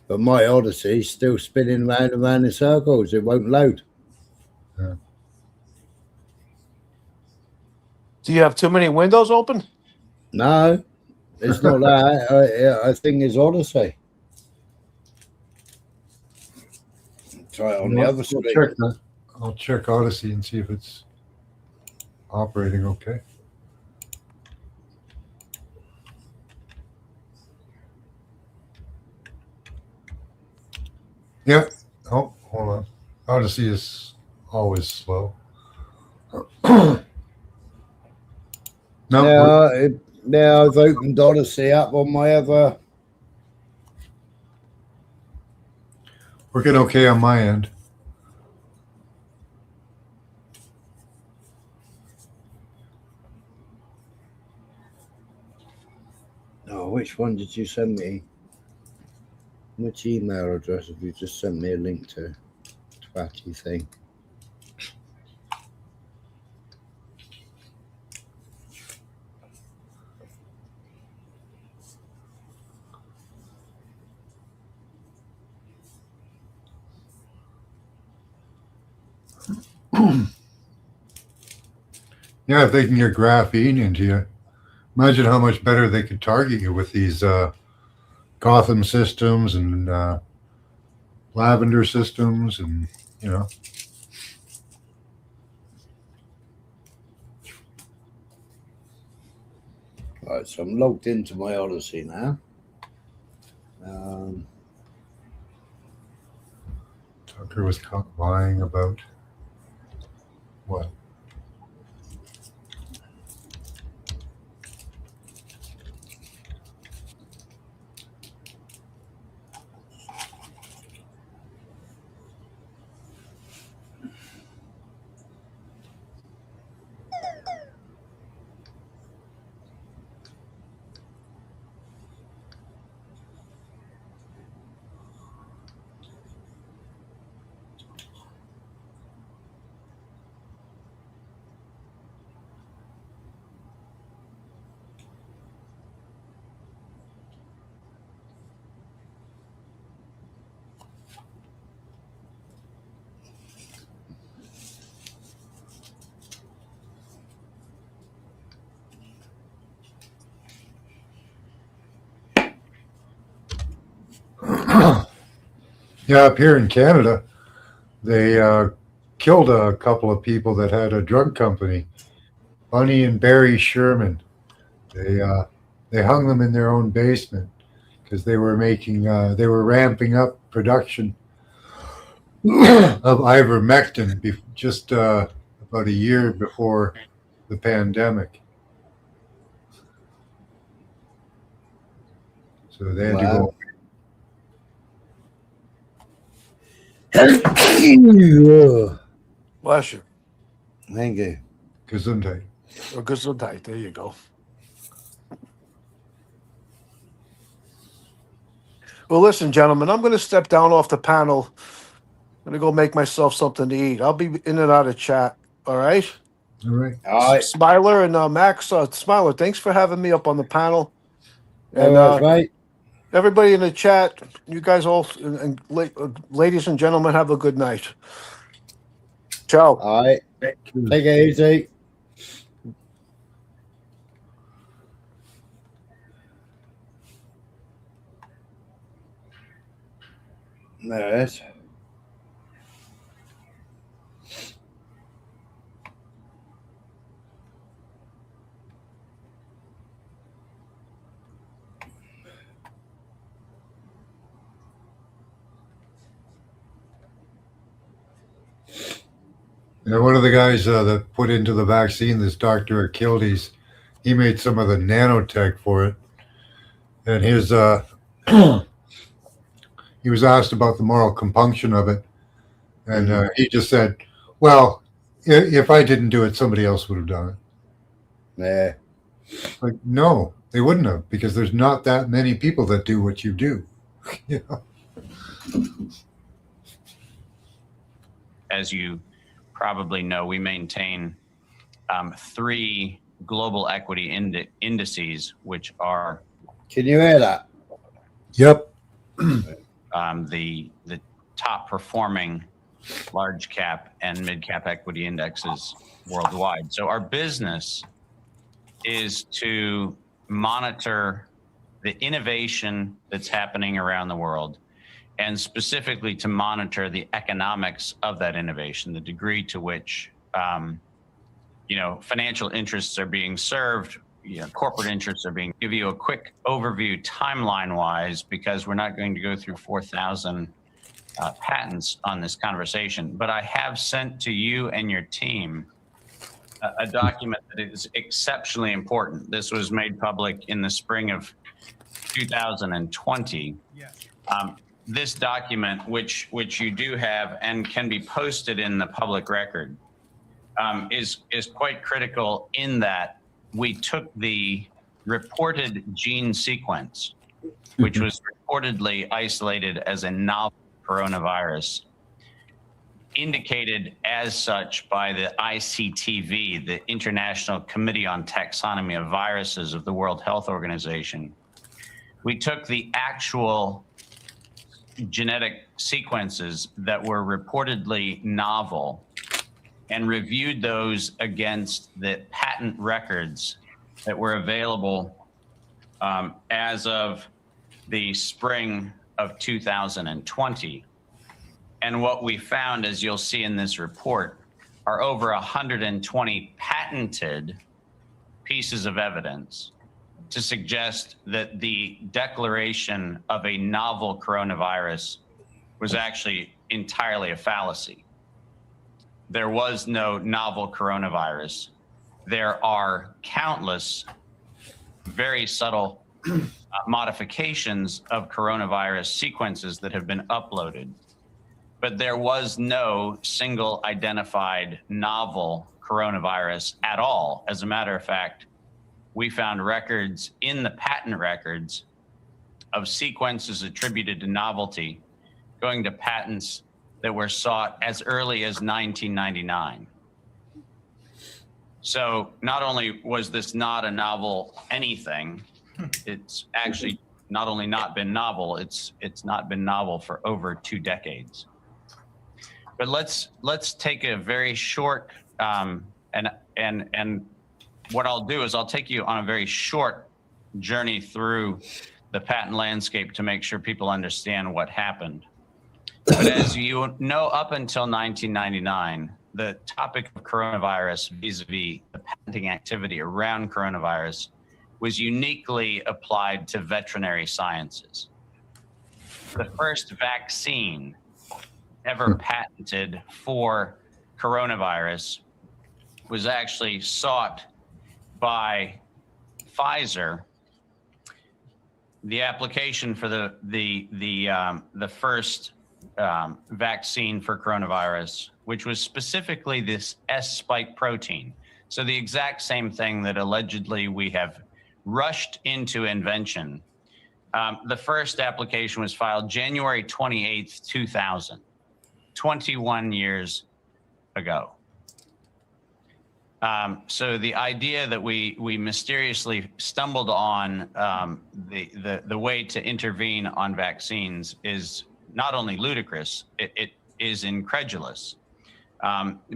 Speaker 2: But my Odyssey's still spinning round and round in circles. It won't load.
Speaker 6: Yeah.
Speaker 17: Do you have too many windows open?
Speaker 2: No, it's not that. I think it's Odyssey. Try it on the other screen.
Speaker 6: I'll check Odyssey and see if it's operating okay. Yeah. Oh, hold on. Odyssey is always slow.
Speaker 2: Now I've opened Odyssey up on my other.
Speaker 6: Working okay on my end.
Speaker 2: Oh, which one did you send me? Which email address have you just sent me a link to? Twatty thing.
Speaker 6: Yeah, if they can get graphene into you, imagine how much better they could target you with these Gotham systems and lavender systems, and All
Speaker 2: right, so I'm logged into my Odyssey now.
Speaker 6: Tucker was caught lying about what? Yeah, up here in Canada, they killed a couple of people that had a drug company, Bunny and Barry Sherman. They hung them in their own basement because they were ramping up production of ivermectin just about a year before the pandemic. So they had to go.
Speaker 17: Bless you.
Speaker 2: Thank you.
Speaker 6: Gesundheit.
Speaker 17: Oh, Gesundheit. There you go. Well, listen, gentlemen, I'm going to step down off the panel. I'm going to go make myself something to eat. I'll be in and out of chat. All right?
Speaker 6: All right.
Speaker 2: All right.
Speaker 17: Smiler and Max. Smiler, thanks for having me up on the panel.
Speaker 2: No worries, mate.
Speaker 17: Everybody in the chat, you guys all, and ladies and gentlemen, have a good night. Ciao.
Speaker 2: All right. Take it easy. There it is.
Speaker 6: And one of the guys that put into the vaccine, this doctor at Kildy's, he made some of the nanotech for it. And his he was asked about the moral compunction of it. And he just said, well, if I didn't do it, somebody else would have done it.
Speaker 2: Yeah.
Speaker 6: Like, no, they wouldn't have, because there's not that many people that do what you do. You know?
Speaker 1: As you probably know, we maintain 3 global equity indices, which are.
Speaker 2: Can you hear that?
Speaker 6: Yep.
Speaker 1: The top performing large cap and mid cap equity indexes worldwide. So our business is to monitor the innovation that's happening around the world, and specifically to monitor the economics of that innovation, the degree to which, financial interests are being served, corporate interests are being. Give you a quick overview timeline-wise, because we're not going to go through 4,000 patents on this conversation, but I have sent to you and your team a document that is exceptionally important. This was made public in the spring of 2020. This document, which you do have and can be posted in the public record, is quite critical in that we took the reported gene sequence, which was reportedly isolated as a novel coronavirus, indicated as such by the ICTV, the International Committee on Taxonomy of Viruses of the World Health Organization. We took the actual genetic sequences that were reportedly novel and reviewed those against the patent records that were available as of the spring of 2020. And what we found, as you'll see in this report, are over 120 patented pieces of evidence to suggest that the declaration of a novel coronavirus was actually entirely a fallacy. There was no novel coronavirus. There are countless very subtle modifications of coronavirus sequences that have been uploaded, but there was no single identified novel coronavirus at all. As a matter of fact, we found records in the patent records of sequences attributed to novelty going to patents that were sought as early as 1999. So not only was this not a novel anything, it's actually not only not been novel, it's not been novel for over 2 decades. But let's take a very short and what I'll do is I'll take you on a very short journey through the patent landscape to make sure people understand what happened. But as you know, up until 1999, the topic of coronavirus vis-a-vis the patenting activity around coronavirus was uniquely applied to veterinary sciences. The first vaccine ever patented for coronavirus was actually sought by Pfizer. The application for the first vaccine for coronavirus, which was specifically this S spike protein. So the exact same thing that allegedly we have rushed into invention. The first application was filed January 28th, 2000, 21 years ago. So the idea that we mysteriously stumbled on the way to intervene on vaccines is not only ludicrous, it is incredulous,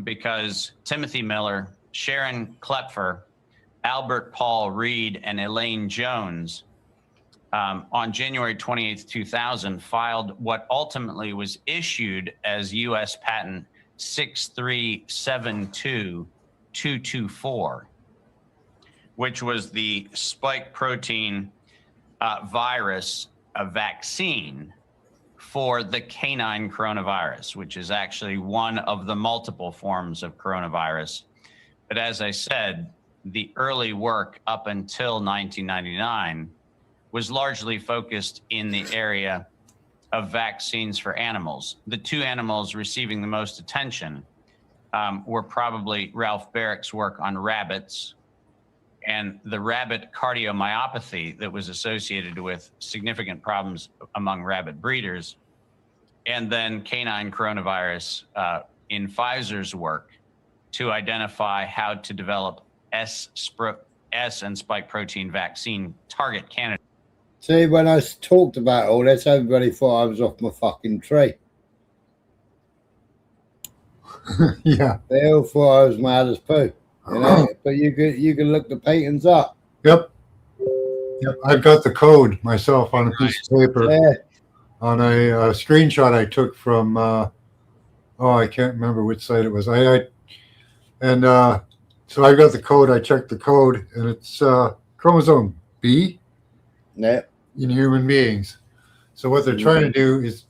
Speaker 1: because Timothy Miller, Sharon Klepfer, Albert Paul Reed, and Elaine Jones on January 28th, 2000, filed what ultimately was issued as U.S. Patent 6372224, which was the spike protein virus vaccine for the canine coronavirus, which is actually one of the multiple forms of coronavirus. But as I said, the early work up until 1999 was largely focused in the area of vaccines for animals. The two animals receiving the most attention were probably Ralph Barrick's work on rabbits and the rabbit cardiomyopathy that was associated with significant problems among rabbit breeders, and then canine coronavirus in Pfizer's work to identify how to develop S and spike protein vaccine target candidates.
Speaker 2: See, when I talked about all this, everybody thought I was off my fucking tree.
Speaker 6: Yeah.
Speaker 2: They all thought I was mad as poo. You know, but you can look the patents up.
Speaker 6: Yep. I've got the code myself on a piece of paper.
Speaker 2: Yeah.
Speaker 6: On a screenshot I took from I can't remember which site it was. So I got the code. I checked the code, and it's chromosome B.
Speaker 2: Yeah.
Speaker 6: In human beings. So what they're trying to do is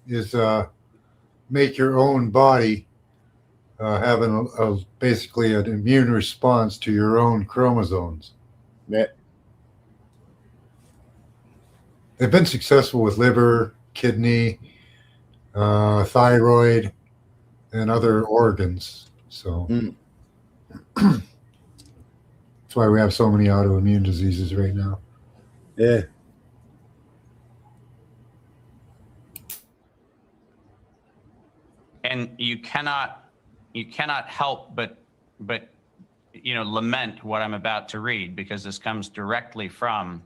Speaker 6: make your own body have basically an immune response to your own chromosomes.
Speaker 2: Yeah.
Speaker 6: They've been successful with liver, kidney, thyroid, and other organs. So that's why we have so many autoimmune diseases right now.
Speaker 2: Yeah.
Speaker 1: And you cannot help but lament what I'm about to read, because this comes directly from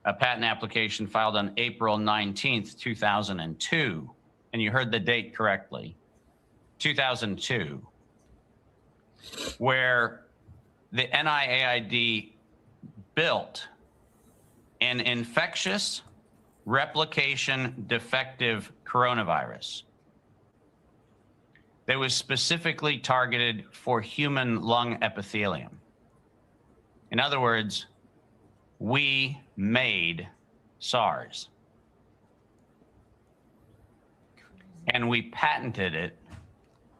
Speaker 1: a patent application filed on April 19th, 2002. And you heard the date correctly, 2002, where the NIAID built an infectious replication defective coronavirus that was specifically targeted for human lung epithelium. In other words, we made SARS. And we patented it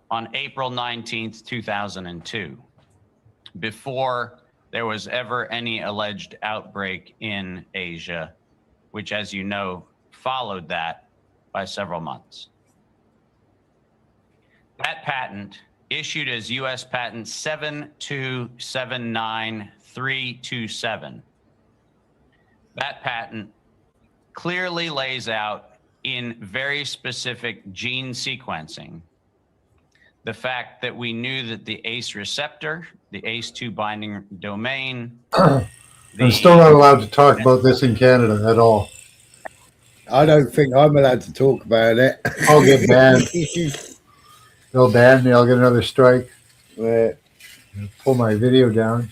Speaker 1: on April 19th, 2002, before there was ever any alleged outbreak in Asia, which, as you know, followed that by several months. That patent, issued as U.S. Patent 7279327, that patent clearly lays out in very specific gene sequencing the fact that we knew that the ACE receptor, the ACE2 binding domain.
Speaker 6: I'm still not allowed to talk about this in Canada at all.
Speaker 2: I don't think I'm allowed to talk about it.
Speaker 6: I'll get banned. They'll ban me. I'll get another strike.
Speaker 2: Yeah.
Speaker 6: Pull my video down.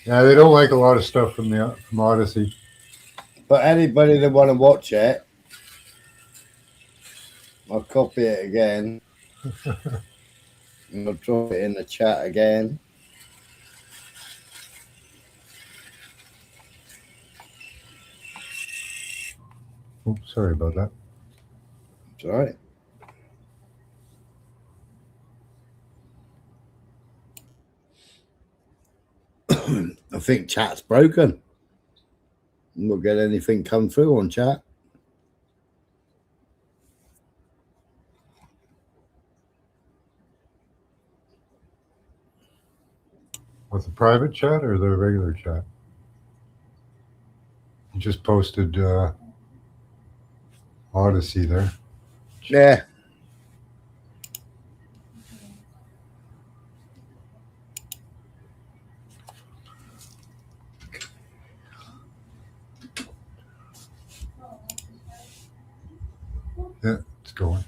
Speaker 6: Yeah, they don't like a lot of stuff from Odyssey.
Speaker 2: But anybody that want to watch it, I'll copy it again. And I'll drop it in the chat again.
Speaker 6: Oh, sorry about that.
Speaker 2: It's all right. I think chat's broken. We'll get anything come through on chat.
Speaker 6: With the private chat or the regular chat? You just posted Odyssey there.
Speaker 2: Yeah.
Speaker 6: Yeah, it's going.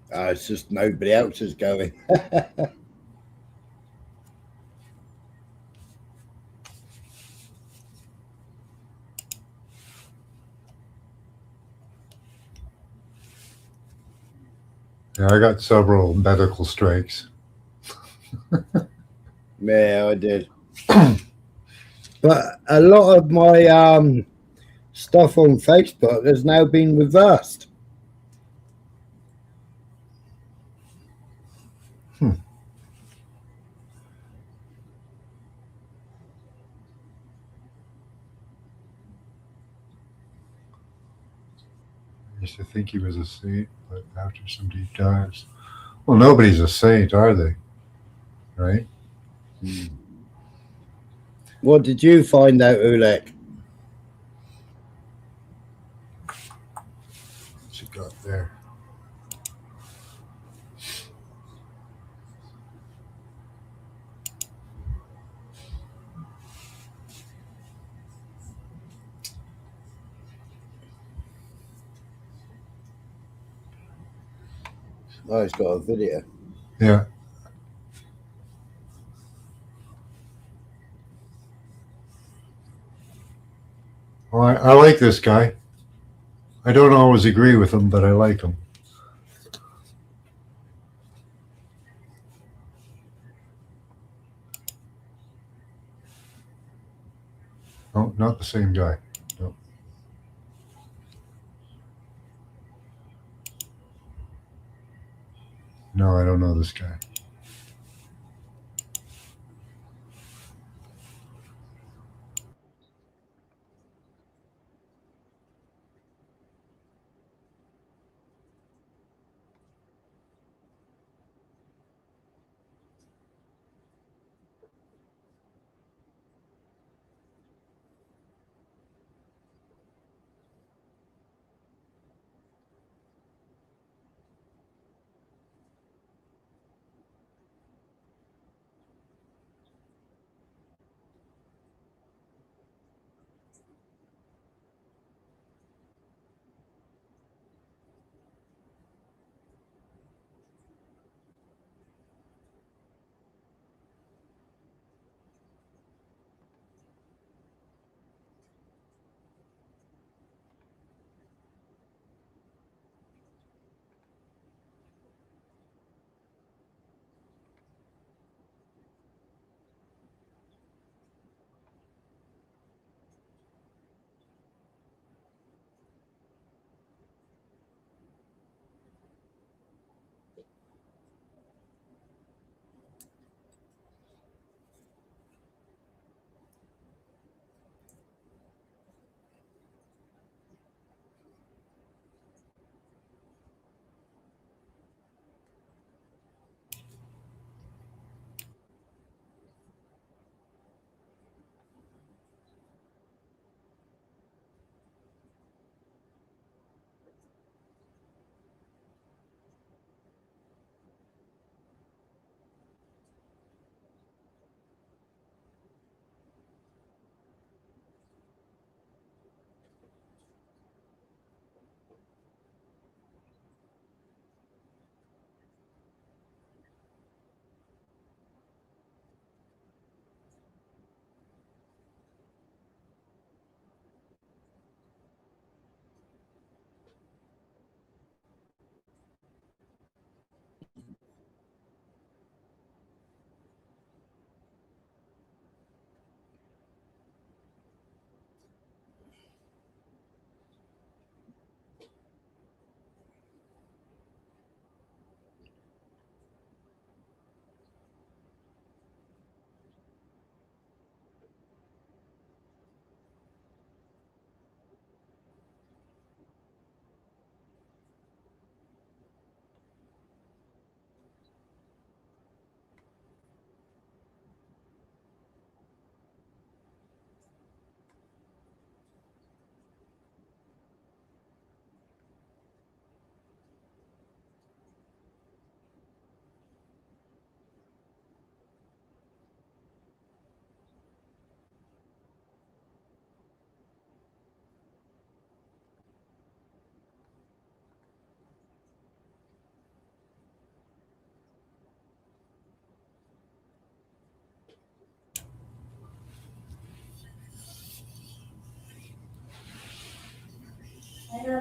Speaker 2: It's just nobody else is going.
Speaker 6: Yeah, I got several medical strikes.
Speaker 2: Yeah, I did. But a lot of my stuff on Facebook has now been reversed.
Speaker 6: I used to think he was a saint, but after some deep dives, well, nobody's a saint, are they? Right?
Speaker 2: What did you find out, Ulek?
Speaker 6: What's he got there?
Speaker 2: Oh, it's got a video.
Speaker 6: Yeah. Well, I like this guy. I don't always agree with him, but I like him. Oh, not the same guy. No. No, I don't know this guy.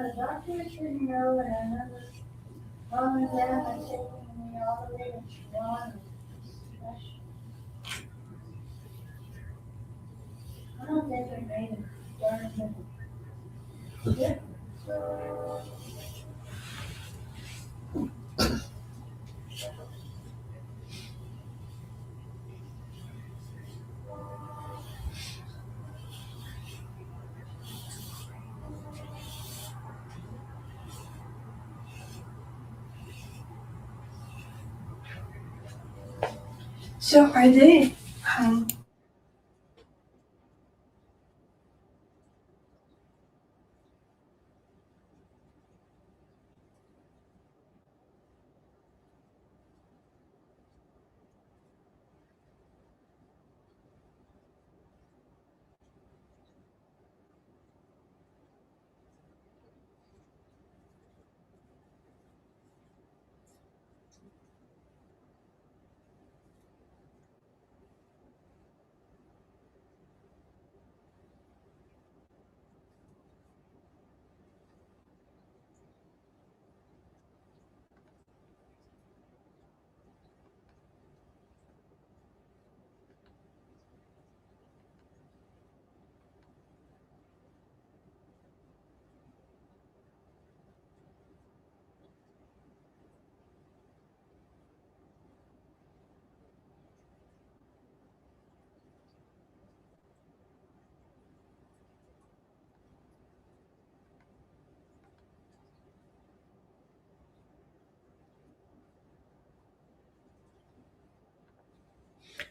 Speaker 9: the doctor took me over to another mom and dad are taking me all the way to Toronto. I don't think I made it. Darn it. Yeah. So are they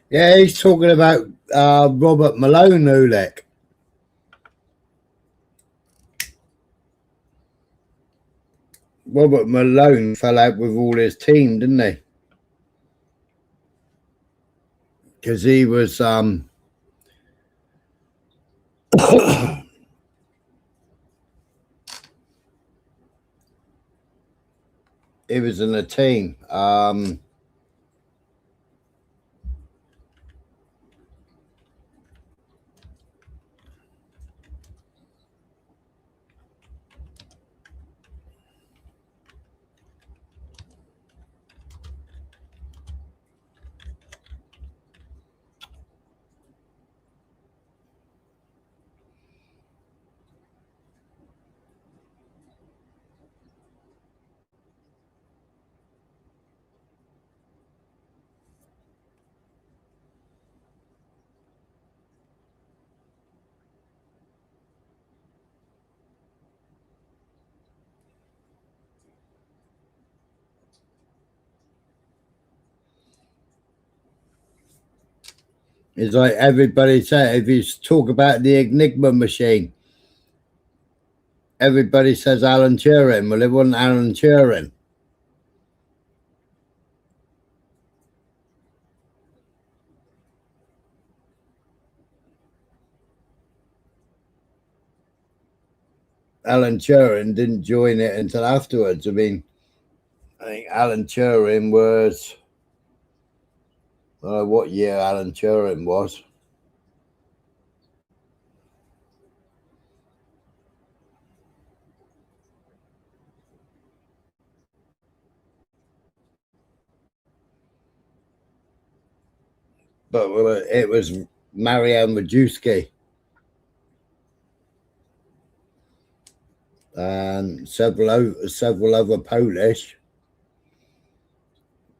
Speaker 2: Yeah, he's talking about Robert Malone, Ulek. Robert Malone fell out with all his team, didn't he? Because he was he was in a team. It's like everybody said, if you talk about the Enigma machine, everybody says Alan Turing. Well, it wasn't Alan Turing. Alan Turing didn't join it until afterwards. I mean, I think Alan Turing was, I don't know what year Alan Turing was. But it was Mario Majewski and several other Polish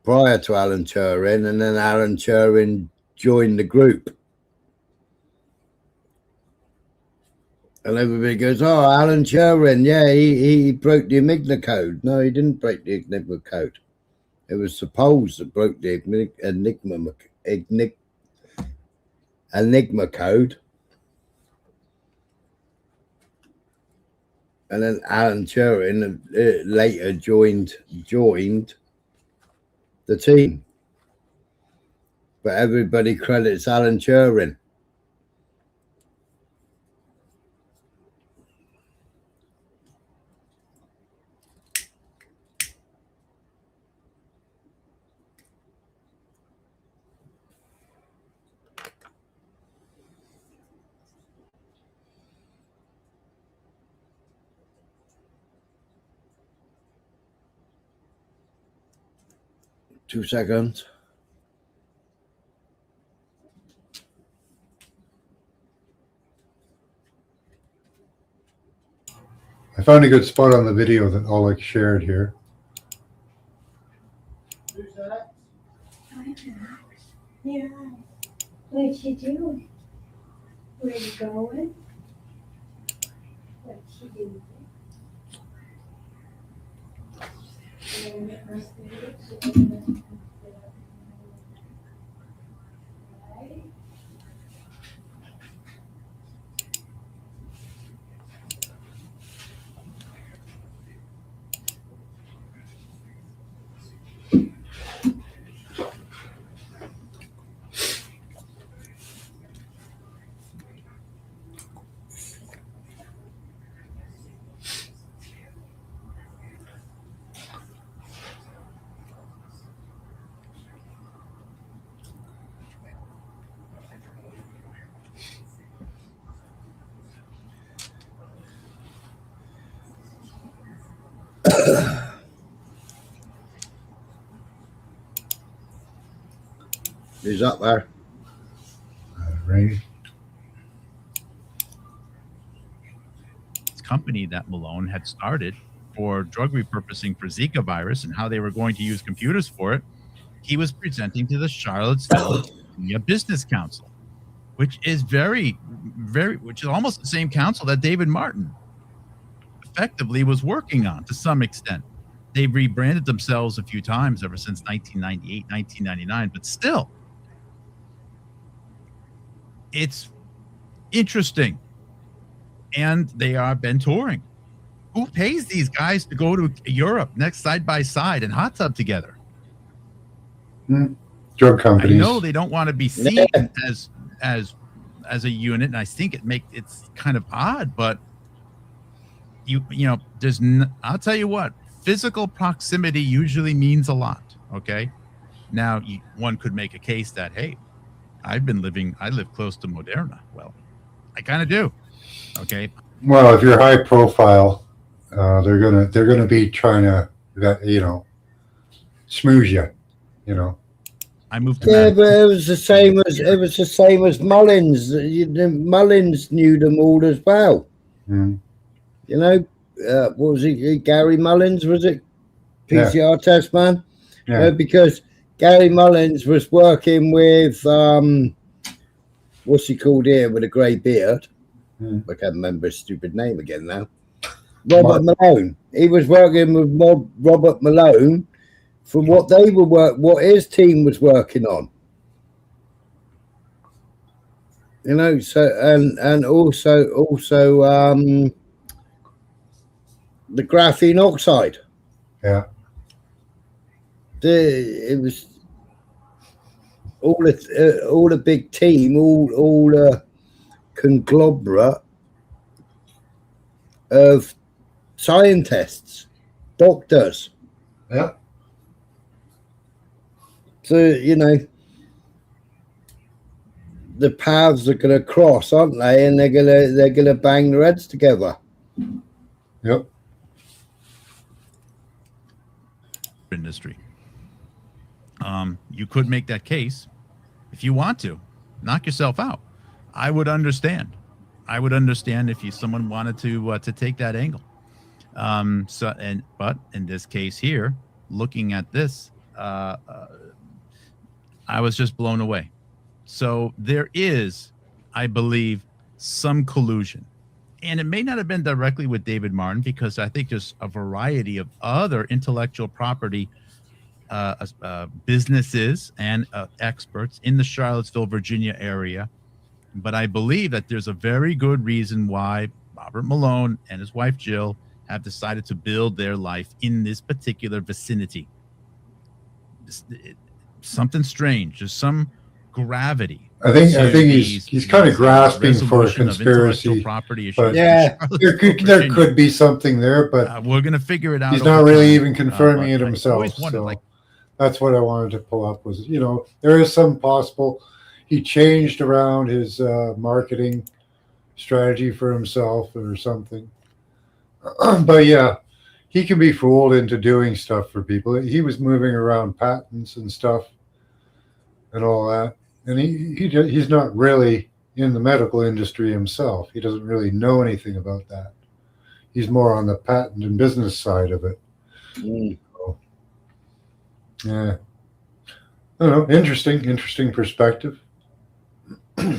Speaker 2: prior to Alan Turing, and then Alan Turing joined the group. And everybody goes, oh, Alan Turing, yeah, he broke the Enigma code. No, he didn't break the Enigma code. It was supposed that broke the Enigma code. And then Alan Turing later joined the team. But everybody credits Alan Turing. 2 seconds.
Speaker 6: I found a good spot on the video that Oleg shared here.
Speaker 9: Who's that? Yeah. What you doing? Where you going? What you doing?
Speaker 2: He's up there.
Speaker 6: Right.
Speaker 20: Company that Malone had started for drug repurposing for Zika virus and how they were going to use computers for it, he was presenting to the Charlottesville Business Council, which is which is almost the same council that David Martin effectively was working on to some extent. They've rebranded themselves a few times ever since 1998, 1999, but still, it's interesting. And they are been touring. Who pays these guys to go to Europe next side by side and hot tub together?
Speaker 6: Drug companies.
Speaker 20: I know they don't want to be seen as a unit, and I think it's kind of odd, but you know, I'll tell you what, physical proximity usually means a lot. Okay, now one could make a case that, hey, I live close to Moderna. Well, I kind of do. Okay.
Speaker 6: Well, if you're high profile, they're gonna be trying to smooze you. You know.
Speaker 20: I moved to
Speaker 2: but it was the same as Mullins. Mullins knew them all as well.
Speaker 6: Mm.
Speaker 2: You know, what was it? Gary Mullins, was it? PCR test man.
Speaker 6: Yeah.
Speaker 2: Because Gary Mullins was working with what's he called here with a grey beard? I can't remember his stupid name again now. Robert Malone. He was working with Robert Malone from what his team was working on. You know, so and also the graphene oxide.
Speaker 6: Yeah.
Speaker 2: It was all a big team, all a conglomerate of scientists, doctors.
Speaker 6: Yeah.
Speaker 2: So, you know, the paths are going to cross, aren't they? And they're going to bang their heads together.
Speaker 6: Yep.
Speaker 20: Industry. You could make that case if you want to knock yourself out. I would understand. If someone wanted to take that angle. But in this case here, looking at this, I was just blown away. So there is, I believe, some collusion, and it may not have been directly with David Martin, because I think there's a variety of other intellectual property businesses and experts in the Charlottesville, Virginia area. But I believe that there's a very good reason why Robert Malone and his wife Jill have decided to build their life in this particular vicinity. Something strange. There's some gravity.
Speaker 6: I think he's kind of grasping for a conspiracy. But
Speaker 2: yeah,
Speaker 6: there could be something there, but
Speaker 20: we're gonna figure it out.
Speaker 6: He's not really even confirming it himself. So that's what I wanted to pull up was, you know, there is some possible. He changed around his marketing strategy for himself or something. But yeah, he can be fooled into doing stuff for people. He was moving around patents and stuff and all that, and he's not really in the medical industry himself. He doesn't really know anything about that. He's more on the patent and business side of it. So, yeah, I don't know. Interesting perspective. But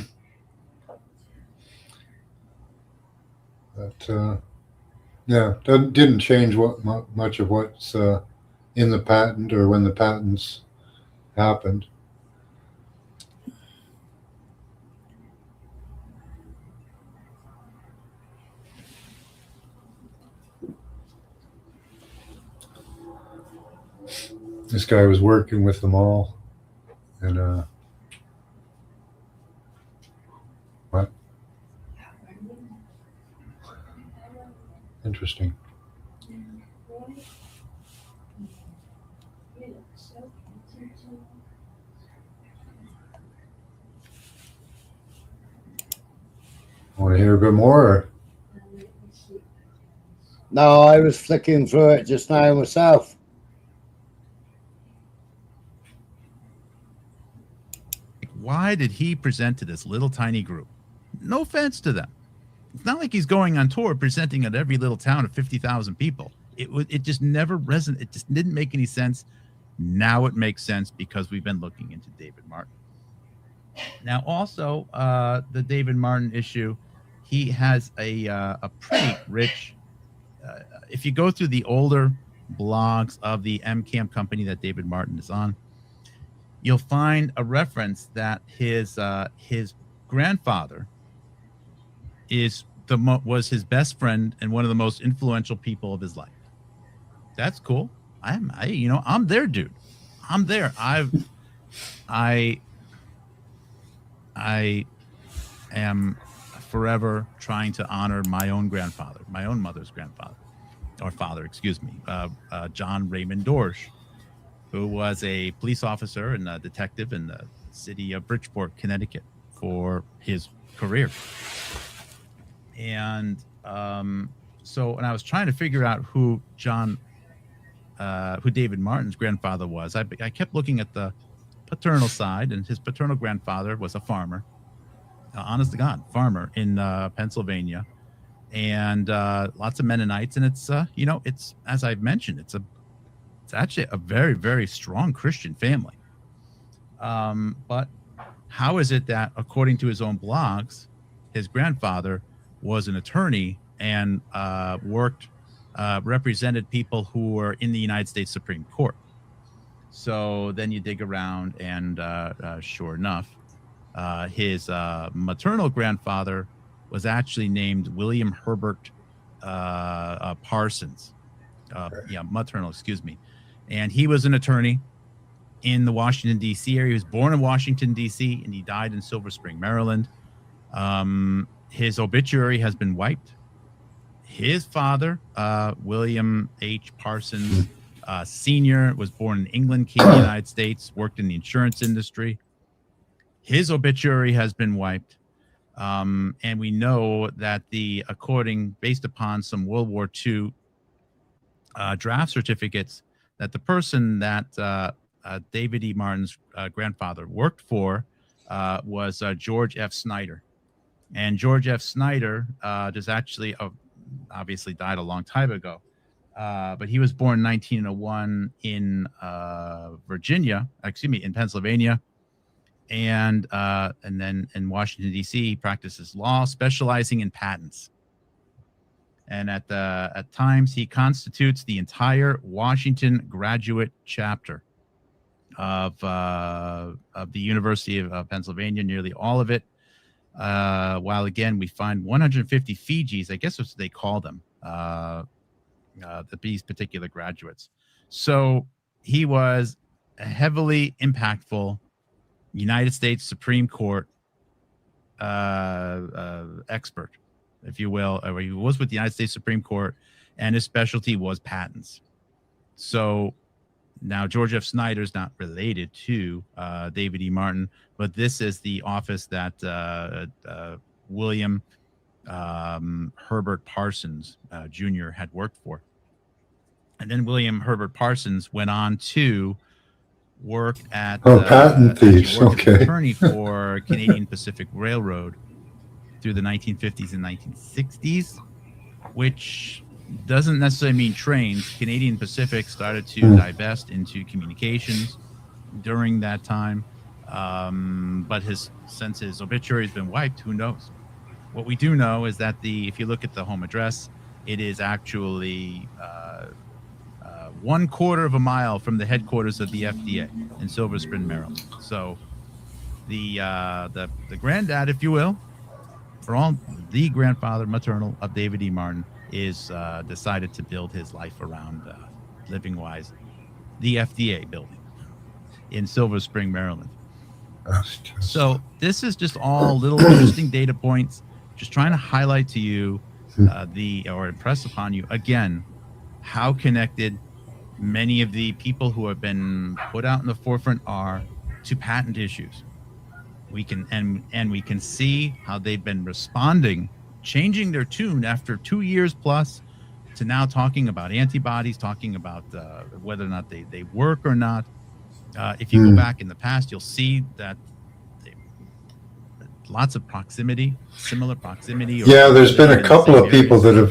Speaker 6: yeah, didn't change much of what's in the patent or when the patents happened. This guy was working with them all, and what? Interesting. Want to hear a bit more? Or?
Speaker 2: No, I was flicking through it just now myself.
Speaker 20: Why did he present to this little tiny group? No offense to them. It's not like he's going on tour presenting at every little town of 50,000 people. It just never resonated. It just didn't make any sense. Now it makes sense because we've been looking into David Martin. Now, also, the David Martin issue, he has a pretty rich. If you go through the older blogs of the MCAM company that David Martin is on, you'll find a reference that his grandfather was his best friend and one of the most influential people of his life. That's cool. I'm their dude. I'm there. I am forever trying to honor my own grandfather, my own mother's grandfather, or father, excuse me, John Raymond Dorsch, who was a police officer and a detective in the city of Bridgeport, Connecticut, for his career. And so when I was trying to figure out who David Martin's grandfather was, I kept looking at the paternal side, and his paternal grandfather was a farmer, honest to God, farmer in Pennsylvania, and lots of Mennonites. And it's it's, as I've mentioned, it's actually a very, very strong Christian family. But how is it that, according to his own blogs, his grandfather was an attorney and represented people who were in the United States Supreme Court? So then you dig around, and sure enough, his maternal grandfather was actually named William Herbert Parsons. Maternal, excuse me. And he was an attorney in the Washington, D.C. area. He was born in Washington, D.C., and he died in Silver Spring, Maryland. His obituary has been wiped. His father, William H. Parsons Sr., was born in England, came to the United States, worked in the insurance industry. His obituary has been wiped. And we know that based upon some World War II draft certificates, that the person that David E. Martin's grandfather worked for was George F. Snyder. And George F. Snyder just actually obviously died a long time ago. But he was born in 1901 in in Pennsylvania. And then in Washington, D.C., he practices law, specializing in patents. And at times, he constitutes the entire Washington graduate chapter of the University of Pennsylvania, nearly all of it. While again, we find 150 Fijis, I guess that's what they call them, these particular graduates. So he was a heavily impactful United States Supreme Court expert, if you will. He was with the United States Supreme Court, and his specialty was patents. So now George F. Snyder is not related to David E. Martin, but this is the office that William Herbert Parsons Jr. had worked for. And then William Herbert Parsons went on to work at
Speaker 6: patent thieves.
Speaker 20: as an
Speaker 6: Okay.
Speaker 20: attorney for Canadian Pacific Railroad through the 1950s and 1960s, which doesn't necessarily mean trains. Canadian Pacific started to divest into communications during that time, but since his obituary has been wiped, who knows? What we do know is that if you look at the home address, it is actually 1/4 of a mile from the headquarters of the FDA in Silver Spring, Maryland. So the granddad, if you will, for all the grandfather maternal of David E. Martin, is decided to build his life around living wise the FDA building in Silver Spring, Maryland. So this is just all little interesting data points, just trying to highlight to you or impress upon you again how connected many of the people who have been put out in the forefront are to patent issues. We can and we can see how they've been responding, changing their tune after 2 years plus to now talking about antibodies, talking about whether or not they work or not. If you go back in the past, you'll see that lots of similar proximity.
Speaker 6: Yeah, there's been a couple of people that have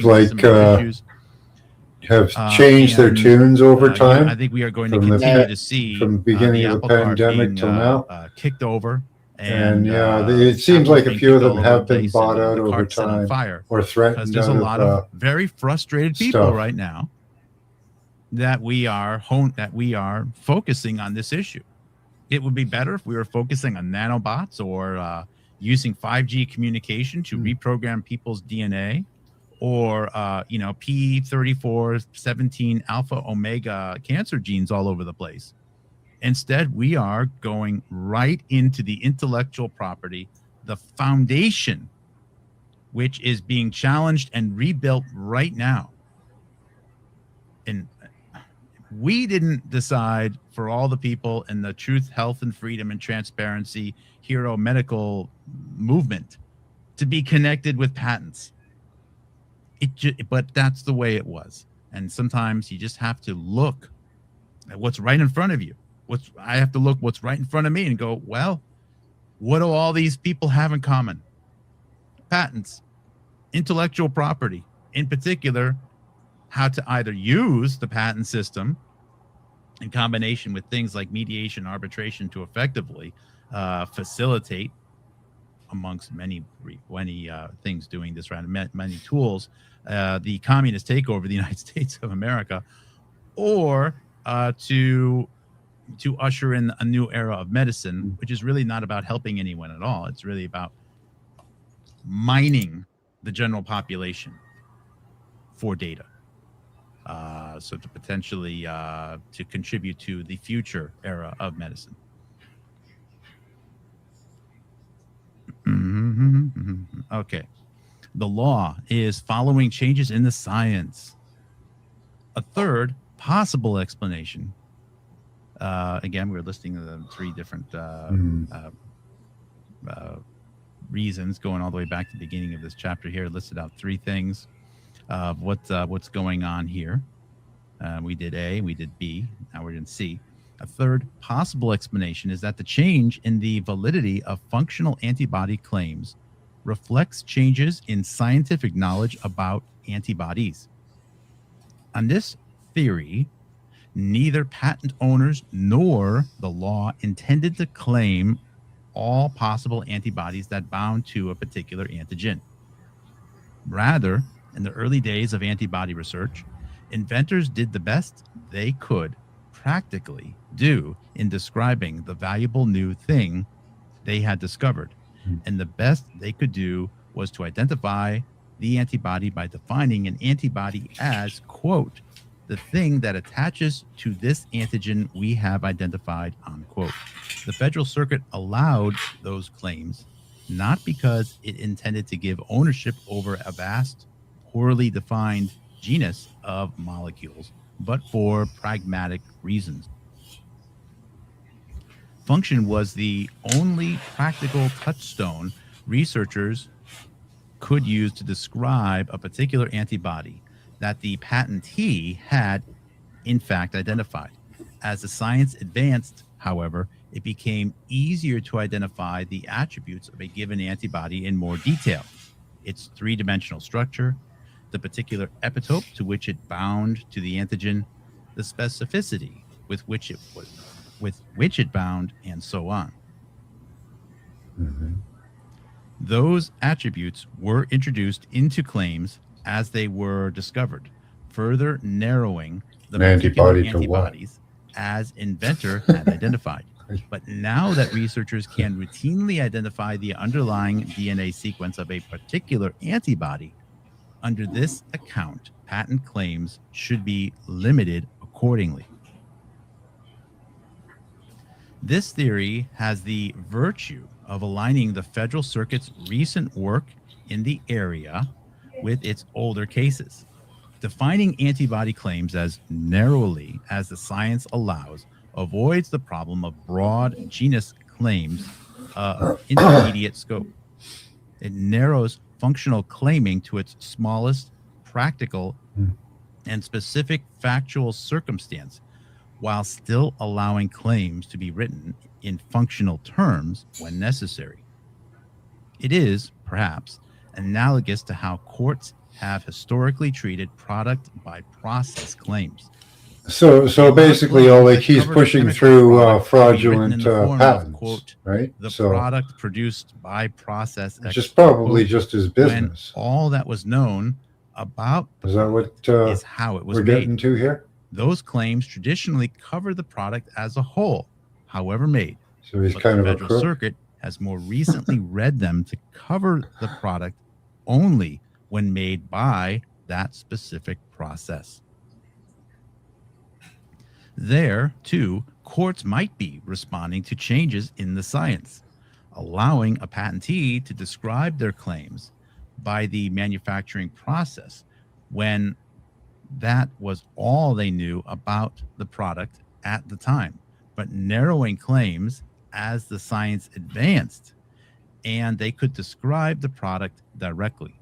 Speaker 6: changed their tunes over time.
Speaker 20: I think we are going to continue to see
Speaker 6: from the beginning of the pandemic till now
Speaker 20: kicked over.
Speaker 6: And it seems like a few of them have been bought out over time or threatened.
Speaker 20: There's a lot of very frustrated people right now that we are focusing on this issue. It would be better if we were focusing on nanobots or using 5G communication to reprogram people's DNA, or P3417 alpha omega cancer genes all over the place. Instead, we are going right into the intellectual property, the foundation, which is being challenged and rebuilt right now. And we didn't decide for all the people in the truth, health, and freedom and transparency hero medical movement to be connected with patents. But that's the way it was. And sometimes you just have to look at what's right in front of you. I have to look what's right in front of me and go, well, what do all these people have in common? Patents, intellectual property, in particular, how to either use the patent system in combination with things like mediation, arbitration to effectively facilitate, amongst many things doing this round, many tools, the communist takeover of the United States of America, or to usher in a new era of medicine, which is really not about helping anyone at all. It's really about mining the general population for data. So to potentially to contribute to the future era of medicine. Okay. The law is following changes in the science. A third possible explanation. Again, we're listing the three different reasons, going all the way back to the beginning of this chapter here. Listed out three things of what's going on here. We did A, we did B, now we're in C. A third possible explanation is that the change in the validity of functional antibody claims reflects changes in scientific knowledge about antibodies. On this theory, neither patent owners nor the law intended to claim all possible antibodies that bound to a particular antigen. Rather, in the early days of antibody research, inventors did the best they could practically do in describing the valuable new thing they had discovered. And the best they could do was to identify the antibody by defining an antibody as, quote, the thing that attaches to this antigen we have identified, unquote. The Federal Circuit allowed those claims not because it intended to give ownership over a vast, poorly defined genus of molecules, but for pragmatic reasons. Function was the only practical touchstone researchers could use to describe a particular antibody that the patentee had in fact identified. As the science advanced, however, it became easier to identify the attributes of a given antibody in more detail. Its three-dimensional structure, the particular epitope to which it bound to the antigen, the specificity with which it bound, and so on.
Speaker 6: Mm-hmm.
Speaker 20: Those attributes were introduced into claims as they were discovered, further narrowing the particular
Speaker 6: Antibody to what?
Speaker 20: antibodies as inventor had identified. But now that researchers can routinely identify the underlying DNA sequence of a particular antibody, under this account, patent claims should be limited accordingly. This theory has the virtue of aligning the Federal Circuit's recent work in the area with its older cases. Defining antibody claims as narrowly as the science allows avoids the problem of broad genus claims of intermediate scope. It narrows functional claiming to its smallest practical and specific factual circumstance, while still allowing claims to be written in functional terms when necessary. It is, perhaps, analogous to how courts have historically treated product by process claims.
Speaker 6: So basically, Oleg, he's pushing through fraudulent patents,
Speaker 20: quote,
Speaker 6: right?
Speaker 20: The
Speaker 6: So
Speaker 20: product produced by process,
Speaker 6: which is probably just his
Speaker 20: when
Speaker 6: business.
Speaker 20: all that was known about
Speaker 6: Is that what
Speaker 20: is how it was
Speaker 6: we're
Speaker 20: made.
Speaker 6: getting to here?
Speaker 20: Those claims traditionally cover the product as a whole, however made.
Speaker 6: So he's
Speaker 20: But
Speaker 6: kind
Speaker 20: the
Speaker 6: of a
Speaker 20: Federal
Speaker 6: crook.
Speaker 20: Circuit has more recently read them to cover the product only when made by that specific process. There, too, courts might be responding to changes in the science, allowing a patentee to describe their claims by the manufacturing process when that was all they knew about the product at the time, but narrowing claims as the science advanced and they could describe the product directly.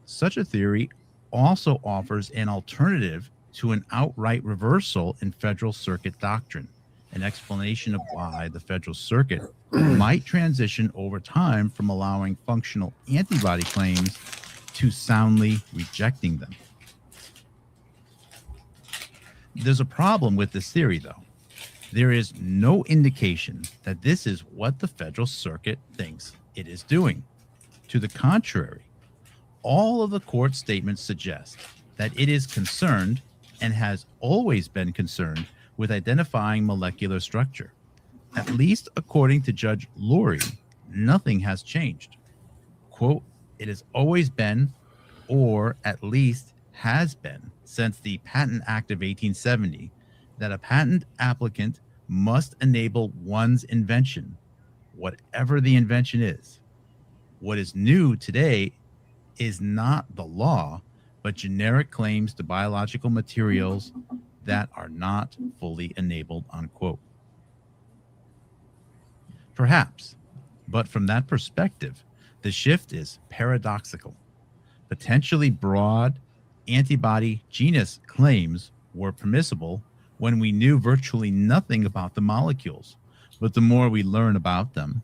Speaker 20: Such a theory also offers an alternative to an outright reversal in Federal Circuit doctrine, an explanation of why the Federal Circuit might transition over time from allowing functional antibody claims to soundly rejecting them. There's a problem with this theory, though. There is no indication that this is what the Federal Circuit thinks it is doing. To the contrary, all of the court statements suggest that it is concerned and has always been concerned with identifying molecular structure. At least according to Judge Lurie, nothing has changed. Quote, it has always been, or at least has been, since the Patent Act of 1870, that a patent applicant must enable one's invention, whatever the invention is. What is new today is not the law, but generic claims to biological materials that are not fully enabled, unquote. Perhaps, but from that perspective, the shift is paradoxical. Potentially broad antibody genus claims were permissible when we knew virtually nothing about the molecules, but the more we learn about them,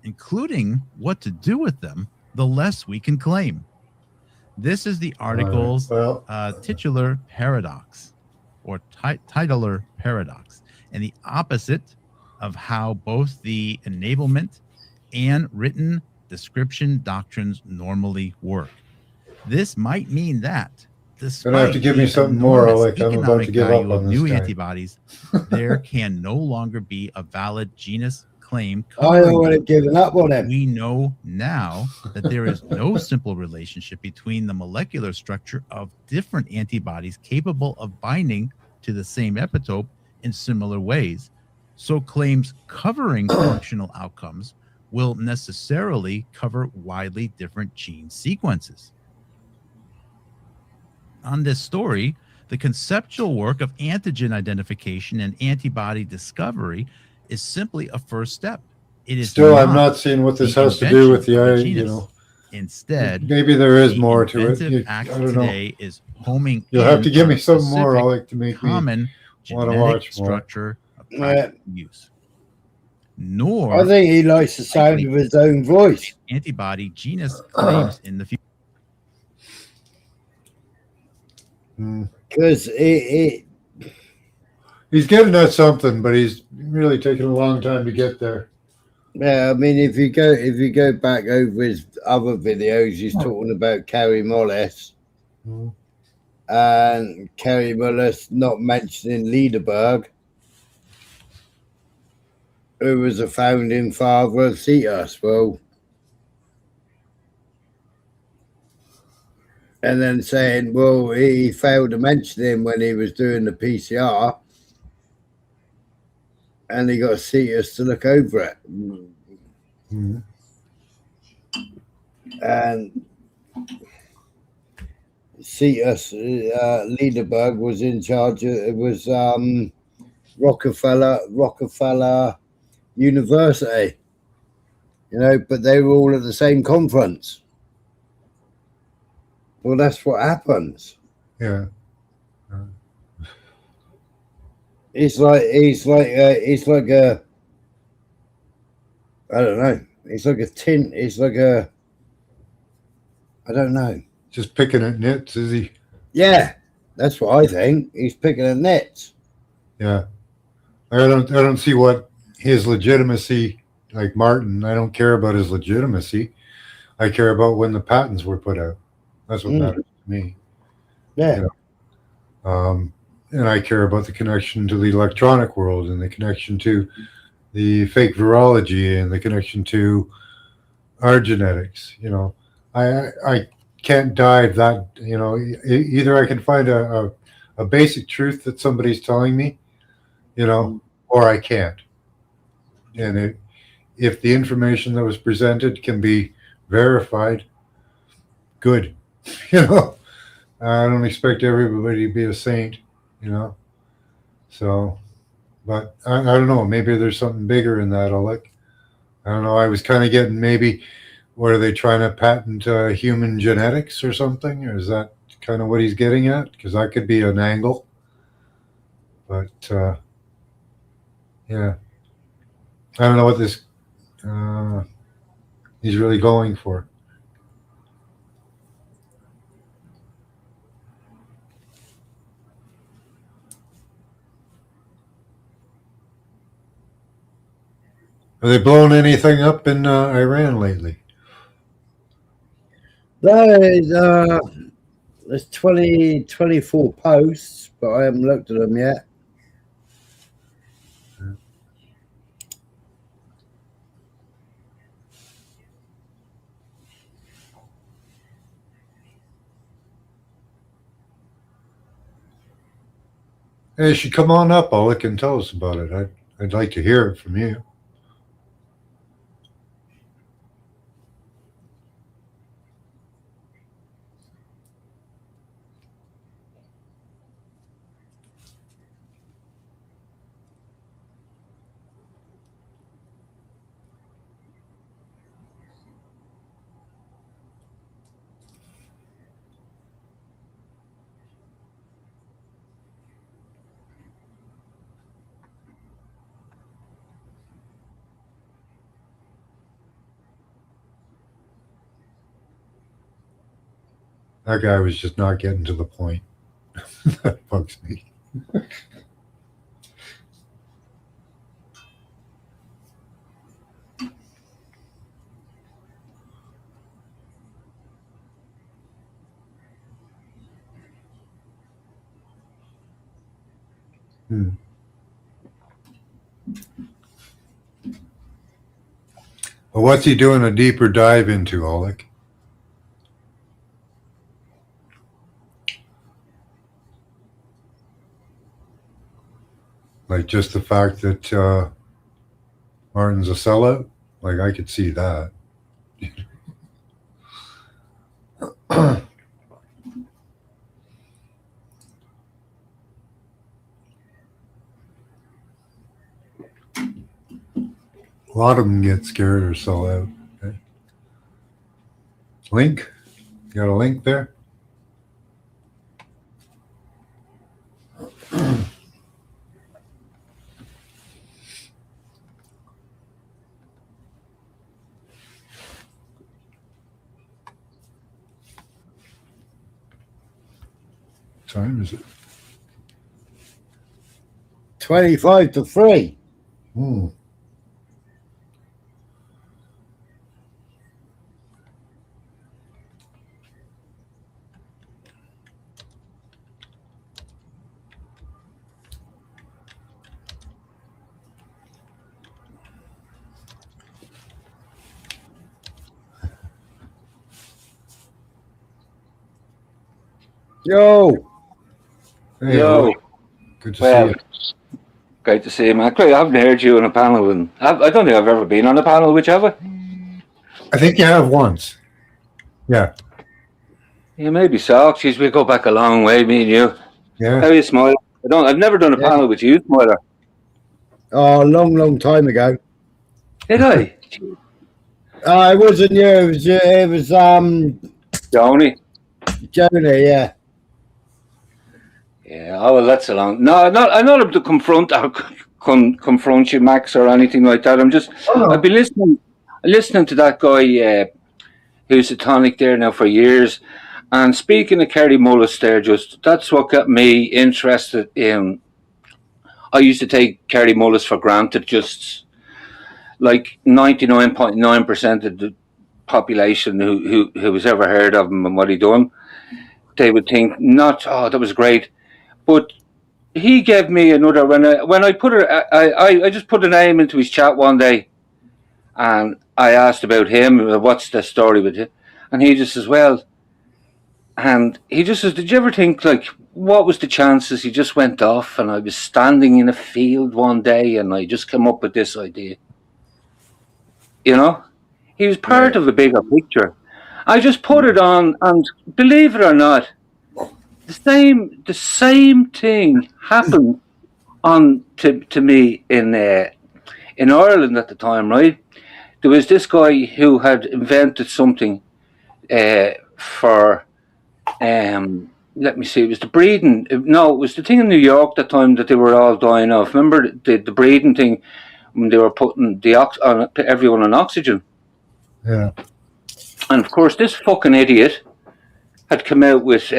Speaker 20: including what to do with them, the less we can claim. This is the article's titular paradox, or titular paradox, and the opposite of how both the enablement and written description doctrines normally work. This might mean that, despite
Speaker 6: Gonna have to give me
Speaker 20: the
Speaker 6: something more,
Speaker 20: enormous
Speaker 6: Alec. I'm about to
Speaker 20: economic
Speaker 6: give up
Speaker 20: value
Speaker 6: on
Speaker 20: of
Speaker 6: this
Speaker 20: new
Speaker 6: guy.
Speaker 20: antibodies, there can no longer be a valid genus claim
Speaker 2: I
Speaker 20: covering
Speaker 2: already
Speaker 20: them.
Speaker 2: given up on him.
Speaker 20: We know now that there is no simple relationship between the molecular structure of different antibodies capable of binding to the same epitope in similar ways. So claims covering functional outcomes will necessarily cover widely different gene sequences. On this story, the conceptual work of antigen identification and antibody discovery is simply a first step. It is
Speaker 6: Still, I'm not seeing what this
Speaker 20: the
Speaker 6: has to do with the,
Speaker 20: invention of a
Speaker 6: you
Speaker 20: genus.
Speaker 6: know.
Speaker 20: Instead,
Speaker 6: Maybe there is
Speaker 20: the
Speaker 6: more to it.
Speaker 20: inventive
Speaker 6: You-
Speaker 20: act
Speaker 6: I don't know.
Speaker 20: today is homing
Speaker 6: You'll have
Speaker 20: in
Speaker 6: to give
Speaker 20: on
Speaker 6: me some more,
Speaker 20: specific,
Speaker 6: Alec, to make me
Speaker 20: common
Speaker 6: Want to
Speaker 20: genetic
Speaker 6: watch more.
Speaker 20: structure of practical use. Nor
Speaker 2: I think he likes the sound of his own voice.
Speaker 20: Antibody genus claims in the future.
Speaker 2: Because
Speaker 6: he's getting at something, but he's really taking a long time to get there.
Speaker 2: Yeah, I mean, if you go back over his other videos, he's talking about Kerry Mullis, and Kerry Mullis not mentioning Liederberg, who was a founding father of CETUS. Well, and then saying, well, he failed to mention him when he was doing the PCR, and he got CETUS to look over it. And CETUS, Liederberg was in charge of it, was Rockefeller University, you know, but they were all at the same conference. Well, that's what happens.
Speaker 6: Yeah.
Speaker 2: It's like a I don't know. It's like a tin. It's like a I don't know.
Speaker 6: Just picking at nits, is he?
Speaker 2: Yeah, that's what I think. He's picking at nits.
Speaker 6: Yeah. I don't see what his legitimacy, like Martin, I don't care about his legitimacy. I care about when the patents were put out. That's what matters to me.
Speaker 2: Yeah.
Speaker 6: You know? And I care about the connection to the electronic world and the connection to the fake virology and the connection to our genetics. You know, I can't dive that, you know, either I can find a basic truth that somebody's telling me, you know, or I can't. And if the information that was presented can be verified, good. You know, I don't expect everybody to be a saint, you know. So, but I don't know. Maybe there's something bigger in that, Alec. I don't know. I was kind of getting maybe, what are they trying to patent human genetics or something? Or is that kind of what he's getting at? Because that could be an angle. But yeah, I don't know what this he's really going for. Have they blown anything up in Iran lately?
Speaker 2: There's 24 posts, but I haven't looked at them yet.
Speaker 6: Hey, you should come on up, Alec, and tell us about it. I'd like to hear it from you. That guy was just not getting to the point. That bugs me. Well, what's he doing a deeper dive into, Alec? Like just the fact that Martin's a sellout? Like I could see that. A lot of them get scared or sell out. Okay. Link? You got a link there? time is it?
Speaker 2: 25 to 3.
Speaker 6: Hmm.
Speaker 2: Yo.
Speaker 6: Hey,
Speaker 21: Yo.
Speaker 6: good to see you.
Speaker 21: Great to see you, man. Great. I haven't heard you on a panel, and I don't think I've ever been on a panel with you, have I?
Speaker 6: I think you have once. Yeah.
Speaker 21: Yeah, maybe so. Jeez, we go back a long way, me and you.
Speaker 6: Yeah.
Speaker 21: How are you, Smiler? I've never done a panel with you, Smiler.
Speaker 2: Oh, a long time ago.
Speaker 21: Did I?
Speaker 2: It wasn't you. It was
Speaker 21: Joni.
Speaker 2: Joni, yeah.
Speaker 21: Yeah. Oh well, that's a long. No, I'm not able to confront you, Max, or anything like that. I'm just. I've been listening to that guy who's a tonic there now for years. And speaking of Kerry Mullis there, just that's what got me interested in. I used to take Kerry Mullis for granted, just like 99.9% of the population who has ever heard of him and what he done, they would think that was great. But he gave me another when I put it I just put a name into his chat one day, and I asked about him, what's the story with him, and he just says, well, and he just says, did you ever think, like, what was the chances? He just went off, and I was standing in a field one day, and I just came up with this idea. You know, he was part of a bigger picture. I just put it on, and believe it or not, the same thing happened to me in Ireland at the time. Right, there was this guy who had invented something for. Let me see. It was the breeding. No, it was the thing in New York that time that they were all dying of. Remember the breeding thing when they were putting everyone on oxygen.
Speaker 6: Yeah.
Speaker 21: And of course, this fucking idiot had come out with.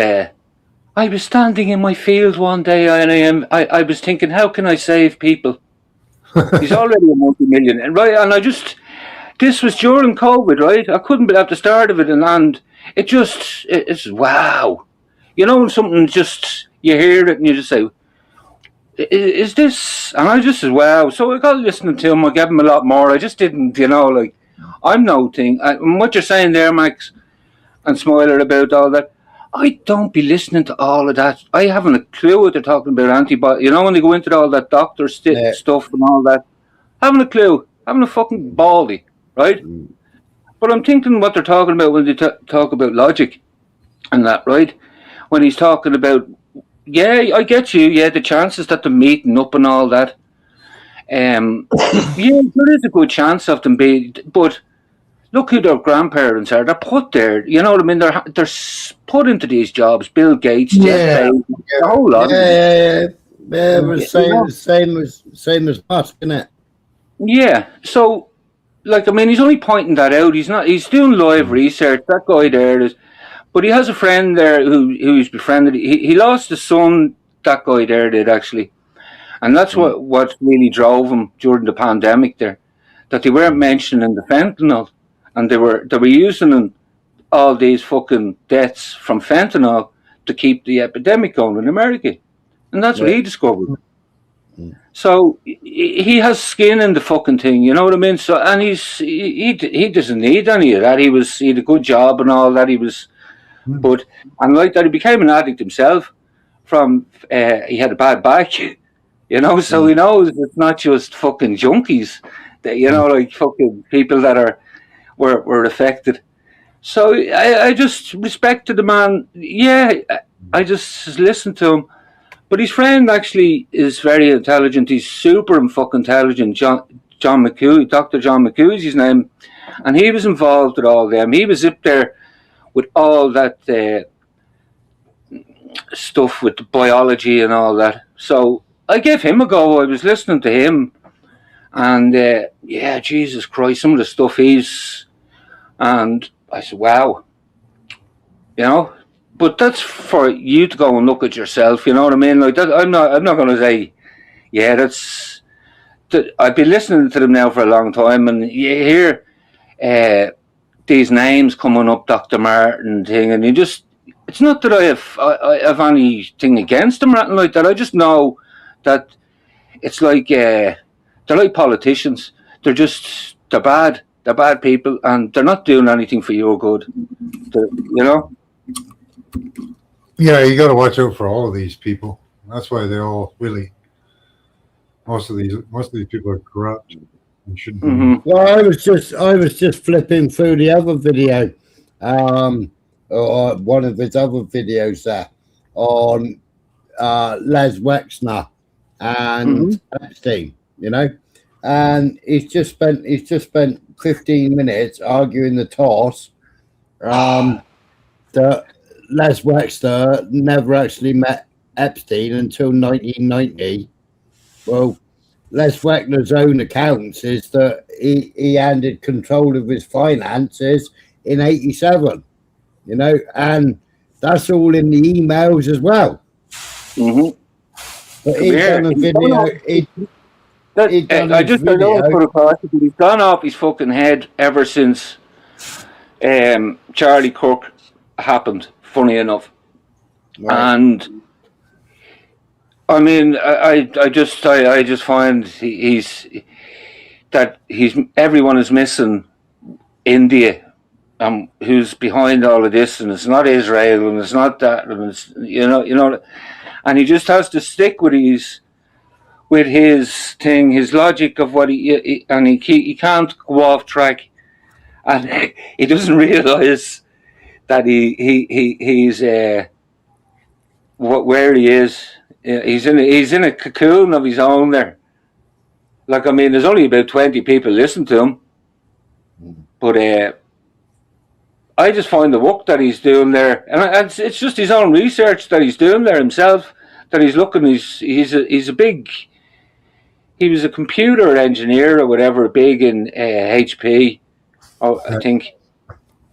Speaker 21: I was standing in my field one day, and I was thinking, how can I save people? He's already a multi-millionaire, right? And this was during COVID, right? I couldn't believe the start of it, and it's wow. You know, when something just, you hear it and you just say, is this? And I just said, wow. So I got listening to him. I gave him a lot more. I just didn't, like, I'm no thing. And what you're saying there, Max and Smiler, about all that, I don't be listening to all of that. I haven't a clue what they're talking about antibiotics. You know, when they go into all that doctor stuff and all that, haven't a clue. Haven't a fucking baldy, right? But I'm thinking what they're talking about when they talk about logic and that, right? When he's talking about, yeah, I get you, yeah, the chances that they're meeting up and all that. Yeah, there is a good chance of them being, but look who their grandparents are. They're put there, you know what I mean? They're put into these jobs. Bill Gates, Jeff Bezos, the whole lot.
Speaker 2: Yeah, same as Musk, isn't it?
Speaker 21: Yeah, so, like, I mean, he's only pointing that out. He's doing live research. That guy there is, but he has a friend there who's befriended. He lost his son, that guy there did, actually. And that's what really drove him during the pandemic there, that they weren't mentioning the fentanyl, and they were using all these fucking deaths from fentanyl to keep the epidemic going in America. And that's what he discovered. So he has skin in the fucking thing, you know what I mean? So, and he doesn't need any of that. He had a good job and all that. But and like that, he became an addict himself. He had a bad back, you know. So he knows it's not just fucking junkies, that, you know, like fucking people that were affected. So I just respected the man. Yeah, I just listened to him. But his friend actually is very intelligent. He's super fucking intelligent. John McCoo, Dr. John McCoo is his name. And he was involved with all them. He was up there with all that stuff with the biology and all that. So I gave him a go. I was listening to him. And yeah, Jesus Christ, some of the stuff and I said, wow. You know, but that's for you to go and look at yourself. You know what I mean? Like that, I'm not going to say, yeah, that's. I've been listening to them now for a long time, and you hear these names coming up, Dr. Martin thing, and you just. It's not that I have anything against them or anything like that. I just know that it's like they're like politicians. They're bad. They're bad people, and they're not doing anything for your good. You know.
Speaker 6: Yeah, you got to watch out for all of these people. That's why they all really. Most of these people are corrupt. And shouldn't be.
Speaker 21: Mm-hmm.
Speaker 2: Well, I was just flipping through the other video, or one of his other videos there on Les Wexner and Epstein, you know, and he's just spent 15 minutes arguing the toss that Les Wexner never actually met Epstein until 1990. Well, Les Wexner's own accounts is that he handed control of his finances in 87, you know, and that's all in the emails as well.
Speaker 21: Mm-hmm.
Speaker 2: But he's done a video.
Speaker 21: He's gone off his fucking head ever since Charlie Kirk happened, funny enough. Right. And I mean, I just find everyone is missing India, who's behind all of this, and it's not Israel, and it's not that, and it's you know, and he just has to stick with his thing, his logic of what he can't go off track, and he doesn't realize that he's where he is. He's in a cocoon of his own there. Like, I mean, there's only about 20 people listen to him, but I just find the work that he's doing there, and it's just his own research that he's doing there himself. That he's looking. He was a computer engineer or whatever, big in HP, I think,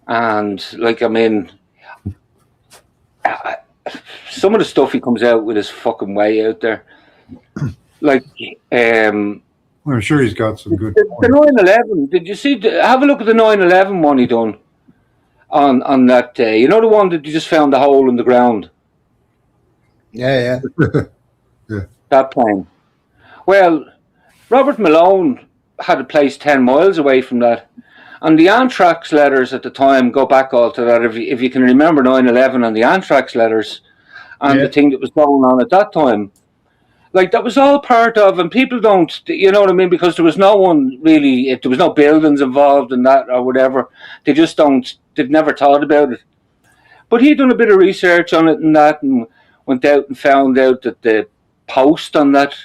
Speaker 21: and like, I mean. Some of the stuff he comes out with is fucking way out there. Like, I'm
Speaker 6: sure he's got some good.
Speaker 21: The 9/11. Did you see? Have a look at the 9/11 one he done on that day. You know, the one that you just found the hole in the ground.
Speaker 2: Yeah.
Speaker 21: That plane. Well, Robert Malone had a place 10 miles away from that. And the anthrax letters at the time go back all to that. If you can remember 9/11 and the anthrax letters and the thing that was going on at that time, like that was all part of, and people don't, you know what I mean? Because there was no one really, there was no buildings involved in that or whatever. They'd never thought about it. But he'd done a bit of research on it and that, and went out and found out that the post on that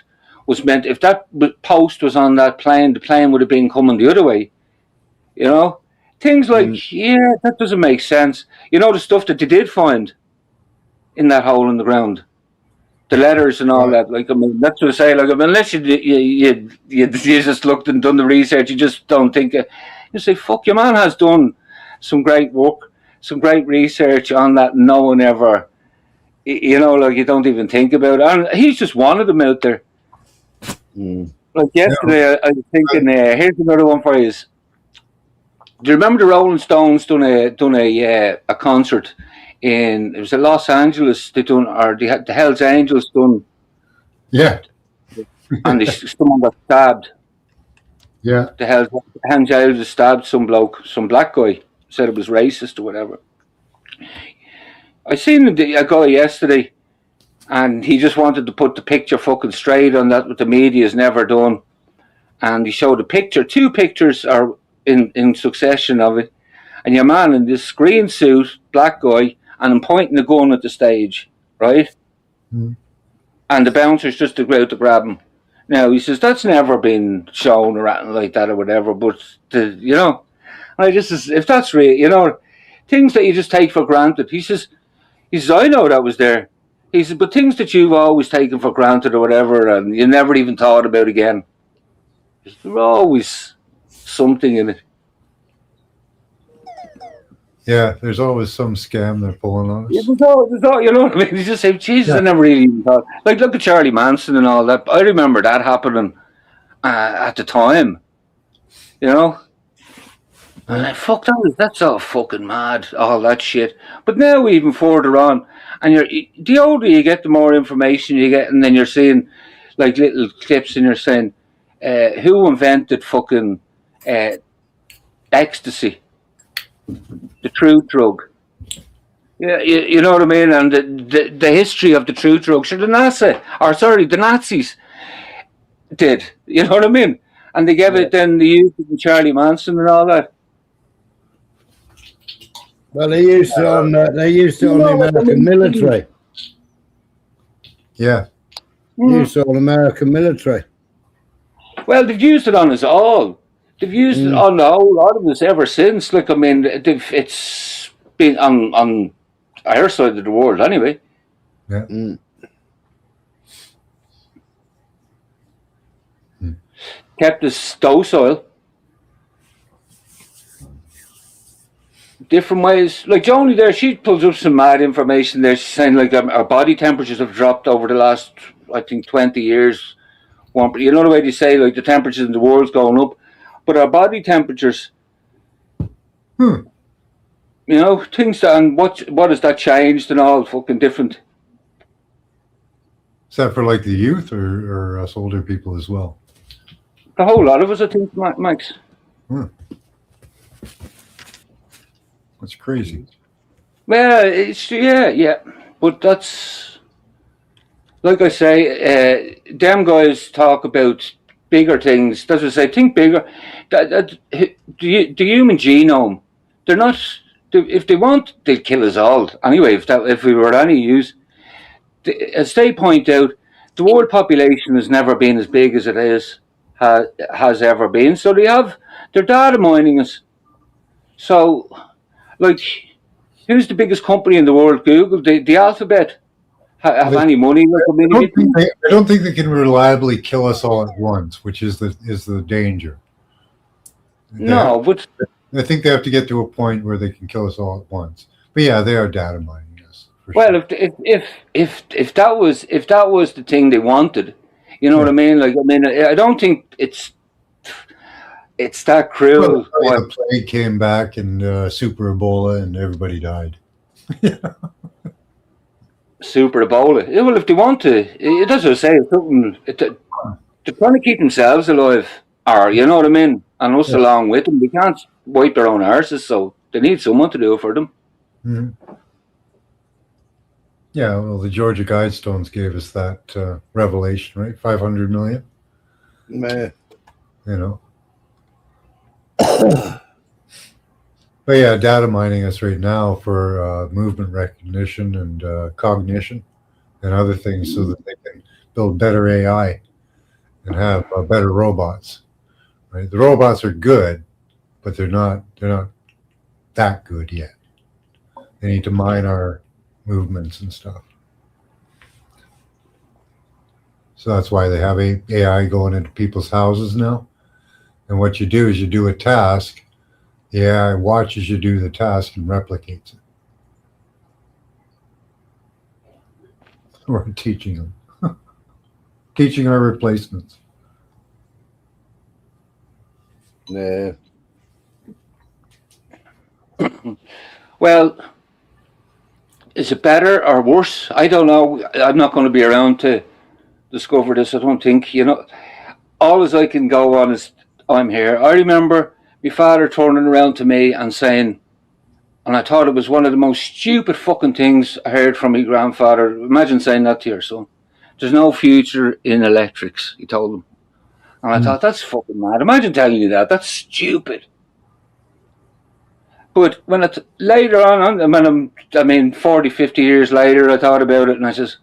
Speaker 21: was meant, if that post was on that plane, the plane would have been coming the other way. You know, things like, that doesn't make sense. You know, the stuff that they did find in that hole in the ground, the letters and all that. Like, I mean, that's what I say. Like, I mean, unless you just looked and done the research, you just don't think. You say, fuck, your man has done some great work, some great research on that. No one ever, you know, like you don't even think about it. And he's just one of them out there. Like yesterday, I was thinking, here's another one for you. Do you remember the Rolling Stones done a concert in, it was in Los Angeles? They done, or the Hells Angels done.
Speaker 6: Yeah.
Speaker 21: And someone got stabbed.
Speaker 6: Yeah.
Speaker 21: The Hells Angels stabbed some bloke, some black guy, said it was racist or whatever. I seen a guy yesterday, and he just wanted to put the picture fucking straight on that, what the media's never done. And he showed a picture, 2 pictures are in succession of it, and your man in this green suit, black guy, and I'm pointing the gun at the stage, right? And the bouncer's just to go out to grab him. Now, he says, that's never been shown or anything like that or whatever, but, you know, I just, if that's real, you know, things that you just take for granted. He says, I know that was there. He says, but things that you've always taken for granted or whatever, and you never even thought about again, there's always something in it.
Speaker 6: Yeah, there's always some scam they're pulling on us.
Speaker 21: Yeah, you know what I mean? You just say, Jesus, I never really even thought. Like, look at Charlie Manson and all that. I remember that happening at the time. You know? And like, fuck, that's all fucking mad, all that shit. But now, even further on, and the older you get, the more information you get, and then you're seeing, like, little clips, and you're saying, who invented fucking ecstasy? The true drug. Yeah, you know what I mean? And the history of the true drug. Sure, the Nazis did. You know what I mean? And they gave it, then they used it in Charlie Manson and all that.
Speaker 2: Well, they used it on the American military.
Speaker 6: Yeah.
Speaker 2: Used it on American military.
Speaker 21: Well, they've used it on us all. They've used it on the whole lot of us ever since. Like, I mean, it's been on our side of the world anyway.
Speaker 6: Yeah.
Speaker 21: Kept us docile. Different ways. Like Joni there, she pulls up some mad information there. She's saying, like, our body temperatures have dropped over the last, I think, 20 years. You know the way they say, like, the temperatures in the world's going up, but our body temperatures, you know, things that, and what has that changed and all fucking different.
Speaker 6: Is that for like the youth or us older people as well?
Speaker 21: A whole lot of us, I think, Max.
Speaker 6: That's crazy.
Speaker 21: Well, it's yeah, but that's, like I say, them guys talk about bigger things. That's what I say. Think bigger. The human genome. They're not. If they want, they'll kill us all. Anyway, if we were any use, as they point out, the world population has never been as big as it has ever been. So they're data mining us. So, like, who's the biggest company in the world? Google, the alphabet. Have any money?
Speaker 6: I don't think they can reliably kill us all at once, which is the danger.
Speaker 21: No, but
Speaker 6: I think they have to get to a point where they can kill us all at once. But yeah, they are data mining us.
Speaker 21: Well, if that was the thing they wanted, you know what I mean? Like, I mean, I don't think it's that cruel.
Speaker 6: Well, the plague came back and Super Ebola, and everybody died.
Speaker 21: Super Ebola. Well, if they want to, that's what I say. They're trying to keep themselves alive, or you know what I mean, and us along with them. They can't wipe their own arses, so they need someone to do it for them.
Speaker 6: Mm-hmm. Yeah, well, the Georgia Guidestones gave us that revelation, right? 500 million.
Speaker 2: Man.
Speaker 6: You know. But yeah, data mining us right now for movement recognition and cognition and other things so that they can build better AI and have better robots. Right? The robots are good, but they're not that good yet. They need to mine our movements and stuff. So that's why they have AI going into people's houses now. And what you do is you do a task. The AI watches you do the task and replicates it. We're teaching them. Teaching our replacements.
Speaker 2: Yeah.
Speaker 21: Well, is it better or worse? I don't know. I'm not going to be around to discover this. I don't think, you know. All as I can go on is I'm here. I remember my father turning around to me and saying, and I thought it was one of the most stupid fucking things I heard from my grandfather. Imagine saying that to your son. There's no future in electrics, he told him. And I thought, that's fucking mad. Imagine telling you that. That's stupid. But when later on, 40, 50 years later, I thought about it and I says,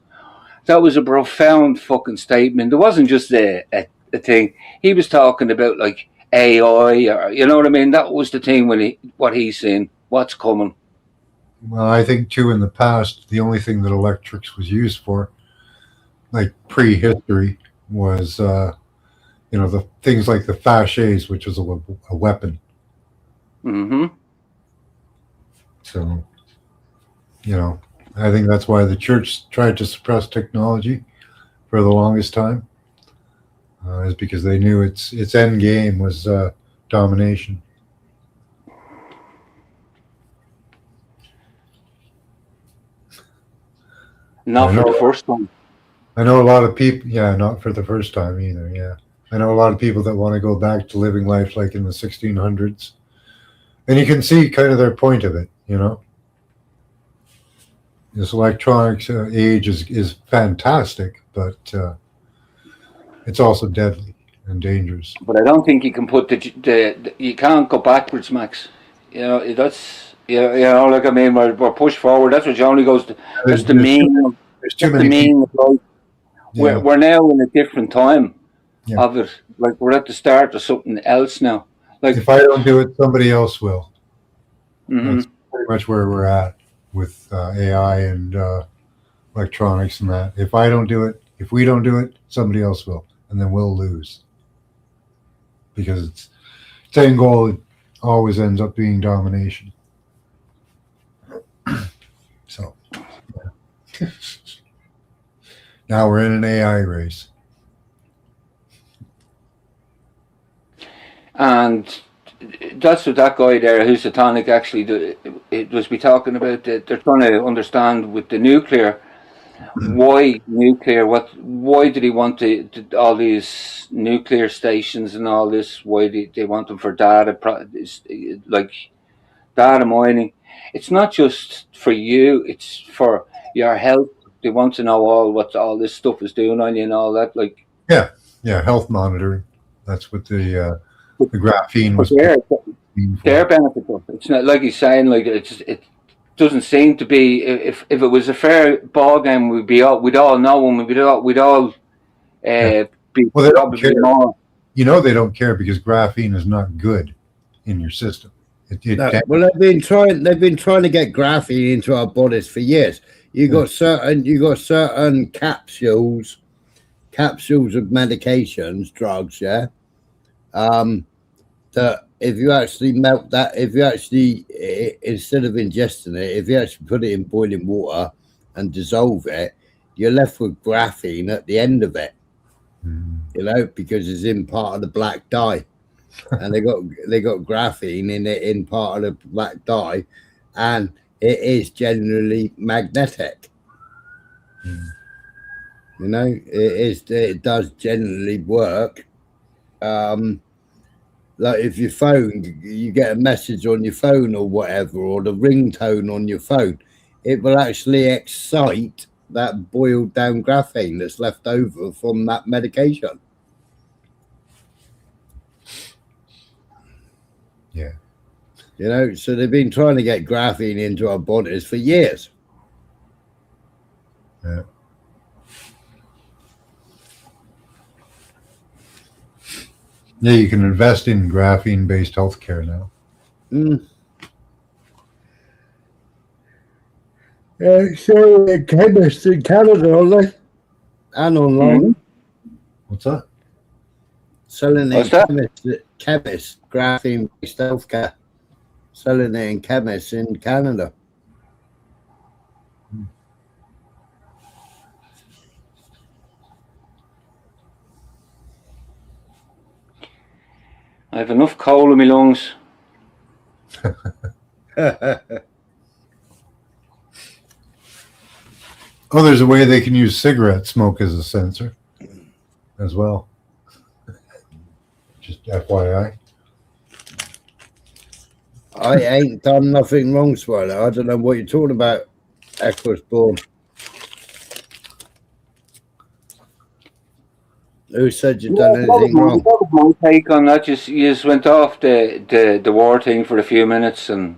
Speaker 21: that was a profound fucking statement. It wasn't just a thing. He was talking about, like, AI, or, you know what I mean? That was the thing what he's saying, what's coming.
Speaker 6: Well, I think too in the past, the only thing that electrics was used for, like prehistory, was the things like the fasces, which was a weapon.
Speaker 21: Mm-hmm.
Speaker 6: So, I think that's why the church tried to suppress technology for the longest time, is because they knew its end game was domination.
Speaker 21: Not for the first time.
Speaker 6: I know a lot of people, not for the first time either, yeah. I know a lot of people that want to go back to living life like in the 1600s. And you can see kind of their point of it, This electronics age is fantastic, but it's also deadly and dangerous.
Speaker 21: But I don't think you can put you can't go backwards, Max. That's like I mean, we're pushed forward. That's what Johnny goes to. That's the meaning.
Speaker 6: There's too many people.
Speaker 21: Of life. We're now in a different time of it. Like we're at the start of something else now. Like
Speaker 6: if I don't do it, somebody else will.
Speaker 21: Mm-hmm.
Speaker 6: That's pretty much where we're at with AI and electronics and that. If I don't do it, if we don't do it, somebody else will, and then we'll lose. Because its end goal always ends up being domination. So, yeah. Now we're in an AI race.
Speaker 21: And that's what that guy there, who's satanic, actually, it was be talking about. They're trying to understand with the nuclear, why nuclear? Why did he want all these nuclear stations and all this? Why do they want them for data, like data mining? It's not just for you; it's for your health. They want to know what all this stuff is doing on you and all that. Like
Speaker 6: health monitoring. That's what the graphene was.
Speaker 21: Their benefit of it. It's not like he's saying like it doesn't seem to be. If it was a fair ball game, we'd all know, and we'd all be
Speaker 6: well, they don't
Speaker 21: probably
Speaker 6: care.
Speaker 21: more.
Speaker 6: They don't care because graphene is not good in your system.
Speaker 2: Well, they've been trying to get graphene into our bodies for years. You got certain capsules of medications, drugs, that if you actually melt that, instead of ingesting it, if you actually put it in boiling water and dissolve it, you're left with graphene at the end of it. Because it's in part of the black dye, and they got graphene in it in part of the black dye, and it is generally magnetic. It does generally work. Like if your phone, you get a message on your phone or whatever, or the ringtone on your phone, it will actually excite that boiled down graphene that's left over from that medication.
Speaker 6: Yeah.
Speaker 2: So they've been trying to get graphene into our bodies for years.
Speaker 6: Yeah. Yeah, you can invest in graphene-based healthcare now.
Speaker 2: So chemists in Canada, aren't they? And online.
Speaker 6: What's that?
Speaker 2: Selling it in chemists, graphene-based healthcare. Selling it in chemists in Canada.
Speaker 21: I have enough coal in my lungs.
Speaker 6: Oh, there's a way they can use cigarette smoke as a sensor as well. Just FYI.
Speaker 2: I ain't done nothing wrong, Swallow. I don't know what you're talking about, Equusborn. Who said you've done anything wrong?
Speaker 21: That was my take on that. You just went off the war thing for a few minutes, and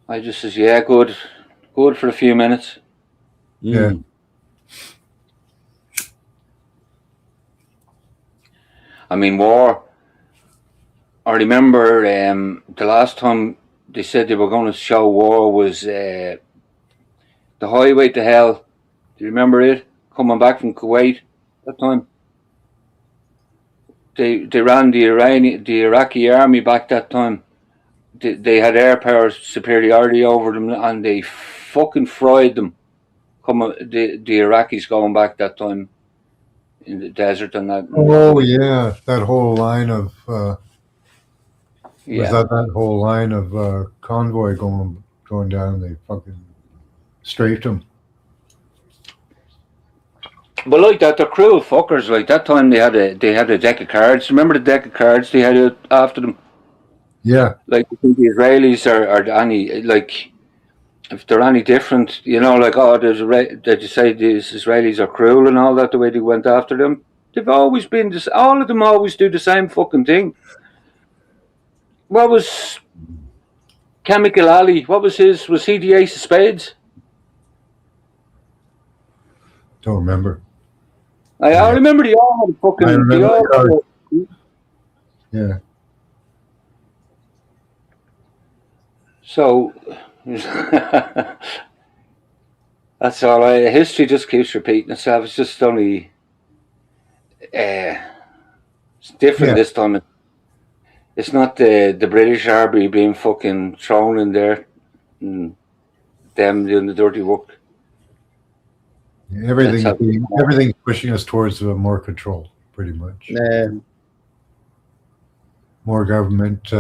Speaker 21: I just says, yeah, good for a few minutes.
Speaker 6: Yeah.
Speaker 21: I mean, war. I remember the last time they said they were going to show war was the highway to hell. Do you remember it? Coming back from Kuwait that time. They ran the Iraqi army back that time, they had air power superiority over them, and they fucking fried them. The Iraqis going back that time in the desert and that.
Speaker 6: Oh yeah, that whole line of
Speaker 21: Yeah.
Speaker 6: that whole line of convoy going down? They fucking strafed them.
Speaker 21: But like that, they're cruel fuckers. Like that time, they had a deck of cards. Remember the deck of cards they had after them?
Speaker 6: Yeah.
Speaker 21: Like, I think the Israelis are any, like, if they're any different, you know, like, oh, that you say these Israelis are cruel and all that, the way they went after them. They've always been this. All of them always do the same fucking thing. What was Chemical Ali? What was his? Was he the ace of spades?
Speaker 6: Don't remember.
Speaker 21: I remember they all had fucking.
Speaker 6: I remember. Yeah.
Speaker 21: So that's all. History just keeps repeating itself. It's just only it's different this time. It's not the British Army being fucking thrown in there and them doing the dirty work.
Speaker 6: Everything's pushing us towards more control, pretty much.
Speaker 2: Yeah.
Speaker 6: More government,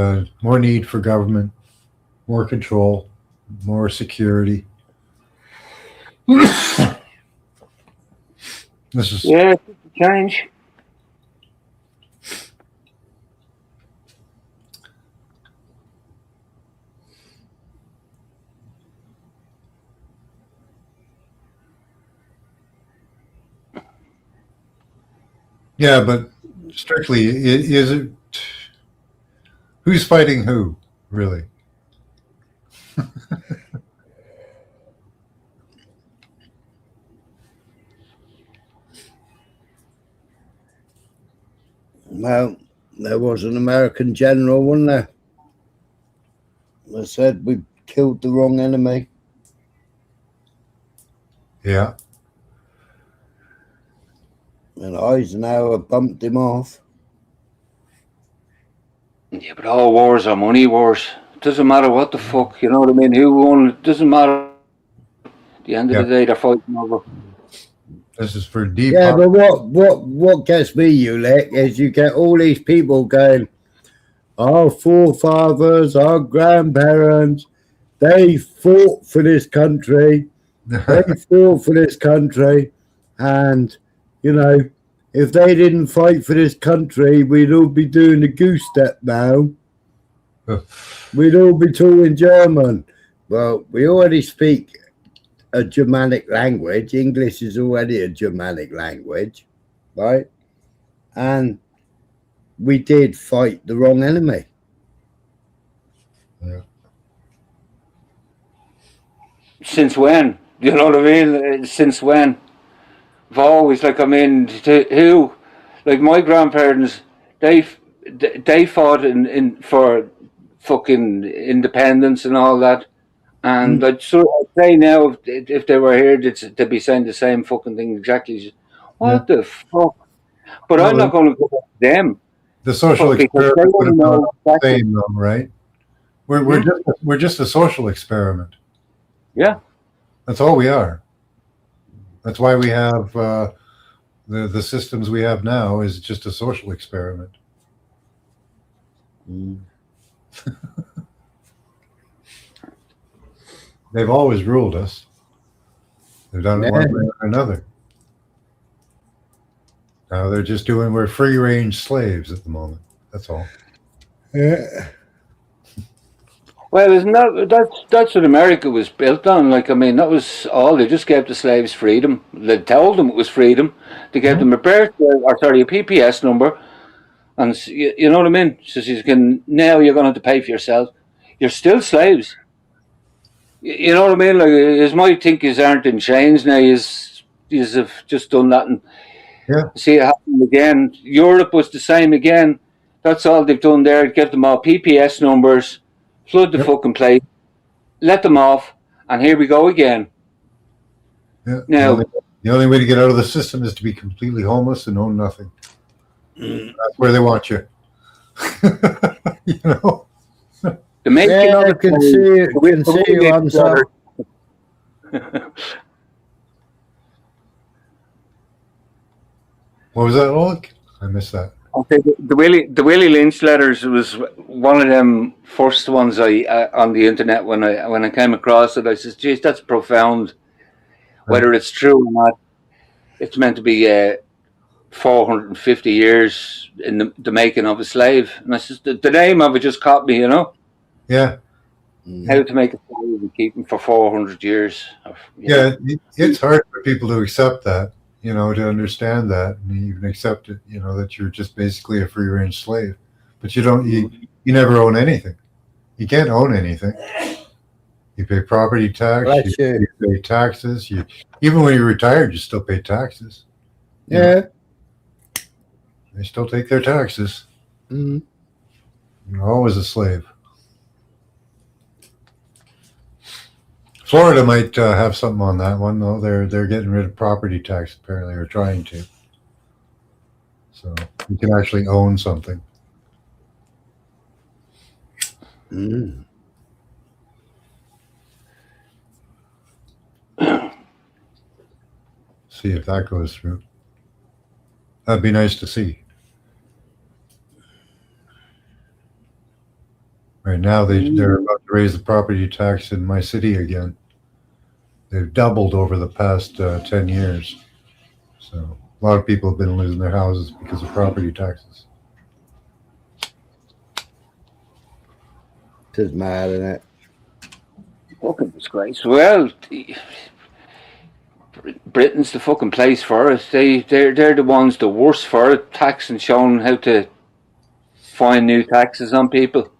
Speaker 6: more need for government, more control, more security. This is
Speaker 21: change.
Speaker 6: Yeah, but strictly, is it? Who's fighting who, really?
Speaker 2: Well, there was an American general, wasn't there? That said we killed the wrong enemy.
Speaker 6: Yeah.
Speaker 2: And Eisenhower bumped him off.
Speaker 21: Yeah, but all wars are money wars. It doesn't matter what the fuck, you know what I mean? Who won? It doesn't matter. At the end of the day, they're fighting over.
Speaker 6: This is for deep.
Speaker 2: Yeah, but what gets me, Ulek, is you get all these people going, our forefathers, our grandparents, they fought for this country. They fought for this country. And, you know, if they didn't fight for this country, we'd all be doing the goose step now. We'd all be talking German. Well, we already speak a Germanic language. English is already a Germanic language, right? And we did fight the wrong enemy.
Speaker 6: Yeah.
Speaker 21: Since when? You know what I mean? Since when? I've always, like, I mean, who? Like, my grandparents, they fought in for fucking independence and all that. And I'd sort of say now, if they were here, they'd be saying the same fucking thing exactly. What the fuck? But I'm not going to go back to them.
Speaker 6: The social experiment would have been the same, though, right? We're just a social experiment.
Speaker 21: Yeah,
Speaker 6: that's all we are. That's why we have the systems we have now is just a social experiment. They've always ruled us. They've done it one way or another. Now they're just we're free range slaves at the moment. That's all.
Speaker 2: Yeah.
Speaker 21: Well, isn't that's what America was built on? Like, I mean, that was all. They just gave the slaves freedom. They told them it was freedom. They gave them a PPS number, and you know what I mean. So you can now you're going to have to pay for yourself. You're still slaves. You know what I mean? Like, his might think his aren't in chains now. He's have just done that and see it happen again. Europe was the same again. That's all they've done there. Give them all PPS numbers, flood the fucking place, let them off, and here we go again.
Speaker 6: Yeah.
Speaker 21: Now,
Speaker 6: the only way to get out of the system is to be completely homeless and own nothing. That's where they want you. You know.
Speaker 21: The making
Speaker 2: Yeah,
Speaker 21: of
Speaker 2: I
Speaker 21: a
Speaker 2: can
Speaker 21: slave,
Speaker 2: see,
Speaker 21: the
Speaker 2: can see you,
Speaker 21: Willie
Speaker 2: I'm
Speaker 21: Lynch letters.
Speaker 6: What was that, Oleg? I missed that.
Speaker 21: Okay, the Willie Lynch letters was one of them first ones I on the internet when I came across it. I said, "Geez, that's profound." Whether it's true or not, it's meant to be 450 years in the making of a slave. And I said, the name of it just caught me, you know.
Speaker 6: Yeah.
Speaker 21: How to make a slave and keep him for 400 years.
Speaker 6: Yeah, it's hard for people to accept that, to understand that, and even accept it, that you're just basically a free range slave. But you never own anything. You can't own anything. You pay property tax. You pay taxes. Even when you're retired, you still pay taxes.
Speaker 2: Yeah.
Speaker 6: They still take their taxes.
Speaker 2: Mm.
Speaker 6: You're always a slave. Florida might have something on that one, though. They're getting rid of property tax, apparently, or trying to. So you can actually own something.
Speaker 2: Mm.
Speaker 6: See if that goes through. That'd be nice to see. Right now, they're about to raise the property tax in my city again. They've doubled over the past 10 years. So a lot of people have been losing their houses because of property taxes.
Speaker 2: It's mad, isn't it?
Speaker 21: Fucking disgrace. Well, Britain's the fucking place for it. They're the ones the worst for it, taxing, showing how to find new taxes on people.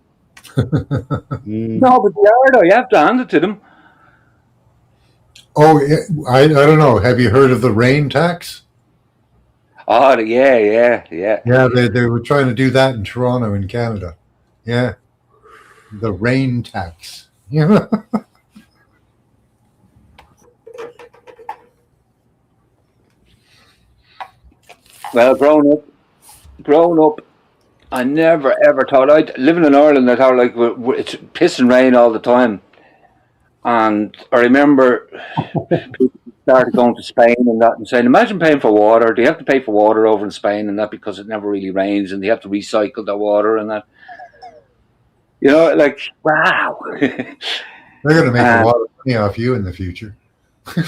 Speaker 21: No, but they are though. You have to hand it to them.
Speaker 6: Oh, I don't know. Have you heard of the rain tax?
Speaker 21: Oh, yeah.
Speaker 6: Yeah, they were trying to do that in Toronto, in Canada. Yeah, the rain tax. Yeah.
Speaker 21: Well, growing up, I never ever thought. Living in Ireland, I thought like it's piss and rain all the time. And I remember people started going to Spain and that and saying, imagine paying for water. They have to pay for water over in Spain and that because it never really rains and they have to recycle the water and that. Like, wow.
Speaker 6: They're going to make a lot of money off you in the future.
Speaker 21: I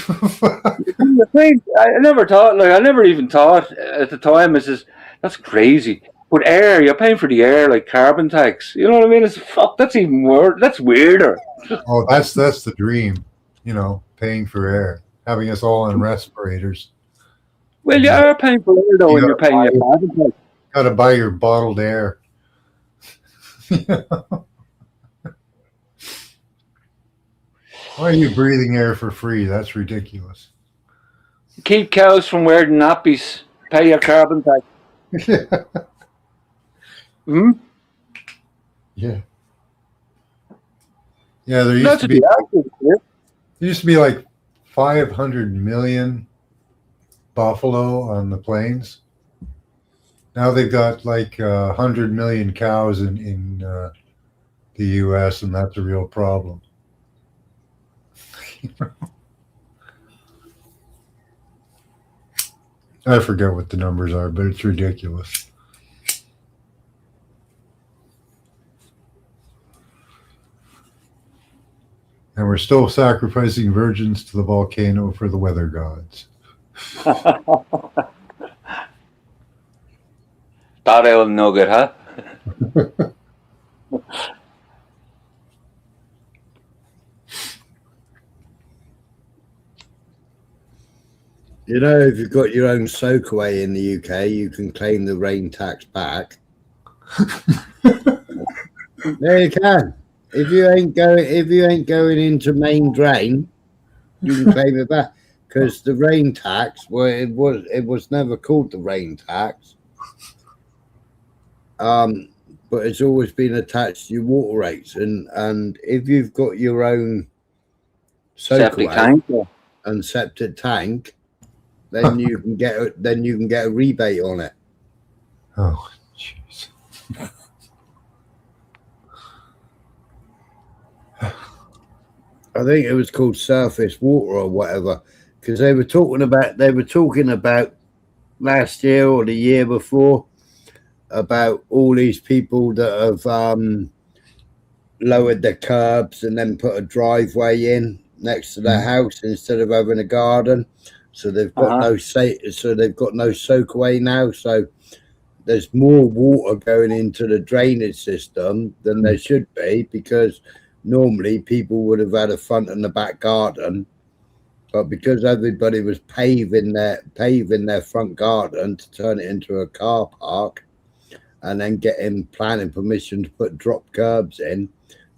Speaker 21: never even thought at the time, that's crazy. But air, you're paying for the air like carbon tax. You know what I mean? That's even worse. That's weirder.
Speaker 6: Oh, that's the dream, paying for air, having us all on respirators.
Speaker 21: Well, you are paying for air though when you're paying your carbon tax.
Speaker 6: Got to buy your bottled air. Why are you breathing air for free? That's ridiculous.
Speaker 21: Keep cows from wearing nappies. Pay your carbon tax.
Speaker 6: Yeah. Yeah, there used to be like 500 million buffalo on the plains. Now they've got like 100 million cows in the U.S., and that's a real problem. I forget what the numbers are, but it's ridiculous. And we're still sacrificing virgins to the volcano for the weather gods.
Speaker 21: That old nugget, huh?
Speaker 2: If you've got your own soakaway in the UK, you can claim the rain tax back. There you can. If you ain't going into main drain, you can claim it back. Because the rain tax, well, it was never called the rain tax. But it's always been attached to your water rates, and if you've got your own
Speaker 21: septic tank
Speaker 2: and septic tank, then you can get a rebate on it.
Speaker 6: Oh, jeez.
Speaker 2: I think it was called surface water or whatever, because they were talking about last year or the year before about all these people that have lowered their curbs and then put a driveway in next to their house instead of having a garden. So they've got no soakaway now. So there's more water going into the drainage system than there should be, because normally people would have had a front and a back garden, but because everybody was paving their front garden to turn it into a car park and then getting planning permission to put drop curbs in,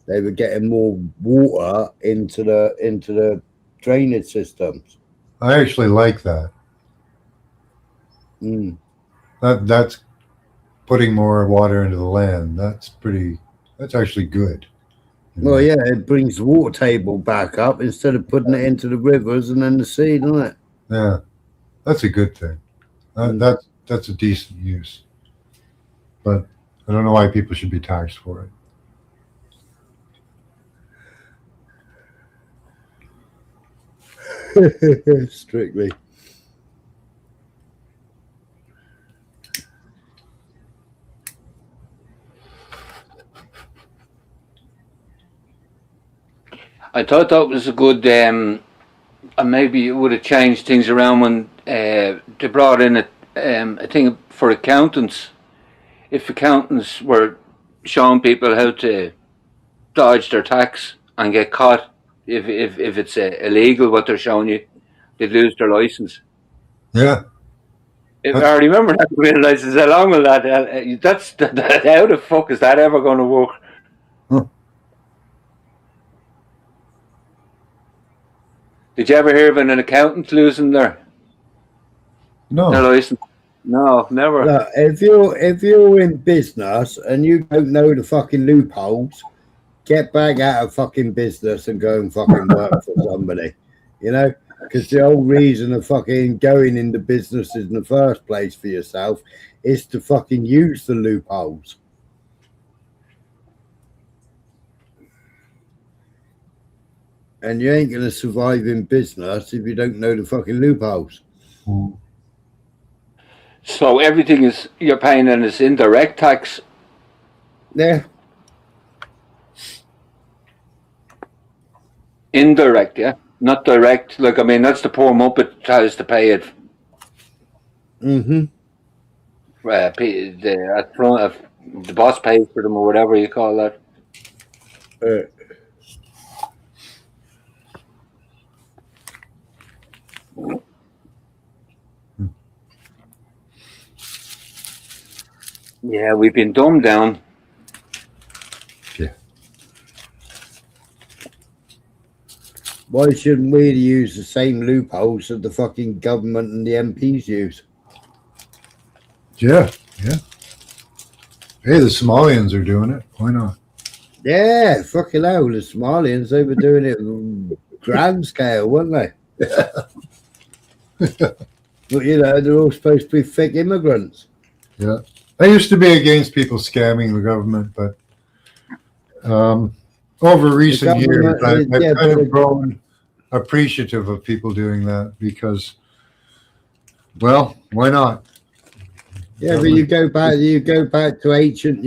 Speaker 2: they were getting more water into the drainage systems.
Speaker 6: I actually like that. That's putting more water into the land. That's actually good.
Speaker 2: Well, yeah, it brings the water table back up instead of putting it into the rivers and then the sea, doesn't it?
Speaker 6: Yeah, that's a good thing. That's a decent use. But I don't know why people should be taxed for
Speaker 2: it. Strictly.
Speaker 21: I thought that was a good, and maybe it would have changed things around when they brought in a thing for accountants. If accountants were showing people how to dodge their tax and get caught, if it's illegal what they're showing you, they'd lose their license.
Speaker 6: Yeah.
Speaker 21: I remember that license. How long will that? How the fuck is that ever going to work? Did you ever hear of an accountant losing their license? No, never.
Speaker 2: Look, if you're in business and you don't know the fucking loopholes, get back out of fucking business and go and fucking work for somebody. You know, because the whole reason of fucking going into business in the first place for yourself is to fucking use the loopholes. And you ain't going to survive in business if you don't know the fucking loopholes.
Speaker 21: So everything you're paying in is indirect tax?
Speaker 2: Yeah.
Speaker 21: Indirect, yeah? Not direct. Like, I mean, that's the poor muppet has to pay it.
Speaker 2: Mm-hmm.
Speaker 21: The boss pays for them or whatever you call that. Yeah, we've been dumbed down.
Speaker 6: Yeah.
Speaker 2: Why shouldn't we use the same loopholes that the fucking government and the MPs use?
Speaker 6: Yeah, yeah. Hey, the Somalians are doing it. Why not?
Speaker 2: Yeah, fucking hell, the Somalians, they were doing it grand scale, weren't they? But, you know, they're all supposed to be fake immigrants.
Speaker 6: Yeah. I used to be against people scamming the government, but over recent years, I've kind of grown appreciative of people doing that because, well, why not?
Speaker 2: Yeah, but you go back to ancient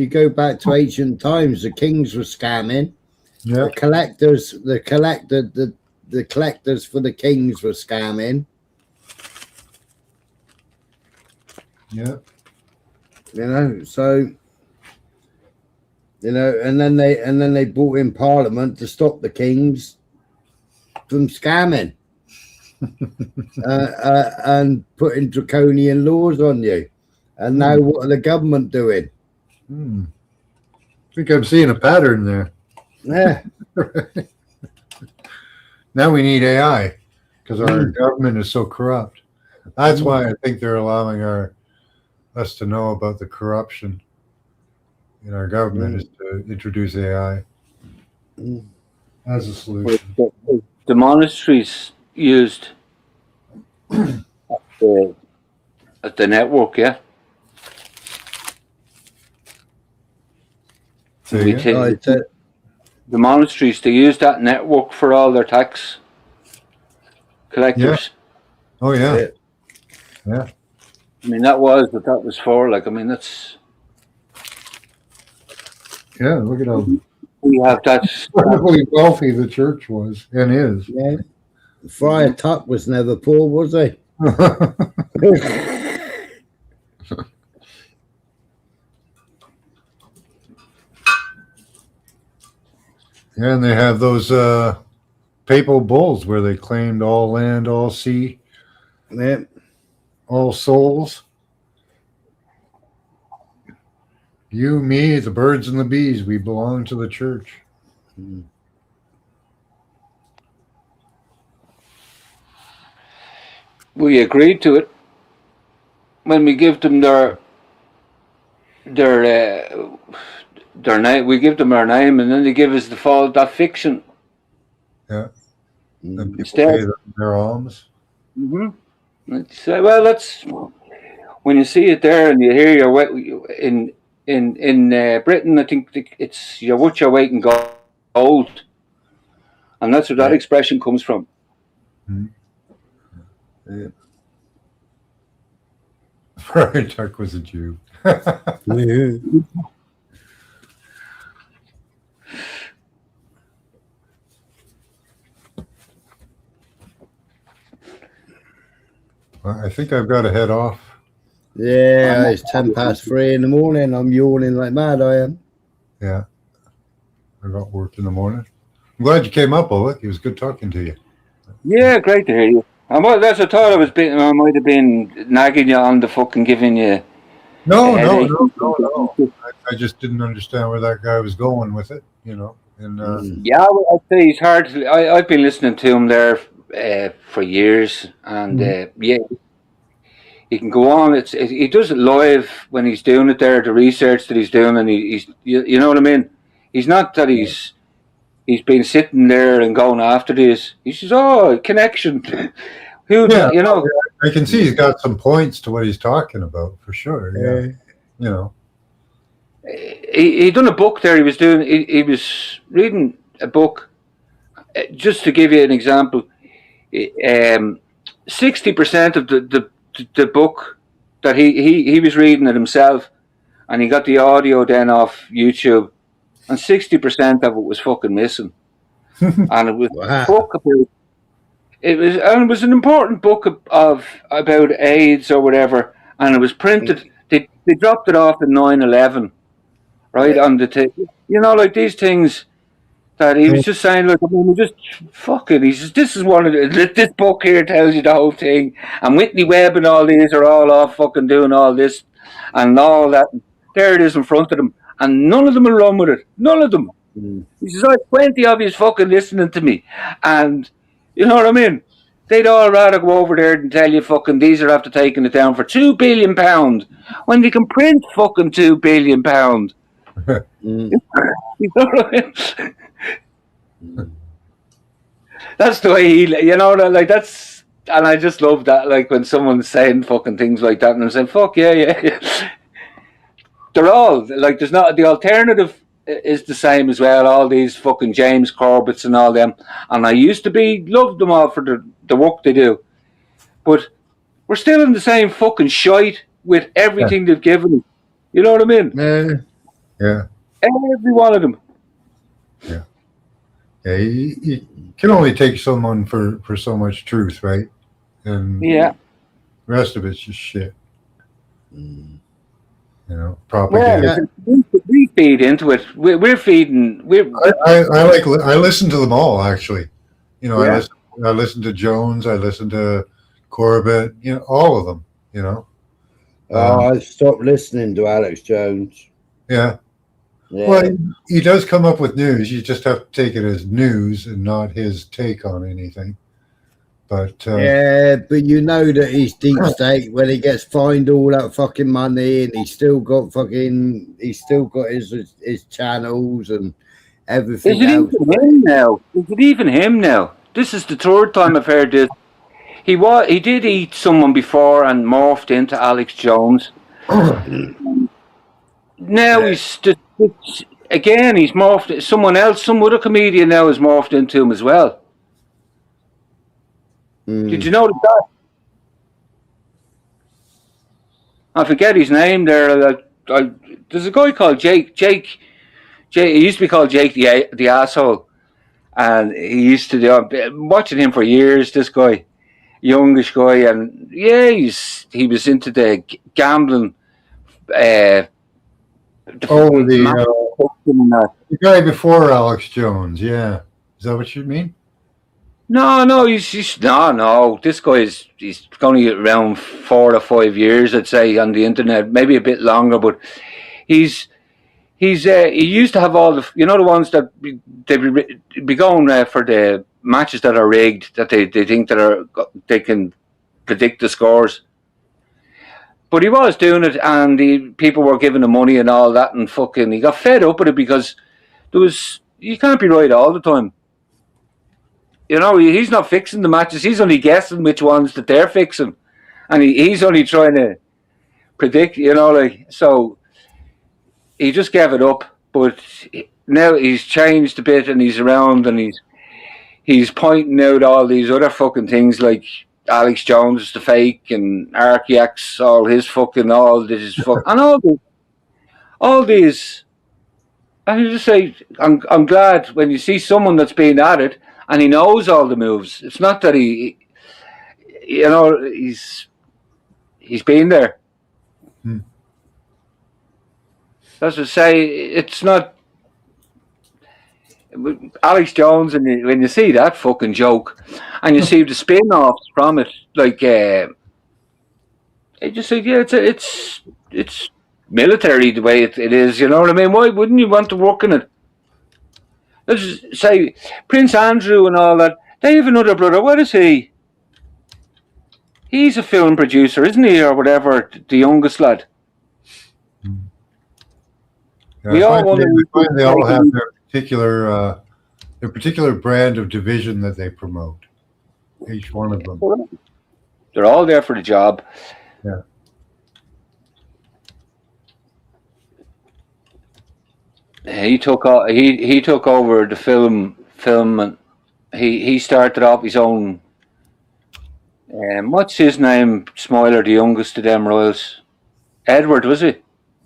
Speaker 2: times. The kings were scamming.
Speaker 6: Yeah.
Speaker 2: The collectors for the kings were scamming.
Speaker 6: Yeah.
Speaker 2: You know, so you know, and then they brought in Parliament to stop the kings from scamming and putting draconian laws on you. And now what are the government doing?
Speaker 6: I think I'm seeing a pattern there.
Speaker 2: Yeah.
Speaker 6: Now we need AI because our government is so corrupt. That's why I think they're allowing us to know about the corruption in our government is to introduce AI as a solution.
Speaker 21: The monasteries used at the network, yeah? the monasteries to use that network for all their tax collectors.
Speaker 6: Yeah. Oh yeah. Yeah.
Speaker 21: I mean, that was what that was for. Like, I mean, that's.
Speaker 6: Yeah, look at how
Speaker 21: we have that.
Speaker 6: Incredibly wealthy the church was and is.
Speaker 2: Yeah. Friar Tuck was never poor, was he?
Speaker 6: Yeah, and they have those papal bulls where they claimed all land, all sea, all souls. You, me, the birds and the bees, we belong to the church.
Speaker 21: We agreed to it when we give them their name. We give them our name, and then they give us that fiction.
Speaker 6: Yeah, and people
Speaker 21: Instead,
Speaker 6: pay them their alms.
Speaker 21: Say, well, that's when you see it there, and you hear your in Britain. I think it's you're what your weight in gold, and that's where that expression comes from.
Speaker 6: Yeah. Friar Tuck was a Jew. I think I've got to head off.
Speaker 2: Yeah, it's 3:10 in the morning. I'm yawning like mad, I am.
Speaker 6: Yeah. I got work in the morning. I'm glad you came up, Oleg. It was good talking to you.
Speaker 21: Yeah, great to hear you. Well, that's what I thought I might have been nagging you on the fucking giving you.
Speaker 6: No. I just didn't understand where that guy was going with it, you know. And
Speaker 21: yeah, I'd say he's hard. I've been listening to him there for years, and yeah, he can go on. He does it live when he's doing it there, the research that he's doing, and he's you know what I mean. He's not that he's been sitting there and going after this. He says, "Oh, connection." You know,
Speaker 6: I can see he's got some points to what he's talking about for sure. Yeah, you know.
Speaker 21: He done a book there. He was doing. He was reading a book. Just to give you an example, 60% of the book that he was reading it himself, and he got the audio then off YouTube, and 60% of it was fucking missing, and it was a book about. It was an important book of about AIDS or whatever, and it was printed. They dropped it off in 9/11. Right on the you know, like these things that he was just saying, like, I mean, just fuck it. He says, this is one of this book here tells you the whole thing, and Whitney Webb and all these are all off fucking doing all this and all that. There it is in front of them, and none of them will run with it. None of them. He says, I have 20 of you fucking listening to me, and you know what I mean. They'd all rather go over there and tell you fucking these are after taking it down for £2 billion when they can print fucking £2 billion. You know what I mean? That's the way you know, like that's, and I just love that, like when someone's saying fucking things like that, and I'm saying, fuck yeah. They're all like, there's not the alternative is the same as well. All these fucking James Corbett's and all them, and I used to love them all for the work they do, but we're still in the same fucking shite with everything they've given us. You know what I mean?
Speaker 6: Yeah.
Speaker 21: Every one of them.
Speaker 6: Yeah. Yeah. You can only take someone for so much truth, right? And the rest of it's just shit. You know, propaganda.
Speaker 21: We feed into it. We're feeding.
Speaker 6: I listen to them all, actually. You know, I listen to Jones. I listen to Corbett. You know, all of them. You know.
Speaker 2: I stopped listening to Alex Jones.
Speaker 6: Yeah. Well, he does come up with news. You just have to take it as news and not his take on anything. But
Speaker 2: but you know that he's deep state when he gets fined all that fucking money, and he's still got his channels and everything else.
Speaker 21: Is it even him now? This is the third time I've heard this. He did eat someone before and morphed into Alex Jones. Now he's just again, he's morphed. Someone else, some other comedian now has morphed into him as well. Did you notice that? I forget his name there. There's a guy called Jake. He used to be called Jake the asshole, and he used to do. I've been watching him for years. This guy, youngish guy, and yeah, he was into the gambling.
Speaker 6: The guy before Alex Jones. Yeah, is that what you mean?
Speaker 21: No, he's no. This guy he's only around 4 or 5 years, I'd say, on the internet, maybe a bit longer. But he used to have all the the ones that they be going for the matches that are rigged, that they think they can predict the scores. But he was doing it, and people were giving him money and all that, and he got fed up with it because you can't be right all the time. He's not fixing the matches. He's only guessing which ones that they're fixing. And he's only trying to predict, so he just gave it up. But now he's changed a bit and he's around and he's pointing out all these other fucking things like Alex Jones is the fake and Arkiax, all this and all these. And you just say, I'm glad when you see someone that's been at it, and he knows all the moves. It's not that he's been there. That's to say, it's not Alex Jones, and when you see that fucking joke, and you see the spin-offs from it, like you just say, yeah, it's military the way it is. You know what I mean? Why wouldn't you want to work in it? Let's say Prince Andrew and all that. They have another brother. What is he? He's a film producer, isn't he, or whatever? The youngest lad.
Speaker 6: Yeah, they all have their particular brand of division that they promote. Each one of them.
Speaker 21: They're all there for the job.
Speaker 6: Yeah.
Speaker 21: He took over the film, and he started off his own. What's his name? Smiler, the youngest of them royals. Edward, was he?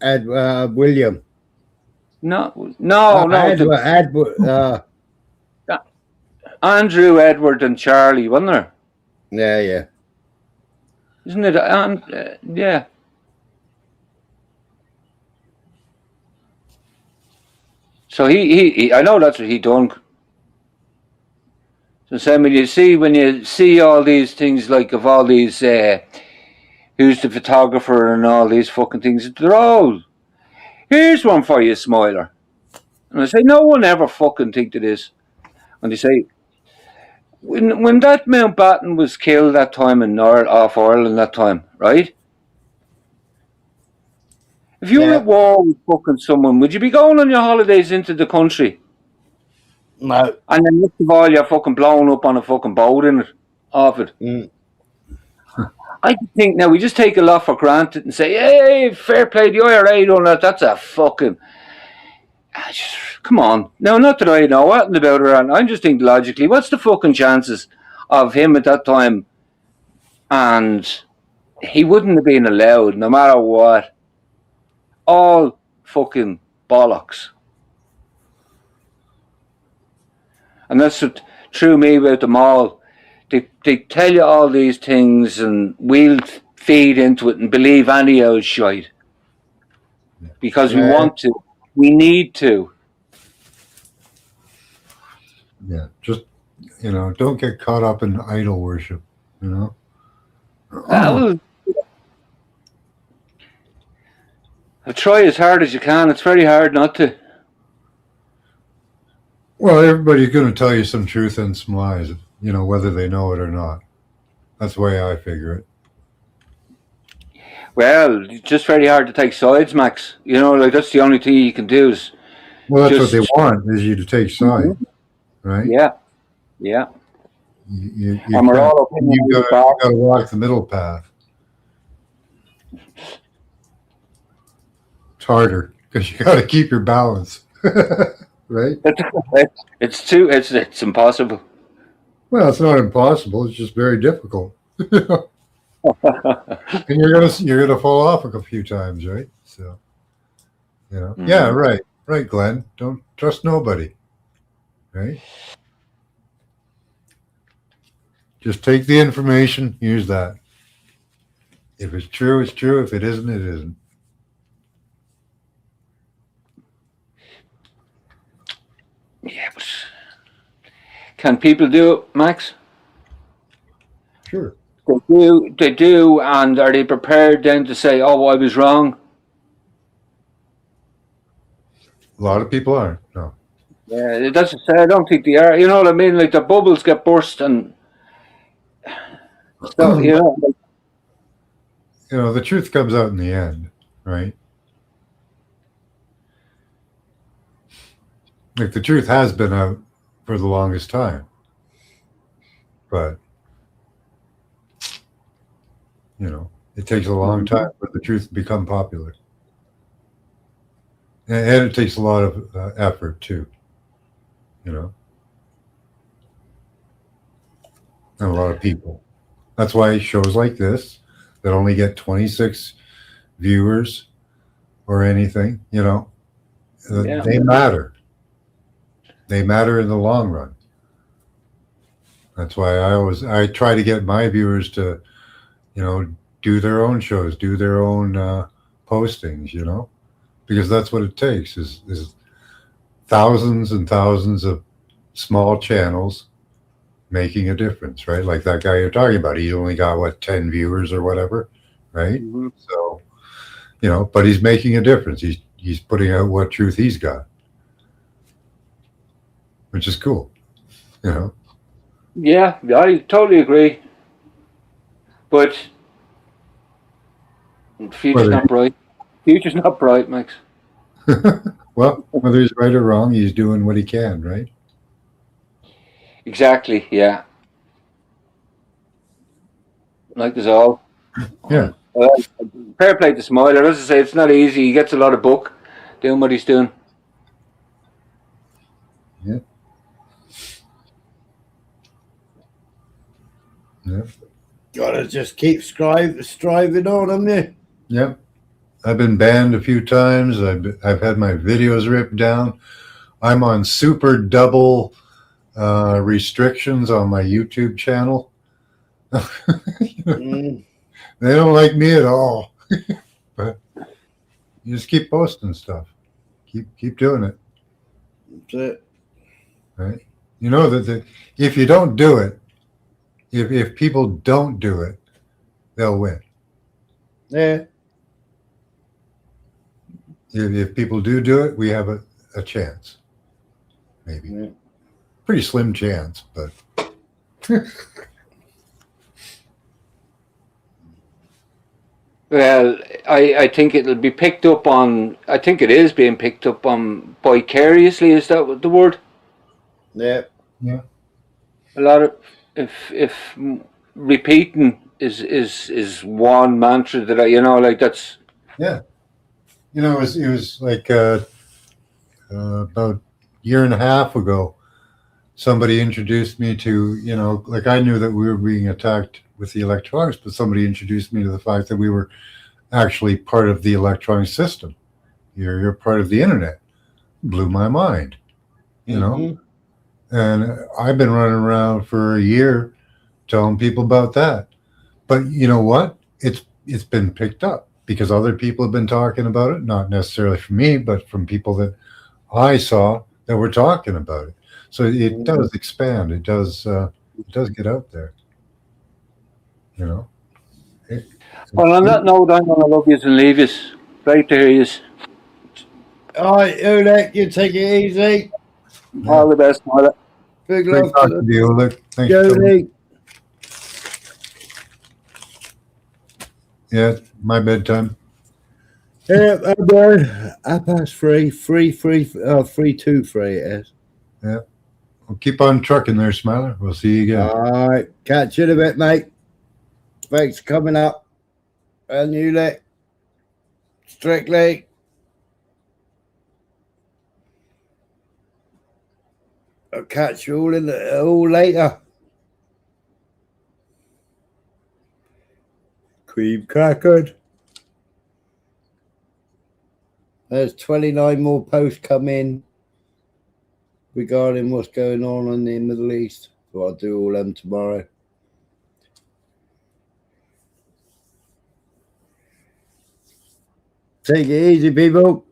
Speaker 2: William.
Speaker 21: No.
Speaker 2: Edward.
Speaker 21: Andrew, Edward, and Charlie, wasn't there?
Speaker 2: Yeah.
Speaker 21: Isn't it? Yeah. So he I know that's what he done. So Sam, when you see all these things, like of all these who's the photographer and all these fucking things, they're all, here's one for you, Smiler. And I say, no one ever fucking think of this. And they say, when that Mountbatten was killed that time off Ireland that time, right? If you were at war with fucking someone, would you be going on your holidays into the country?
Speaker 2: No.
Speaker 21: And then next of all, you're fucking blown up on a fucking boat in it, off it. I think now we just take a lot for granted and say, hey, fair play, the IRA done that. That's a fucking... Come on. Now, not that I know anything about it, and I'm just thinking logically, what's the fucking chances of him at that time? And he wouldn't have been allowed, no matter what. All fucking bollocks. And that's what threw me about them all. They tell you all these things and we'll feed into it and believe any old shite. Because we want to. We need to.
Speaker 6: Yeah, just, don't get caught up in idol worship,
Speaker 21: Try as hard as you can. It's very hard not to.
Speaker 6: Well, everybody's going to tell you some truth and some lies, whether they know it or not. That's the way I figure it.
Speaker 21: Well, it's just very hard to take sides, Max. That's the only thing you can do is...
Speaker 6: Well, that's what they want, is you to take sides, right?
Speaker 21: Yeah.
Speaker 6: You got to walk the middle path. It's harder, because you got to keep your balance. Right?
Speaker 21: It's impossible.
Speaker 6: Well, it's not impossible. It's just very difficult. And you're gonna fall off a few times, right? So, yeah, right, Glenn. Don't trust nobody, right? Just take the information, use that. If it's true, it's true. If it isn't, it isn't.
Speaker 21: Yeah, but can people do it, Max?
Speaker 6: Sure.
Speaker 21: They do, and are they prepared then to say, "Oh, I was wrong"?
Speaker 6: A lot of people aren't. No.
Speaker 21: Yeah, that's to say, I don't think they are. You know what I mean? Like the bubbles get burst, and so
Speaker 6: the truth comes out in the end, right? Like the truth has been out for the longest time, but it takes a long time for the truth to become popular, and it takes a lot of effort too, and a lot of people. That's why shows like this that only get 26 viewers or anything, they matter. They matter in the long run. That's why I try to get my viewers to, do their own shows, do their own postings, because that's what it takes is thousands and thousands of small channels making a difference, right? Like that guy you're talking about, he only got 10 viewers or whatever, right?
Speaker 21: Mm-hmm.
Speaker 6: So, but he's making a difference. He's putting out what truth he's got, which is cool,
Speaker 21: Yeah, I totally agree. But the future's not bright. Future's not bright, Max.
Speaker 6: Well, whether he's right or wrong, he's doing what he can, right?
Speaker 21: Exactly, yeah. Like us all.
Speaker 6: Yeah.
Speaker 21: Fair play to Smiler. As I say, it's not easy. He gets a lot of book doing what he's doing.
Speaker 6: Yeah. Yeah.
Speaker 2: Gotta just keep striving on, haven't you?
Speaker 6: Yep. I've been banned a few times. I've had my videos ripped down. I'm on super double restrictions on my YouTube channel. They don't like me at all. But you just keep posting stuff. Keep doing it.
Speaker 2: That's it.
Speaker 6: Right? You know that if you don't do it, if people don't do it, they'll win.
Speaker 2: Yeah.
Speaker 6: If people do it, we have a chance. Maybe. Yeah. Pretty slim chance, but
Speaker 21: Well, I think it'll be picked up on. I think it is being picked up on vicariously. Is that the word?
Speaker 2: Yeah.
Speaker 6: Yeah.
Speaker 21: A lot of if repeating is one mantra that like that's.
Speaker 6: Yeah. It was like about a year and a half ago, somebody introduced me to, like I knew that we were being attacked with the electronics, but somebody introduced me to the fact that we were actually part of the electronic system. You're part of the internet. Blew my mind, And I've been running around for a year telling people about that. But you know what? It's been picked up because other people have been talking about it, not necessarily from me, but from people that I saw that were talking about it. So it does expand. It does get out there.
Speaker 21: Well, on that note, I'm going to love you and leave you. Great to hear you.
Speaker 2: All right, Ulrich, you take it easy.
Speaker 21: Yeah. All the best, Ulrich.
Speaker 2: Big love to
Speaker 6: you, Ulrich. Thanks.
Speaker 2: Jody.
Speaker 6: Yeah, it's my bedtime.
Speaker 2: Yeah, I'm going. 3:23 it is.
Speaker 6: Yeah. Well, keep on trucking there, Smiler. We'll see you again.
Speaker 2: All right. Catch you in a bit, mate. Thanks for coming up. And you let Strictly. I'll catch you all later. Cream crackered. There's 29 more posts come in regarding what's going on in the Middle East. So I'll do all them tomorrow. Take it easy, people.